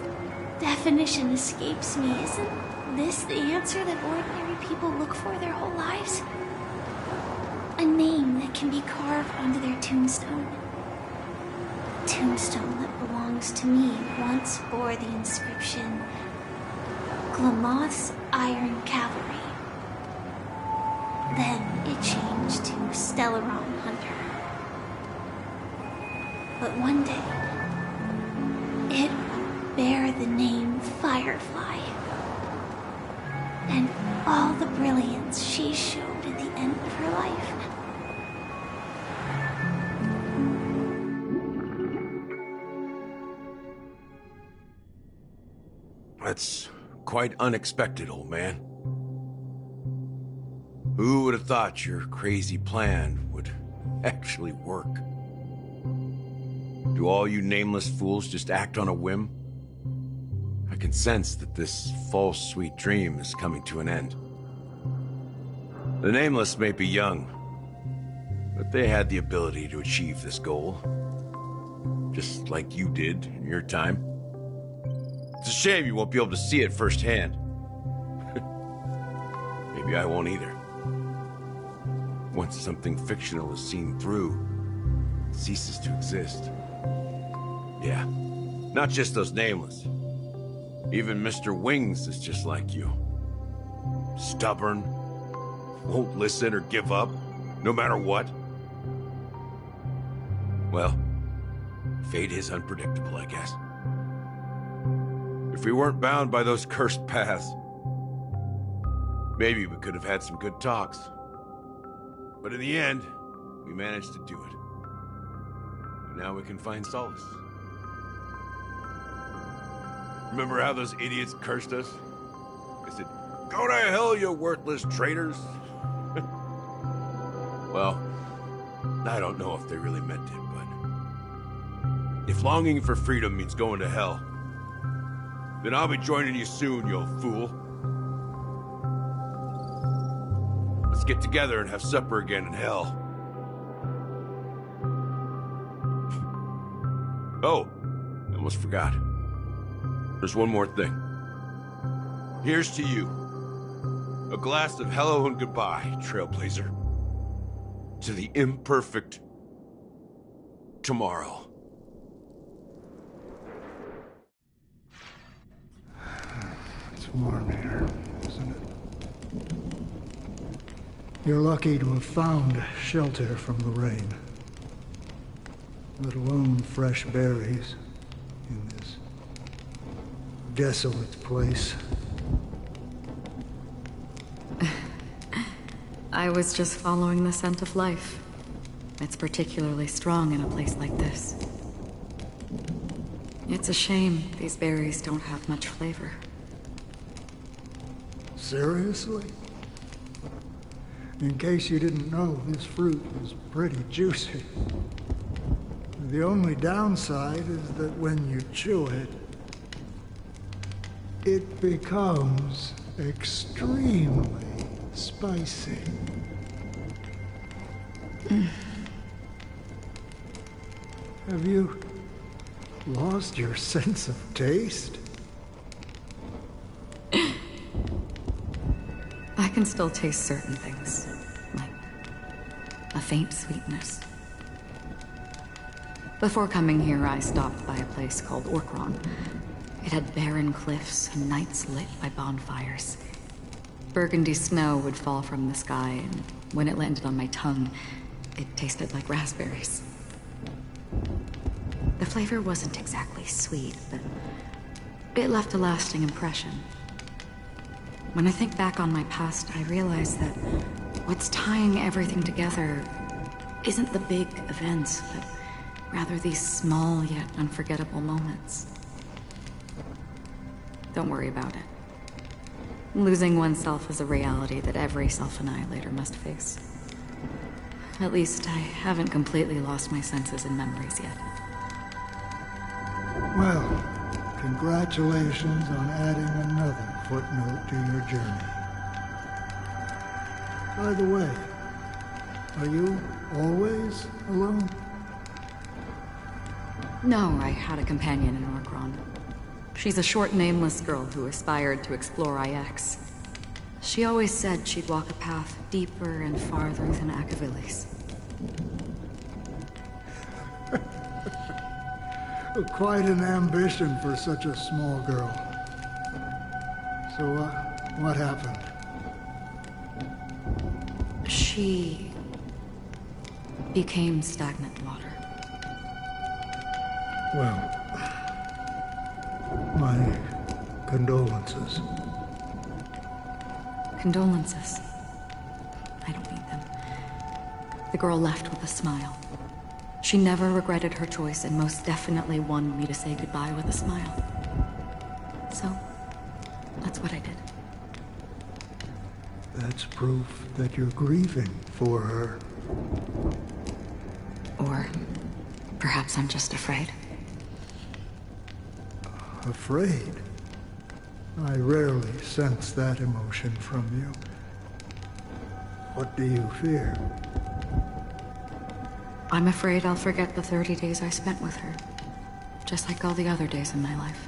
definition escapes me, isn't this the answer that ordinary people look for their whole lives? A name that can be carved onto their tombstone. A tombstone that belongs to me once bore the inscription, Glamoth's Iron Cavalry. Then it changed to Stellaron Hunter. But one day, it will bear the name Firefly. And all the brilliance she showed at the end of her life. That's quite unexpected, old man. Who would have thought your crazy plan would actually work? Do all you nameless fools just act on a whim? I can sense that this false sweet dream is coming to an end. The nameless may be young, but they had the ability to achieve this goal. Just like you did in your time. It's a shame you won't be able to see it firsthand. Maybe I won't either. Once something fictional is seen through, it ceases to exist. Yeah, not just those nameless. Even Mr. Wings is just like you. Stubborn, won't listen or give up, no matter what. Well, fate is unpredictable, I guess. If we weren't bound by those cursed paths, maybe we could have had some good talks. But in the end, we managed to do it. And now we can find solace. Remember how those idiots cursed us? They said, "Go to hell, you worthless traitors." Well, I don't know if they really meant it, but if longing for freedom means going to hell, then I'll be joining you soon, you old fool. Let's get together and have supper again in hell. Oh, I almost forgot. There's one more thing. Here's to you. A glass of hello and goodbye, Trailblazer. To the imperfect tomorrow. It's warm here, isn't it? You're lucky to have found shelter from the rain. Let alone fresh berries in this desolate place. I was just following the scent of life. It's particularly strong in a place like this. It's a shame these berries don't have much flavor. Seriously? In case you didn't know, this fruit is pretty juicy. The only downside is that when you chew it, it becomes extremely spicy. Have you lost your sense of taste? I can still taste certain things, like a faint sweetness. Before coming here, I stopped by a place called Orkron. It had barren cliffs and nights lit by bonfires. Burgundy snow would fall from the sky, and when it landed on my tongue, it tasted like raspberries. The flavor wasn't exactly sweet, but it left a lasting impression. When I think back on my past, I realize that what's tying everything together isn't the big events, but rather these small yet unforgettable moments. Don't worry about it. Losing oneself is a reality that every self-annihilator must face. At least I haven't completely lost my senses and memories yet. Well, congratulations on adding another footnote to your journey. By the way, are you always alone? No, I had a companion in Orkron. She's a short, nameless girl who aspired to explore IX. She always said she'd walk a path deeper and farther than Akavilis. Quite an ambition for such a small girl. So, what happened? She became stagnant water. Well, my condolences. Condolences. I don't need them. The girl left with a smile. She never regretted her choice and most definitely wanted me to say goodbye with a smile. So, that's what I did. That's proof that you're grieving for her. Or Perhaps I'm just afraid. Afraid? I rarely sense that emotion from you. What do you fear? I'm afraid I'll forget the 30 days I spent with her. Just like all the other days in my life.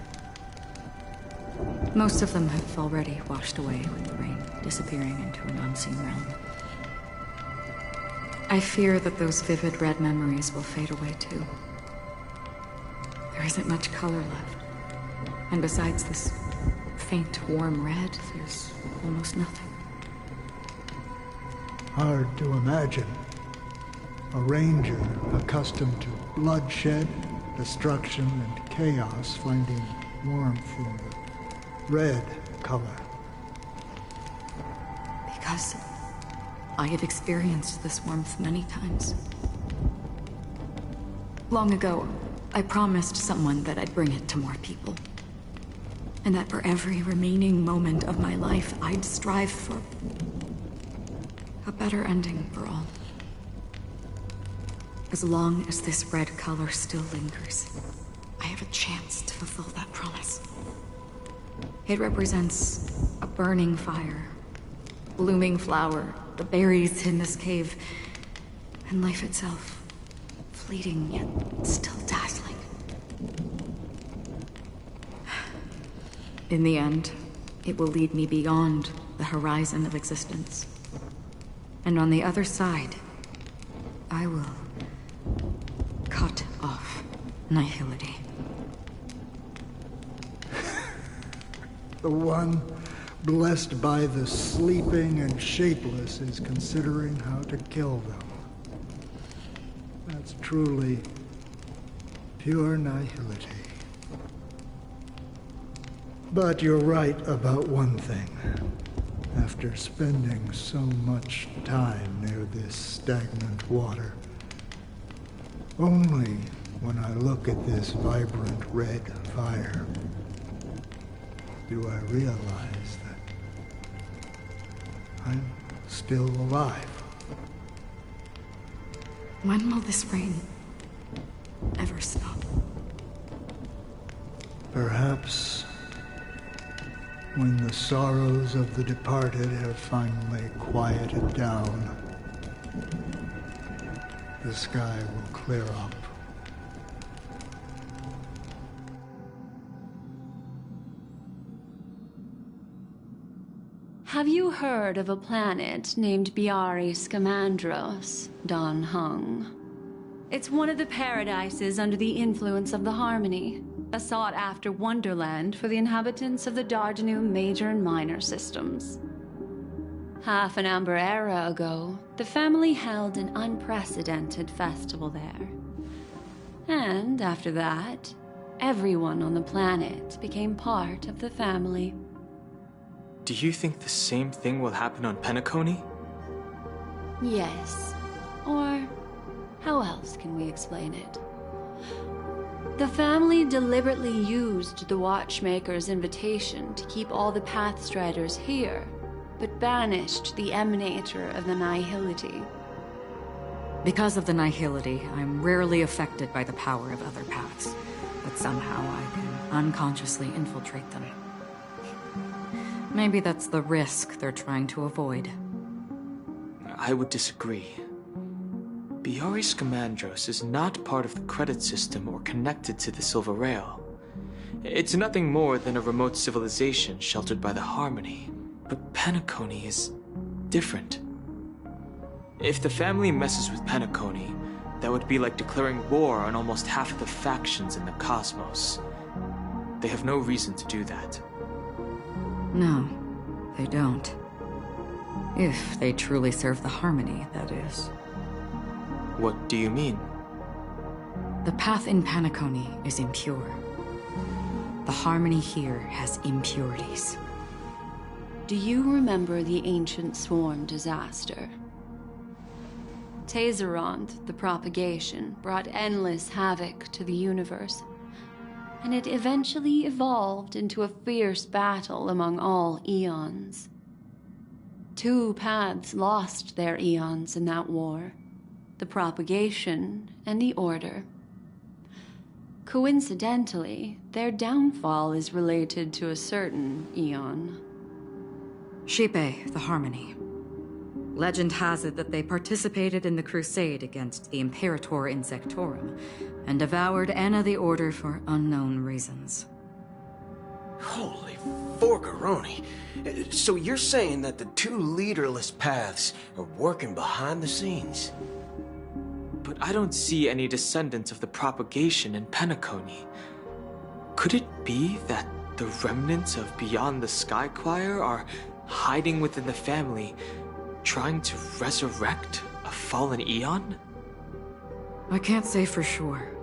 Most of them have already washed away with the rain, disappearing into an unseen realm. I fear that those vivid red memories will fade away too. There isn't much color left. And besides this faint, warm red, there's almost nothing. Hard to imagine. A ranger accustomed to bloodshed, destruction, and chaos finding warmth in the red color. Because I have experienced this warmth many times. Long ago, I promised someone that I'd bring it to more people. And that for every remaining moment of my life, I'd strive for a better ending for all. As long as this red color still lingers, I have a chance to fulfill that promise. It represents a burning fire, blooming flower, the berries in this cave, and life itself, fleeting yet still dazzling. In the end, it will lead me beyond the horizon of existence. And on the other side, I will cut off nihility. The one blessed by the sleeping and shapeless is considering how to kill them. That's truly pure nihility. But you're right about one thing. After spending so much time near this stagnant water, only when I look at this vibrant red fire do I realize that I'm still alive. When will this rain ever stop? Perhaps when the sorrows of the departed have finally quieted down, the sky will clear up. Have you heard of a planet named Biari Scamandros, Don Hung? It's one of the paradises under the influence of the Harmony, a sought-after wonderland for the inhabitants of the Dardanu major and minor systems. Half an Amber era ago, the family held an unprecedented festival there. And after that, everyone on the planet became part of the family. Do you think the same thing will happen on Peanacony? Yes. Or how else can we explain it? The family deliberately used the Watchmaker's invitation to keep all the Pathstriders here, but banished the Emanator of the Nihility. Because of the nihility, I'm rarely affected by the power of other paths, but somehow I can unconsciously infiltrate them. Maybe that's the risk they're trying to avoid. I would disagree. Biari Scamandros is not part of the credit system or connected to the Silver Rail. It's nothing more than a remote civilization sheltered by the Harmony. But Peanacony is different. If the family messes with Peanacony, that would be like declaring war on almost half of the factions in the cosmos. They have no reason to do that. No, they don't. If they truly serve the Harmony, that is. What do you mean? The path in Peanacony is impure. The Harmony here has impurities. Do you remember the ancient swarm disaster? Tazerond, the propagation, brought endless havoc to the universe, and it eventually evolved into a fierce battle among all eons. 2 paths lost their eons in that war, the propagation and the order. Coincidentally, their downfall is related to a certain Eon. Shipe, the Harmony. Legend has it that they participated in the crusade against the Imperator Insectorum, and devoured Anna the Order for unknown reasons. Holy forkaroni. So you're saying that the two leaderless paths are working behind the scenes? But I don't see any descendants of the propagation in Peanacony. Could it be that the remnants of Beyond the Sky Choir are hiding within the family, trying to resurrect a fallen Eon? I can't say for sure,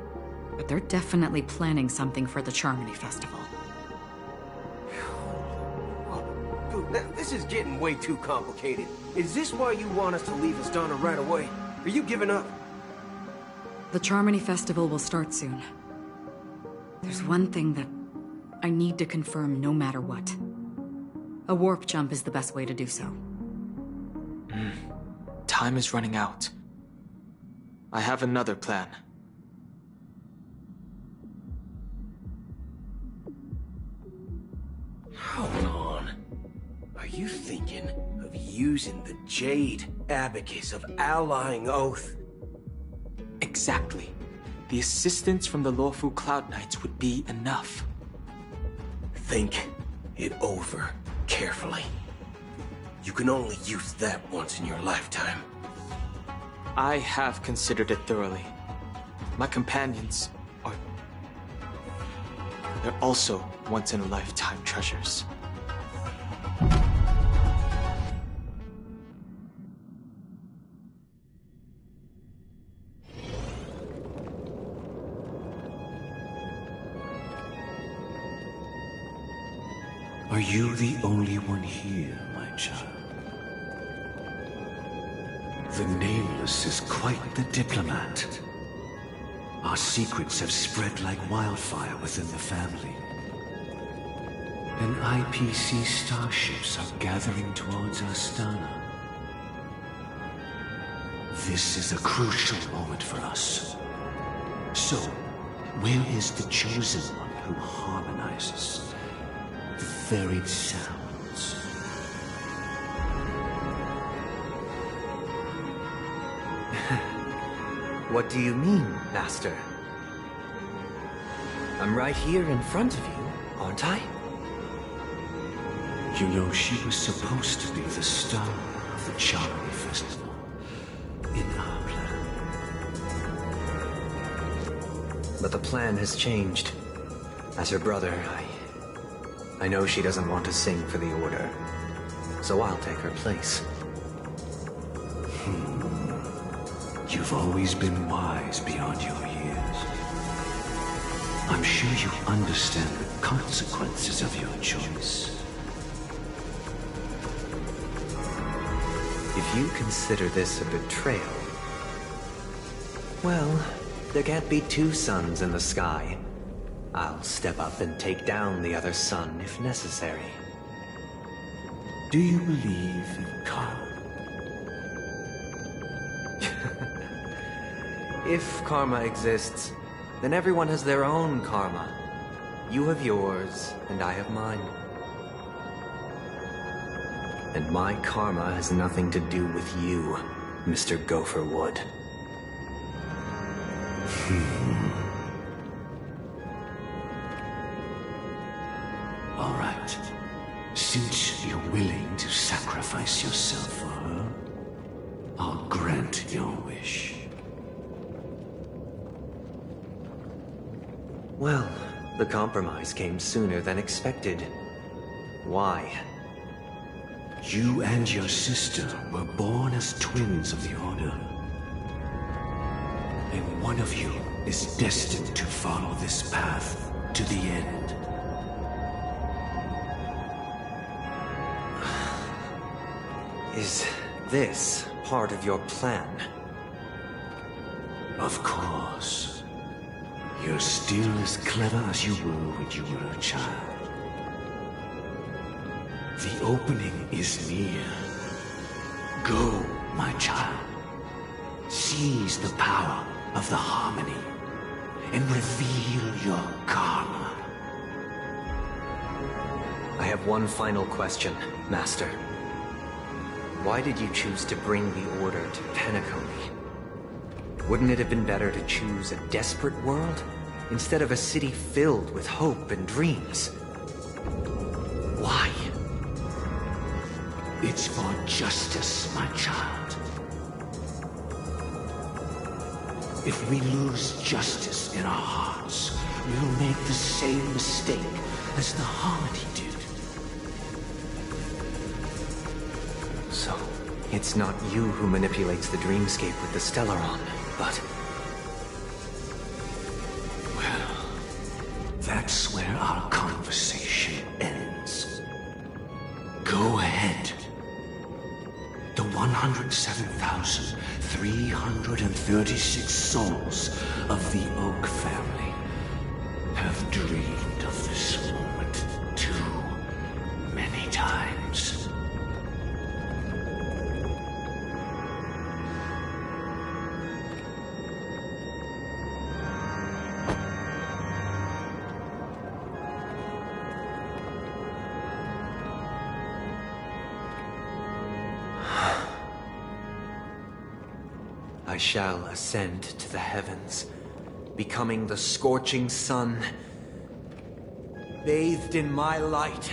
but they're definitely planning something for the Charmony Festival. This is getting way too complicated. Is this why you want us to leave Astana right away? Are you giving up? The Charmony Festival will start soon. There's one thing that I need to confirm no matter what. A warp jump is the best way to do so. Time is running out. I have another plan. Hold on. Are you thinking of using the Jade Abacus of Allying Oath? Exactly. The assistance from the lawful Cloud Knights would be enough. Think it over carefully. You can only use that once in your lifetime. I have considered it thoroughly. My companions are... they're also once-in-a-lifetime treasures. Are you the only one here, my child? The Nameless is quite the diplomat. Our secrets have spread like wildfire within the family. And IPC starships are gathering towards Astana. This is a crucial moment for us. So, where is the Chosen One who harmonizes the varied sounds? What do you mean, Master? I'm right here in front of you, aren't I? You know, she was supposed to be the star of the Charmony Festival in our plan. But the plan has changed. As her brother, I know she doesn't want to sing for the Order, so I'll take her place. You've always been wise beyond your years. I'm sure you understand the consequences of your choice. If you consider this a betrayal, well, there can't be two suns in the sky. I'll step up and take down the other sun if necessary. Do you believe in karma? If karma exists, then everyone has their own karma. You have yours, and I have mine. And my karma has nothing to do with you, Mr. Gopherwood. All right. Since you're willing to sacrifice yourself for her, I'll grant your wish. Well, the compromise came sooner than expected. Why? You and your sister were born as twins of the Order. And one of you is destined to follow this path to the end. Is this part of your plan? Of course. You're still as clever as you were when you were a child. The opening is near. Go, my child. Seize the power of the Harmony and reveal your karma. I have one final question, Master. Why did you choose to bring the Order to Peanacony? Wouldn't it have been better to choose a desperate world, instead of a city filled with hope and dreams? Why? It's for justice, my child. If we lose justice in our hearts, we'll make the same mistake as the Harmony did. So, it's not you who manipulates the dreamscape with the Stellaron, but... Well, that's where our conversation ends. Go ahead. The 107,336 souls of the Oak family have dreamed of this moment too many times. I shall ascend to the heavens, becoming the scorching sun. Bathed in my light,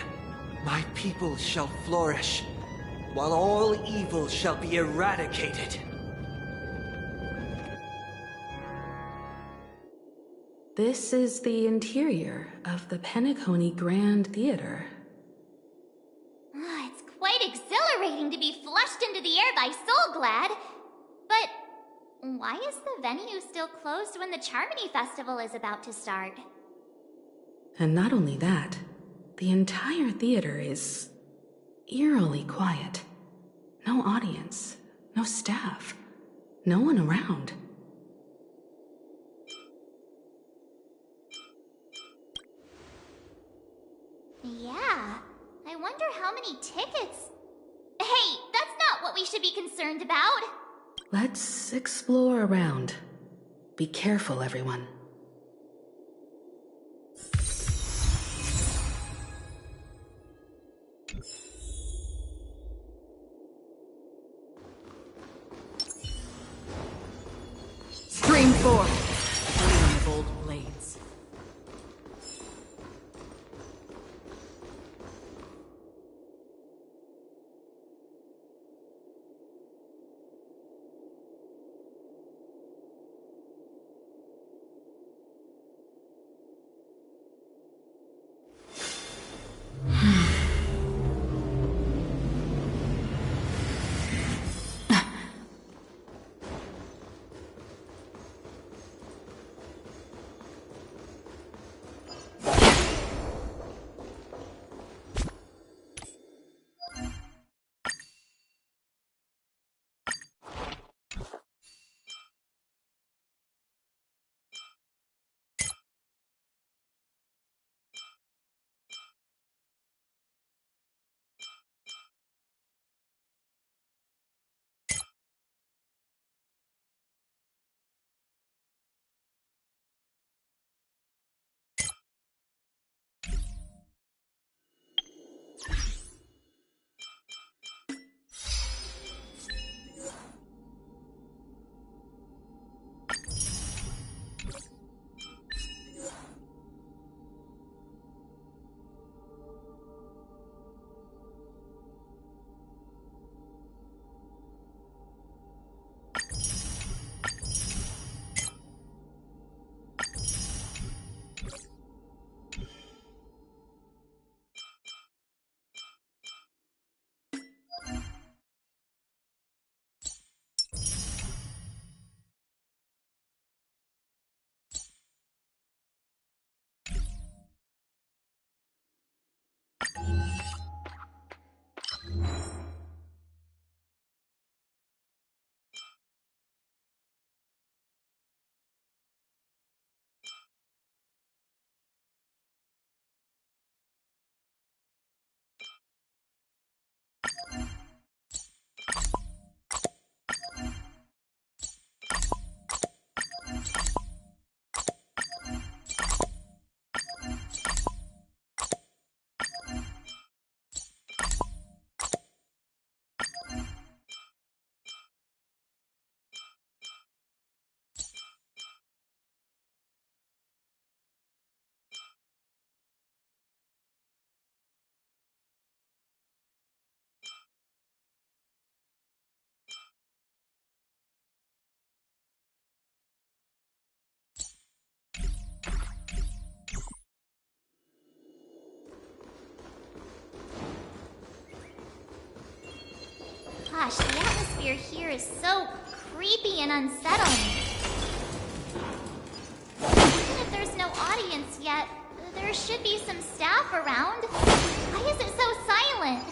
my people shall flourish, while all evil shall be eradicated. This is the interior of the Peanacony Grand Theater. It's quite exhilarating to be flushed into the air by Soulglad. But why is the venue still closed when the Charmony Festival is about to start? And not only that, the entire theater is eerily quiet. No audience, no staff, no one around. Yeah, I wonder how many tickets... Hey, that's not what we should be concerned about! Let's explore around. Be careful, everyone. Stream forth! Freedom of old blades. gosh, the atmosphere here is so creepy and unsettling. Even if there's no audience yet, there should be some staff around. Why is it so silent?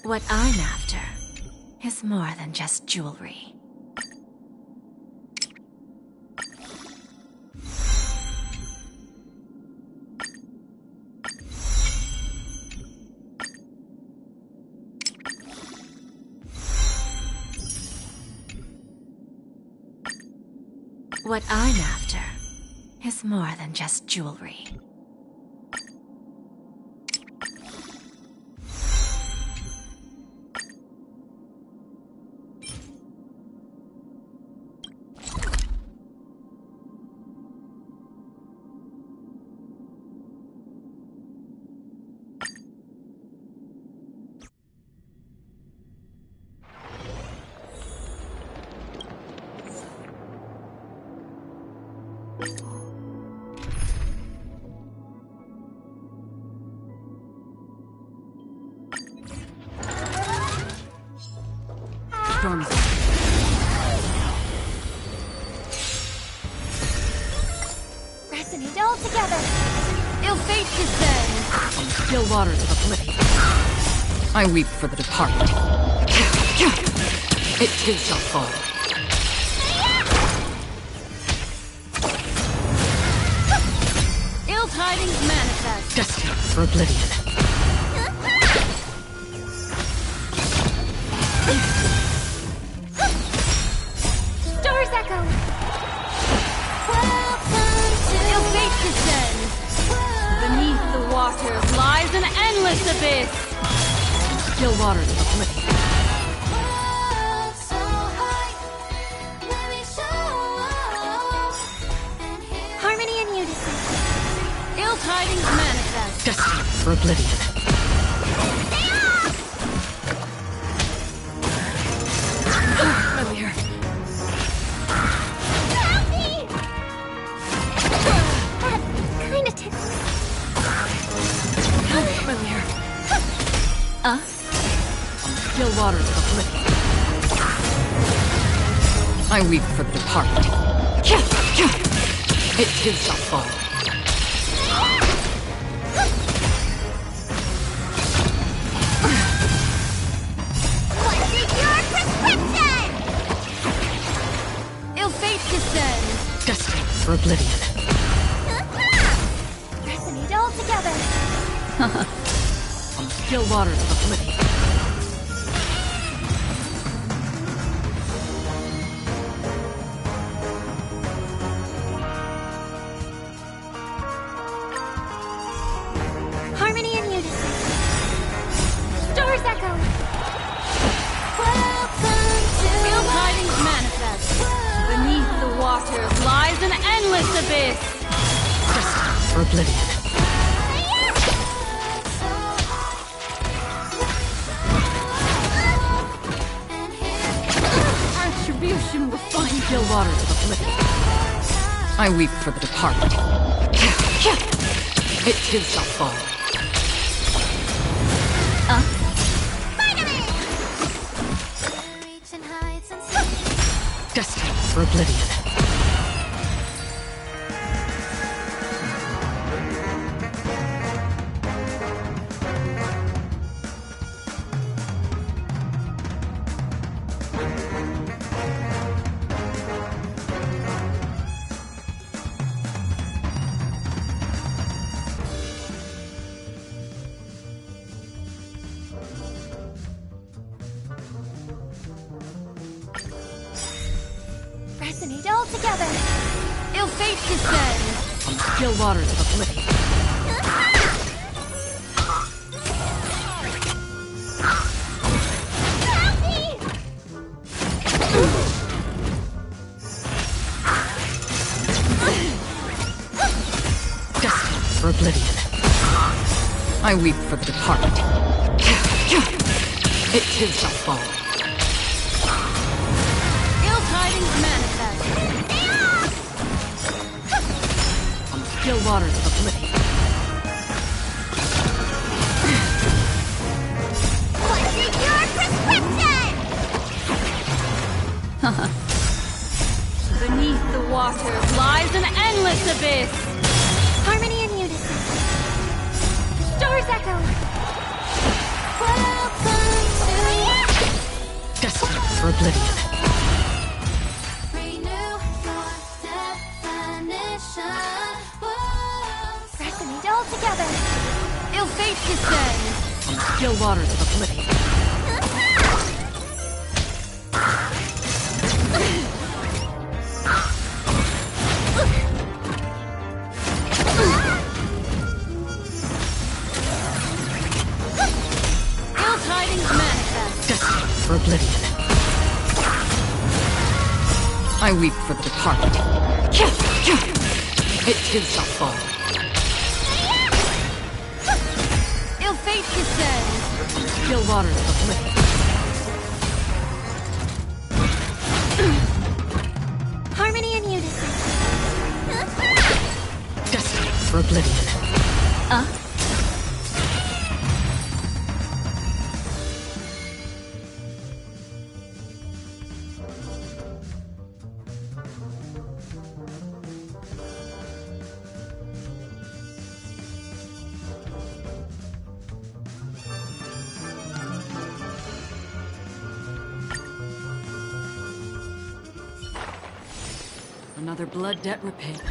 What I'm after is more than just jewelry. What I'm after is more than just jewelry. Storm's Resonate all together. Ill fate descends. from still waters of oblivion. I weep for the departed. It too shall fall. Ill tidings manifest. Destined for oblivion. Stars echo. Ill fate descends. Beneath the waters lies an endless abyss. Still waters of oblivion. Harmony and unison. Ill tidings manifest. Destined for oblivion. Familiar. That kinda tickles. Familiar. Still waters of oblivion. I weep for the departed. It too shall fall. What's in your prescription? Ill fate descends. Destined for oblivion. Resonate all together. Still waters of oblivion. Harmony and unison. Stars echo. Ill tidings manifest. Beneath the waters lies an endless abyss. Destined for oblivion. Attribution will find Still waters of oblivion. I weep for the departed. It too shall fall. Destined for oblivion. Resonate all together. Ill fate descends. From still waters of oblivion. Destined for oblivion. I weep for the departed. It too shall fall. Ill tidings manifest. From still waters of oblivion. What's in your prescription? Beneath the waters lies an endless abyss. Harmony and unison. Stars echo. Destined for oblivion. Resonate all together. Ill fate descends on still waters of oblivion. Ill tidings manifest. Destined for oblivion. I weep for the departed. It too shall fall. Ill fate descends. Still waters of oblivion. Harmony and unison. Destined for oblivion. Another blood debt repaid.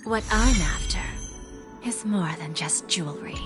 What I'm after is more than just jewelry.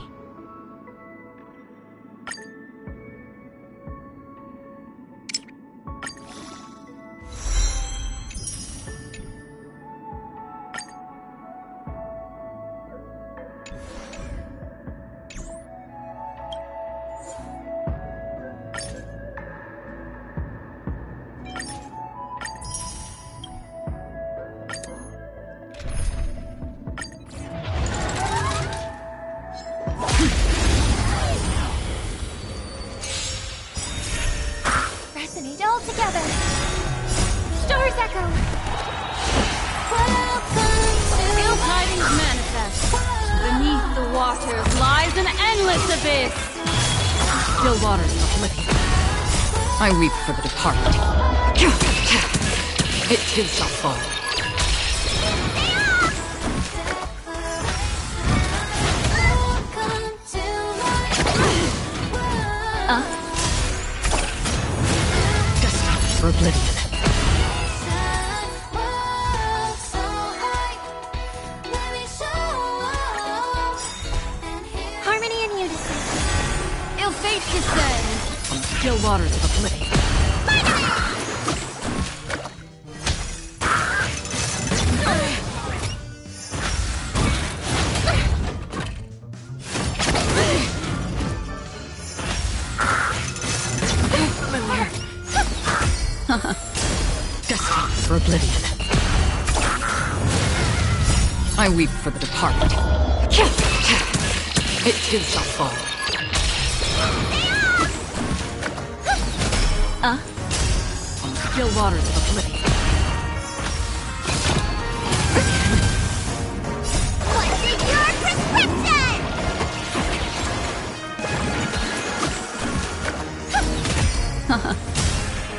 Resonate all together. Stars echo. Ill tidings manifest. Beneath the waters lies an endless abyss. Still waters of oblivion. I weep for the departed. It too shall fall. Destined for oblivion. Harmony and unison. Ill fate descends on still waters of oblivion. Destined for oblivion. I weep for the departed. It too shall fall. Still waters of oblivion. What's in your prescription?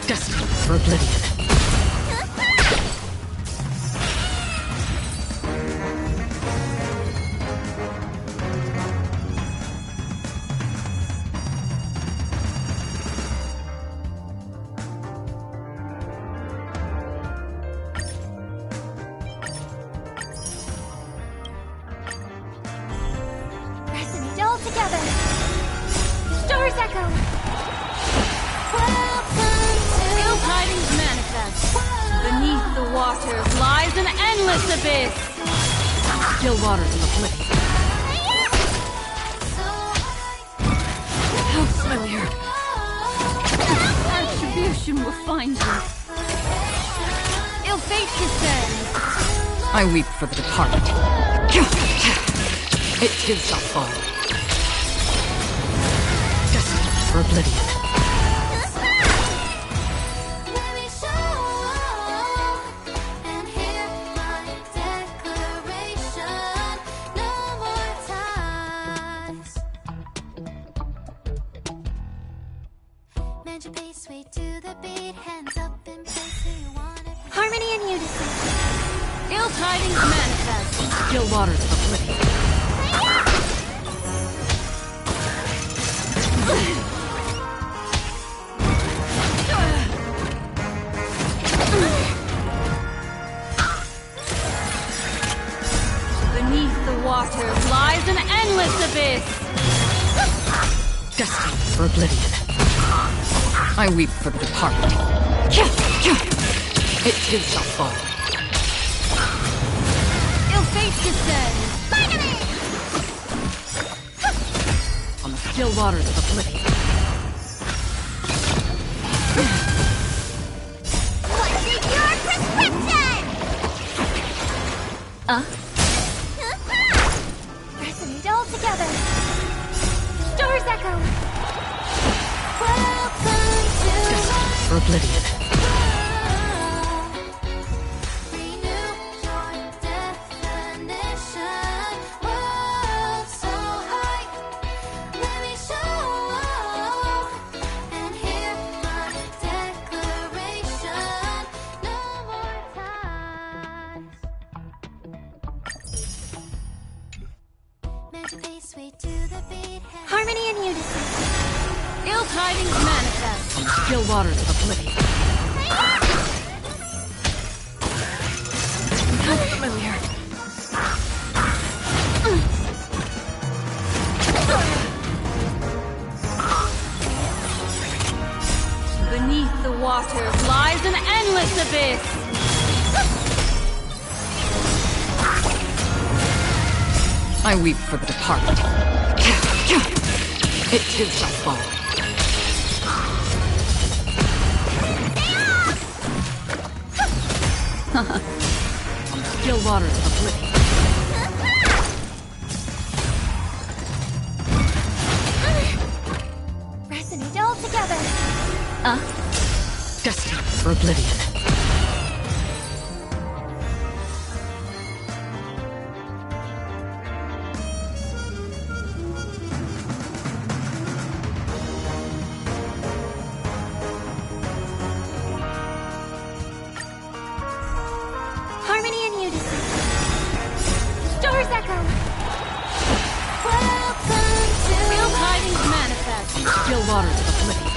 Destined for oblivion. Resonate all together. Star's Echo! Still tidings manifest. Beneath the waters lies an endless abyss. Still waters of oblivion. How familiar. Attribution will find you. Ill fate descends. I weep for the departed. It too shall fall. Destined for oblivion. Harmony and unison. Ill tidings manifest. Still waters of oblivion. Beneath the waters lies an endless abyss. Destined for oblivion. I weep for the departed. It too shall fall. Ill fate descends. On the still waters of oblivion. What's in your prescription? Resonate all together. Star's Echo! Destined for oblivion. Harmony and unison. Ill tidings manifest. Still waters of oblivion. How familiar. Beneath the waters lies an endless abyss. I weep for the departed. It too shall fall. On the still waters of oblivion. Resonate all together. Destined for oblivion. Harmony and unison. Star's Echo! Ill tidings manifest. Still waters of oblivion.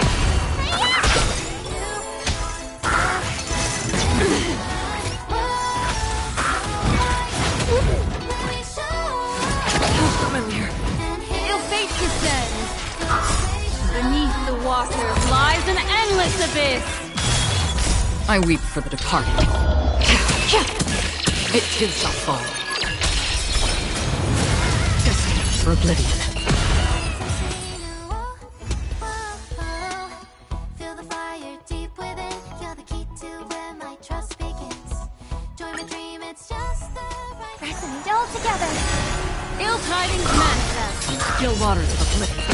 How familiar. Ill fate descends. Beneath the waters lies an endless abyss. I weep for the departed. It too shall fall. Destined for oblivion. Feel the fire deep within. You're the key to where my trust begins. Join my dream, it's just the right. Resonate all together. Ill tidings manifest. Still waters of oblivion.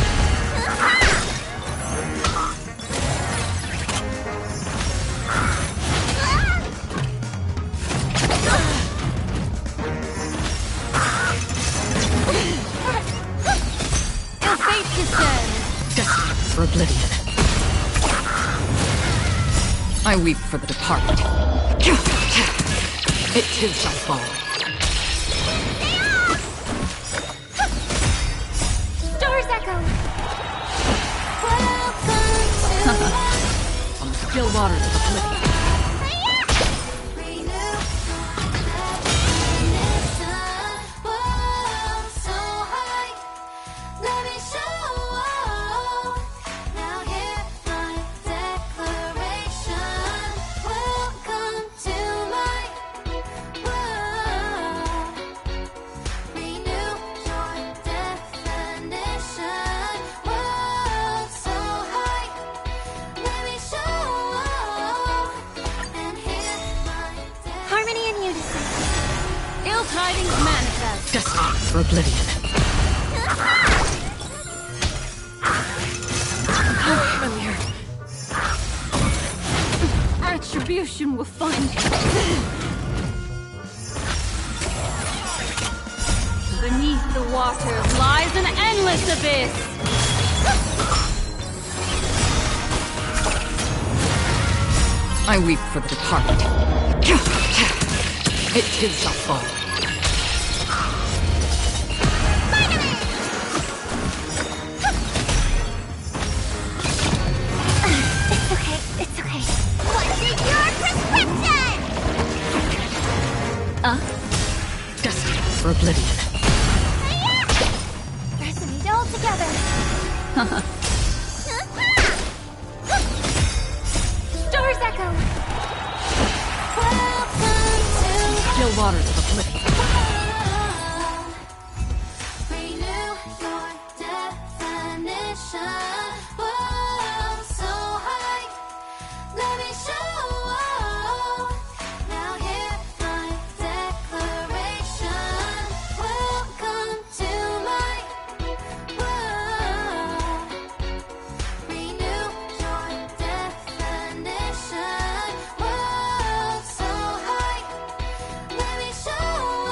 Ill fate descends. Destined for oblivion. I weep for the departed. It too shall fall. Star's Echo! On the still waters of oblivion. Destined for oblivion. Familiar. Retribution will find you. Beneath the waters lies an endless abyss. I weep for the departed. It too shall fall. It's okay. What's in your prescription? Destined for oblivion. Let's meet all together. Stars echo. Still waters of oblivion. Renew your definition. Whoa, so high. Let me show. Now hear my declaration. Welcome to my world. Renew your definition. Whoa, so high. Let me show.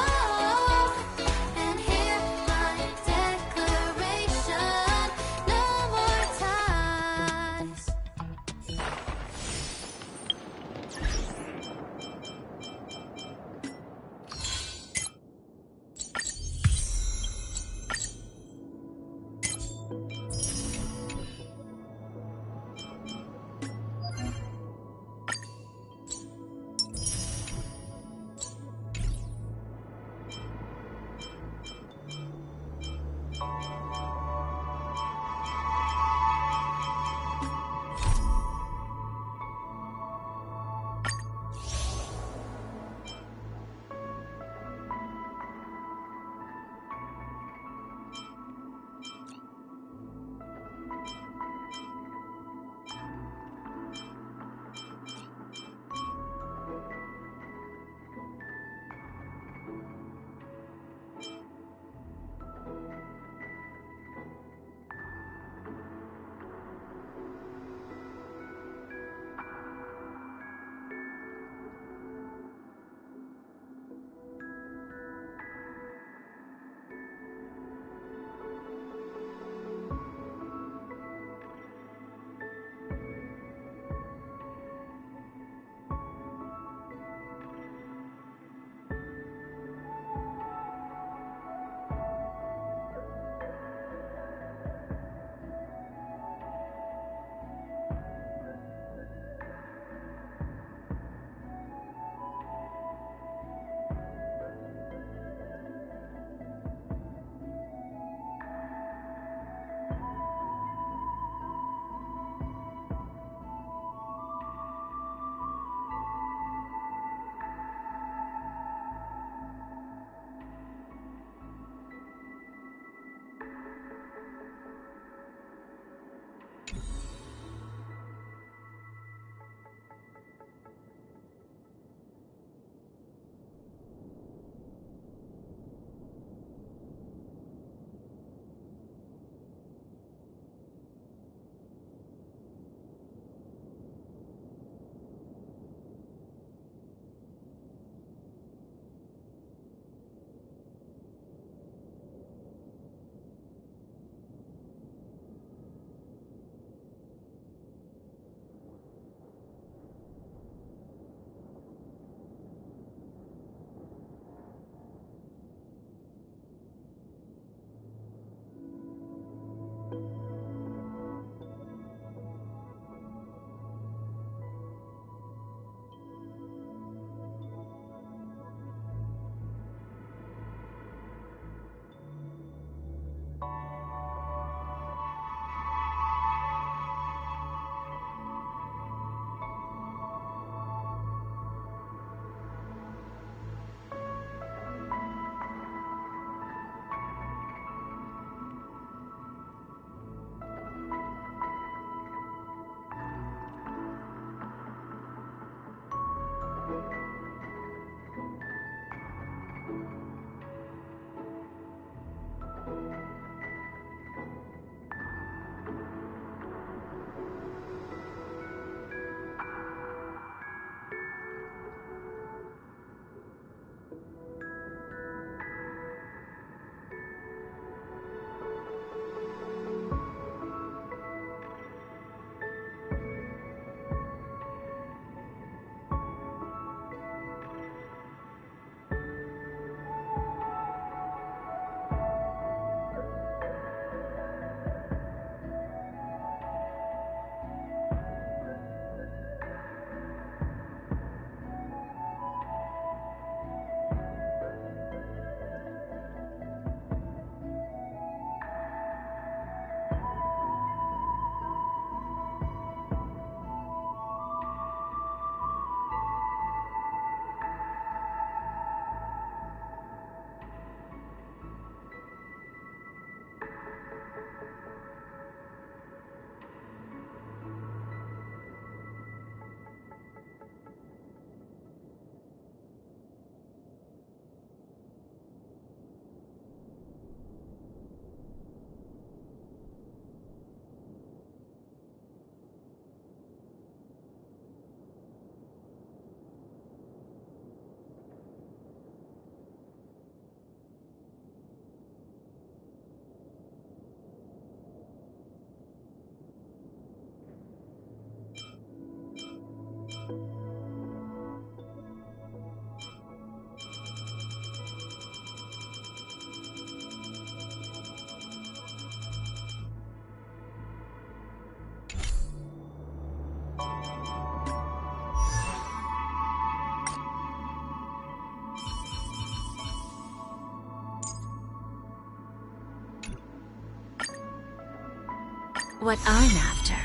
What I'm after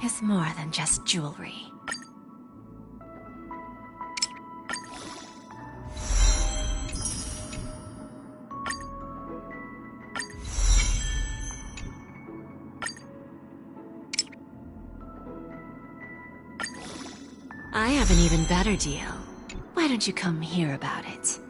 is more than just jewelry. I have an even better deal. Why don't you come hear about it?